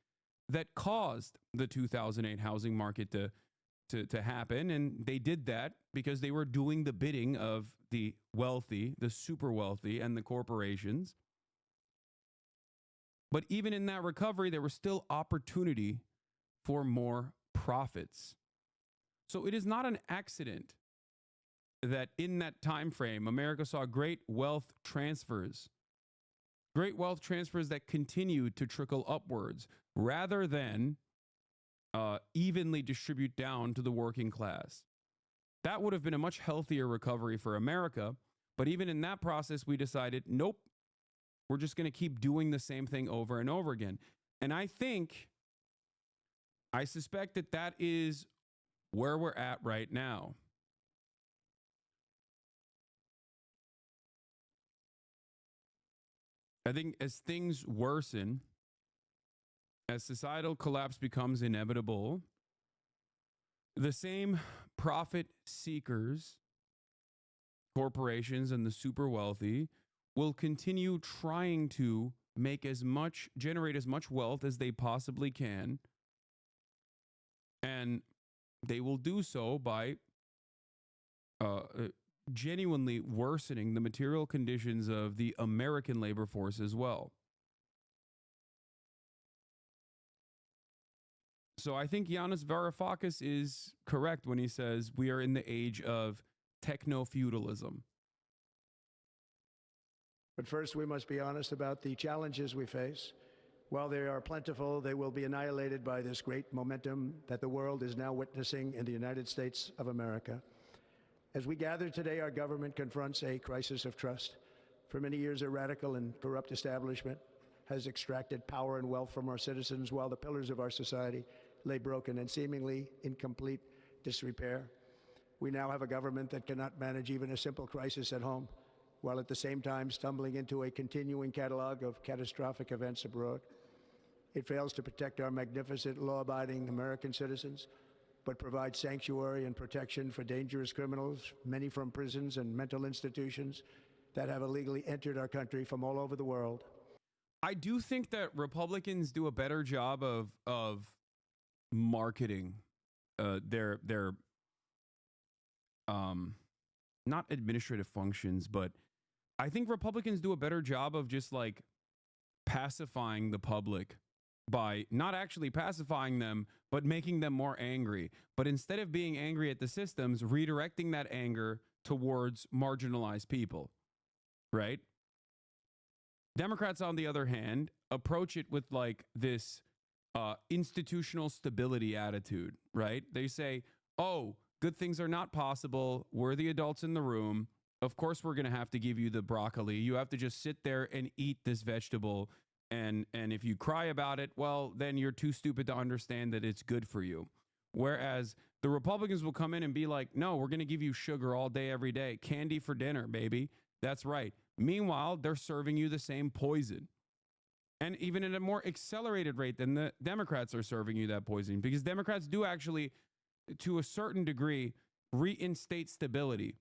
that caused the 2008 housing market to happen. And they did that because they were doing the bidding of the wealthy, the super wealthy, and the corporations. But even in that recovery, there was still opportunity for more profits. So it is not an accident that in that time frame, America saw great wealth transfers that continue to trickle upwards rather than evenly distribute down to the working class. That would have been a much healthier recovery for America. But even in that process, we decided, nope, we're just going to keep doing the same thing over and over again. And I suspect that that is where we're at right now. I think as things worsen, as societal collapse becomes inevitable, the same profit seekers, corporations, and the super wealthy will continue trying to generate as much wealth as they possibly can. And they will do so by genuinely worsening the material conditions of the American labor force as well. So I think Yanis Varoufakis is correct when he says we are in the age of techno-feudalism. But first, we must be honest about the challenges we face. While they are plentiful, they will be annihilated by this great momentum that the world is now witnessing in the United States of America. As we gather today, our government confronts a crisis of trust. For many years, a radical and corrupt establishment has extracted power and wealth from our citizens while the pillars of our society lay broken and seemingly in complete disrepair. We now have a government that cannot manage even a simple crisis at home, while at the same time stumbling into a continuing catalog of catastrophic events abroad. It fails to protect our magnificent, law-abiding American citizens, but provides sanctuary and protection for dangerous criminals, many from prisons and mental institutions that have illegally entered our country from all over the world. I do think that Republicans do a better job of marketing their not administrative functions, but I think Republicans do a better job of just like pacifying the public by not actually pacifying them, but making them more angry. But instead of being angry at the systems, redirecting that anger towards marginalized people, right? Democrats, on the other hand, approach it with like this institutional stability attitude, right? They say, oh, good things are not possible. We're the adults in the room. Of course, we're going to have to give you the broccoli. You have to just sit there and eat this vegetable. And if you cry about it, well, then you're too stupid to understand that it's good for you. Whereas the Republicans will come in and be like, no, we're going to give you sugar all day, every day. Candy for dinner, baby. That's right. Meanwhile, they're serving you the same poison. And even at a more accelerated rate than the Democrats are serving you that poison. Because Democrats do actually, to a certain degree, reinstate stability.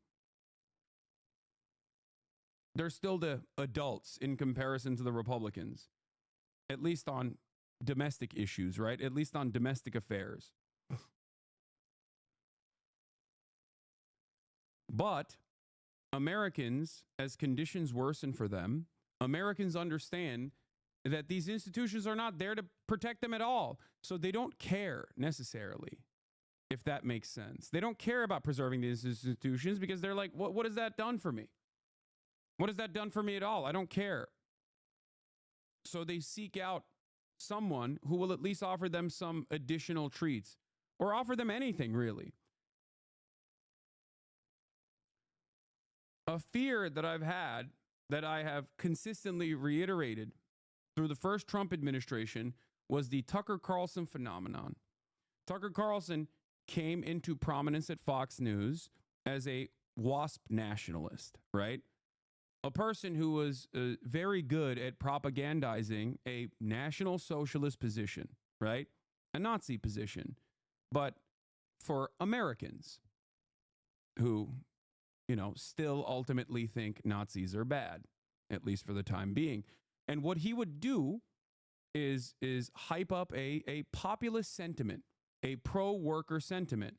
They're still the adults in comparison to the Republicans, at least on domestic issues, right? At least on domestic affairs. But Americans, as conditions worsen for them, Americans understand that these institutions are not there to protect them at all. So they don't care necessarily, if that makes sense. They don't care about preserving these institutions because they're like, what has that done for me? What has that done for me at all? I don't care. So they seek out someone who will at least offer them some additional treats or offer them anything, really. A fear that I've had, that I have consistently reiterated through the first Trump administration, was the Tucker Carlson phenomenon. Tucker Carlson came into prominence at Fox News as a WASP nationalist, right? A person who was very good at propagandizing a National Socialist position, right? A Nazi position, but for Americans who, you know, still ultimately think Nazis are bad, at least for the time being. And what he would do is hype up a populist sentiment, a pro-worker sentiment,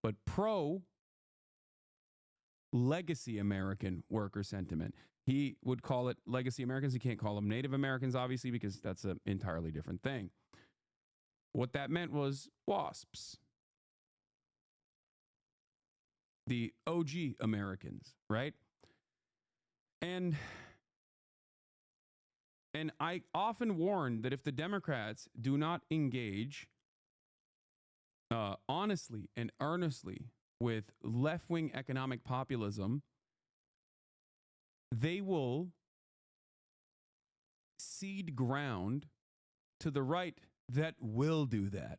but pro-legacy American worker sentiment. He would call it legacy Americans. He can't call them Native Americans, obviously, because that's an entirely different thing. What that meant was WASPs. The OG Americans, right? And I often warn that if the Democrats do not engage honestly and earnestly with left-wing economic populism, they will cede ground to the right that will do that.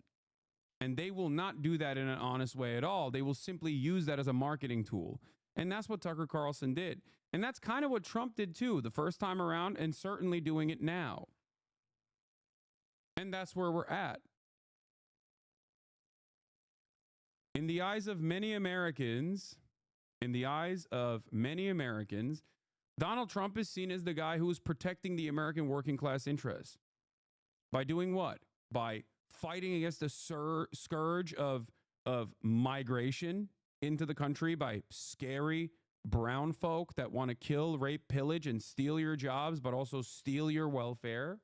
And they will not do that in an honest way at all. They will simply use that as a marketing tool. And that's what Tucker Carlson did. And that's kind of what Trump did too, the first time around, and certainly doing it now. And that's where we're at. In the eyes of many Americans, Donald Trump is seen as the guy who is protecting the American working class interests. By doing what? By fighting against the scourge of migration into the country, by scary brown folk that want to kill, rape, pillage, and steal your jobs, but also steal your welfare.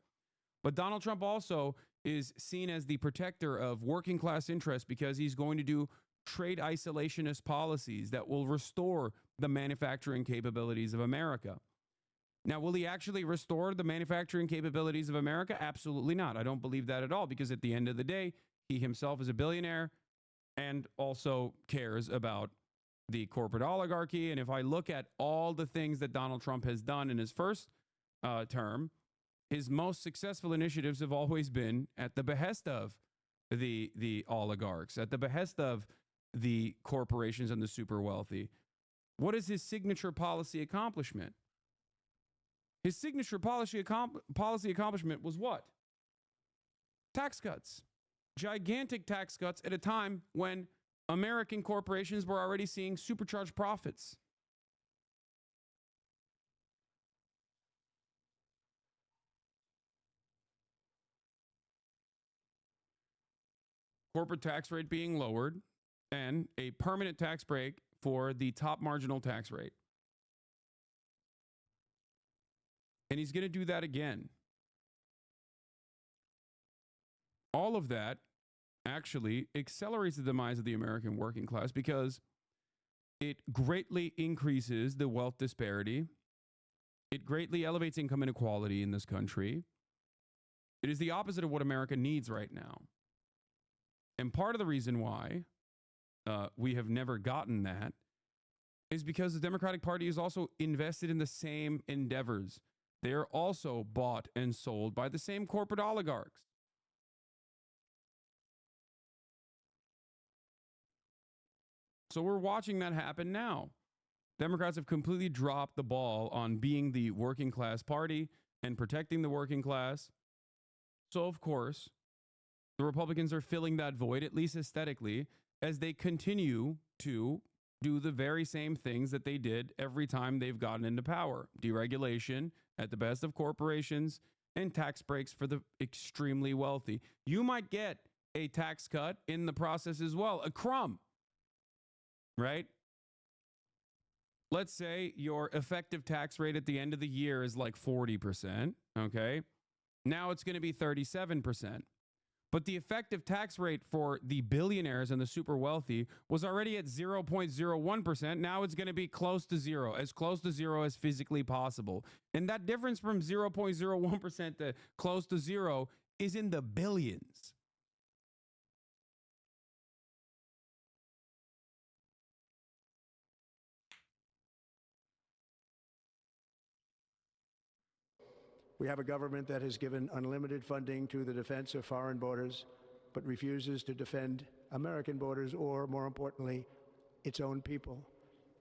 But Donald Trump also is seen as the protector of working class interests because he's going to do trade isolationist policies that will restore the manufacturing capabilities of America. Now, will he actually restore the manufacturing capabilities of America? Absolutely not. I don't believe that at all, because at the end of the day, he himself is a billionaire and also cares about the corporate oligarchy. And if I look at all the things that Donald Trump has done in his first term, his most successful initiatives have always been at the behest of the oligarchs, at the behest of the corporations and the super wealthy. What is his signature policy accomplishment? His signature policy accomplishment was what? Tax cuts. Gigantic tax cuts at a time when American corporations were already seeing supercharged profits. Corporate tax rate being lowered and a permanent tax break for the top marginal tax rate. And he's going to do that again. All of that actually accelerates the demise of the American working class because it greatly increases the wealth disparity. It greatly elevates income inequality in this country. It is the opposite of what America needs right now. And part of the reason why we have never gotten that is because the Democratic Party is also invested in the same endeavors. They are also bought and sold by the same corporate oligarchs. So we're watching that happen now. Democrats have completely dropped the ball on being the working class party and protecting the working class. So, of course, the Republicans are filling that void, at least aesthetically, as they continue to do the very same things that they did every time they've gotten into power. Deregulation at the best of corporations and tax breaks for the extremely wealthy. You might get a tax cut in the process as well, a crumb, right? Let's say your effective tax rate at the end of the year is like 40%, okay? Now it's going to be 37%. But the effective tax rate for the billionaires and the super wealthy was already at 0.01%. Now it's going to be close to zero as physically possible. And that difference from 0.01% to close to zero is in the billions. We have a government that has given unlimited funding to the defense of foreign borders, but refuses to defend American borders or, more importantly, its own people.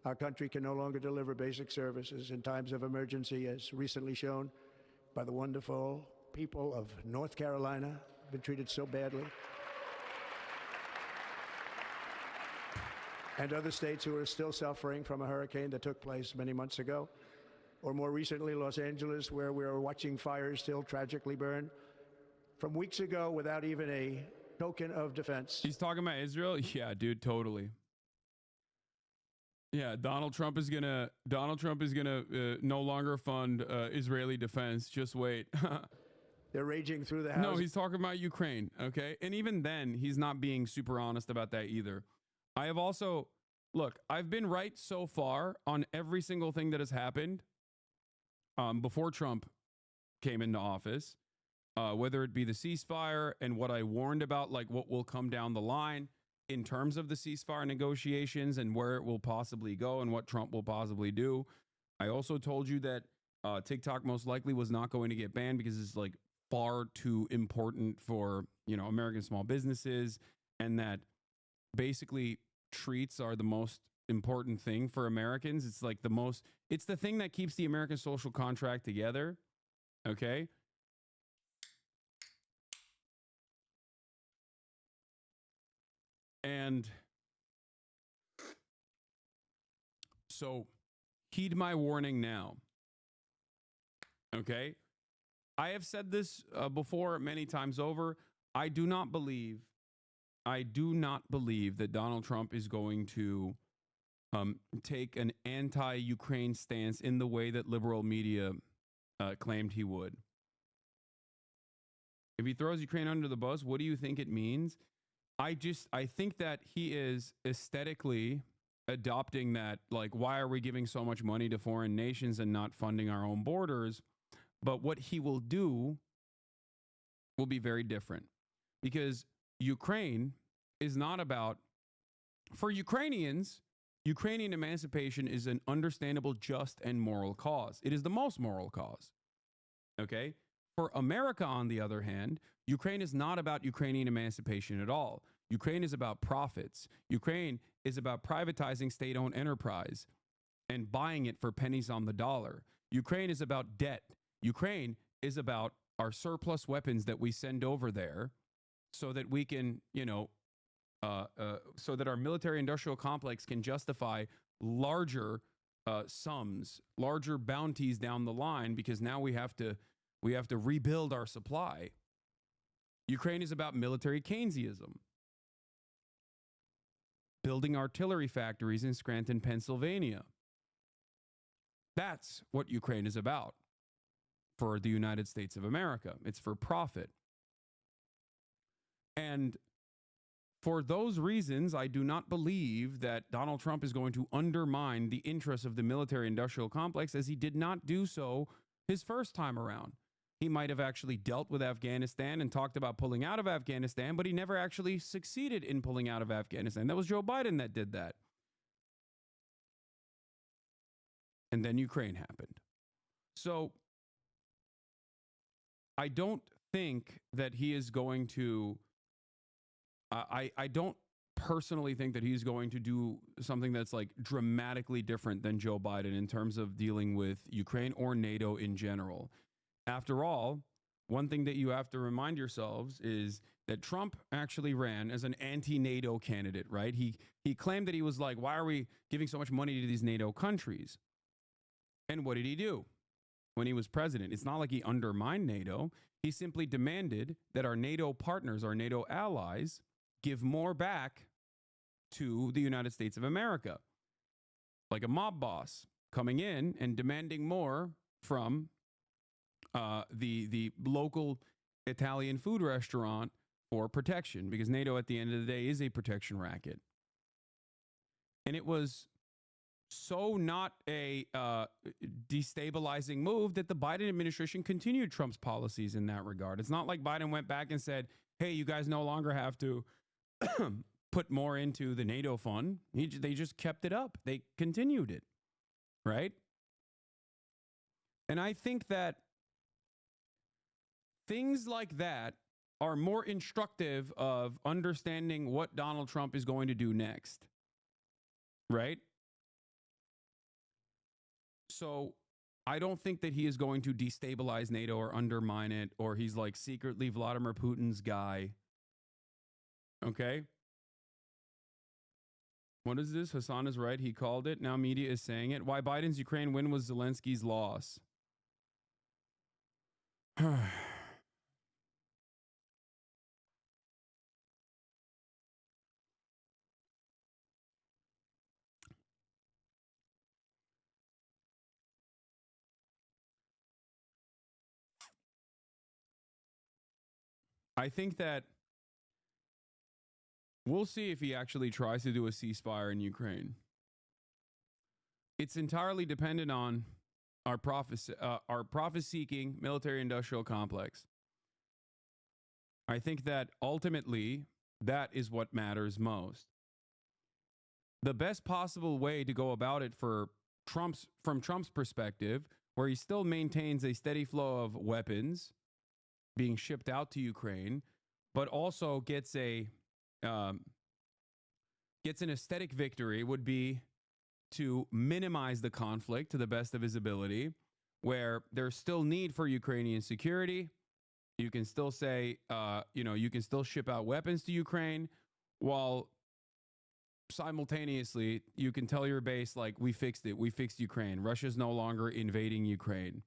Our country can no longer deliver basic services in times of emergency, as recently shown by the wonderful people of North Carolina, been treated so badly, and other states who are still suffering from a hurricane that took place many months ago. Or more recently, Los Angeles, where we are watching fires still tragically burn from weeks ago without even a token of defense. He's talking about Israel? Yeah, dude, totally. Yeah, Donald Trump is gonna no longer fund Israeli defense. Just wait. They're raging through the house. No, he's talking about Ukraine. Okay, and even then, he's not being super honest about that either. I have also I've been right so far on every single thing that has happened before Trump came into office, whether it be the ceasefire and what I warned about, like what will come down the line in terms of the ceasefire negotiations and where it will possibly go and what Trump will possibly do. I also told you that TikTok most likely was not going to get banned because it's like far too important for, American small businesses, and that basically treats are the most important thing for Americans. It's like it's the thing that keeps the American social contract together. Okay. And so heed my warning now. Okay. I have said this before many times over. I do not believe that Donald Trump is going to take an anti-Ukraine stance in the way that liberal media claimed he would. If he throws Ukraine under the bus, what do you think it means? I think that he is aesthetically adopting that, like, why are we giving so much money to foreign nations and not funding our own borders? But what he will do will be very different, because Ukraine is not about, for Ukrainians, Ukrainian emancipation is an understandable, just, and moral cause. It is the most moral cause. Okay? For America, on the other hand, Ukraine is not about Ukrainian emancipation at all. Ukraine is about profits. Ukraine is about privatizing state-owned enterprise and buying it for pennies on the dollar. Ukraine is about debt. Ukraine is about our surplus weapons that we send over there so that we can, so that our military-industrial complex can justify larger sums, larger bounties down the line, because now we have to rebuild our supply. Ukraine is about military Keynesianism, building artillery factories in Scranton, Pennsylvania. That's what Ukraine is about for the United States of America. It's for profit. And for those reasons, I do not believe that Donald Trump is going to undermine the interests of the military-industrial complex, as he did not do so his first time around. He might have actually dealt with Afghanistan and talked about pulling out of Afghanistan, but he never actually succeeded in pulling out of Afghanistan. That was Joe Biden that did that. And then Ukraine happened. So I don't think that he is going to, I don't personally think that he's going to do something that's like dramatically different than Joe Biden in terms of dealing with Ukraine or NATO in general. After all, one thing that you have to remind yourselves is that Trump actually ran as an anti-NATO candidate, right? He claimed that he was like, why are we giving so much money to these NATO countries? And what did he do when he was president? It's not like he undermined NATO. He simply demanded that our NATO partners, our NATO allies, give more back to the United States of America. Like a mob boss coming in and demanding more from the local Italian food restaurant for protection, because NATO at the end of the day is a protection racket. And it was so not a destabilizing move that the Biden administration continued Trump's policies in that regard. It's not like Biden went back and said, hey, you guys no longer have to put more into the NATO fund. They just kept it up. They continued it, right? And I think that things like that are more instructive of understanding what Donald Trump is going to do next, right? So I don't think that he is going to destabilize NATO or undermine it, or he's like secretly Vladimir Putin's guy. Okay? What is this? Hassan is right. He called it. Now media is saying it. Why Biden's Ukraine win was Zelensky's loss. I think that we'll see if he actually tries to do a ceasefire in Ukraine. It's entirely dependent on our profit-seeking military-industrial complex. I think that ultimately that is what matters most. The best possible way to go about it from Trump's perspective, where he still maintains a steady flow of weapons being shipped out to Ukraine, but also gets an aesthetic victory, would be to minimize the conflict to the best of his ability, where there's still need for Ukrainian security. You can still say, you can still ship out weapons to Ukraine, while simultaneously you can tell your base, like, we fixed it. We fixed Ukraine. Russia's no longer invading Ukraine.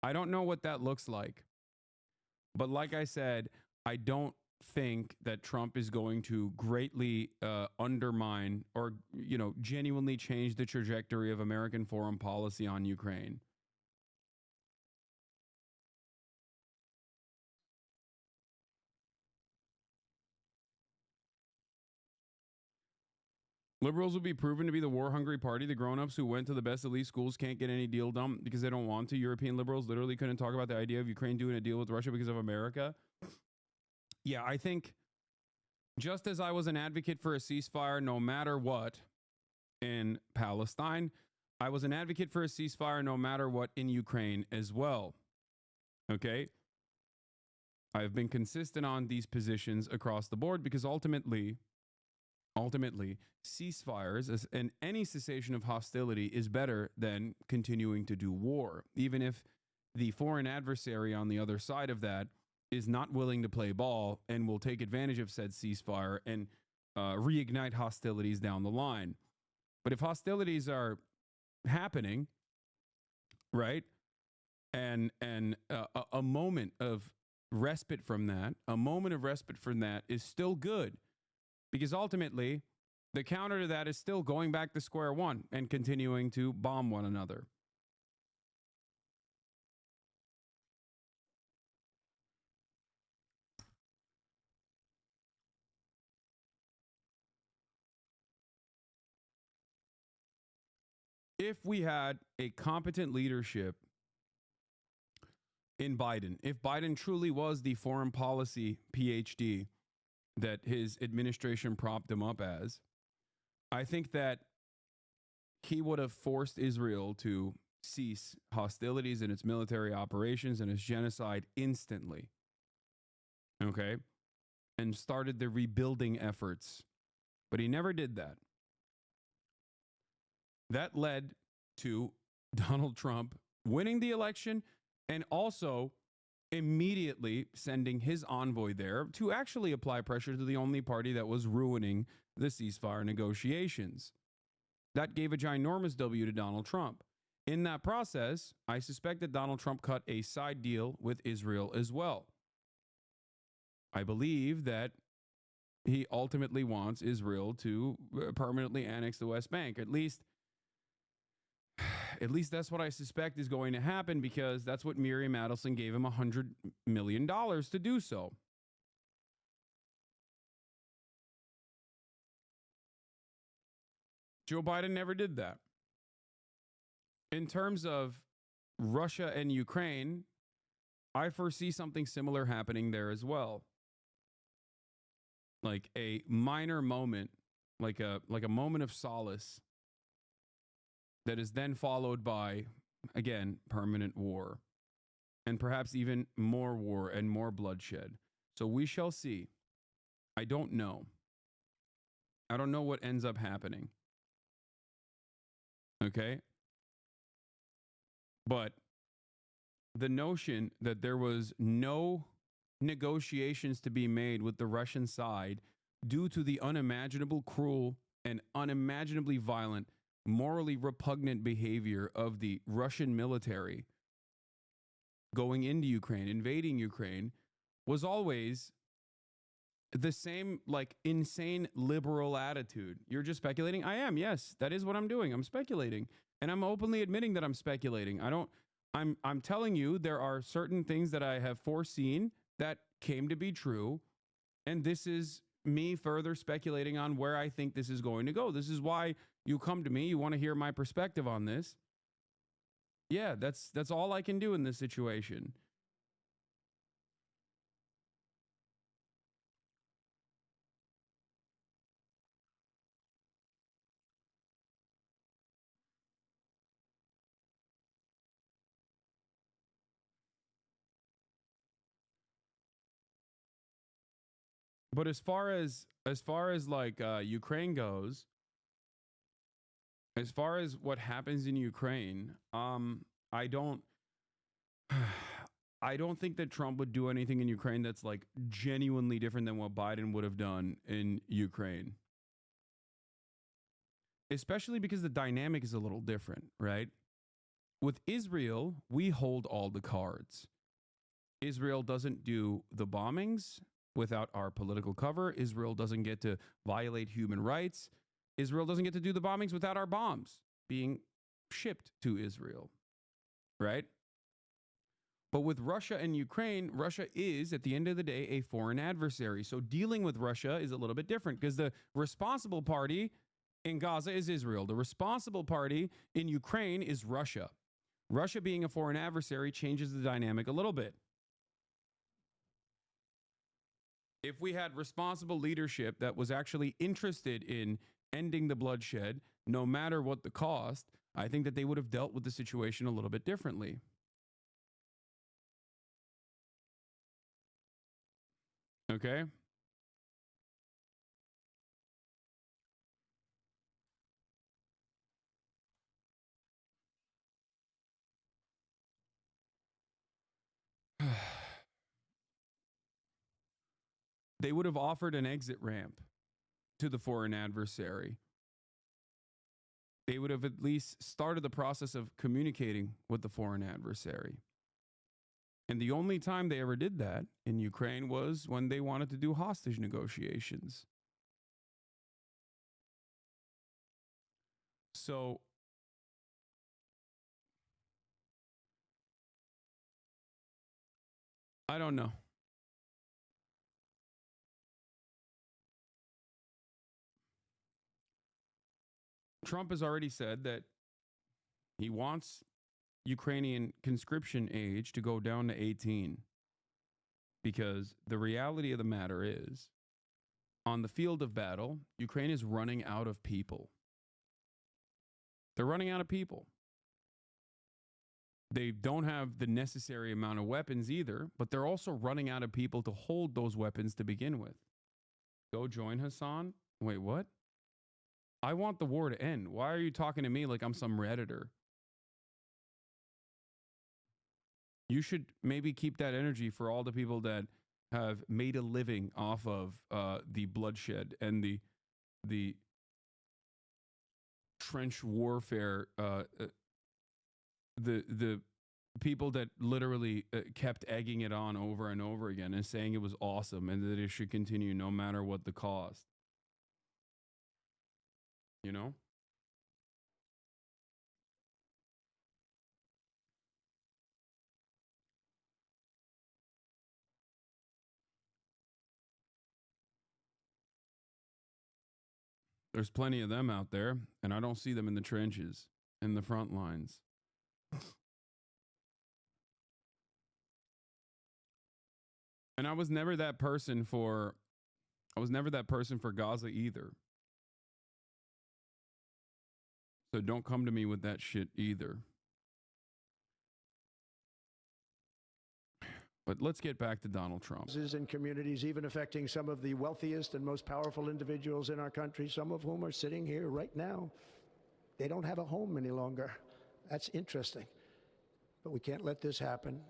I don't know what that looks like. But like I said, I don't think that Trump is going to greatly undermine or, genuinely change the trajectory of American foreign policy on Ukraine. Liberals will be proven to be the war-hungry party. The grown-ups who went to the best elite schools can't get any deal done because they don't want to. European liberals literally couldn't talk about the idea of Ukraine doing a deal with Russia because of America. Yeah, I think just as I was an advocate for a ceasefire no matter what in Palestine, I was an advocate for a ceasefire no matter what in Ukraine as well. Okay? I've been consistent on these positions across the board because ultimately, ceasefires and any cessation of hostility is better than continuing to do war, even if the foreign adversary on the other side of that is not willing to play ball and will take advantage of said ceasefire and reignite hostilities down the line. But if hostilities are happening, right, and a moment of respite from that, is still good. Because ultimately, the counter to that is still going back to square one and continuing to bomb one another. If we had a competent leadership in Biden, if Biden truly was the foreign policy PhD that his administration propped him up as, I think that he would have forced Israel to cease hostilities in its military operations and its genocide instantly. Okay? And started the rebuilding efforts. But he never did that. That led to Donald Trump winning the election and also immediately sending his envoy there to actually apply pressure to the only party that was ruining the ceasefire negotiations. That gave a ginormous W to Donald Trump. In that process, I suspect that Donald Trump cut a side deal with Israel as well. I believe that he ultimately wants Israel to permanently annex the West Bank. At least that's what I suspect is going to happen, because that's what Miriam Adelson gave him $100 million to do so. Joe Biden never did that. In terms of Russia and Ukraine, I foresee something similar happening there as well. Like a minor moment, like a moment of solace that is then followed by, again, permanent war, and perhaps even more war and more bloodshed. So we shall see. I don't know. I don't know what ends up happening. Okay? But the notion that there was no negotiations to be made with the Russian side due to the unimaginable cruel and unimaginably violent, morally repugnant behavior of the Russian military going into Ukraine, invading Ukraine, was always the same, like, insane liberal attitude. You're just speculating? I am, yes. That is what I'm doing. I'm speculating. And I'm openly admitting that I'm speculating. I'm telling you there are certain things that I have foreseen that came to be true. And this is me further speculating on where I think this is going to go. This is why you come to me. You want to hear my perspective on this. Yeah, that's all I can do in this situation. But as far as like Ukraine goes, as far as what happens in Ukraine, I don't think that Trump would do anything in Ukraine that's like genuinely different than what Biden would have done in Ukraine. Especially because the dynamic is a little different, right? With Israel, we hold all the cards. Israel doesn't do the bombings without our political cover. Israel doesn't get to violate human rights. Israel doesn't get to do the bombings without our bombs being shipped to Israel, right? But with Russia and Ukraine, Russia is, at the end of the day, a foreign adversary. So dealing with Russia is a little bit different because the responsible party in Gaza is Israel. The responsible party in Ukraine is Russia. Russia being a foreign adversary changes the dynamic a little bit. If we had responsible leadership that was actually interested in ending the bloodshed, no matter what the cost, I think that they would have dealt with the situation a little bit differently. Okay? They would have offered an exit ramp to the foreign adversary. They would have at least started the process of communicating with the foreign adversary. And the only time they ever did that in Ukraine was when they wanted to do hostage negotiations. So I don't know. Trump has already said that he wants Ukrainian conscription age to go down to 18 because the reality of the matter is, on the field of battle, Ukraine is running out of people. They're running out of people. They don't have the necessary amount of weapons either, but they're also running out of people to hold those weapons to begin with. Go join Hassan? Wait, what? I want the war to end. Why are you talking to me like I'm some Redditor? You should maybe keep that energy for all the people that have made a living off of the bloodshed and the trench warfare. The people that literally kept egging it on over and over again and saying it was awesome and that it should continue no matter what the cost. You know? There's plenty of them out there, and I don't see them in the trenches, in the front lines. And I was never that person for Gaza either. So don't come to me with that shit either. But let's get back to Donald Trump. In communities, even affecting some of the wealthiest and most powerful individuals in our country, some of whom are sitting here right now. They don't have a home any longer. That's interesting. But we can't let this happen.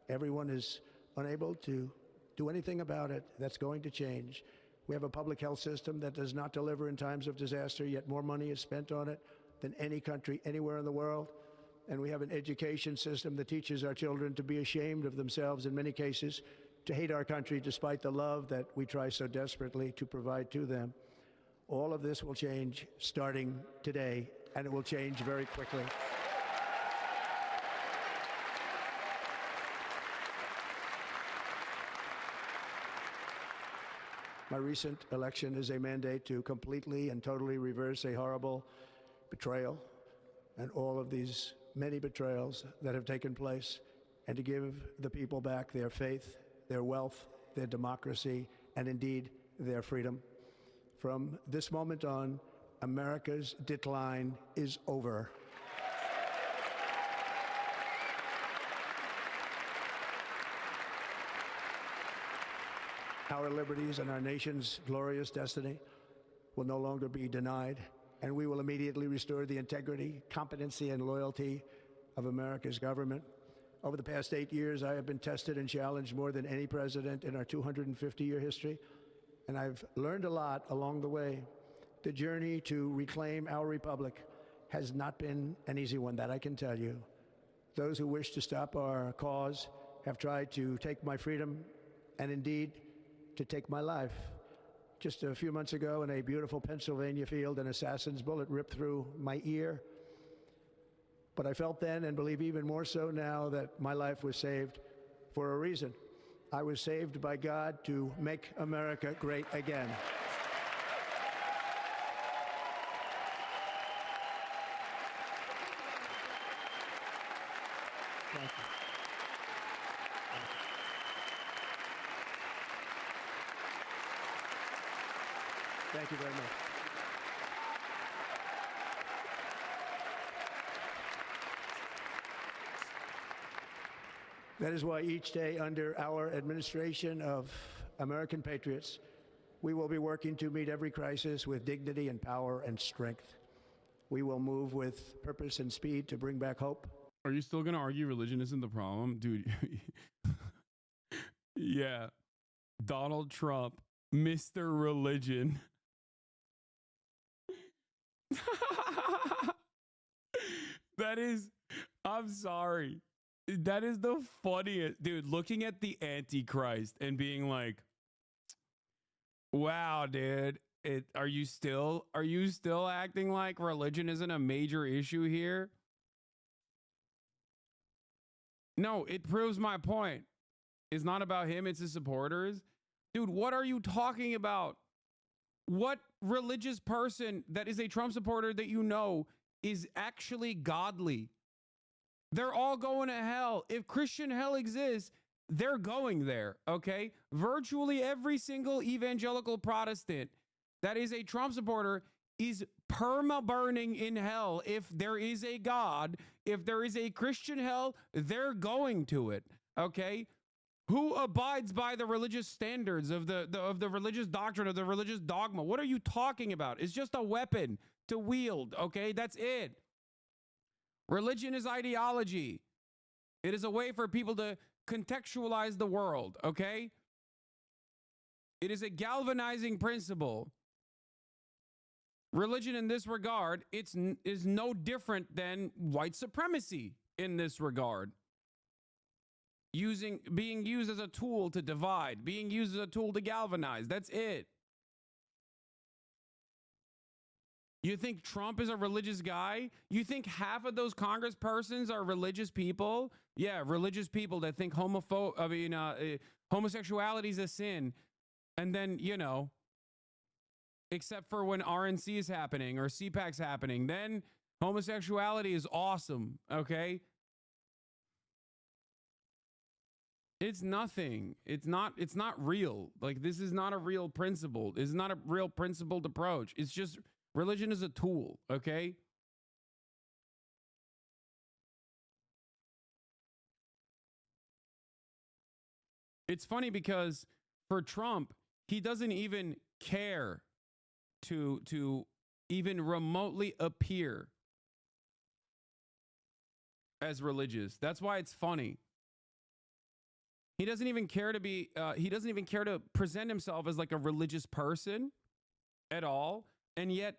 Everyone is unable to do anything about it. That's going to change. We have a public health system that does not deliver in times of disaster, yet more money is spent on it than any country anywhere in the world. And we have an education system that teaches our children to be ashamed of themselves in many cases, to hate our country despite the love that we try so desperately to provide to them. All of this will change starting today, and it will change very quickly. My recent election is a mandate to completely and totally reverse a horrible betrayal and all of these many betrayals that have taken place, and to give the people back their faith, their wealth, their democracy, and indeed their freedom. From this moment on, America's decline is over. Our liberties and our nation's glorious destiny will no longer be denied, and we will immediately restore the integrity, competency, and loyalty of America's government. Over the past 8 years, I have been tested and challenged more than any president in our 250-year history, and I've learned a lot along the way. The journey to reclaim our republic has not been an easy one, that I can tell you. Those who wish to stop our cause have tried to take my freedom and indeed to take my life. Just a few months ago in a beautiful Pennsylvania field, an assassin's bullet ripped through my ear. But I felt then, and believe even more so now, that my life was saved for a reason. I was saved by God to make America great again. Thank you. Thank you very much. That is why each day under our administration of American patriots, we will be working to meet every crisis with dignity and power and strength. We will move with purpose and speed to bring back hope. Are you still going to argue religion isn't the problem? Dude, yeah. Donald Trump, Mr. Religion. That is, I'm sorry. That is the funniest. Dude, looking at the Antichrist and being like, wow, dude, are you still acting like religion isn't a major issue here? No, it proves my point. It's not about him, it's his supporters. Dude, what are you talking about? What religious person that is a Trump supporter that you know is actually godly? They're all going to hell. If Christian hell exists, they're going there, okay? Virtually every single evangelical Protestant that is a Trump supporter is perma-burning in hell. If there is a God, if there is a Christian hell, they're going to it, okay? Who abides by the religious standards of the religious doctrine, of the religious dogma? What are you talking about? It's just a weapon to wield, okay? That's it. Religion is ideology. It is a way for people to contextualize the world, okay? It is a galvanizing principle. Religion in this regard, is no different than white supremacy in this regard. Being used as a tool to divide, being used as a tool to galvanize. That's it. You think Trump is a religious guy? You think half of those congresspersons are religious people? Yeah, religious people that think homosexuality is a sin. And then, you know, except for when RNC is happening or CPAC's happening, then homosexuality is awesome, okay? It's nothing. It's not real. Like, this is not a real principle. This is not a real principled approach. It's just religion is a tool, okay? It's funny because for Trump, he doesn't even care to even remotely appear as religious. That's why it's funny. He doesn't even care to be, he doesn't even care to present himself as like a religious person at all. And yet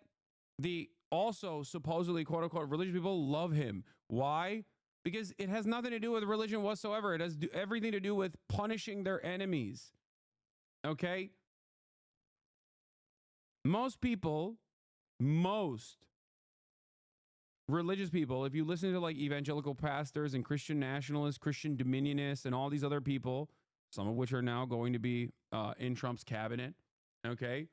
the also supposedly quote unquote religious people love him. Why? Because it has nothing to do with religion whatsoever. It has everything to do with punishing their enemies. Okay? Most religious people, if you listen to like evangelical pastors and Christian nationalists, Christian dominionists, and all these other people, some of which are now going to be in Trump's cabinet, Okay?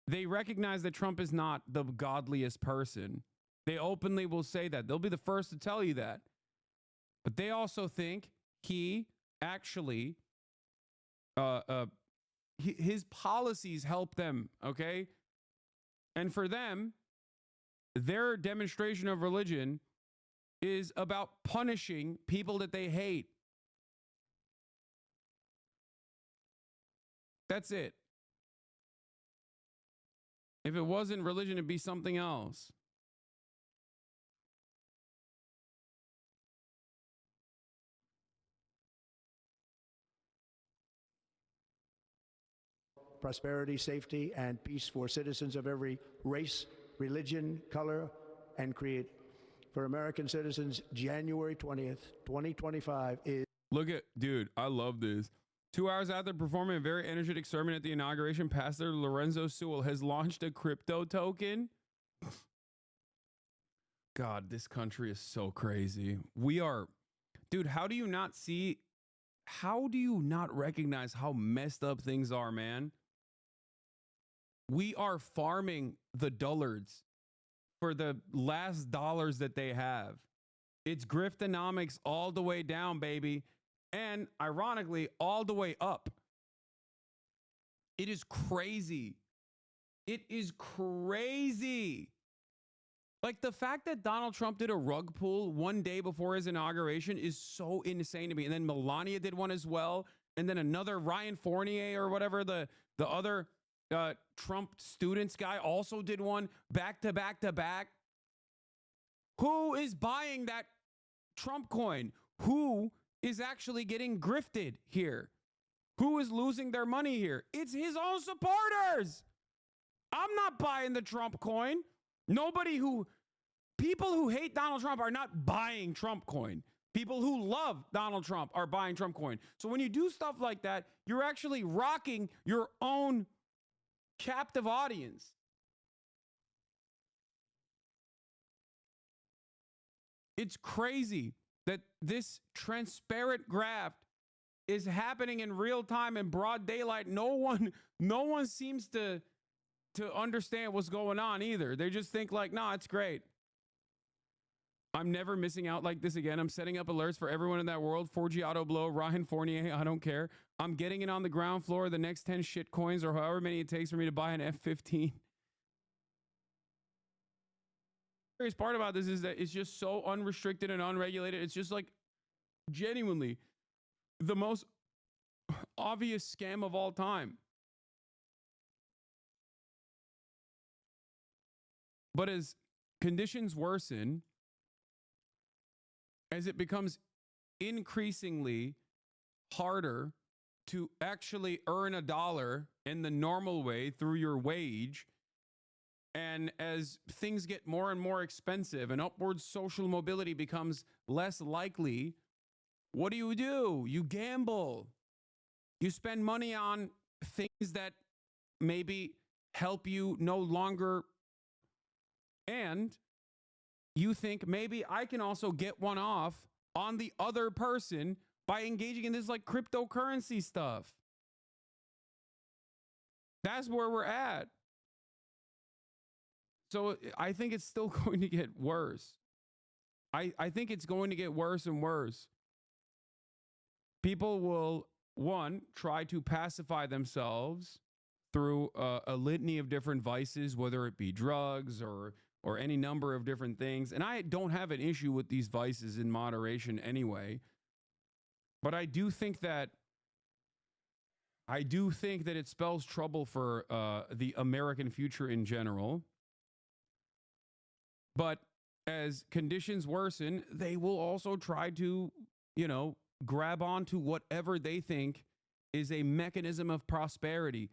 They recognize that Trump is not the godliest person. They openly will say that. They'll be the first to tell you that. But they also think he actually, his policies help them, okay? And for them, their demonstration of religion is about punishing people that they hate. That's it. If it wasn't religion, it'd be something else. Prosperity, safety, and peace for citizens of every race, religion, color, and creed. For American citizens, January 20th, 2025 is... Look at, dude, I love this. 2 hours after performing a very energetic sermon at the inauguration, Pastor Lorenzo Sewell has launched a crypto token. God, this country is so crazy. We are, dude, how do you not recognize how messed up things are, man? We are farming the dullards for the last dollars that they have. It's griftonomics all the way down, baby. And ironically, all the way up. It is crazy. It is crazy. Like the fact that Donald Trump did a rug pull one day before his inauguration is so insane to me. And then Melania did one as well. And then another Ryan Fournier or whatever, the other Trump students guy also did one back to back to back. Who is buying that Trump coin? Who is actually getting grifted here? Who is losing their money here? It's his own supporters. I'm not buying the Trump coin. People who hate Donald Trump are not buying Trump coin. People who love Donald Trump are buying Trump coin. So when you do stuff like that, you're actually rocking your own captive audience. It's crazy that this transparent graft is happening in real time in broad daylight. No one seems to understand what's going on either. They just think like, nah, it's great. I'm never missing out like this again. I'm setting up alerts for everyone in that world. 4G Auto Blow, Ryan Fournier, I don't care. I'm getting it on the ground floor of the next 10 shit coins or however many it takes for me to buy an F-15. The curious part about this is that it's just so unrestricted and unregulated. It's just like genuinely the most obvious scam of all time. But as conditions worsen, as it becomes increasingly harder to actually earn a dollar in the normal way through your wage, and as things get more and more expensive and upward social mobility becomes less likely, what do? You gamble. You spend money on things that maybe help you no longer, and you think maybe I can also get one off on the other person by engaging in this like cryptocurrency stuff. That's where we're at. So I think it's still going to get worse. I think it's going to get worse and worse. People will, one, try to pacify themselves through a litany of different vices, whether it be drugs or any number of different things. And I don't have an issue with these vices in moderation anyway. But I do think that it spells trouble for the American future in general. But as conditions worsen, they will also try to, grab onto whatever they think is a mechanism of prosperity.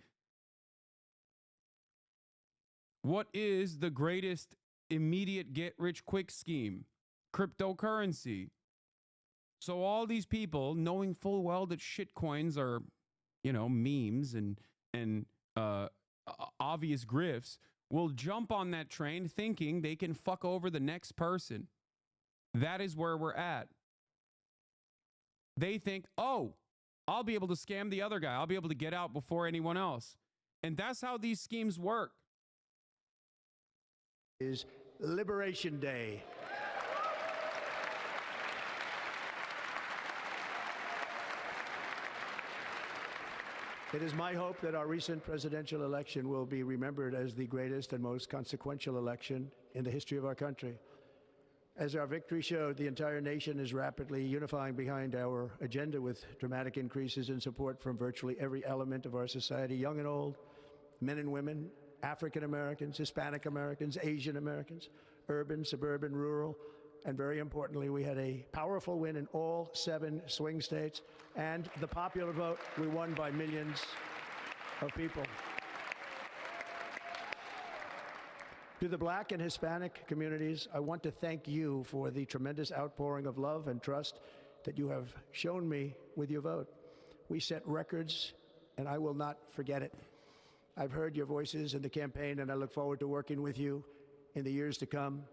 What is the greatest immediate get-rich-quick scheme? Cryptocurrency. So all these people, knowing full well that shitcoins are, memes and obvious grifts, will jump on that train thinking they can fuck over the next person. That is where we're at. They think, oh, I'll be able to scam the other guy. I'll be able to get out before anyone else. And that's how these schemes work. Is Liberation Day. It is my hope that our recent presidential election will be remembered as the greatest and most consequential election in the history of our country. As our victory showed, the entire nation is rapidly unifying behind our agenda with dramatic increases in support from virtually every element of our society, young and old, men and women, African Americans, Hispanic Americans, Asian Americans, urban, suburban, rural, and very importantly, we had a powerful win in all 7 swing states, and the popular vote, we won by millions of people. To the Black and Hispanic communities, I want to thank you for the tremendous outpouring of love and trust that you have shown me with your vote. We set records, and I will not forget it. I've heard your voices in the campaign, and I look forward to working with you in the years to come.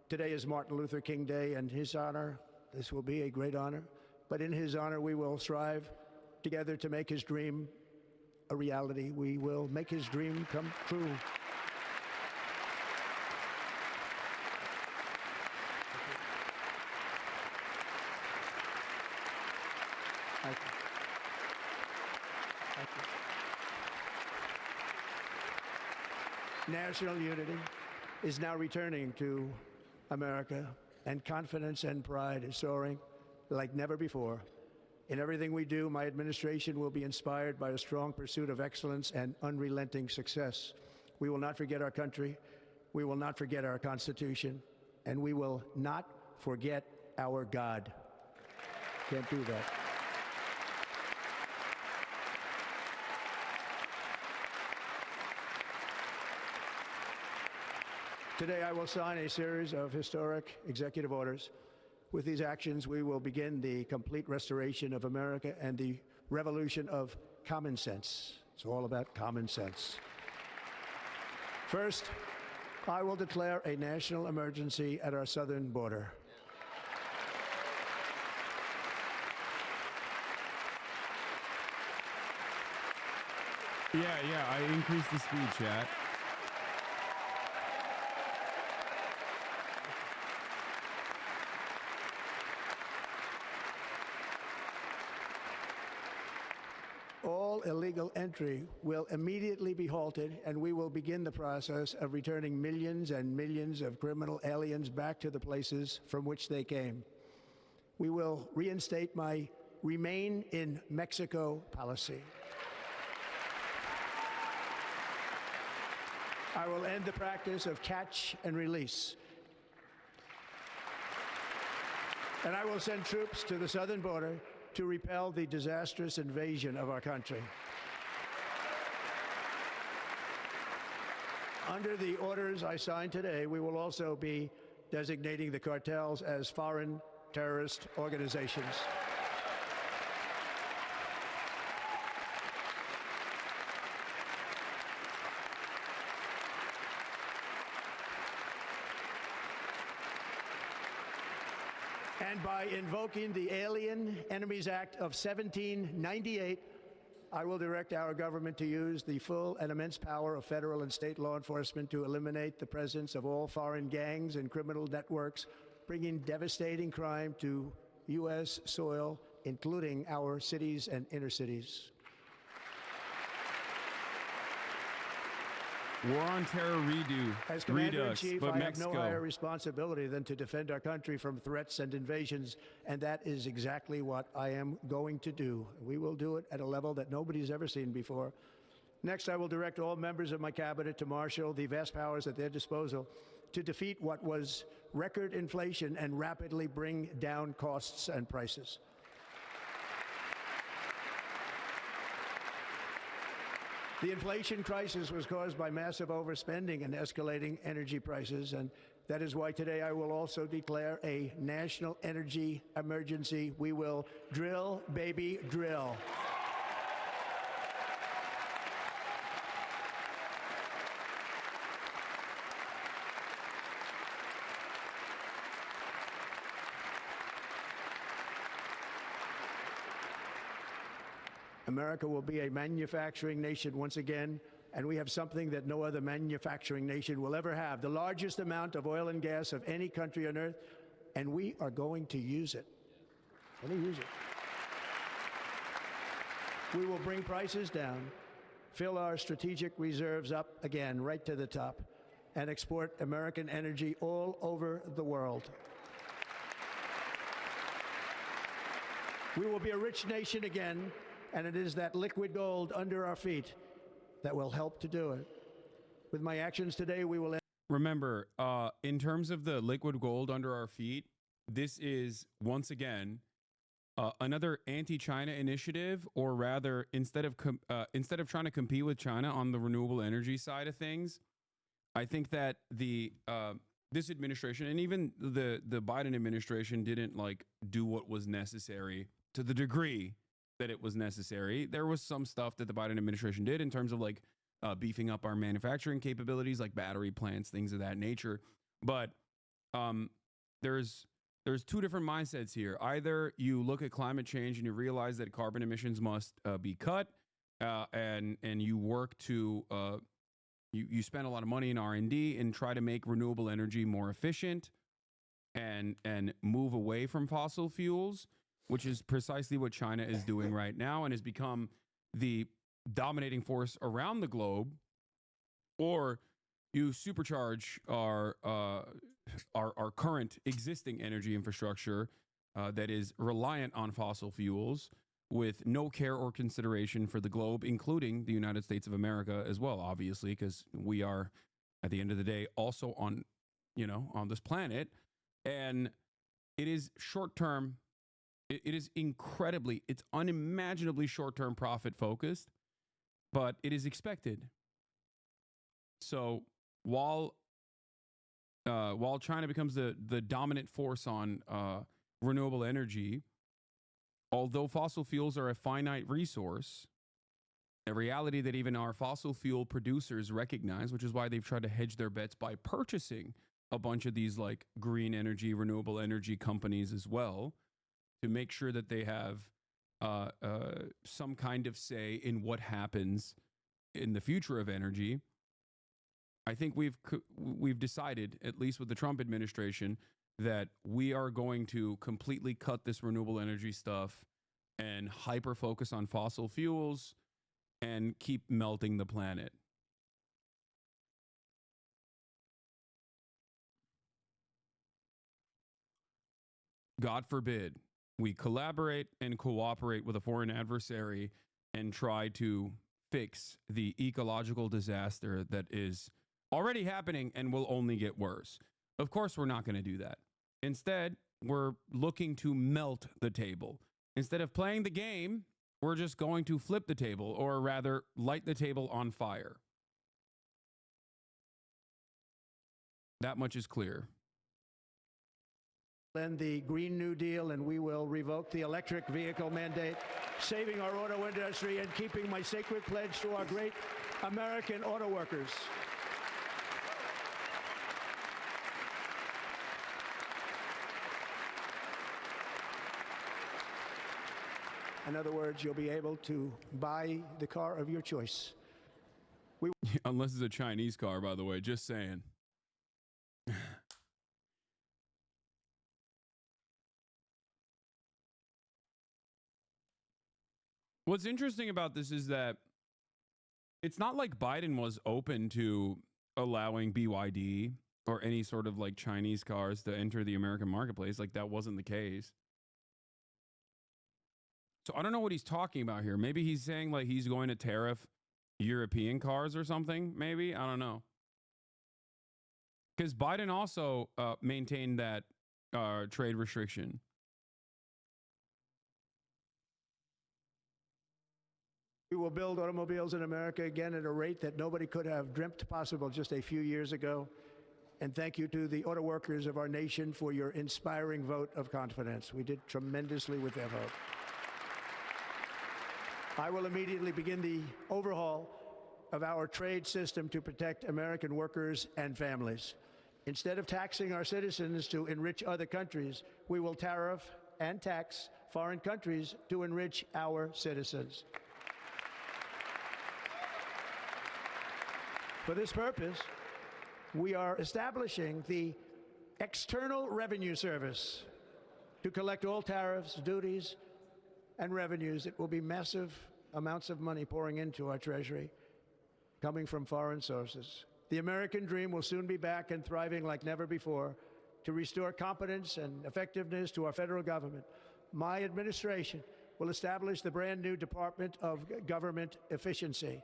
Today is Martin Luther King Day, and his honor, this will be a great honor, but in his honor, we will strive together to make his dream a reality. We will make his dream come true. Thank you. Thank you. National unity is now returning to America, and confidence and pride is soaring like never before. In everything we do, my administration will be inspired by a strong pursuit of excellence and unrelenting success. We will not forget our country, we will not forget our Constitution, and we will not forget our God. Can't do that. Today, I will sign a series of historic executive orders. With these actions, we will begin the complete restoration of America and the revolution of common sense. It's all about common sense. First, I will declare a national emergency at our southern border. Yeah, I increased the speed, chat. All illegal entry will immediately be halted, and we will begin the process of returning millions and millions of criminal aliens back to the places from which they came. We will reinstate my Remain in Mexico policy. I will end the practice of catch and release. And I will send troops to the southern border to repel the disastrous invasion of our country. Under the orders I signed today, we will also be designating the cartels as foreign terrorist organizations. And by invoking the Alien Enemies Act of 1798, I will direct our government to use the full and immense power of federal and state law enforcement to eliminate the presence of all foreign gangs and criminal networks, bringing devastating crime to U.S. soil, including our cities and inner cities. War on Terror As Commander-in-Chief, but I Mexico. have no higher responsibility than to defend our country from threats and invasions, and that is exactly what I am going to do. We will do it at a level that nobody's ever seen before. Next, I will direct all members of my cabinet to marshal the vast powers at their disposal to defeat what was record inflation and rapidly bring down costs and prices. The inflation crisis was caused by massive overspending and escalating energy prices, and that is why today I will also declare a national energy emergency. We will drill, baby, drill. America will be a manufacturing nation once again, and we have something that no other manufacturing nation will ever have, the largest amount of oil and gas of any country on earth, and we are going to use it. Going to use it. We will bring prices down, fill our strategic reserves up again, right to the top, and export American energy all over the world. We will be a rich nation again, and it is that liquid gold under our feet that will help to do it. With my actions today, we will... Remember, in terms of the liquid gold under our feet, this is, once again, another anti-China initiative, or rather, instead of trying to compete with China on the renewable energy side of things, I think that this administration and even the Biden administration didn't like do what was necessary to the degree that it was necessary. There was some stuff that the Biden administration did in terms of like beefing up our manufacturing capabilities, like battery plants, things of that nature. But there's two different mindsets here. Either you look at climate change and you realize that carbon emissions must be cut, and you work to you spend a lot of money in R&D and try to make renewable energy more efficient and move away from fossil fuels, which is precisely what China is doing right now and has become the dominating force around the globe. Or you supercharge our current existing energy infrastructure that is reliant on fossil fuels with no care or consideration for the globe, including the United States of America as well, obviously, because we are, at the end of the day, also on this planet. And it is short-term. It is it's unimaginably short-term profit focused, but it is expected. So while China becomes the dominant force on renewable energy, although fossil fuels are a finite resource, a reality that even our fossil fuel producers recognize, which is why they've tried to hedge their bets by purchasing a bunch of these like green energy, renewable energy companies as well, to make sure that they have some kind of say in what happens in the future of energy. I think we've decided, at least with the Trump administration, that we are going to completely cut this renewable energy stuff and hyper focus on fossil fuels and keep melting the planet. God forbid we collaborate and cooperate with a foreign adversary and try to fix the ecological disaster that is already happening and will only get worse. Of course, we're not going to do that. Instead, we're looking to melt the table. Instead of playing the game, we're just going to flip the table, or rather, light the table on fire. That much is clear. End the Green New Deal, and we will revoke the electric vehicle mandate, saving our auto industry and keeping my sacred pledge to our great American auto workers. In other words, you'll be able to buy the car of your choice. Unless it's a Chinese car, by the way, just saying. What's interesting about this is that it's not like Biden was open to allowing BYD or any sort of like Chinese cars to enter the American marketplace. Like that wasn't the case. So I don't know what he's talking about here. Maybe he's saying like he's going to tariff European cars or something. Maybe, I don't know. Because Biden also maintained that trade restriction. We will build automobiles in America again at a rate that nobody could have dreamt possible just a few years ago. And thank you to the auto workers of our nation for your inspiring vote of confidence. We did tremendously with their vote. I will immediately begin the overhaul of our trade system to protect American workers and families. Instead of taxing our citizens to enrich other countries, we will tariff and tax foreign countries to enrich our citizens. For this purpose, we are establishing the External Revenue Service to collect all tariffs, duties, and revenues. It will be massive amounts of money pouring into our treasury, coming from foreign sources. The American dream will soon be back and thriving like never before to restore competence and effectiveness to our federal government. My administration will establish the brand new Department of Government Efficiency.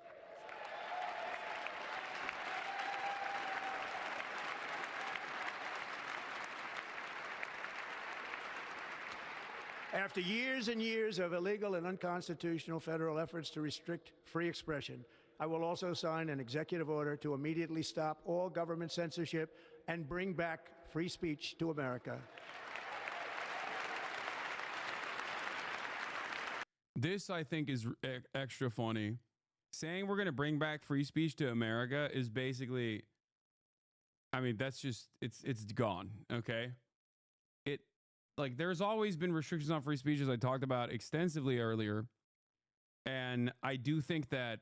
After years and years of illegal and unconstitutional federal efforts to restrict free expression, I will also sign an executive order to immediately stop all government censorship and bring back free speech to America. This, I think, is extra funny. Saying we're going to bring back free speech to America is basically, I mean, that's just, it's gone, okay? Like, there's always been restrictions on free speech, as I talked about extensively earlier. And I do think that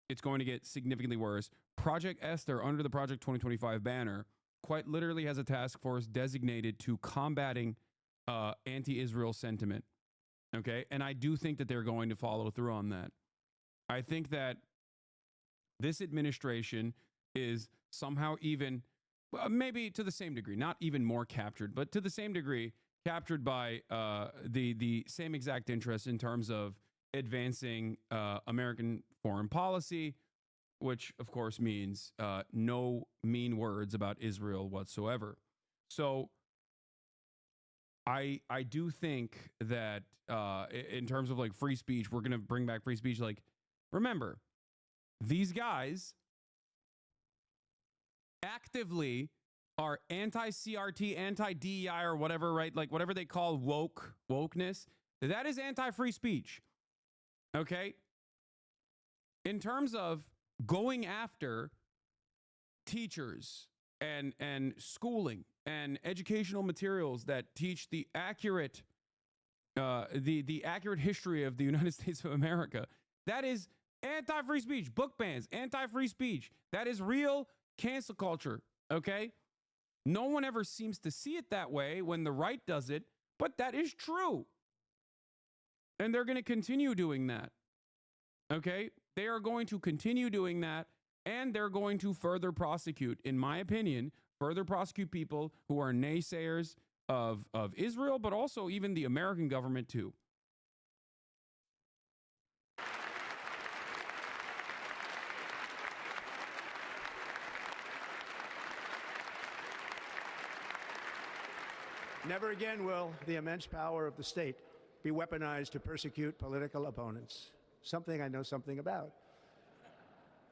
it's going to get significantly worse. Project Esther, under the Project 2025 banner, quite literally has a task force designated to combating anti-Israel sentiment. Okay? And I do think that they're going to follow through on that. I think that this administration is somehow even, maybe to the same degree, not even more captured, but to the same degree, captured by the same exact interests in terms of advancing American foreign policy, which of course means no mean words about Israel whatsoever. So I do think that in terms of like free speech, we're going to bring back free speech. Like, remember, these guys actively are anti-CRT, anti-DEI, or whatever, right? Like whatever they call wokeness, that is anti-free speech. Okay? In terms of going after teachers and schooling and educational materials that teach the accurate the accurate history of the United States of America, that is anti-free speech. Book bans, anti-free speech. That is real cancel culture. Okay? No one ever seems to see it that way when the right does it, but that is true. And they're going to continue doing that. Okay? They are going to continue doing that, and they're going to further prosecute, in my opinion, further prosecute people who are naysayers of Israel, but also even the American government too. Never again will the immense power of the state be weaponized to persecute political opponents, something I know something about.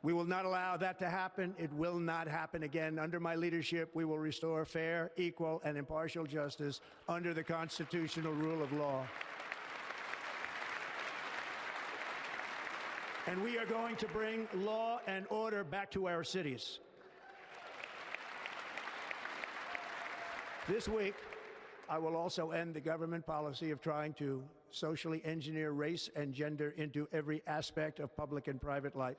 We will not allow that to happen. It will not happen again. Under my leadership, we will restore fair, equal, and impartial justice under the constitutional rule of law. And we are going to bring law and order back to our cities. This week, I will also end the government policy of trying to socially engineer race and gender into every aspect of public and private life.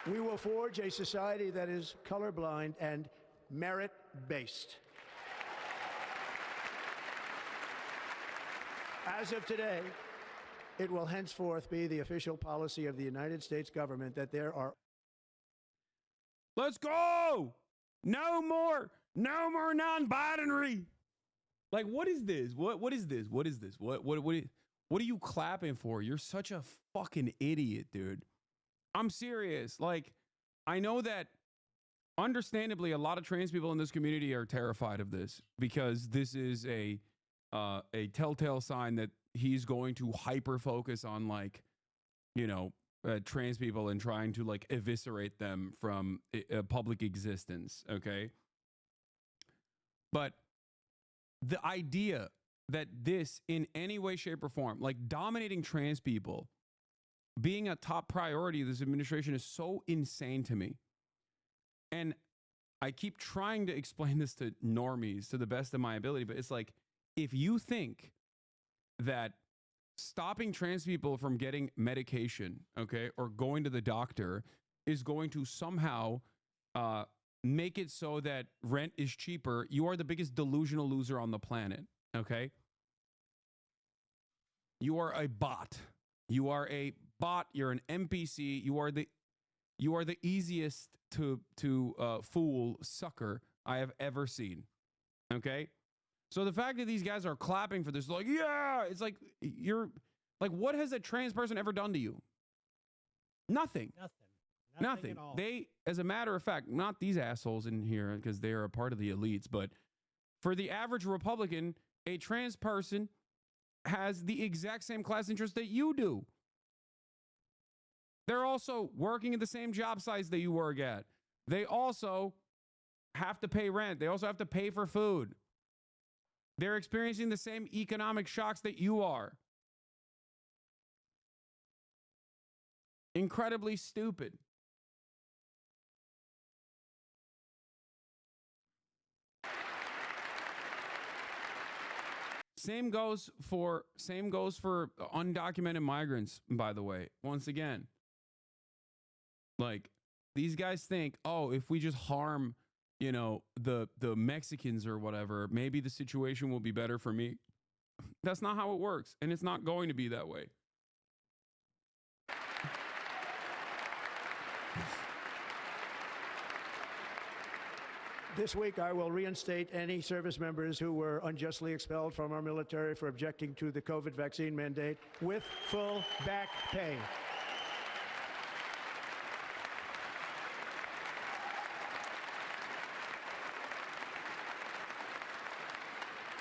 We will forge a society that is colorblind and merit-based. As of today, it will henceforth be the official policy of the United States government that there are... Let's go! No more non-binary. Like, what is this? What is this? What is this? What are you clapping for? You're such a fucking idiot, dude. I'm serious. Like, I know that understandably a lot of trans people in this community are terrified of this because this is a telltale sign that he's going to hyper focus on, like, you know, trans people and trying to like eviscerate them from public existence. Okay. But the idea that this in any way, shape, or form, like dominating trans people being a top priority of this administration, is so insane to me. And I keep trying to explain this to normies to the best of my ability, but it's like, if you think that stopping trans people from getting medication, okay, or going to the doctor is going to somehow make it so that rent is cheaper, you are the biggest delusional loser on the planet, okay? You are a bot. You are a bot. You're an NPC. You are the easiest to fool sucker I have ever seen, okay? So the fact that these guys are clapping for this, like, yeah, it's like, you're like, what has a trans person ever done to you? Nothing. Nothing at all. They, as a matter of fact, not these assholes in here because they are a part of the elites, but for the average Republican, a trans person has the exact same class interest that you do. They're also working at the same job sites that you work at. They also have to pay rent. They also have to pay for food. They're experiencing the same economic shocks that you are. Incredibly stupid. Same goes for undocumented migrants, by the way. Once again, like, these guys think, oh, if we just harm, you know, the Mexicans or whatever, maybe the situation will be better for me. That's not how it works, and it's not going to be that way. This week, I will reinstate any service members who were unjustly expelled from our military for objecting to the COVID vaccine mandate with full back pay.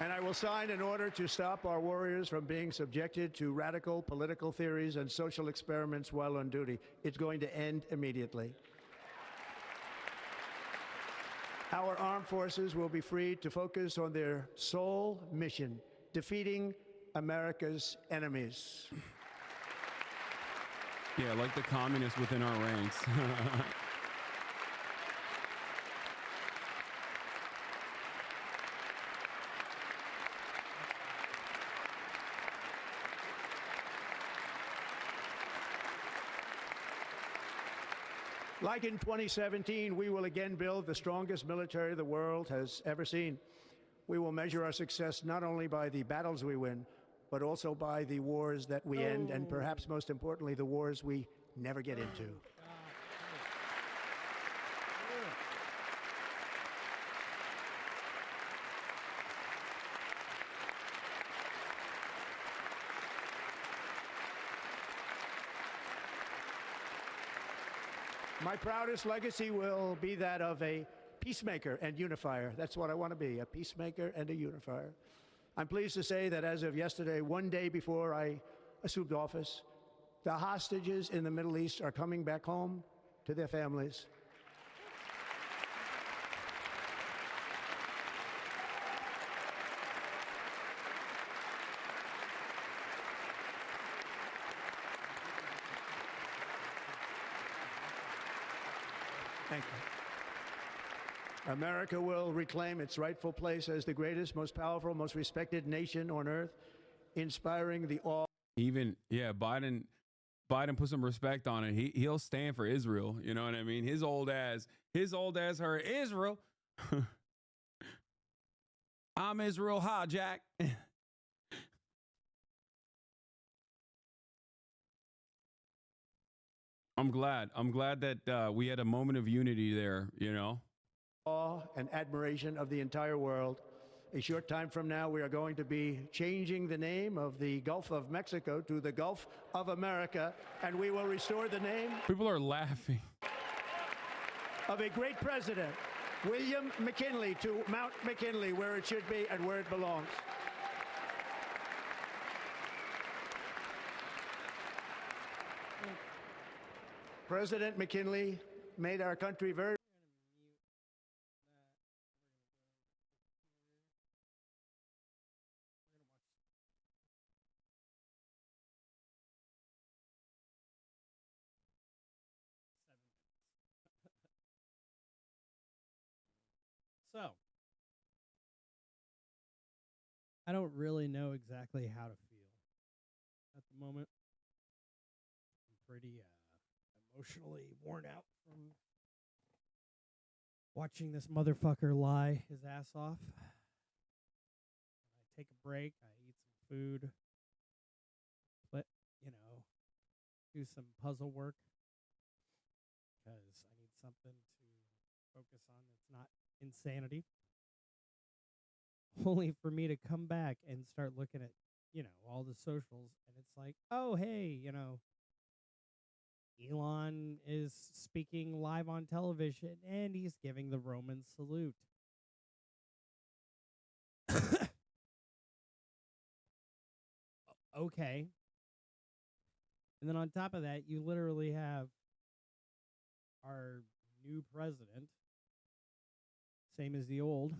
And I will sign an order to stop our warriors from being subjected to radical political theories and social experiments while on duty. It's going to end immediately. Our armed forces will be free to focus on their sole mission, defeating America's enemies. Yeah, like the communists within our ranks. Like in 2017, we will again build the strongest military the world has ever seen. We will measure our success not only by the battles we win, but also by the wars that we end, and perhaps most importantly, the wars we never get into. My proudest legacy will be that of a peacemaker and unifier. That's what I want to be, a peacemaker and a unifier. I'm pleased to say that as of yesterday, one day before I assumed office, the hostages in the Middle East are coming back home to their families. Thank you. America will reclaim its rightful place as the greatest, most powerful, most respected nation on earth, inspiring the awe. Even, yeah, Biden put some respect on it. He'll stand for Israel. You know what I mean? His old ass heard Israel. I'm Israel Ha, Jack. I'm glad that we had a moment of unity there, you know. Awe and admiration of the entire world. A short time from now, we are going to be changing the name of the Gulf of Mexico to the Gulf of America, and we will restore the name. People are laughing. Of a great president, William McKinley, to Mount McKinley, where it should be and where it belongs. President McKinley made our country very So, I don't really know exactly how to feel. at the moment. I'm pretty emotionally worn out from watching this motherfucker lie his ass off. I take a break, I eat some food, do some puzzle work, because I need something to focus on that's not insanity. Only for me to come back and start looking at, all the socials, and it's like, oh, hey, Elon is speaking live on television, and he's giving the Roman salute. Okay. And then on top of that, you literally have our new president, same as the old,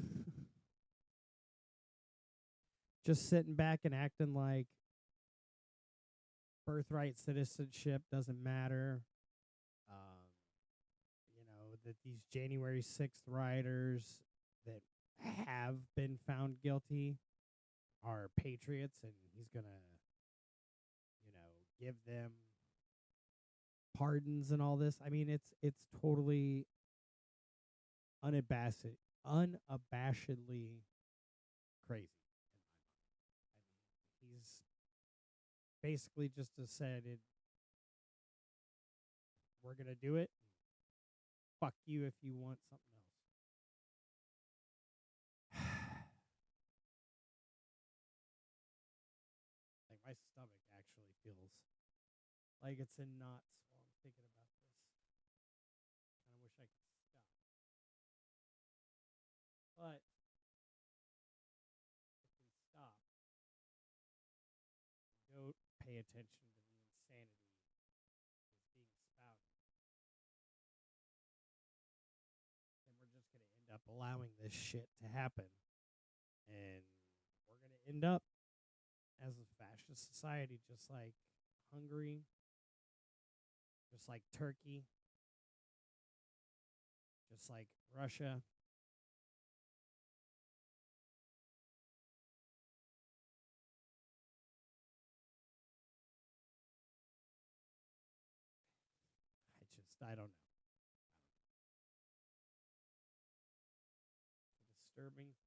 just sitting back and acting like birthright citizenship doesn't matter. That these January 6th rioters that have been found guilty are patriots, and he's going to, give them pardons and all this. I mean, it's totally unabashedly crazy. I mean, he's basically just decided, we're going to do it. Fuck you if you want something else. Like, my stomach actually feels like it's in knots while I'm thinking about this. Kind of wish I could stop. But if we stop, don't pay attention to the insanity that's being spouted, then we're just going to end up allowing this shit to happen. And we're going to end up as a fascist society, just like Hungary, just like Turkey, just like Russia. I don't know. A disturbing thought.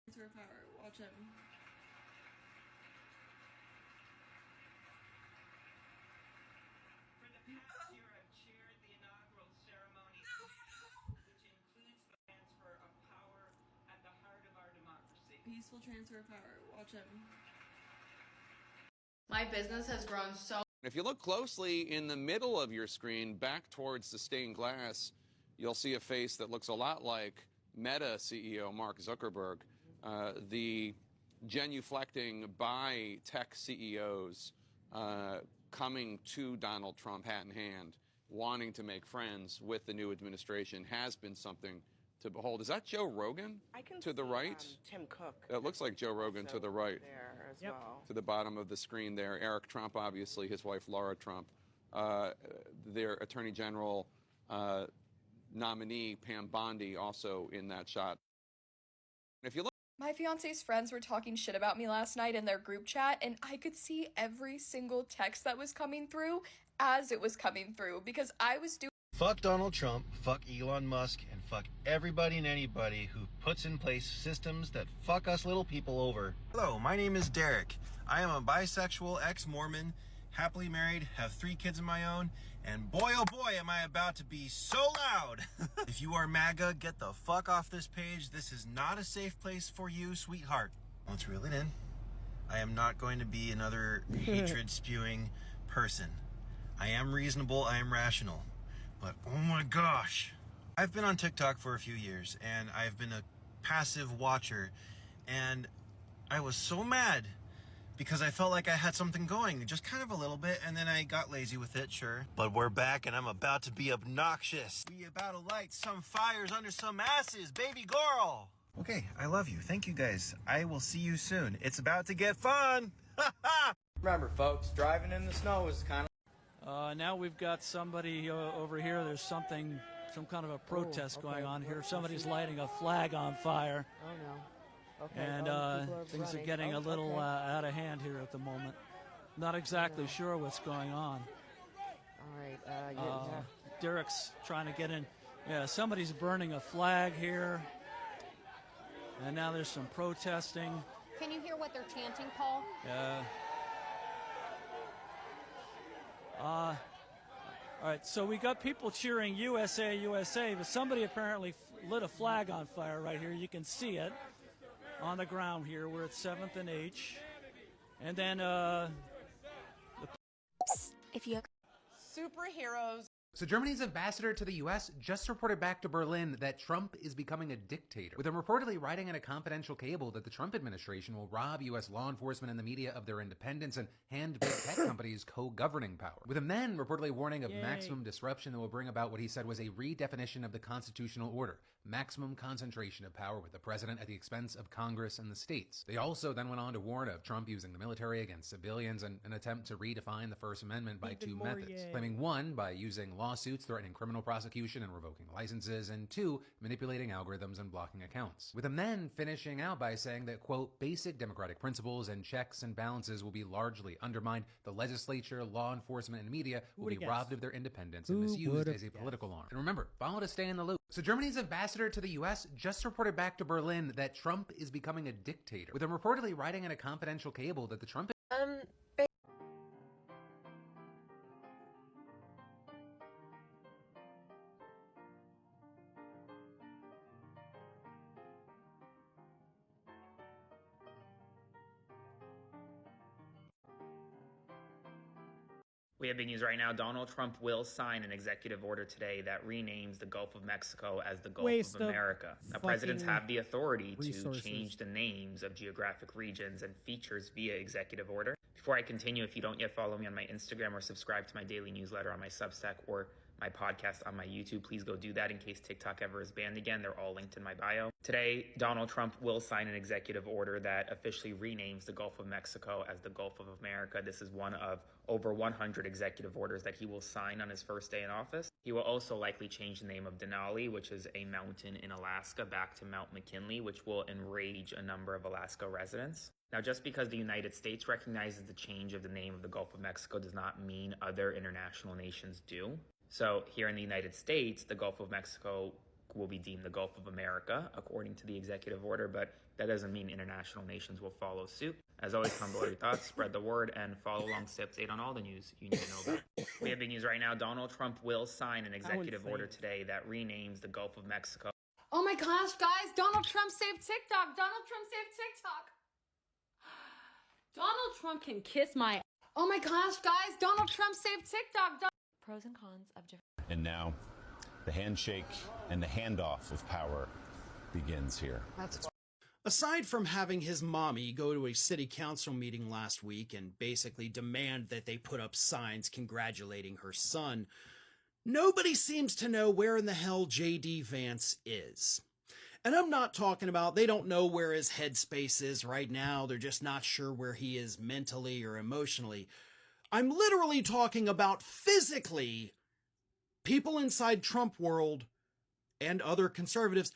Transfer power. Watch him. For the past year, I've chaired the inaugural ceremony, which includes the transfer of power at the heart of our democracy. Peaceful transfer of power. Watch him. My business has grown so. If you look closely in the middle of your screen, back towards the stained glass, you'll see a face that looks a lot like Meta CEO Mark Zuckerberg. The genuflecting by tech CEOs coming to Donald Trump hat in hand, wanting to make friends with the new administration has been something to behold. Is that Joe Rogan I can to the see, right? Tim Cook. It looks like Joe Rogan to the right. There as well. To the bottom of the screen there. Eric Trump, obviously, his wife Laura Trump. Their Attorney General nominee, Pam Bondi, also in that shot. If you look. My fiance's friends were talking shit about me last night in their group chat, and I could see every single text that was coming through as it was coming through because I was doing. Fuck Donald Trump, fuck Elon Musk, and fuck everybody and anybody who puts in place systems that fuck us little people over. Hello, my name is Derek. I am a bisexual ex-Mormon, happily married, have 3 kids of my own, and boy oh boy am I about to be so loud. If you are MAGA, get the fuck off this page. This is not a safe place for you, sweetheart. Let's reel it in. I am not going to be another hatred-spewing person. I am reasonable, I am rational. But oh my gosh. I've been on TikTok for a few years, and I've been a passive watcher, and I was so mad because I felt like I had something going, just kind of a little bit, and then I got lazy with it, sure. But we're back, and I'm about to be obnoxious. We about to light some fires under some asses, baby girl. Okay, I love you. Thank you, guys. I will see you soon. It's about to get fun. Remember, folks, driving in the snow is kind of... Now we've got somebody over here. There's some kind of a protest going on here. Somebody's lighting a flag on fire. Oh, no. Okay, And things are getting a little out of hand here at the moment. Not exactly sure what's going on. All right. Derek's trying to get in. Yeah, somebody's burning a flag here. And now there's some protesting. Can you hear what they're chanting, Paul? All right, so we got people cheering USA, USA, but somebody apparently lit a flag on fire right here. You can see it on the ground here. We're at 7th and H. And then if you superheroes. So Germany's ambassador to the U.S. just reported back to Berlin that Trump is becoming a dictator, with him reportedly writing in a confidential cable that the Trump administration will rob U.S. law enforcement and the media of their independence and hand big tech companies co-governing power, with him then reportedly warning of maximum disruption that will bring about what he said was a redefinition of the constitutional order, maximum concentration of power with the president at the expense of Congress and the states. They also then went on to warn of Trump using the military against civilians and an attempt to redefine the First Amendment by two methods, claiming one, by using lawsuits threatening criminal prosecution and revoking licenses, and two, manipulating algorithms and blocking accounts, with him then finishing out by saying that, quote, basic democratic principles and checks and balances will be largely undermined, the legislature, law enforcement, and media will be robbed of their independence and misused as a political arm. And remember, follow to stay in the loop. So Germany's ambassador to the U.S. just reported back to Berlin that Trump is becoming a dictator, with him reportedly writing in a confidential cable that the Trump We have big news right now. Donald Trump will sign an executive order today that renames the Gulf of Mexico as the Gulf of America. Now, presidents have the authority to change the names of geographic regions and features via executive order. Before I continue, if you don't yet follow me on my Instagram or subscribe to my daily newsletter on my Substack or my podcast on my YouTube, please go do that in case TikTok ever is banned again. They're all linked in my bio. Today, Donald Trump will sign an executive order that officially renames the Gulf of Mexico as the Gulf of America. This is one of over 100 executive orders that he will sign on his first day in office. He will also likely change the name of Denali, which is a mountain in Alaska, back to Mount McKinley, which will enrage a number of Alaska residents. Now, just because the United States recognizes the change of the name of the Gulf of Mexico does not mean other international nations do. So here in the United States, the Gulf of Mexico will be deemed the Gulf of America, according to the executive order, but that doesn't mean international nations will follow suit. As always, comment below your thoughts, spread the word, and follow along to stay updated on all the news you need to know about. We have big news right now. Donald Trump will sign an executive order today that renames the Gulf of Mexico. Oh my gosh, guys, Donald Trump saved TikTok. Donald Trump saved TikTok. Donald Trump can kiss my... Oh my gosh, guys, Donald Trump saved TikTok. Pros and cons of different... And now, the handshake and the handoff of power begins here. Aside from having his mommy go to a city council meeting last week and basically demand that they put up signs congratulating her son, nobody seems to know where in the hell J.D. Vance is. And I'm not talking about they don't know where his headspace is right now. They're just not sure where he is mentally or emotionally. I'm literally talking about physically. People inside Trump world and other conservatives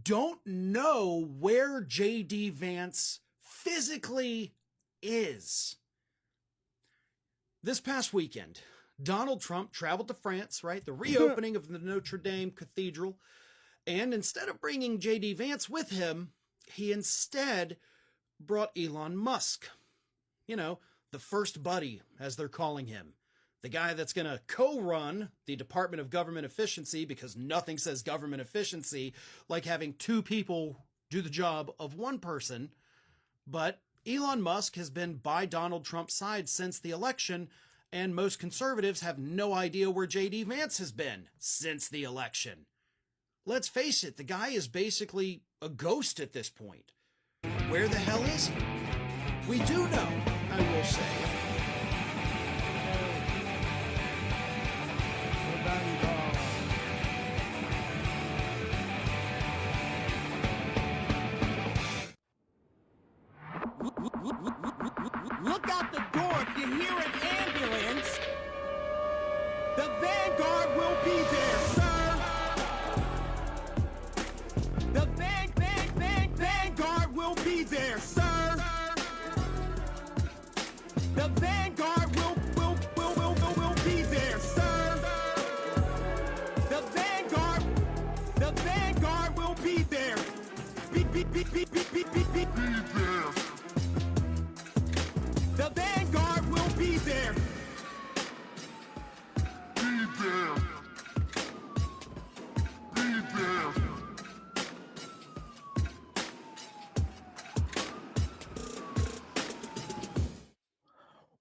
don't know where J.D. Vance physically is. This past weekend, Donald Trump traveled to France, right? The reopening of the Notre Dame Cathedral. And instead of bringing J.D. Vance with him, he instead brought Elon Musk. You know, the first buddy, as they're calling him. The guy that's going to co-run the Department of Government Efficiency, because nothing says government efficiency like having two people do the job of one person. But Elon Musk has been by Donald Trump's side since the election, and most conservatives have no idea where J.D. Vance has been since the election. Let's face it, the guy is basically a ghost at this point. Where the hell is he? We do know, I will say. Look out the door if you hear an ambulance. The Vanguard will be there, sir. The Vanguard will be there, sir. The Vanguard will be there, sir. The Vanguard will be there. Be there. The Vanguard will be there. Be there. Be there.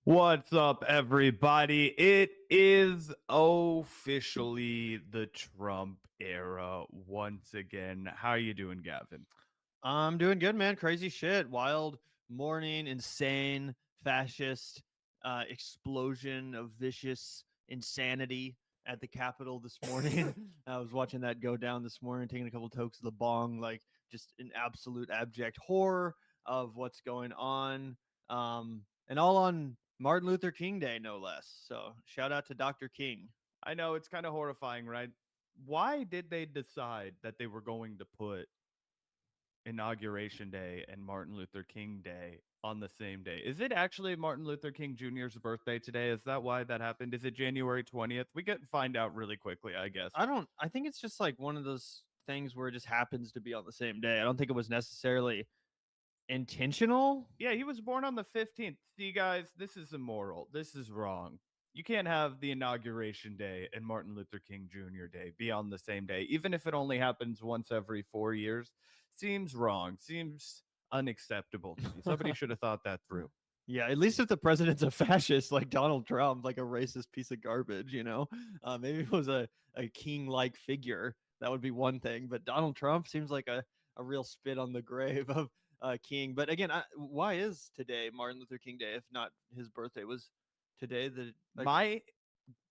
What's up, everybody? It is officially the Trump era once again. How are you doing, Gavin? I'm doing good, man. Crazy shit. Wild morning, insane, fascist explosion of vicious insanity at the Capitol this morning. I was watching that go down this morning, taking a couple tokes of the bong, like just an absolute abject horror of what's going on. And all on Martin Luther King Day, no less. So shout out to Dr. King. I know it's kind of horrifying, right? Why did they decide that they were going to put Inauguration Day and Martin Luther King Day on the same day? Is it actually Martin Luther King Jr.'s birthday today? Is that why that happened? Is it January 20th? We can find out really quickly, I guess. I think it's just like one of those things where it just happens to be on the same day. I don't think it was necessarily intentional. Yeah, he was born on the 15th. See, guys, this is immoral. This is wrong. You can't have the Inauguration Day and Martin Luther King Jr. Day be on the same day, even if it only happens once every 4 years. Seems wrong. Seems unacceptable to me. Somebody should have thought that through. Yeah, at least if the president's a fascist like Donald Trump, like a racist piece of garbage, you know, maybe it was a king-like figure. That would be one thing. But Donald Trump seems like a real spit on the grave of King. But again, why is today Martin Luther King Day if not his birthday? Was today the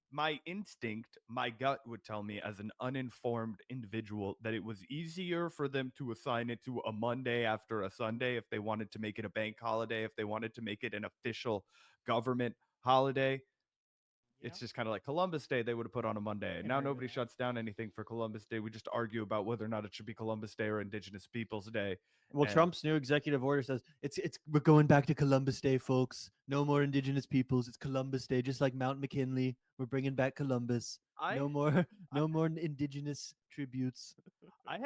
my instinct, my gut would tell me as an uninformed individual that it was easier for them to assign it to a Monday after a Sunday if they wanted to make it a bank holiday, if they wanted to make it an official government holiday. It's just kind of like Columbus Day they would have put on a Monday. Now nobody shuts down anything for Columbus Day. We just argue about whether or not it should be Columbus Day or Indigenous Peoples Day. Well, Trump's new executive order says we're going back to Columbus Day, folks. No more Indigenous Peoples. It's Columbus Day, just like Mount McKinley. We're bringing back Columbus. No more Indigenous tributes. I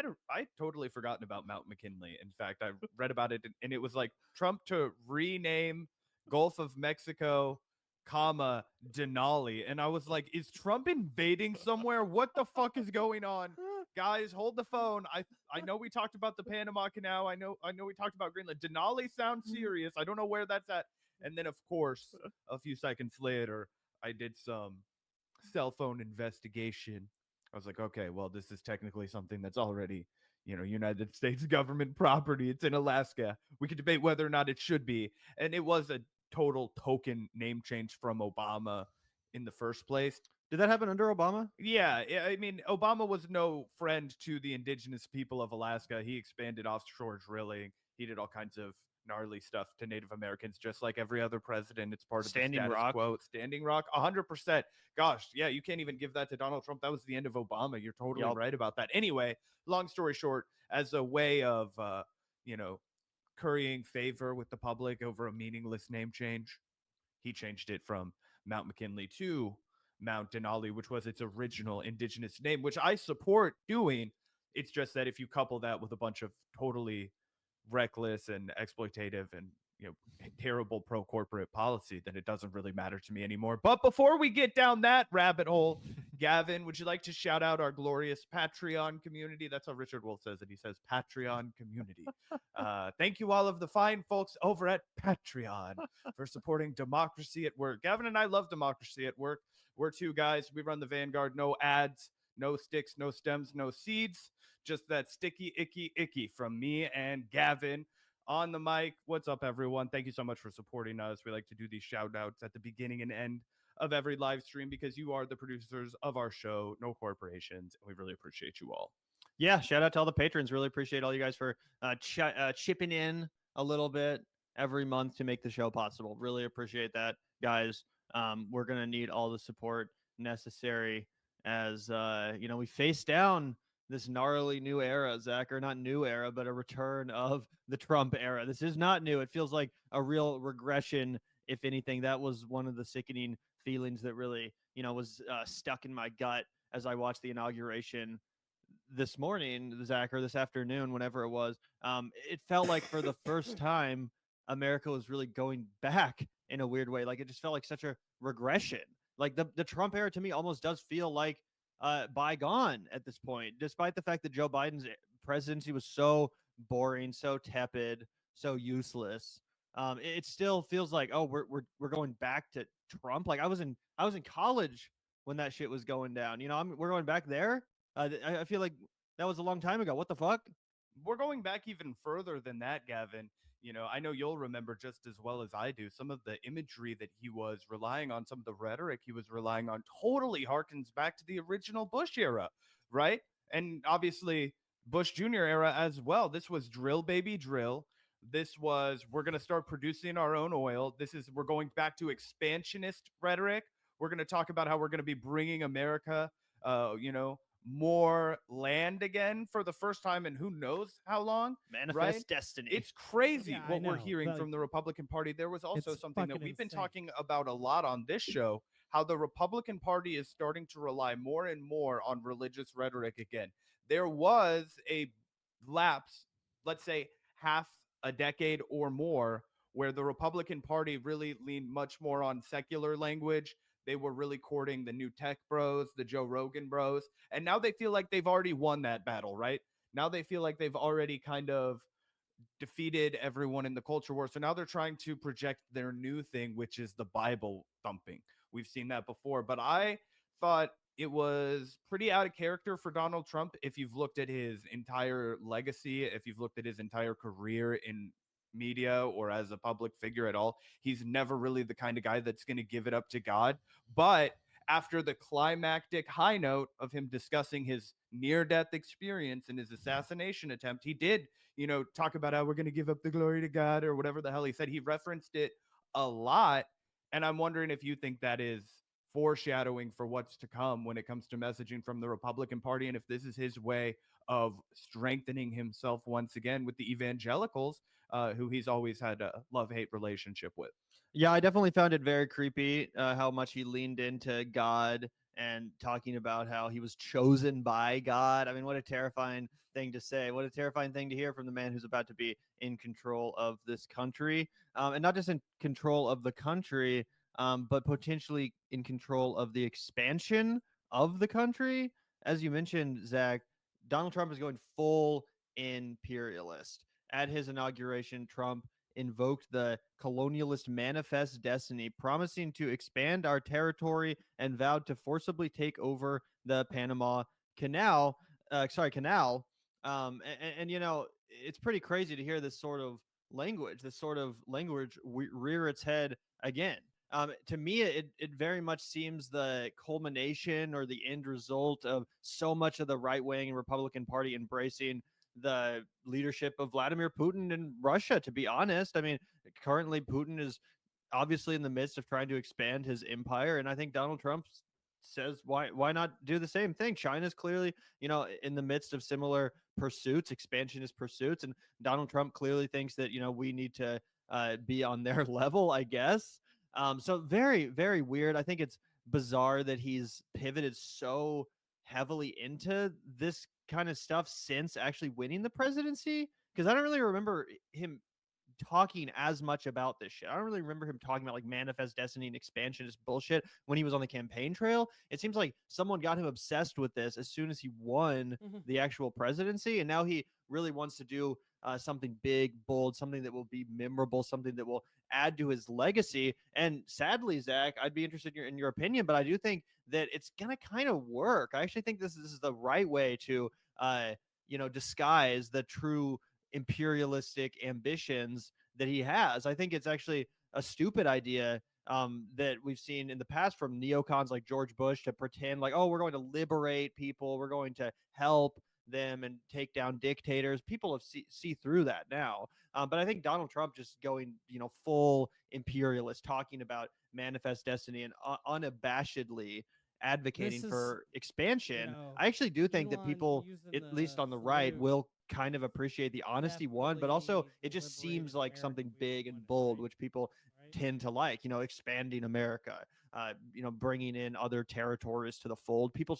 totally forgotten about Mount McKinley. In fact, I read about it, and it was like Trump to rename Gulf of Mexico, Denali, and I was like, is Trump invading somewhere? What the fuck is going on? Guys, hold the phone. I know we talked about the Panama Canal. I know we talked about Greenland. Denali sounds serious. I don't know where that's at. And then, of course, a few seconds later, I did some cell phone investigation. I was like, okay, well, this is technically something that's already, United States government property. It's in Alaska. We could debate whether or not it should be. And it was a total token name change from Obama in the first place. Did that happen under Obama? Yeah, I mean, Obama was no friend to the indigenous people of Alaska. He expanded offshore drilling. He did all kinds of gnarly stuff to Native Americans, just like every other president. It's part of Standing the status Rock. quo. Standing Rock, 100%. Gosh, yeah, you can't even give that to Donald Trump. That was the end of Obama. You're totally right about that. Anyway, long story short, as a way of, currying favor with the public over a meaningless name change, he changed it from Mount McKinley to Mount Denali, which was its original indigenous name, which I support doing. It's just that if you couple that with a bunch of totally reckless and exploitative and terrible pro-corporate policy, then it doesn't really matter to me anymore. But before we get down that rabbit hole, Gavin, would you like to shout out our glorious Patreon community? That's how Richard Wolff says it. He says Patreon community. Thank you all of the fine folks over at Patreon for supporting democracy at work. Gavin and I love democracy at work. We're two guys. We run the Vanguard. No ads, no sticks, no stems, no seeds. Just that sticky, icky from me and Gavin. on the mic. What's up, everyone? Thank you so much for supporting us. We like to do these shout outs at the beginning and end of every live stream because you are the producers of our show, no corporations, and we really appreciate you all. Yeah, shout out to all the patrons. Really appreciate all you guys for chipping in a little bit every month to make the show possible. Really appreciate that, guys. We're gonna need all the support necessary as we face down this gnarly new era, Zach, or not new era, but a return of the Trump era. This is not new. It feels like a real regression. If anything, that was one of the sickening feelings that really, was stuck in my gut as I watched the inauguration this morning, Zach, or this afternoon, whenever it was. It felt like for the first time, America was really going back in a weird way. Like it just felt like such a regression. Like the Trump era to me almost does feel like bygone at this point, despite the fact that Joe Biden's presidency was so boring, so tepid, so useless. It still feels like, oh, we're going back to Trump. Like I was in college when that shit was going down. We're going back there. I feel like that was a long time ago. What the fuck? We're going back even further than that, Gavin. I know you'll remember just as well as I do some of the imagery that he was relying on, some of the rhetoric he was relying on totally harkens back to the original Bush era, right? And obviously Bush Jr. era as well. This was drill, baby, drill. This was, we're going to start producing our own oil. We're going back to expansionist rhetoric. We're going to talk about how we're going to be bringing America, more land again for the first time in who knows how long. Manifest destiny. It's crazy what we're hearing from the Republican Party. There was also something that we've been talking about a lot on this show, how the Republican Party is starting to rely more and more on religious rhetoric again. There was a lapse, let's say half a decade or more, where the Republican Party really leaned much more on secular language. They were really courting the new tech bros, the Joe Rogan bros. And now they feel like they've already won that battle, right? Now they feel like they've already kind of defeated everyone in the culture war. So now they're trying to project their new thing, which is the Bible thumping. We've seen that before. But I thought it was pretty out of character for Donald Trump if you've looked at his entire legacy, if you've looked at his entire career in media or as a public figure at all. He's never really the kind of guy that's going to give it up to God. But after the climactic high note of him discussing his near-death experience and his assassination attempt, he did, talk about how we're going to give up the glory to God or whatever the hell he said. He referenced it a lot. And I'm wondering if you think that is foreshadowing for what's to come when it comes to messaging from the Republican Party, and if this is his way of strengthening himself once again with the evangelicals, who he's always had a love-hate relationship with. Yeah, I definitely found it very creepy how much he leaned into God and talking about how he was chosen by God. I mean, what a terrifying thing to say. What a terrifying thing to hear from the man who's about to be in control of this country. And not just in control of the country, but potentially in control of the expansion of the country. As you mentioned, Zach, Donald Trump is going full imperialist. At his inauguration, Trump invoked the colonialist manifest destiny, promising to expand our territory and vowed to forcibly take over the Panama Canal. And it's pretty crazy to hear this sort of language rear its head again. To me, it very much seems the culmination or the end result of so much of the right-wing Republican Party embracing the leadership of Vladimir Putin in Russia, to be honest. I mean, currently Putin is obviously in the midst of trying to expand his empire, and I think Donald Trump says, why not do the same thing? China's clearly, in the midst of similar pursuits, expansionist pursuits, and Donald Trump clearly thinks that, we need to be on their level, I guess. So very, very weird. I think it's bizarre that he's pivoted so heavily into this kind of stuff since actually winning the presidency, because I don't really remember him talking as much about this shit. I don't really remember him talking about like manifest destiny and expansionist bullshit when he was on the campaign trail. It seems like someone got him obsessed with this as soon as he won the actual presidency, and now he really wants to do something big, bold, something that will be memorable, something that will add to his legacy. And sadly, Zach, I'd be interested in your opinion, but I do think that it's gonna kind of work. I actually think this is the right way to disguise the true imperialistic ambitions that he has. I think it's actually a stupid idea that we've seen in the past from neocons like George Bush to pretend like, oh, we're going to liberate people, we're going to help them and take down dictators. People have see through that now. But I think Donald Trump just going, full imperialist, talking about manifest destiny and unabashedly advocating for expansion. I actually do think that people, at least on the right, will kind of appreciate the honesty one, but also it just seems like something big and bold, which people tend to like, expanding America, bringing in other territories to the fold. People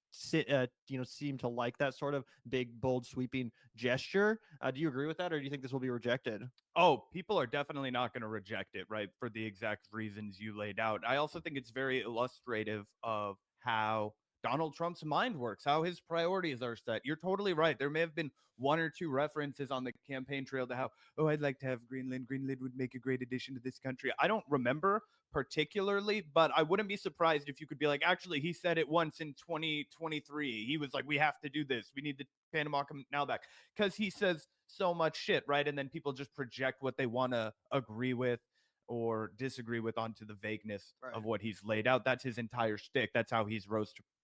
seem to like that sort of big, bold, sweeping gesture. Do you agree with that, or do you think this will be rejected? Oh, people are definitely not going to reject it, right? For the exact reasons you laid out. I also think it's very illustrative of how Donald Trump's mind works, how his priorities are set. You're totally right. There may have been one or two references on the campaign trail to how, oh, I'd like to have Greenland. Greenland would make a great addition to this country. I don't remember particularly, but I wouldn't be surprised if you could be like, actually, he said it once in 2023. He was like, we have to do this. We need the Panama Canal back, because he says so much shit, right? And then people just project what they want to agree with or disagree with onto the vagueness of what he's laid out. That's his entire shtick. That's how he's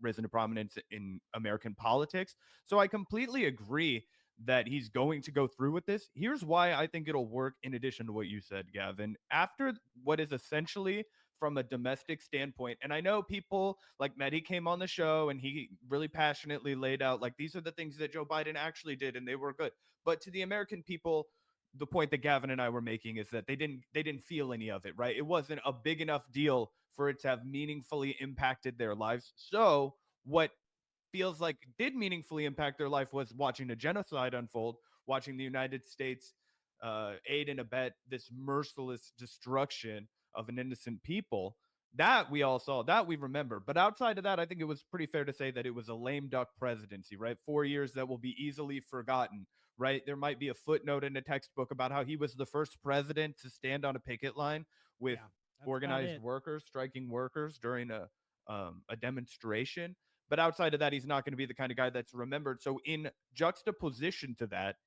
risen to prominence in American politics. So I completely agree that he's going to go through with this. Here's why I think it'll work, in addition to what you said, Gavin. After what is essentially from a domestic standpoint, and I know people like Mehdi came on the show and he really passionately laid out, like, these are the things that Joe Biden actually did and they were good. But to the American people, the point that Gavin and I were making is that they didn't feel any of it, right? It wasn't a big enough deal for it to have meaningfully impacted their lives. So what feels like did meaningfully impact their life was watching a genocide unfold, watching the United States aid and abet this merciless destruction of an innocent people. That we all saw, that we remember. But outside of that, I think it was pretty fair to say that it was a lame duck presidency, right? 4 years that will be easily forgotten, right? There might be a footnote in a textbook about how he was the first president to stand on a picket line with organized workers, striking workers during a demonstration. But outside of that, he's not going to be the kind of guy that's remembered. So in juxtaposition to that,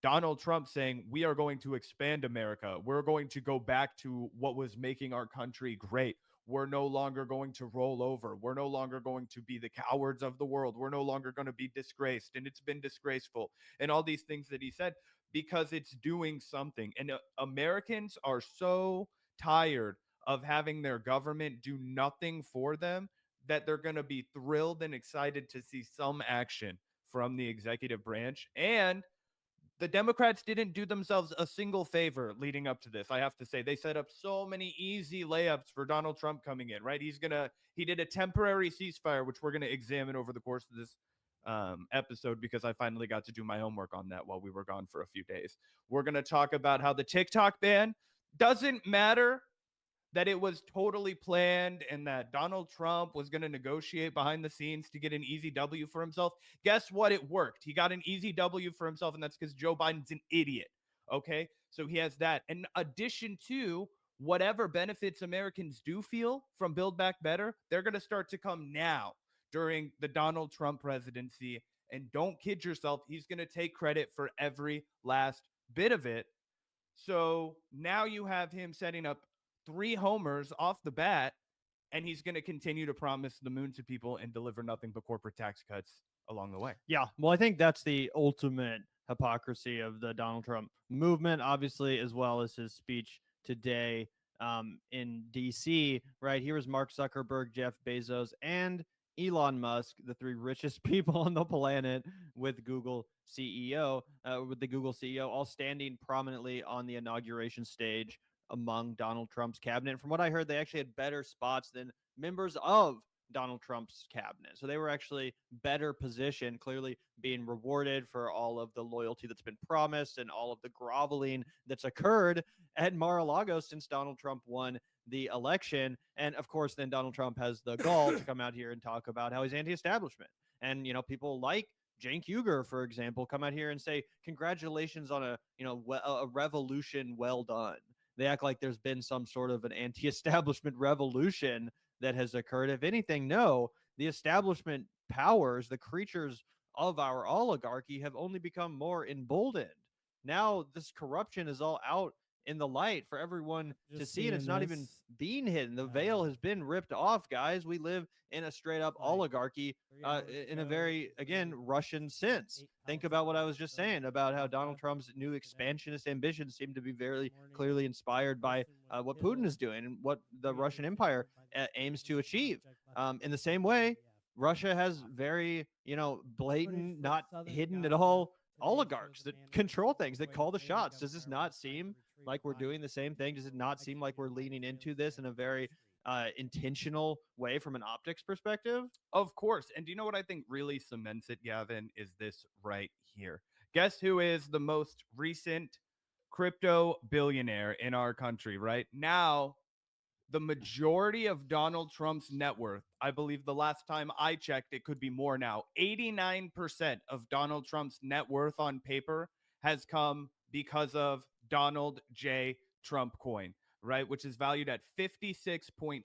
Donald Trump saying, we are going to expand America. We're going to go back to what was making our country great. We're no longer going to roll over. We're no longer going to be the cowards of the world. We're no longer going to be disgraced. And it's been disgraceful. And all these things that he said, because it's doing something. And Americans are so tired of having their government do nothing for them that they're going to be thrilled and excited to see some action from the executive branch. And the Democrats didn't do themselves a single favor leading up to this. I have to say, they set up so many easy layups for Donald Trump coming in, right? He did a temporary ceasefire, which we're going to examine over the course of this episode, because I finally got to do my homework on that while we were gone for a few days. We're going to talk about how the TikTok ban doesn't matter, that it was totally planned and that Donald Trump was going to negotiate behind the scenes to get an easy W for himself. Guess what? It worked. He got an easy W for himself, and that's because Joe Biden's an idiot. Okay? So he has that. In addition to whatever benefits Americans do feel from Build Back Better, they're going to start to come now during the Donald Trump presidency. And don't kid yourself, he's going to take credit for every last bit of it. So now you have him setting up 3 homers off the bat, and he's going to continue to promise the moon to people and deliver nothing but corporate tax cuts along the way. Yeah, well, I think that's the ultimate hypocrisy of the Donald Trump movement, obviously, as well as his speech today in D.C., right? Here was Mark Zuckerberg, Jeff Bezos, and Elon Musk, the 3 richest people on the planet, with the Google CEO, all standing prominently on the inauguration stage among Donald Trump's cabinet. From what I heard, they actually had better spots than members of Donald Trump's cabinet. So they were actually better positioned, clearly being rewarded for all of the loyalty that's been promised and all of the groveling that's occurred at Mar-a-Lago since Donald Trump won the election. And of course, then Donald Trump has the gall to come out here and talk about how he's anti-establishment. And, people like Cenk Uygur, for example, come out here and say, congratulations on a revolution well done. They act like there's been some sort of an anti-establishment revolution that has occurred. If anything, no, the establishment powers, the creatures of our oligarchy have only become more emboldened. Now this corruption is all out in the light for everyone to Just see, and it's seeing not even this. being hidden. The veil has been ripped off, guys. We live in a straight up oligarchy in a very, again, Russian sense. Think about what I was just saying about how Donald Trump's new expansionist ambitions seem to be very clearly inspired by what Putin is doing and what the Russian Empire aims to achieve. In the same way, Russia has very, blatant, not hidden at all oligarchs that control things, that call the shots. Does this not seem like we're doing the same thing? Does it not seem like we're leaning into this in a very intentional way from an optics perspective? Of course. And do you know what I think really cements it, Gavin, is this right here. Guess who is the most recent crypto billionaire in our country right now? The majority of Donald Trump's net worth, I believe the last time I checked, it could be more now, 89% of Donald Trump's net worth on paper has come because of Donald J. Trump coin, right? Which is valued at $56.6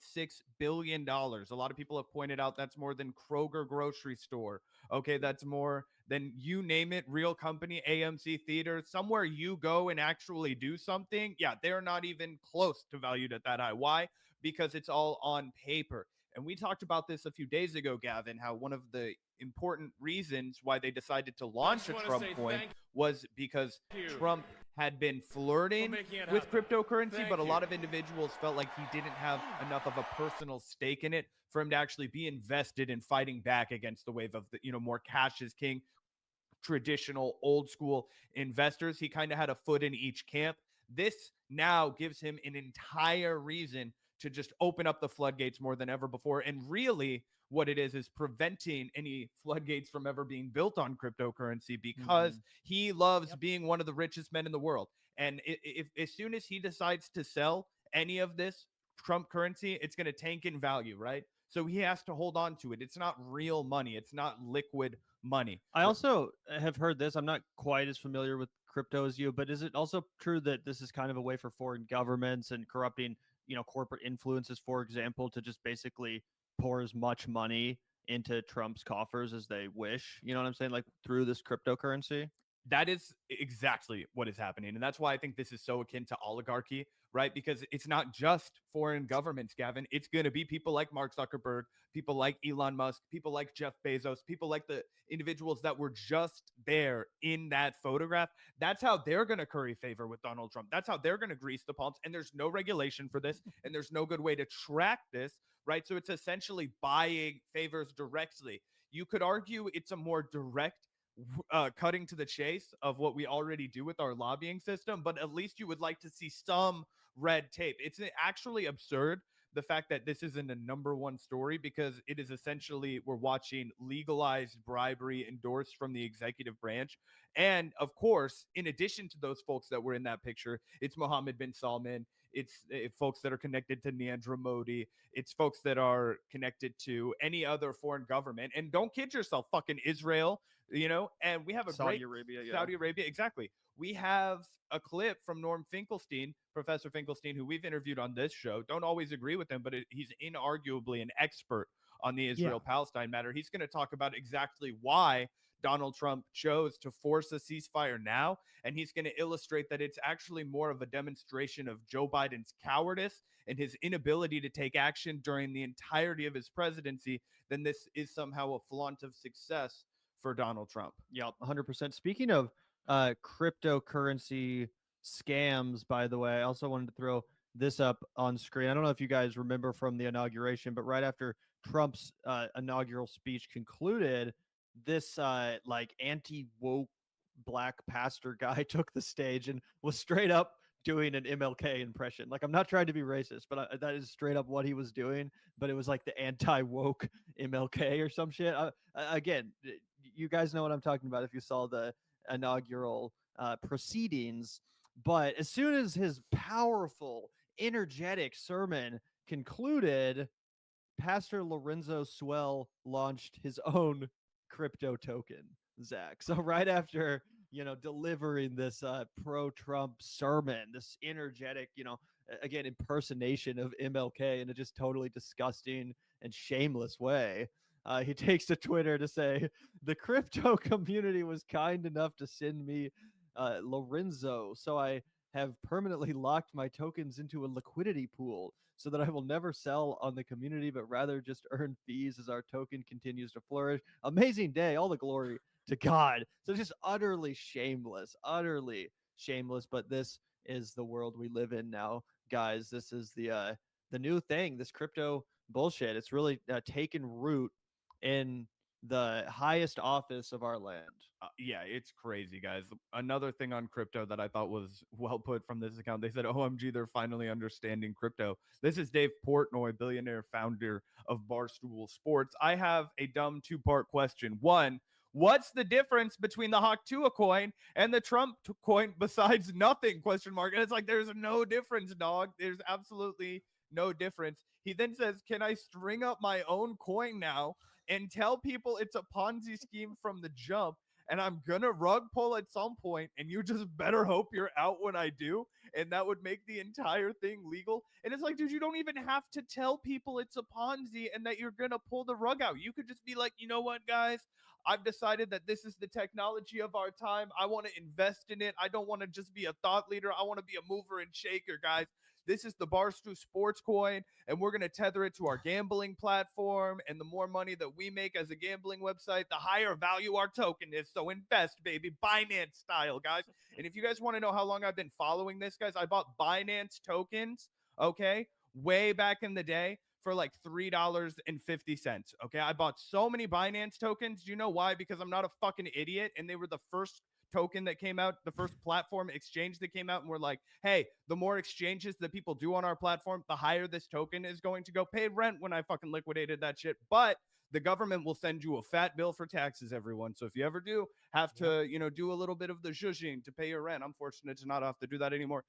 billion. A lot of people have pointed out that's more than Kroger grocery store. Okay, that's more than you name it, real company, AMC theater, somewhere you go and actually do something. Yeah, they're not even close to valued at that high. Why? Because it's all on paper. And we talked about this a few days ago, Gavin, how one of the important reasons why they decided to launch a Trump coin was because Trump had been flirting with cryptocurrency, but a lot of individuals felt like he didn't have enough of a personal stake in it for him to actually be invested in fighting back against the wave of the, more cash is king, traditional old school investors. He kind of had a foot in each camp. This now gives him an entire reason to just open up the floodgates more than ever before. And really what it is preventing any floodgates from ever being built on cryptocurrency, because he loves being one of the richest men in the world. And if as soon as he decides to sell any of this Trump currency, it's going to tank in value, right? So he has to hold on to it. It's not real money. It's not liquid money. I also have heard this. I'm not quite as familiar with crypto as you, but is it also true that this is kind of a way for foreign governments and corrupting, corporate influences, for example, to just basically pour as much money into Trump's coffers as they wish? You know what I'm saying? Like through this cryptocurrency? That is exactly what is happening. And that's why I think this is so akin to oligarchy, right? Because it's not just foreign governments, Gavin. It's going to be people like Mark Zuckerberg, people like Elon Musk, people like Jeff Bezos, people like the individuals that were just there in that photograph. That's how they're going to curry favor with Donald Trump. That's how they're going to grease the palms. And there's no regulation for this. And there's no good way to track this, right? So it's essentially buying favors directly. You could argue it's a more direct cutting to the chase of what we already do with our lobbying system, but at least you would like to see some red tape. It's actually absurd, the fact that this isn't a number one story, because it is essentially, we're watching legalized bribery endorsed from the executive branch. And of course, in addition to those folks that were in that picture, it's Mohammed bin Salman, it's folks that are connected to Narendra Modi, it's folks that are connected to any other foreign government. And don't kid yourself, fucking Israel, and we have a Saudi great Arabia, Saudi Arabia, exactly. We have a clip from Norm Finkelstein, Professor Finkelstein, who we've interviewed on this show. Don't always agree with him, but he's inarguably an expert on the Israel-Palestine matter. He's going to talk about exactly why Donald Trump chose to force a ceasefire now, and he's going to illustrate that it's actually more of a demonstration of Joe Biden's cowardice and his inability to take action during the entirety of his presidency than this is somehow a flaunt of success for Donald Trump. Yeah, 100%. Speaking of cryptocurrency scams, by the way, I also wanted to throw this up on screen. I don't know if you guys remember from the inauguration, but right after Trump's inaugural speech concluded, this like anti-woke black pastor guy took the stage and was straight up doing an MLK impression. Like, I'm not trying to be racist, but that is straight up what he was doing. But it was like the anti-woke MLK or some shit. Again, you guys know what I'm talking about if you saw the inaugural proceedings. But as soon as his powerful, energetic sermon concluded, Pastor Lorenzo Swell launched his own crypto token, Zach. So right after, delivering this pro-Trump sermon, this energetic, again, impersonation of MLK in a just totally disgusting and shameless way, He takes to Twitter to say, the crypto community was kind enough to send me Lorenzo, so I have permanently locked my tokens into a liquidity pool so that I will never sell on the community, but rather just earn fees as our token continues to flourish. Amazing day. All the glory to God. So just utterly shameless. But this is the world we live in now, guys. This is the new thing, this crypto bullshit. It's really taken root in the highest office of our land. Yeah, it's crazy, guys. Another thing on crypto that I thought was well put from this account, they said, OMG, they're finally understanding crypto. This is Dave Portnoy, billionaire founder of Barstool Sports. I have a dumb two-part question. One, what's the difference between the Hawk Tuah coin and the Trump coin besides nothing? Question mark. And it's like, there's no difference, dog. There's absolutely no difference. He then says, can I string up my own coin now and tell people it's a Ponzi scheme from the jump, and I'm gonna rug pull at some point, and you just better hope you're out when I do, and that would make the entire thing legal? And it's like, dude, you don't even have to tell people it's a Ponzi and that you're gonna pull the rug out. You could just be like, you know what, guys? I've decided that this is the technology of our time. I want to invest in it. I don't want to just be a thought leader. I want to be a mover and shaker, guys. This is the Barstool Sports coin, and we're going to tether it to our gambling platform. And the more money that we make as a gambling website, the higher value our token is. So invest, baby, Binance style, guys. And if you guys want to know how long I've been following this, guys, I bought Binance tokens, okay, way back in the day for like $3.50. Okay, I bought so many Binance tokens. Do you know why? Because I'm not a fucking idiot, and they were the first token that came out, the first platform exchange that came out, and we're like, hey, the more exchanges that people do on our platform, the higher this token is going to go. Paid rent when I fucking liquidated that shit, but the government will send you a fat bill for taxes, everyone. So if you ever do have to, do a little bit of the zhuzhing to pay your rent, I'm fortunate to not have to do that anymore.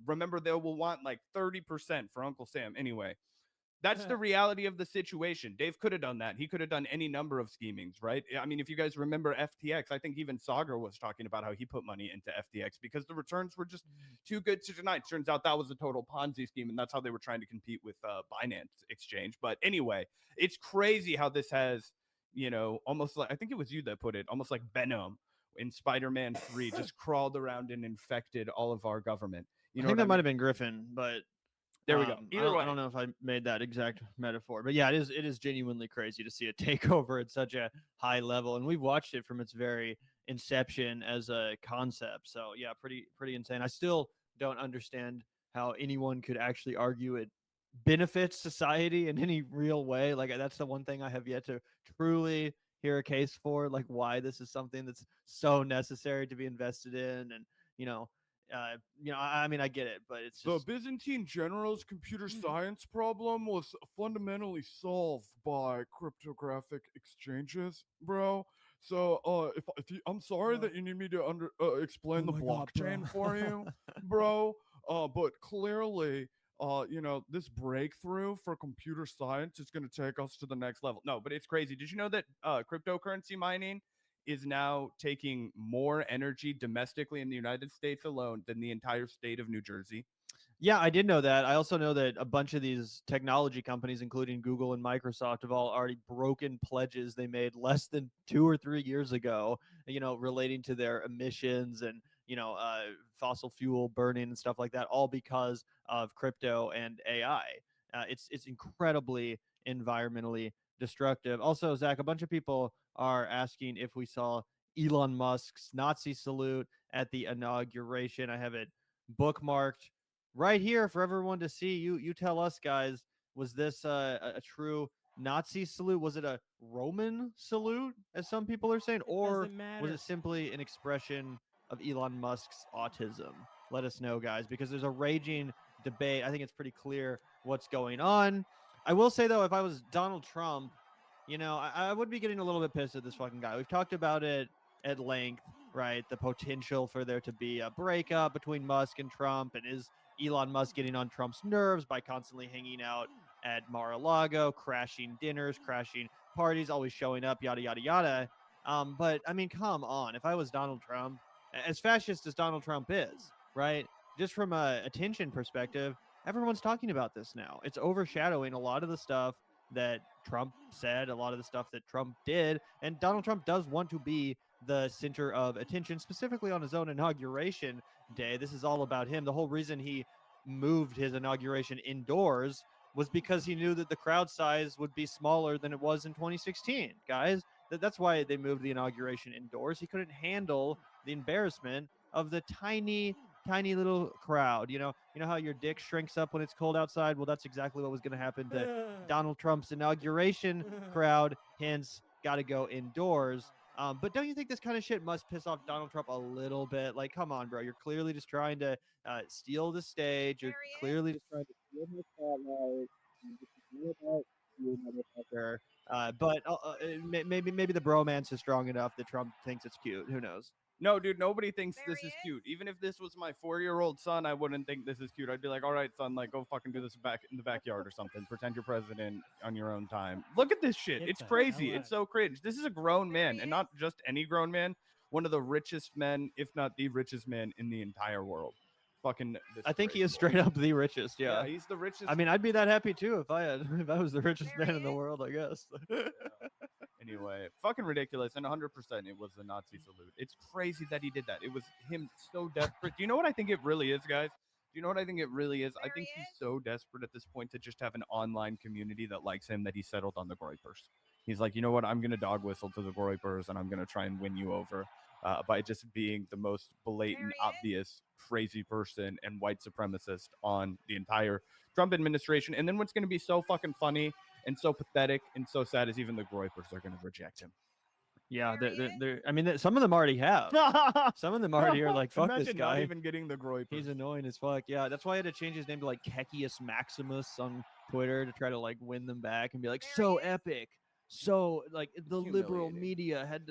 Remember, they will want like 30% for Uncle Sam anyway. That's the reality of the situation. Dave could have done that. He could have done any number of schemings, right? I mean, if you guys remember FTX, I think even Sagar was talking about how he put money into FTX because the returns were just too good to deny. Turns out that was a total Ponzi scheme, and that's how they were trying to compete with Binance Exchange. But anyway, it's crazy how this has, almost like, I think it was you that put it, almost like Venom in Spider-Man 3 just crawled around and infected all of our government. I think that might have been Griffin, but there we go. Either way. I don't know if I made that exact metaphor, but yeah, it is genuinely crazy to see it take over at such a high level, and we've watched it from its very inception as a concept. So yeah, pretty insane. I still don't understand how anyone could actually argue it benefits society in any real way. Like, that's the one thing I have yet to truly hear a case for, like why this is something that's so necessary to be invested in, and I mean, I get it, but it's just... The Byzantine general's computer science problem was fundamentally solved by cryptographic exchanges, bro. So, I'm sorry that you need me to explain the blockchain for you, bro. But clearly, this breakthrough for computer science is going to take us to the next level. No, but it's crazy. Did you know that cryptocurrency mining is now taking more energy domestically in the United States alone than the entire state of New Jersey? Yeah, I did know that. I also know that a bunch of these technology companies, including Google and Microsoft, have all already broken pledges they made less than 2 or 3 years ago, relating to their emissions and, fossil fuel burning and stuff like that, all because of crypto and AI. It's incredibly environmentally destructive. Also, Zach, a bunch of people are asking if we saw Elon Musk's Nazi salute at the inauguration. I have it bookmarked right here for everyone to see. You tell us, guys, was this a true Nazi salute? Was it a Roman salute, as some people are saying, or was it simply an expression of Elon Musk's autism? Let us know, guys, because there's a raging debate. I think it's pretty clear what's going on. I will say, though, if I was Donald Trump, I would be getting a little bit pissed at this fucking guy. We've talked about it at length, right? The potential for there to be a breakup between Musk and Trump, and is Elon Musk getting on Trump's nerves by constantly hanging out at Mar-a-Lago, crashing dinners, crashing parties, always showing up, yada, yada, yada. But, I mean, come on. If I was Donald Trump, as fascist as Donald Trump is, right, just from a attention perspective, everyone's talking about this now. It's overshadowing a lot of the stuff that Trump said, a lot of the stuff that Trump did. And Donald Trump does want to be the center of attention, specifically on his own inauguration day. This is all about him. The whole reason he moved his inauguration indoors was because he knew that the crowd size would be smaller than it was in 2016. Guys, that's why they moved the inauguration indoors. He couldn't handle the embarrassment of the tiny little crowd. You know how your dick shrinks up when it's cold outside? Well, that's exactly what was going to happen to Donald Trump's inauguration crowd. Hence, got to go indoors. But don't you think this kind of shit must piss off Donald Trump a little bit? Like, come on, bro. You're clearly just trying to steal the stage. You're clearly just trying to steal the spotlight. But maybe the bromance is strong enough that Trump thinks it's cute. Who knows? No, dude, nobody thinks this is cute. Even if this was my 4-year-old son, I wouldn't think this is cute. I'd be like, all right, son, like, go fucking do this back in the backyard or something. Pretend you're president on your own time. Look at this shit. It's crazy. It's so cringe. This is a grown man, and not just any grown man. One of the richest men, if not the richest man in the entire world. Fucking. I think he is straight up the richest. Yeah, he's the richest. I mean, I'd be that happy too if I was the richest man in the world, I guess. Anyway, fucking ridiculous, and 100% it was the Nazi salute. It's crazy that he did that. It was him so desperate. Do you know what I think it really is, guys? Do you know what I think it really is? I think he's so desperate at this point to just have an online community that likes him that he settled on the Groypers. He's like, you know what? I'm going to dog whistle to the Groypers, and I'm going to try and win you over by just being the most blatant, obvious, crazy person and white supremacist on the entire Trump administration. And then what's going to be so fucking funny and so pathetic and so sad is even the Groypers are going to reject him. Yeah, they're I mean, some of them already have. Some of them already are like, fuck Imagine this guy. not even getting the Groypers. He's annoying as fuck. Yeah, that's why I had to change his name to like Kekius Maximus on Twitter to try to like win them back and be like, so epic. So like the liberal media had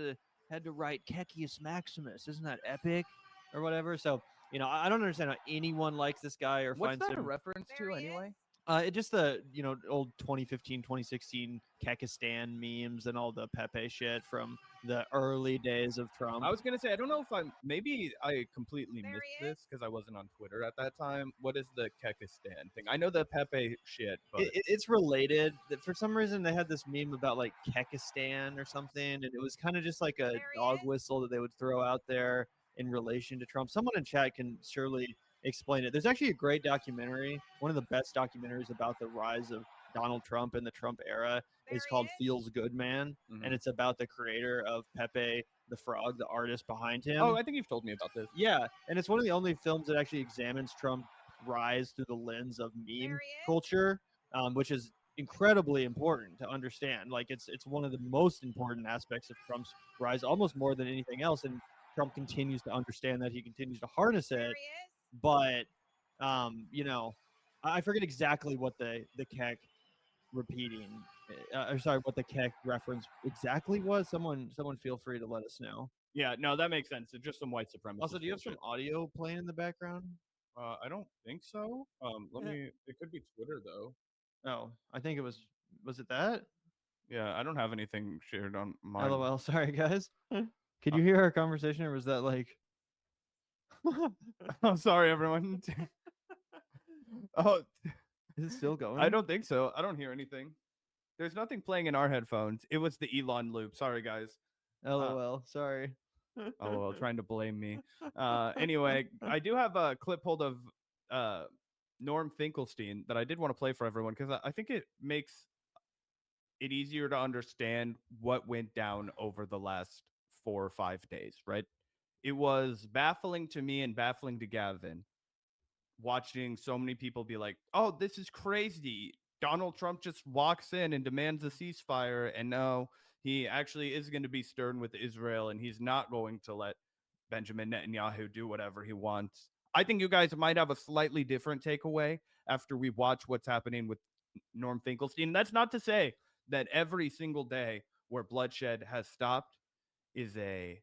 to write Kekius Maximus. Isn't that epic? Or whatever. So, you know, I don't understand how anyone likes this guy or What's finds that him. a reference to anyway? It just the old 2015, 2016 Kekistan memes and all the Pepe shit from the early days of Trump. I was gonna say I don't know if maybe I completely missed this because I wasn't on Twitter at that time. What is the Kekistan thing? I know the Pepe shit, but It's related. For some reason, they had this meme about like Kekistan or something, and it was kind of just like a dog whistle that they would throw out there in relation to Trump. Someone in chat can surely explain it. There's actually a great documentary, one of the best documentaries about the rise of Donald Trump in the Trump era. It's called Feels Good Man, and it's about the creator of Pepe the Frog, the artist behind him. Oh, I think you've told me about this. Yeah, and it's one of the only films that actually examines Trump's rise through the lens of meme culture, which is incredibly important to understand. Like it's one of the most important aspects of Trump's rise, almost more than anything else, and Trump continues to understand that. He continues to harness it. But, I forget exactly what the Keck repeating, what the Keck reference exactly was. Someone feel free to let us know. Yeah, no, that makes sense. It's just some white supremacy. Also, do you have some audio playing in the background? I don't think so. It could be Twitter though. Oh, I think was it that? Yeah, I don't have anything shared on mine. LOL, sorry guys. Could you hear our conversation, or was that like... I'm sorry, everyone. Oh, is it still going? I don't think so. I don't hear anything. There's nothing playing in our headphones. It was the Elon loop. Sorry, guys. LOL. Sorry. Oh, well, trying to blame me. Anyway, I do have a clip hold of Norm Finkelstein that I did want to play for everyone because I think it makes it easier to understand what went down over the last 4 or 5 days, right? It was baffling to me and baffling to Gavin watching so many people be like, oh, this is crazy. Donald Trump just walks in and demands a ceasefire. And no, he actually is going to be stern with Israel and he's not going to let Benjamin Netanyahu do whatever he wants. I think you guys might have a slightly different takeaway after we watch what's happening with Norm Finkelstein. That's not to say that every single day where bloodshed has stopped is a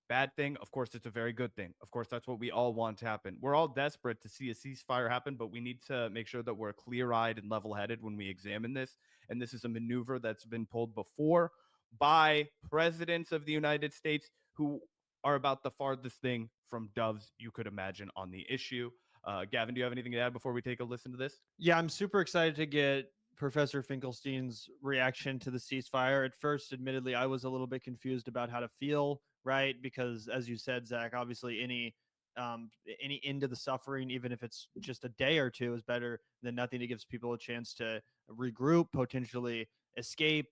bad thing. Of course, it's a very good thing. Of course, that's what we all want to happen. We're all desperate to see a ceasefire happen, but we need to make sure that we're clear-eyed and level-headed when we examine this. And this is a maneuver that's been pulled before by presidents of the United States who are about the farthest thing from doves you could imagine on the issue. Gavin, do you have anything to add before we take a listen to this? Yeah, I'm super excited to get Professor Finkelstein's reaction to the ceasefire. At first, admittedly, I was a little bit confused about how to feel, right? Because as you said, Zach, obviously any end to the suffering, even if it's just a day or two, is better than nothing. It gives people a chance to regroup, potentially escape,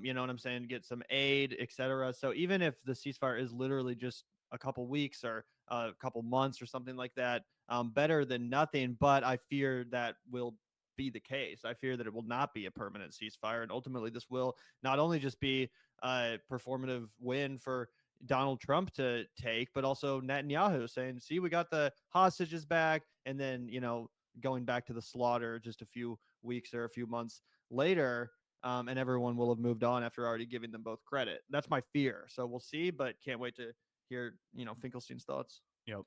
you know what I'm saying, get some aid, etc. So even if the ceasefire is literally just a couple weeks or a couple months or something like that, better than nothing. But I fear that will be the case. I fear that it will not be a permanent ceasefire, and ultimately this will not only just be a performative win for Donald Trump to take, but also Netanyahu saying, see, we got the hostages back, and then, you know, going back to the slaughter just a few weeks or a few months later, and everyone will have moved on after already giving them both credit. That's my fear. So we'll see, but can't wait to hear, you know, Finkelstein's thoughts. Yep.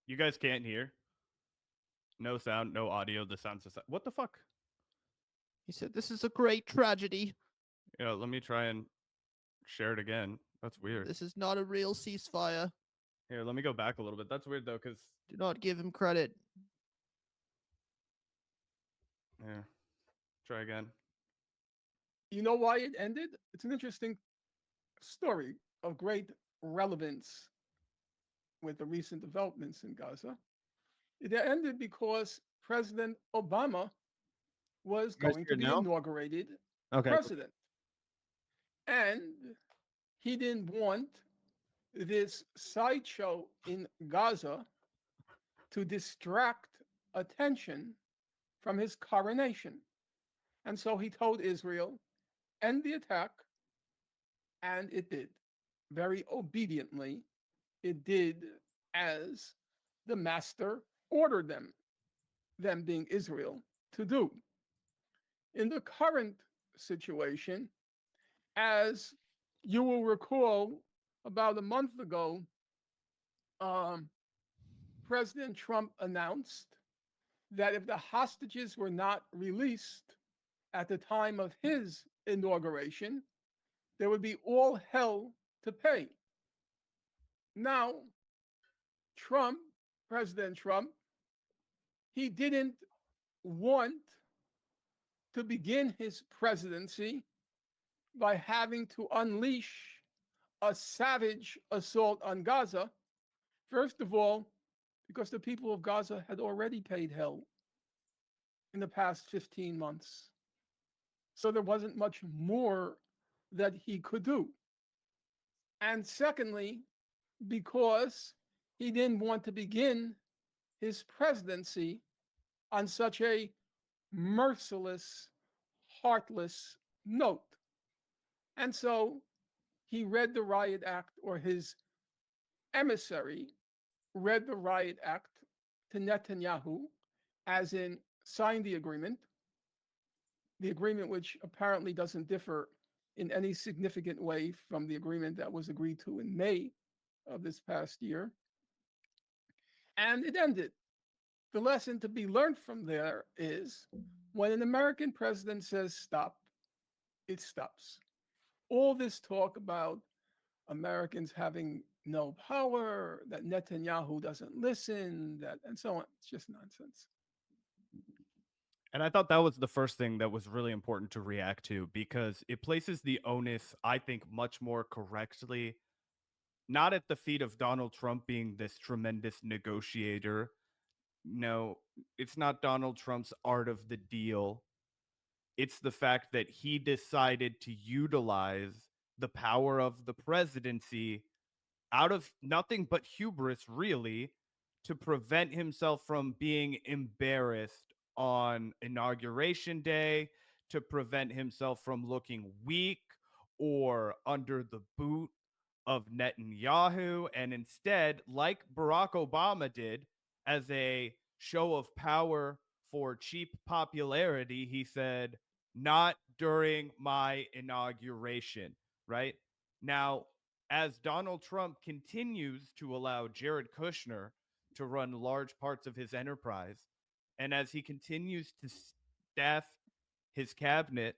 You guys can't hear? No sound, no audio. The sound's just... What the fuck? He said, this is a great tragedy. Yeah, let me try and share it again. That's weird. This is not a real ceasefire. Here, let me go back a little bit. That's weird, though, because... Do not give him credit. Yeah. Try again. You know why it ended? It's an interesting story of great relevance with the recent developments in Gaza. It ended because President Obama was going to be inaugurated president. And he didn't want this sideshow in Gaza to distract attention from his coronation. And so he told Israel, end the attack, and it did. Very obediently, it did as the master ordered them being Israel, to do. In the current situation, as you will recall, about a month ago, President Trump announced that if the hostages were not released at the time of his inauguration, there would be all hell to pay. Now, President Trump, he didn't want to begin his presidency by having to unleash a savage assault on Gaza. First of all, because the people of Gaza had already paid hell in the past 15 months. So there wasn't much more that he could do. And secondly, because he didn't want to begin his presidency on such a merciless, heartless note. And so he read the Riot Act, or his emissary read the Riot Act to Netanyahu, as in sign the agreement which apparently doesn't differ in any significant way from the agreement that was agreed to in May of this past year. And it ended. The lesson to be learned from there is when an American president says stop, it stops. All this talk about Americans having no power, that Netanyahu doesn't listen, and so on, it's just nonsense. And I thought that was the first thing that was really important to react to, because it places the onus, I think, much more correctly, not at the feet of Donald Trump being this tremendous negotiator. No, it's not Donald Trump's art of the deal. It's the fact that he decided to utilize the power of the presidency out of nothing but hubris, really, to prevent himself from being embarrassed on Inauguration Day, to prevent himself from looking weak or under the boot of Netanyahu, and instead, like Barack Obama did, as a show of power for cheap popularity, he said, not during my inauguration, right? Now, as Donald Trump continues to allow Jared Kushner to run large parts of his enterprise, and as he continues to staff his cabinet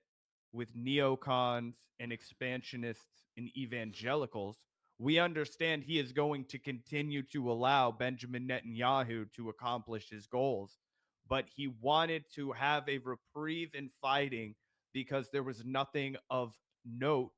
with neocons and expansionists and evangelicals, we understand he is going to continue to allow Benjamin Netanyahu to accomplish his goals. But he wanted to have a reprieve in fighting because there was nothing of note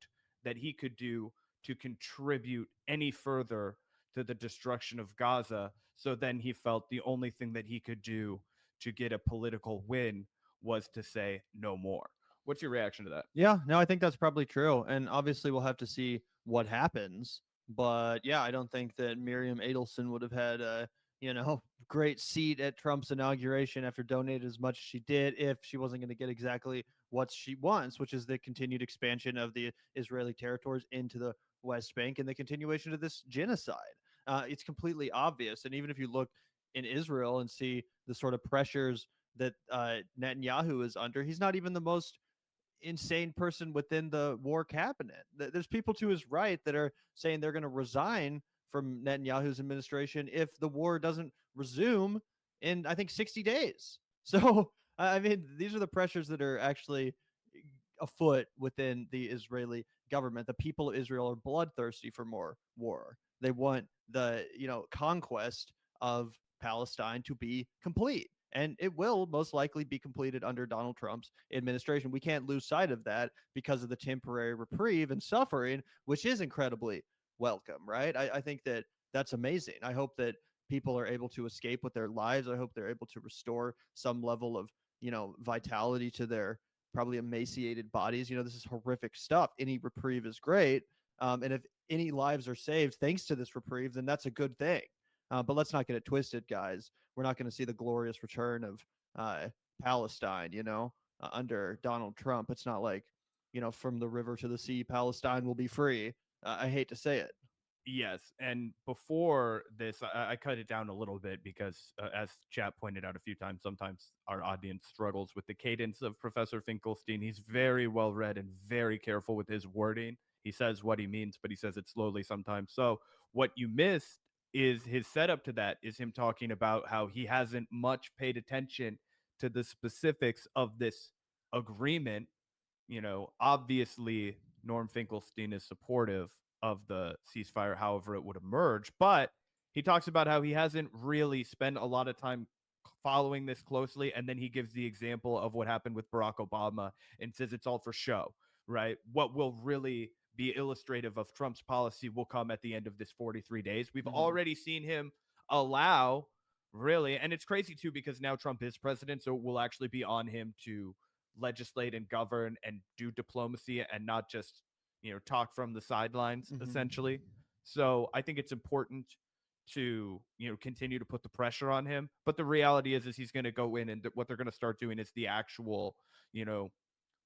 that he could do to contribute any further to the destruction of Gaza. So then he felt the only thing that he could do to get a political win was to say no more. What's your reaction to that? Yeah, no, I think that's probably true. And obviously we'll have to see what happens. But yeah, I don't think that Miriam Adelson would have had a, great seat at Trump's inauguration after donating as much as she did if she wasn't going to get exactly what she wants, which is the continued expansion of the Israeli territories into the West Bank and the continuation of this genocide. It's completely obvious. And even if you look in Israel and see the sort of pressures that Netanyahu is under, he's not even the most insane person within the war cabinet. There's people to his right that are saying they're going to resign from Netanyahu's administration if the war doesn't resume in, I think, 60 days. So, I mean, these are the pressures that are actually afoot within the Israeli government. The people of Israel are bloodthirsty for more war. They want the, conquest of Palestine to be complete. And it will most likely be completed under Donald Trump's administration. We can't lose sight of that because of the temporary reprieve and suffering, which is incredibly welcome, right? I think that that's amazing. I hope that people are able to escape with their lives. I hope they're able to restore some level of, vitality to their probably emaciated bodies. This is horrific stuff. Any reprieve is great. And if any lives are saved thanks to this reprieve, then that's a good thing. But let's not get it twisted, guys. We're not going to see the glorious return of Palestine, under Donald Trump. It's not like, from the river to the sea, Palestine will be free. I hate to say it. Yes. And before this, I cut it down a little bit because, as chat pointed out a few times, sometimes our audience struggles with the cadence of Professor Finkelstein. He's very well read and very careful with his wording. He says what he means, but he says it slowly sometimes. So what you missed is his setup to that is him talking about how he hasn't much paid attention to the specifics of this agreement. Obviously Norm Finkelstein is supportive of the ceasefire, however it would emerge, but he talks about how he hasn't really spent a lot of time following this closely. And then he gives the example of what happened with Barack Obama and says it's all for show, right? What will really be illustrative of Trump's policy will come at the end of this 43 days. We've already seen him allow, really, and it's crazy too, because now Trump is president, so it will actually be on him to legislate and govern and do diplomacy and not just, talk from the sidelines, essentially. So I think it's important to, continue to put the pressure on him. But the reality is he's going to go in and what they're going to start doing is the actual,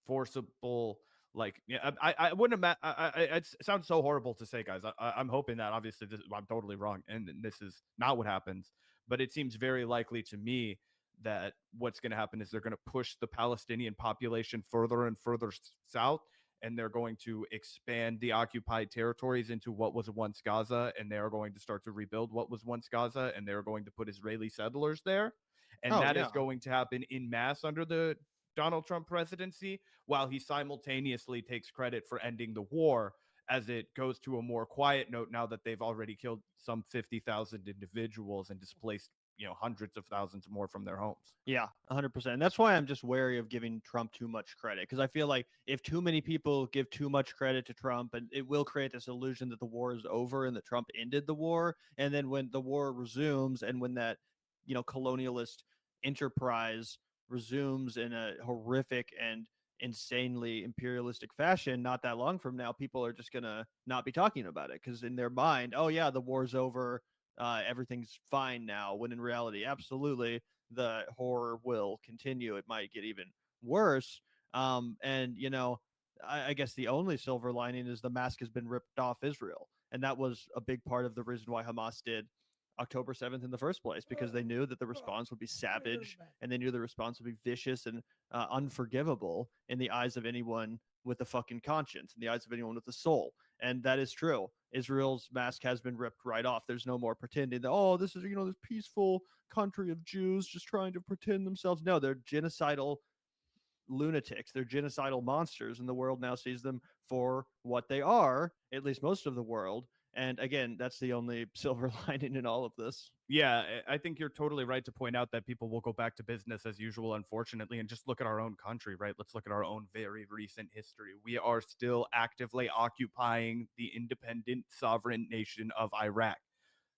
forcible, like, yeah, I wouldn't imagine. It sounds so horrible to say, guys. I'm hoping that obviously I'm totally wrong, and this is not what happens. But it seems very likely to me that what's going to happen is they're going to push the Palestinian population further and further south, and they're going to expand the occupied territories into what was once Gaza, and they are going to start to rebuild what was once Gaza, and they're going to put Israeli settlers there, and that is going to happen in mass under the Donald Trump presidency, while he simultaneously takes credit for ending the war as it goes to a more quiet note now that they've already killed some 50,000 individuals and displaced, hundreds of thousands more from their homes. Yeah, 100%. And that's why I'm just wary of giving Trump too much credit, because I feel like if too many people give too much credit to Trump, and it will create this illusion that the war is over and that Trump ended the war. And then when the war resumes and when that, colonialist enterprise resumes in a horrific and insanely imperialistic fashion, not that long from now, people are just going to not be talking about it because in their mind, oh yeah, the war's over. Everything's fine now, when in reality, absolutely, the horror will continue. It might get even worse. And, I guess the only silver lining is the mask has been ripped off Israel. And that was a big part of the reason why Hamas did October 7th in the first place, because they knew that the response would be savage, and they knew the response would be vicious and unforgivable in the eyes of anyone with a fucking conscience, in the eyes of anyone with a soul. And that is true. Israel's mask has been ripped right off. There's no more pretending that, oh, this is, this peaceful country of Jews just trying to pretend themselves. No, they're genocidal lunatics. They're genocidal monsters, and the world now sees them for what they are, at least most of the world. And again, that's the only silver lining in all of this. Yeah, I think you're totally right to point out that people will go back to business as usual, unfortunately, and just look at our own country, right? Let's look at our own very recent history. We are still actively occupying the independent sovereign nation of Iraq.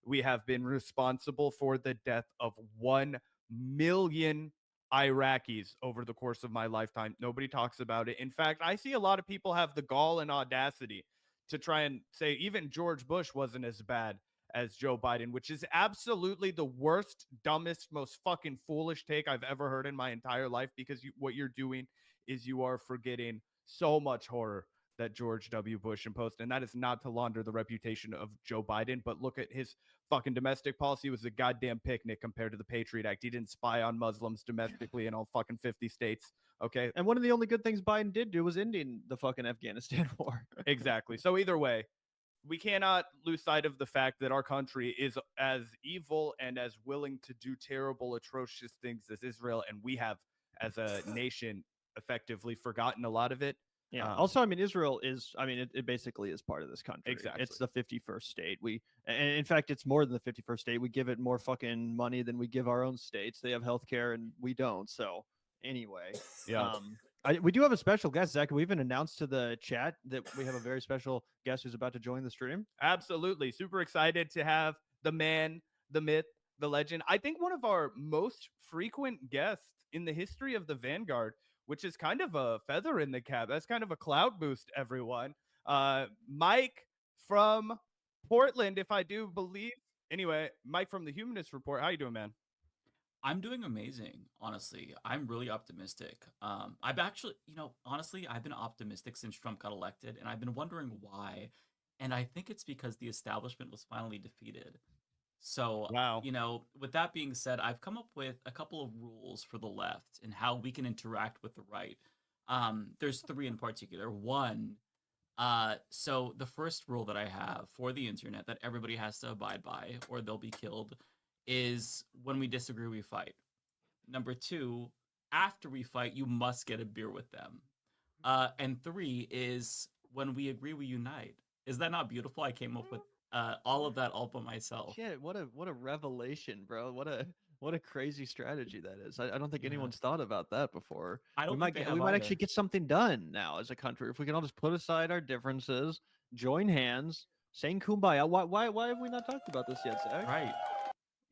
We have been responsible for the death of 1 million Iraqis over the course of my lifetime. Nobody talks about it. In fact, I see a lot of people have the gall and audacity to try and say even George Bush wasn't as bad as Joe Biden, which is absolutely the worst, dumbest, most fucking foolish take I've ever heard in my entire life, because what you're doing is you are forgetting so much horror that George W. Bush imposed. And that is not to launder the reputation of Joe Biden, but look at his fucking domestic policy. It was a goddamn picnic compared to the Patriot Act. He didn't spy on Muslims domestically in all fucking 50 states. Okay. And one of the only good things Biden did do was ending the fucking Afghanistan war. Exactly. So either way, we cannot lose sight of the fact that our country is as evil and as willing to do terrible, atrocious things as Israel. And we have, as a nation, effectively forgotten a lot of it. Yeah. Also, I mean, Israel is, it basically is part of this country. Exactly. It's the 51st state. And in fact, it's more than the 51st state. We give it more fucking money than we give our own states. They have healthcare and we don't. So anyway, yeah. We do have a special guest, Zach. We even announced to the chat that we have a very special guest who's about to join the stream. Absolutely. Super excited to have the man, the myth, the legend. I think one of our most frequent guests in the history of the Vanguard, which is kind of a feather in the cap. That's kind of a cloud boost, everyone. Mike from Portland, if I do believe. Anyway, Mike from the Humanist Report. How you doing, man? I'm doing amazing, honestly. I'm really optimistic. I've actually, honestly, I've been optimistic since Trump got elected, and I've been wondering why. And I think it's because the establishment was finally defeated. So, wow. With that being said, I've come up with a couple of rules for the left and how we can interact with the right. There's 3 in particular. One, so the first rule that I have for the internet that everybody has to abide by or they'll be killed is when we disagree, we fight. Number 2, after we fight, you must get a beer with them. And 3 is when we agree, we unite. Is that not beautiful? I came up with all of that all by myself. Shit, what a revelation, bro. What a crazy strategy that is. I don't think anyone's thought about that before. I We might actually get something done now as a country if we can all just put aside our differences, join hands, saying kumbaya. Why have we not talked about this yet, Zach? Right.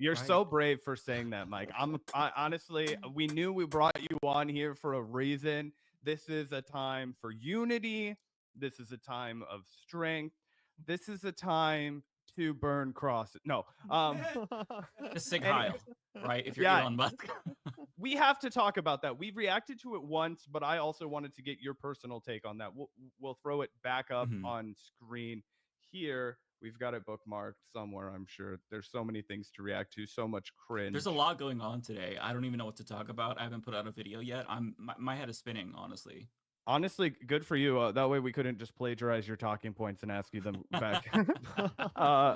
You're so brave for saying that, Mike. Honestly, we knew we brought you on here for a reason. This is a time for unity. This is a time of strength. This is a time to burn crosses. No. The Sig Heil, right? If you're Elon Musk. We have to talk about that. We reacted to it once, but I also wanted to get your personal take on that. We'll throw it back up on screen here. We've got it bookmarked somewhere, I'm sure. There's so many things to react to, so much cringe. There's a lot going on today. I don't even know what to talk about. I haven't put out a video yet. My head is spinning, honestly. Honestly, good for you. That way we couldn't just plagiarize your talking points and ask you them back.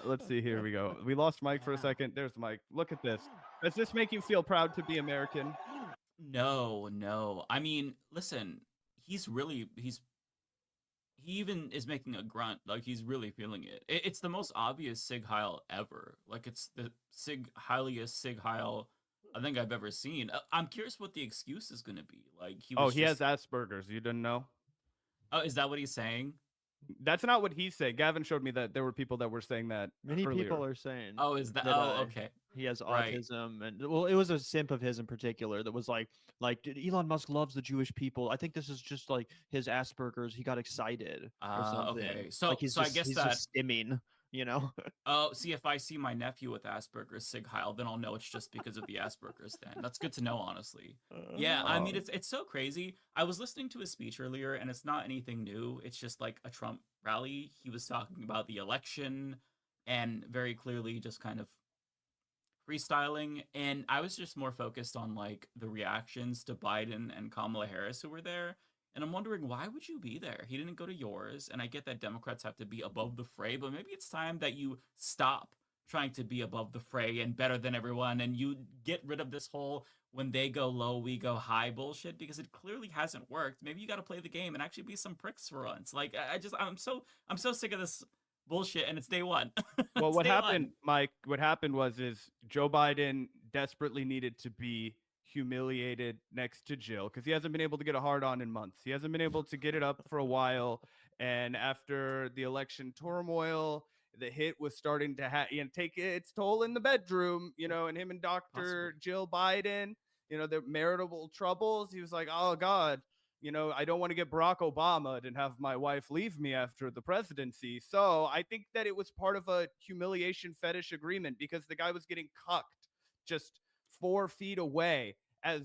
Let's see. Here we go. We lost Mike for a second. There's Mike. Look at this. Does this make you feel proud to be American? No. I mean, listen, he even is making a grunt. Like, he's really feeling it. It's the most obvious Sig Heil ever. Like, it's the Sig Heiliest Sig Heil I think I've ever seen. I'm curious what the excuse is going to be. Like, he has Asperger's. You didn't know? Oh, is that what he's saying? That's not what he's saying. Gavin showed me that there were people that were saying that. Many earlier. people are saying. Oh, is that? Okay. He has autism, and well, it was a simp of his in particular that was like, Elon Musk loves the Jewish people. I think this is just like his Asperger's. He got excited or something. Okay. So, like he's I guess he's that just stimming. Oh, see, if I see my nephew with Asperger's Sig Heil, then I'll know it's just because of the Asperger's. Then that's good to know, honestly. Yeah, I mean, it's so crazy. I was listening to his speech earlier, and it's not anything new. It's just like a Trump rally. He was talking about the election, and very clearly just kind of freestyling, and I was just more focused on like the reactions to Biden and Kamala Harris who were there. And I'm wondering, why would you be there? He didn't go to yours, and I get that Democrats have to be above the fray, but maybe it's time that you stop trying to be above the fray and better than everyone, and you get rid of this whole when they go low, we go high bullshit, because it clearly hasn't worked. Maybe you got to play the game and actually be some pricks for once. Like I'm so sick of this bullshit, and it's day one. Well, It's what day happened, one. Mike, what happened was Joe Biden desperately needed to be humiliated next to Jill because he hasn't been able to get a hard on in months. He hasn't been able to get it up for a while. And after the election turmoil, the hit was starting to take its toll in the bedroom, and him and Dr. Jill Biden, their marital troubles. He was like, oh, God, I don't want to get Barack Obama and have my wife leave me after the presidency. So I think that it was part of a humiliation fetish agreement because the guy was getting cucked just 4 feet away as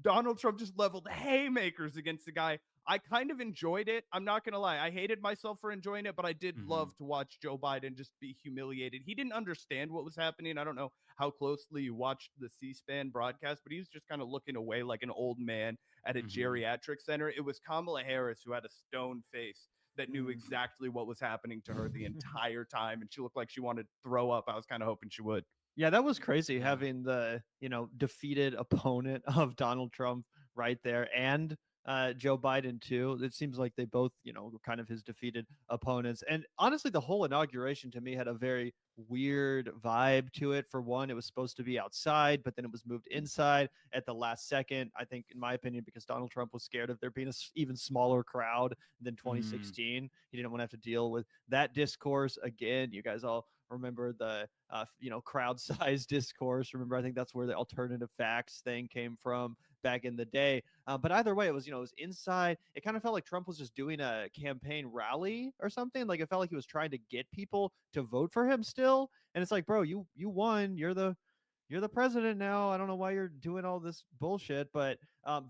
Donald Trump just leveled haymakers against the guy. I kind of enjoyed it. I'm not going to lie. I hated myself for enjoying it, but I did love to watch Joe Biden just be humiliated. He didn't understand what was happening. I don't know how closely you watched the C-SPAN broadcast, but he was just kind of looking away like an old man at a geriatric center. It was Kamala Harris who had a stone face that knew exactly what was happening to her the entire time, and she looked like she wanted to throw up. I was kind of hoping she would. Yeah, that was crazy having the, defeated opponent of Donald Trump right there and Joe Biden too. It seems like they both, were kind of his defeated opponents. And honestly, the whole inauguration to me had a very weird vibe to it. For one, it was supposed to be outside, but then it was moved inside at the last second. I think, in my opinion, because Donald Trump was scared of there being an even smaller crowd than 2016. He didn't want to have to deal with that discourse again. You guys all remember the crowd size discourse. Remember, I think that's where the alternative facts thing came from back in the day. But either way, it was inside. It kind of felt like Trump was just doing a campaign rally or something. Like it felt like he was trying to get people to vote for him still. And it's like, bro, you won. You're the president now. I don't know why you're doing all this bullshit, but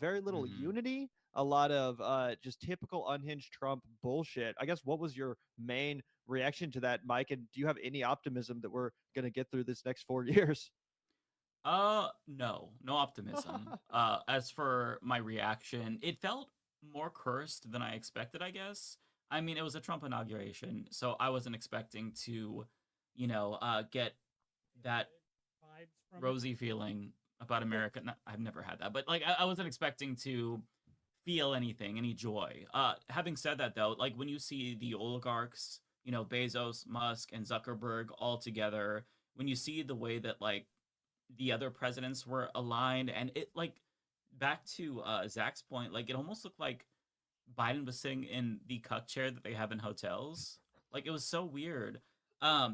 very little unity. A lot of just typical unhinged Trump bullshit. I guess, what was your main reaction to that, Mike? And do you have any optimism that we're going to get through this next 4 years? No optimism. As for my reaction, it felt more cursed than I expected, I guess. I mean, it was a Trump inauguration, so I wasn't expecting to, get that rosy feeling about America. No, I've never had that, but like, I wasn't expecting to feel any joy. Having said that, though, like when you see the oligarchs, Bezos, Musk, and Zuckerberg all together, when you see the way that like the other presidents were aligned, and it like back to Zach's point, like it almost looked like Biden was sitting in the cuck chair that they have in hotels. Like it was so weird.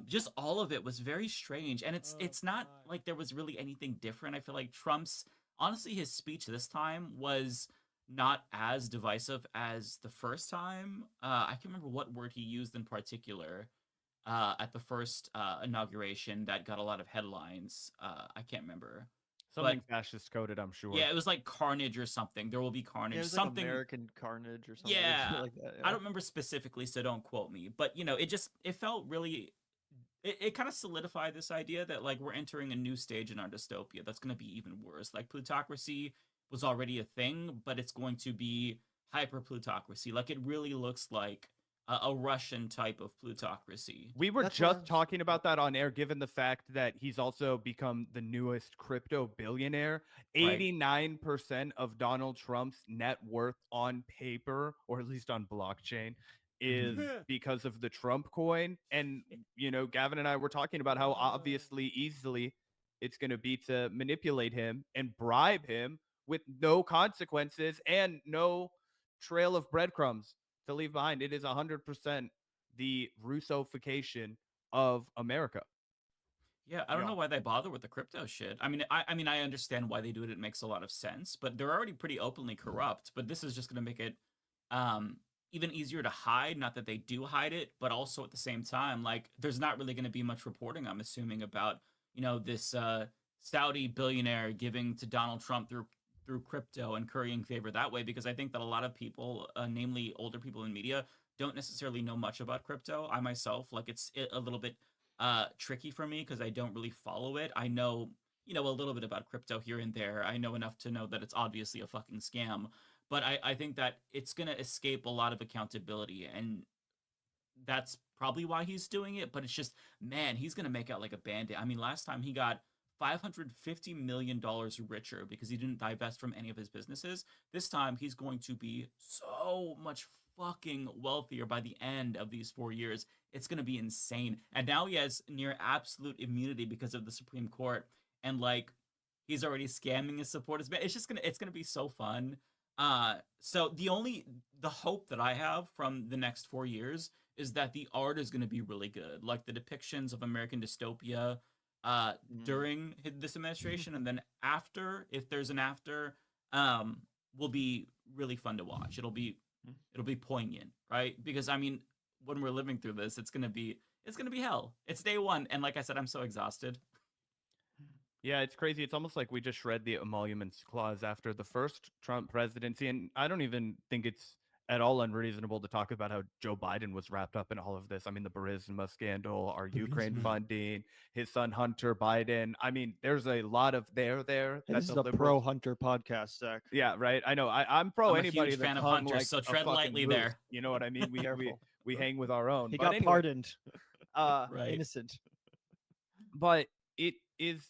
Just all of it was very strange, and it's not like there was really anything different. I feel like Trump's, honestly, his speech this time was not as divisive as the first time. I can't remember what word he used in particular at the first inauguration that got a lot of headlines. I can't remember. Something fascist coded, I'm sure. Yeah, it was like carnage or something. There will be carnage. Yeah, it was something like American carnage or something. Yeah, like that. I don't remember specifically, so don't quote me. But it felt really. It kind of solidified this idea that like we're entering a new stage in our dystopia that's going to be even worse. Like plutocracy was already a thing, but it's going to be hyper plutocracy. Like it really looks like a Russian type of plutocracy. We were just talking about that on air, given the fact that he's also become the newest crypto billionaire. 89% of Donald Trump's net worth on paper, or at least on blockchain, is because of the Trump coin. And, Gavin and I were talking about how obviously easily it's going to be to manipulate him and bribe him with no consequences and no trail of breadcrumbs to leave behind. It is 100% the Russification of America. Yeah, I don't know why they bother with the crypto shit. I mean, I understand why they do it. It makes a lot of sense, but they're already pretty openly corrupt. But this is just going to make it even easier to hide. Not that they do hide it, but also at the same time, like there's not really going to be much reporting, I'm assuming, about this Saudi billionaire giving to Donald Trump through crypto and currying favor that way, because I think that a lot of people, namely older people in media, don't necessarily know much about crypto. I myself, like it's a little bit tricky for me because I don't really follow it. I know, a little bit about crypto here and there. I know enough to know that it's obviously a fucking scam, but I think that it's going to escape a lot of accountability, and that's probably why he's doing it. But it's just, man, he's going to make out like a bandit. I mean, last time he got $550 million richer because he didn't divest from any of his businesses. This time he's going to be so much fucking wealthier by the end of these 4 years. It's going to be insane. And now he has near absolute immunity because of the Supreme Court. And like, he's already scamming his supporters. It's going to be so fun. So the hope that I have from the next 4 years is that the art is going to be really good. Like the depictions of American dystopia, during this administration, and then after, if there's an after, will be really fun to watch. It'll be poignant, right? Because I mean, when we're living through this, it's gonna be hell. It's day one, and like I said, I'm so exhausted. Yeah, it's crazy. It's almost like we just shred the emoluments clause after the first Trump presidency, and I don't even think it's at all unreasonable to talk about how Joe Biden was wrapped up in all of this. I mean, the Burisma scandal, our Ukraine funding, his son Hunter Biden. I mean, there's a lot of there. Hey, That's this is a pro Hunter podcast, Zach. Yeah, right. I know. I'm pro I'm anybody a huge fan that of hung Hunter, like so a tread fucking lightly goose. there. You know what I mean? We hang with our own. He But got anyway, pardoned. right. Innocent. But it is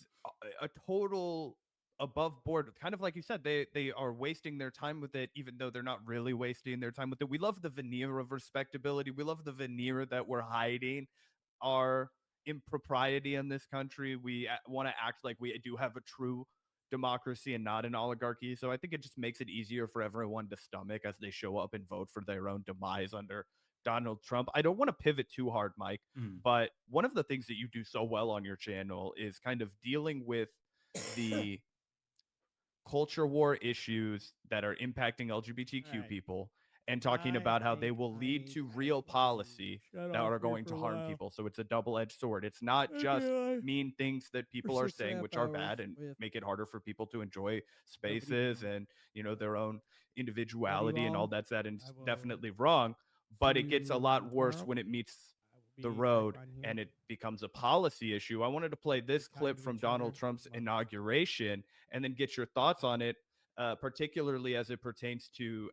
a total above board, kind of like you said, they are wasting their time with it, even though they're not really wasting their time with it. We love the veneer of respectability. We love the veneer that we're hiding our impropriety in this country. We want to act like we do have a true democracy and not an oligarchy. So I think it just makes it easier for everyone to stomach as they show up and vote for their own demise under Donald Trump. I don't want to pivot too hard, Mike, but one of the things that you do so well on your channel is kind of dealing with the culture war issues that are impacting LGBTQ people and talking about how they will lead to real policy that are going to harm people. So it's a double-edged sword. It's not just mean things that people are saying, which are bad and make it harder for people to enjoy spaces and, their own individuality and all that's that, and it's definitely wrong. But it gets a lot worse when it meets the road and it becomes a policy issue. I wanted to play this clip from Donald Trump's inauguration and then get your thoughts on it, particularly as it pertains to